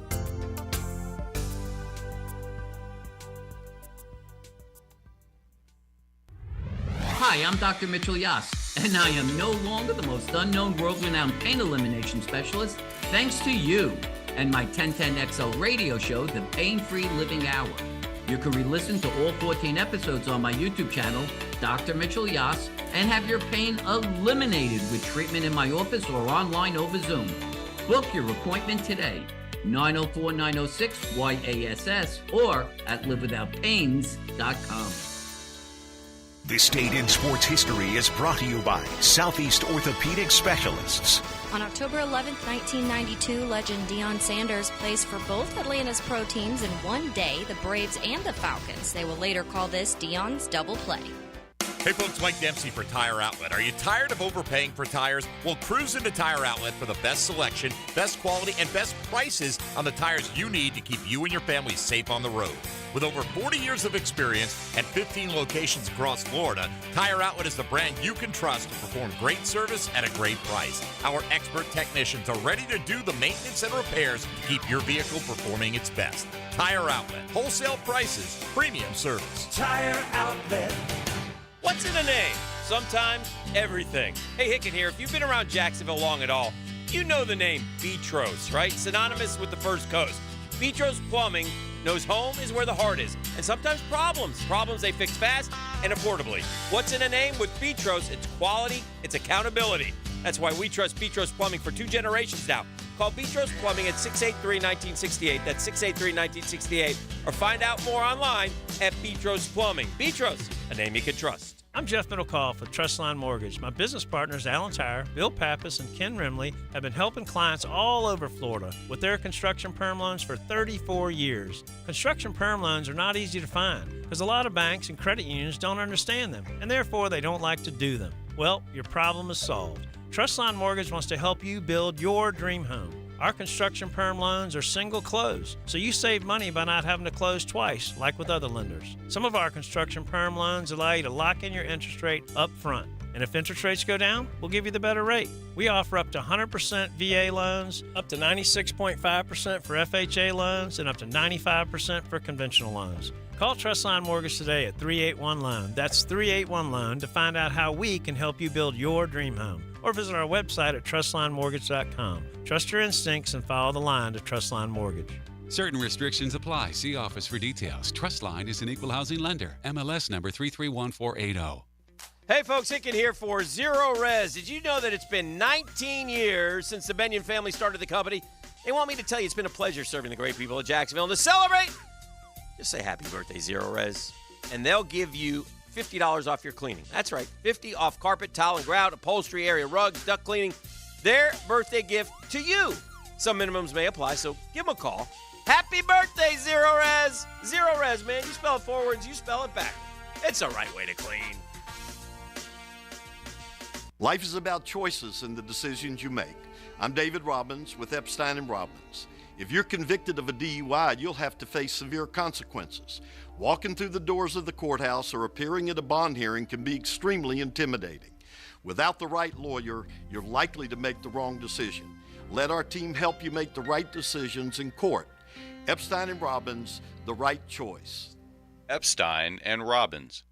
Hi, I'm Dr. Mitchell Yass, and I am no longer the most unknown world-renowned pain elimination specialist, thanks to you and my 1010XL radio show, The Pain-Free Living Hour. You can re-listen to all 14 episodes on my YouTube channel, Dr. Mitchell Yass, and have your pain eliminated with treatment in my office or online over Zoom. Book your appointment today, 904-906-YASS, or at livewithoutpains.com. This date in sports history is brought to you by Southeast Orthopedic Specialists. On October 11th, 1992, legend Deion Sanders plays for both Atlanta's pro teams in one day, the Braves and the Falcons. They will later call this Deion's double play. Hey folks, Mike Dempsey for Tire Outlet. Are you tired of overpaying for tires? Well, cruise into Tire Outlet for the best selection, best quality, and best prices on the tires you need to keep you and your family safe on the road. With over 40 years of experience and 15 locations across Florida, Tire Outlet is the brand you can trust to perform great service at a great price. Our expert technicians are ready to do the maintenance and repairs to keep your vehicle performing its best. Tire Outlet. Wholesale prices. Premium service. Tire Outlet. What's in a name? Sometimes everything. Hey, Hicken here. If you've been around Jacksonville long at all, you know the name Betros, right? Synonymous with the First Coast. Betros Plumbing knows home is where the heart is, and sometimes problems they fix fast and affordably. What's in a name with Betros? It's quality, it's accountability. That's why we trust Betros Plumbing for 2 generations now. Call Betros Plumbing at 683-1968. That's 683-1968. Or find out more online at Betros Plumbing. Betros, a name you can trust. I'm Jeff Middlecoff with Trustline Mortgage. My business partners, Alan Tyre, Bill Pappas, and Ken Rimley, have been helping clients all over Florida with their construction perm loans for 34 years. Construction perm loans are not easy to find because a lot of banks and credit unions don't understand them, and therefore they don't like to do them. Well, your problem is solved. Trustline Mortgage wants to help you build your dream home. Our construction perm loans are single close, so you save money by not having to close twice, like with other lenders. Some of our construction perm loans allow you to lock in your interest rate up front. And if interest rates go down, we'll give you the better rate. We offer up to 100% VA loans, up to 96.5% for FHA loans, and up to 95% for conventional loans. Call Trustline Mortgage today at 381-LOAN. That's 381-LOAN to find out how we can help you build your dream home. Or visit our website at TrustlineMortgage.com. Trust your instincts and follow the line to Trustline Mortgage. Certain restrictions apply. See office for details. Trustline is an equal housing lender. MLS number 331480. Hey folks, Hicken here for Zero Res. Did you know that it's been 19 years since the Benyon family started the company? They want me to tell you it's been a pleasure serving the great people of Jacksonville. And to celebrate, just say happy birthday, Zero Res. And they'll give you $50 off your cleaning. That's right, $50 off carpet, tile and grout, upholstery, area rugs, duct cleaning. Their birthday gift to you. Some minimums may apply, so give them a call. Happy birthday, Zero Res. Zero Res, man. You spell it forwards, you spell it back. It's the right way to clean. Life is about choices and the decisions you make. I'm David Robbins with Epstein & Robbins. If you're convicted of a DUI, you'll have to face severe consequences. Walking through the doors of the courthouse or appearing at a bond hearing can be extremely intimidating. Without the right lawyer, you're likely to make the wrong decision. Let our team help you make the right decisions in court. Epstein & Robbins, the right choice. Epstein & Robbins,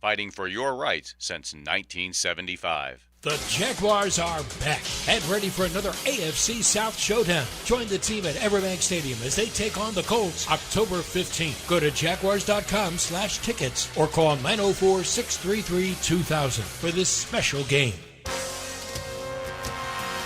fighting for your rights since 1975. The Jaguars are back and ready for another AFC South showdown. Join the team at Everbank Stadium as they take on the Colts October 15th. Go to jaguars.com/tickets or call 904-633-2000 for this special game.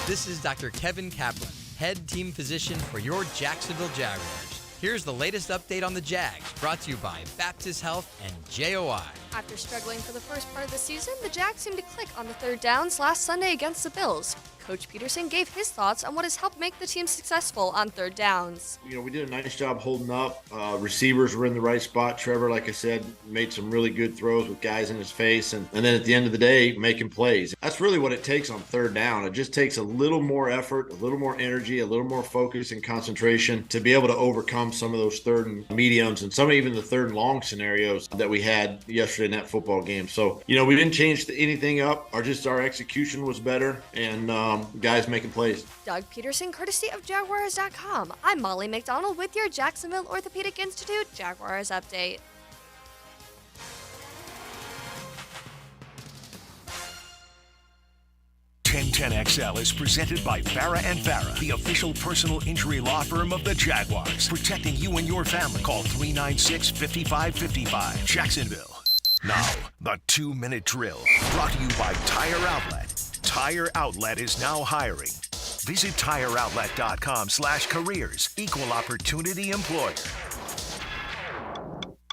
This is Dr. Kevin Kaplan, head team physician for your Jacksonville Jaguars. Here's the latest update on the Jags, brought to you by Baptist Health and JOI. After struggling for the first part of the season, the Jags seemed to click on the third downs last Sunday against the Bills. Coach Peterson gave his thoughts on what has helped make the team successful on third downs. We did a nice job holding up. Receivers were in the right spot. Trevor, like I said, made some really good throws with guys in his face. And then at the end of the day, making plays. That's really what it takes on third down. It just takes a little more effort, a little more energy, a little more focus and concentration to be able to overcome some of those third and mediums and some even the third and long scenarios that we had yesterday in that football game. So, we didn't change anything up. Our execution was better and guys making plays. Doug Peterson, courtesy of Jaguars.com. I'm Molly McDonald with your Jacksonville Orthopedic Institute Jaguars update. XL is presented by Farah & Farah, the official personal injury law firm of the Jaguars. Protecting you and your family. Call 396-5555. Jacksonville. Now, the 2-minute drill. Brought to you by Tire Outlet. Tire Outlet is now hiring. Visit TireOutlet.com/careers. Equal opportunity employer.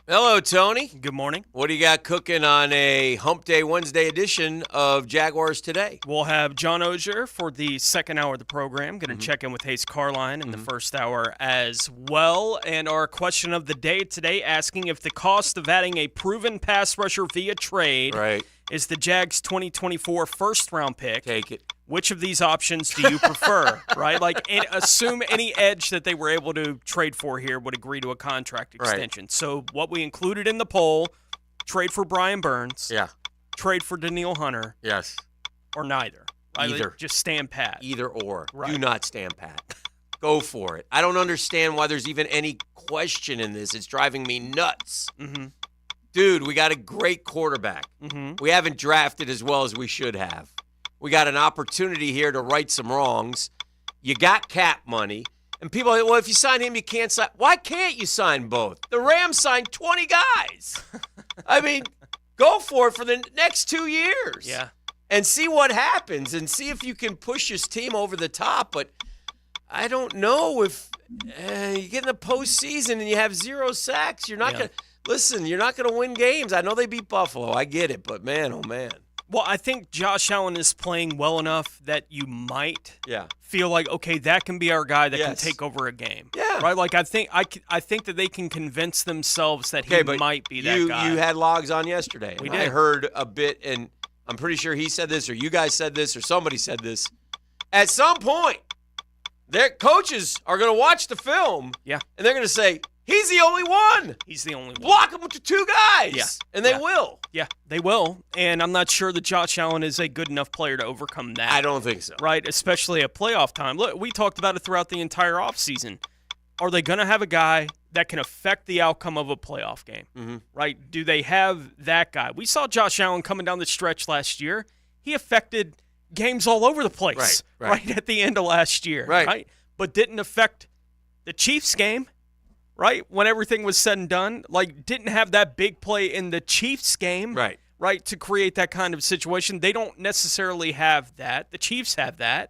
Hello, Tony. Good morning. What do you got cooking on a Hump Day Wednesday edition of Jaguars Today? We'll have John Ogier for the second hour of the program. Going to check in with Hayes Carline in the first hour as well. And our question of the day today asking if the cost of adding a proven pass rusher via trade is the Jags' 2024 first-round pick. Take it. Which of these options do you prefer, right? Assume any edge that they were able to trade for here would agree to a contract extension. Right. So what we included in the poll, trade for Brian Burns. Yeah. Trade for Danielle Hunter. Yes. Or neither. Right? Either. Just stand pat. Either or. Right. Do not stand pat. Go for it. I don't understand why there's even any question in this. It's driving me nuts. Mm-hmm. Dude, we got a great quarterback. Mm-hmm. We haven't drafted as well as we should have. We got an opportunity here to right some wrongs. You got cap money. And people are like, well, if you sign him, you can't sign. Why can't you sign both? The Rams signed 20 guys. I mean, go for it for the next 2 years. Yeah. And see what happens and see if you can push his team over the top. But I don't know if you get in the postseason and you have 0 sacks. You're not going to – listen, you're not going to win games. I know they beat Buffalo. I get it. But, man, oh, man. Well, I think Josh Allen is playing well enough that you might feel like, okay, that can be our guy that can take over a game. Yeah. Right? I think that they can convince themselves that he might be that guy. You had Logs on yesterday. We did. I heard a bit, and I'm pretty sure he said this or you guys said this or somebody said this. At some point, their coaches are going to watch the film and they're going to say, he's the only one. He's the only one. Block him with the 2 guys. Yeah. And they will. Yeah, they will. And I'm not sure that Josh Allen is a good enough player to overcome that. I don't think so. Right, especially at playoff time. Look, we talked about it throughout the entire offseason. Are they going to have a guy that can affect the outcome of a playoff game? Mm-hmm. Right? Do they have that guy? We saw Josh Allen coming down the stretch last year. He affected games all over the place right at the end of last year. Right. But didn't affect the Chiefs game. Right, when everything was said and done, didn't have that big play in the Chiefs game, right, to create that kind of situation. They don't necessarily have that. The Chiefs have that,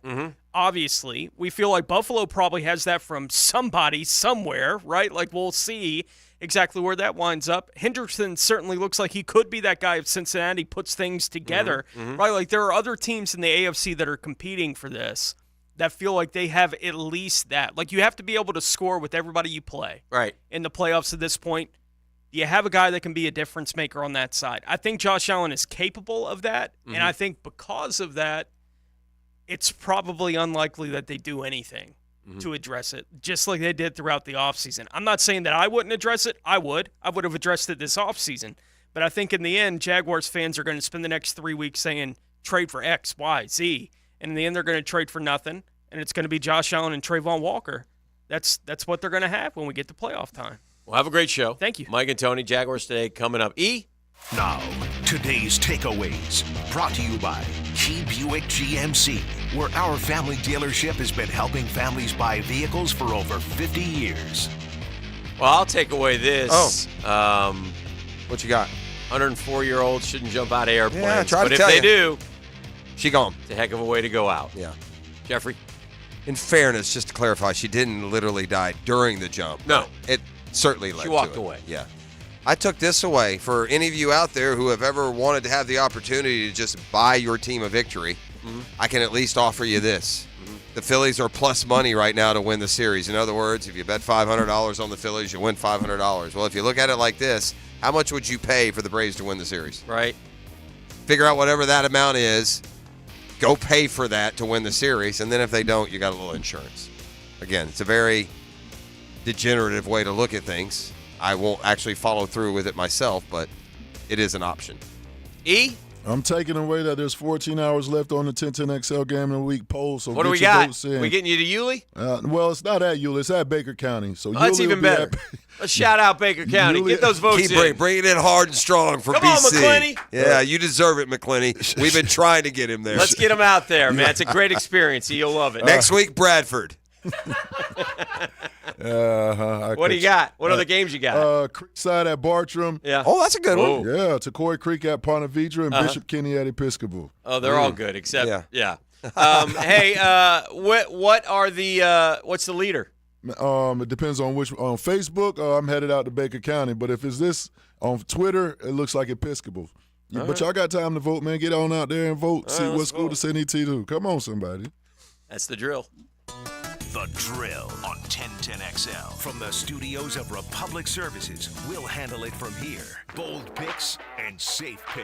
obviously. We feel like Buffalo probably has that from somebody somewhere, right? We'll see exactly where that winds up. Henderson certainly looks like he could be that guy if Cincinnati puts things together, right? There are other teams in the AFC that are competing for this that feel like they have at least that. You have to be able to score with everybody you play. Right. In the playoffs at this point, you have a guy that can be a difference maker on that side. I think Josh Allen is capable of that, and I think because of that, it's probably unlikely that they do anything to address it, just like they did throughout the offseason. I'm not saying that I wouldn't address it. I would have addressed it this offseason. But I think in the end, Jaguars fans are going to spend the next 3 weeks saying, trade for X, Y, Z. And in the end, they're going to trade for nothing, and it's going to be Josh Allen and Trayvon Walker. That's what they're going to have when we get to playoff time. Well, have a great show. Thank you. Mike and Tony, Jaguars Today coming up. Now, today's takeaways, brought to you by Key Buick GMC, where our family dealership has been helping families buy vehicles for over 50 years. Well, I'll take away this. What you got? 104-year-olds shouldn't jump out of airplanes. Yeah, try but to if tell they you. do, she gone. It's a heck of a way to go out. Yeah. Jeffrey? In fairness, just to clarify, she didn't literally die during the jump. No. It certainly led to it. She walked away. Yeah. I took this away for any of you out there who have ever wanted to have the opportunity to just buy your team a victory. I can at least offer you this. The Phillies are plus money right now to win the series. In other words, if you bet $500 on the Phillies, you win $500. Well, if you look at it like this, how much would you pay for the Braves to win the series? Right. Figure out whatever that amount is. Go pay for that to win the series. And then if they don't, you got a little insurance. Again, it's a very degenerative way to look at things. I won't actually follow through with it myself, but it is an option. E? I'm taking away that there's 14 hours left on the 1010XL Game of the Week poll. So what do we got? We getting you to Yulee? Well, it's not at Yulee. It's at Baker County. So that's even better. Let's shout out Baker County. Get those votes in. Bring it in hard and strong for BC. Come on, McClenny. Yeah, you deserve it, McClenny. We've been trying to get him there. Let's get him out there, man. It's a great experience. You'll love it. Next week, Bradford. What do you got? What other games you got? Creekside at Bartram. Yeah. Oh, that's a good one. Yeah, Takoi Creek at Ponte Vedra and Bishop Kenny at Episcopal. Oh, they're all good except Hey, what are the what's the leader? It depends on which. On Facebook, I'm headed out to Baker County, but if it's this on Twitter, it looks like Episcopal. But y'all got time to vote, man. Get on out there and vote. See what school to send ET to. Come on, somebody. That's the drill. The Drill on 1010XL. From the studios of Republic Services, we'll handle it from here. Bold picks and safe picks.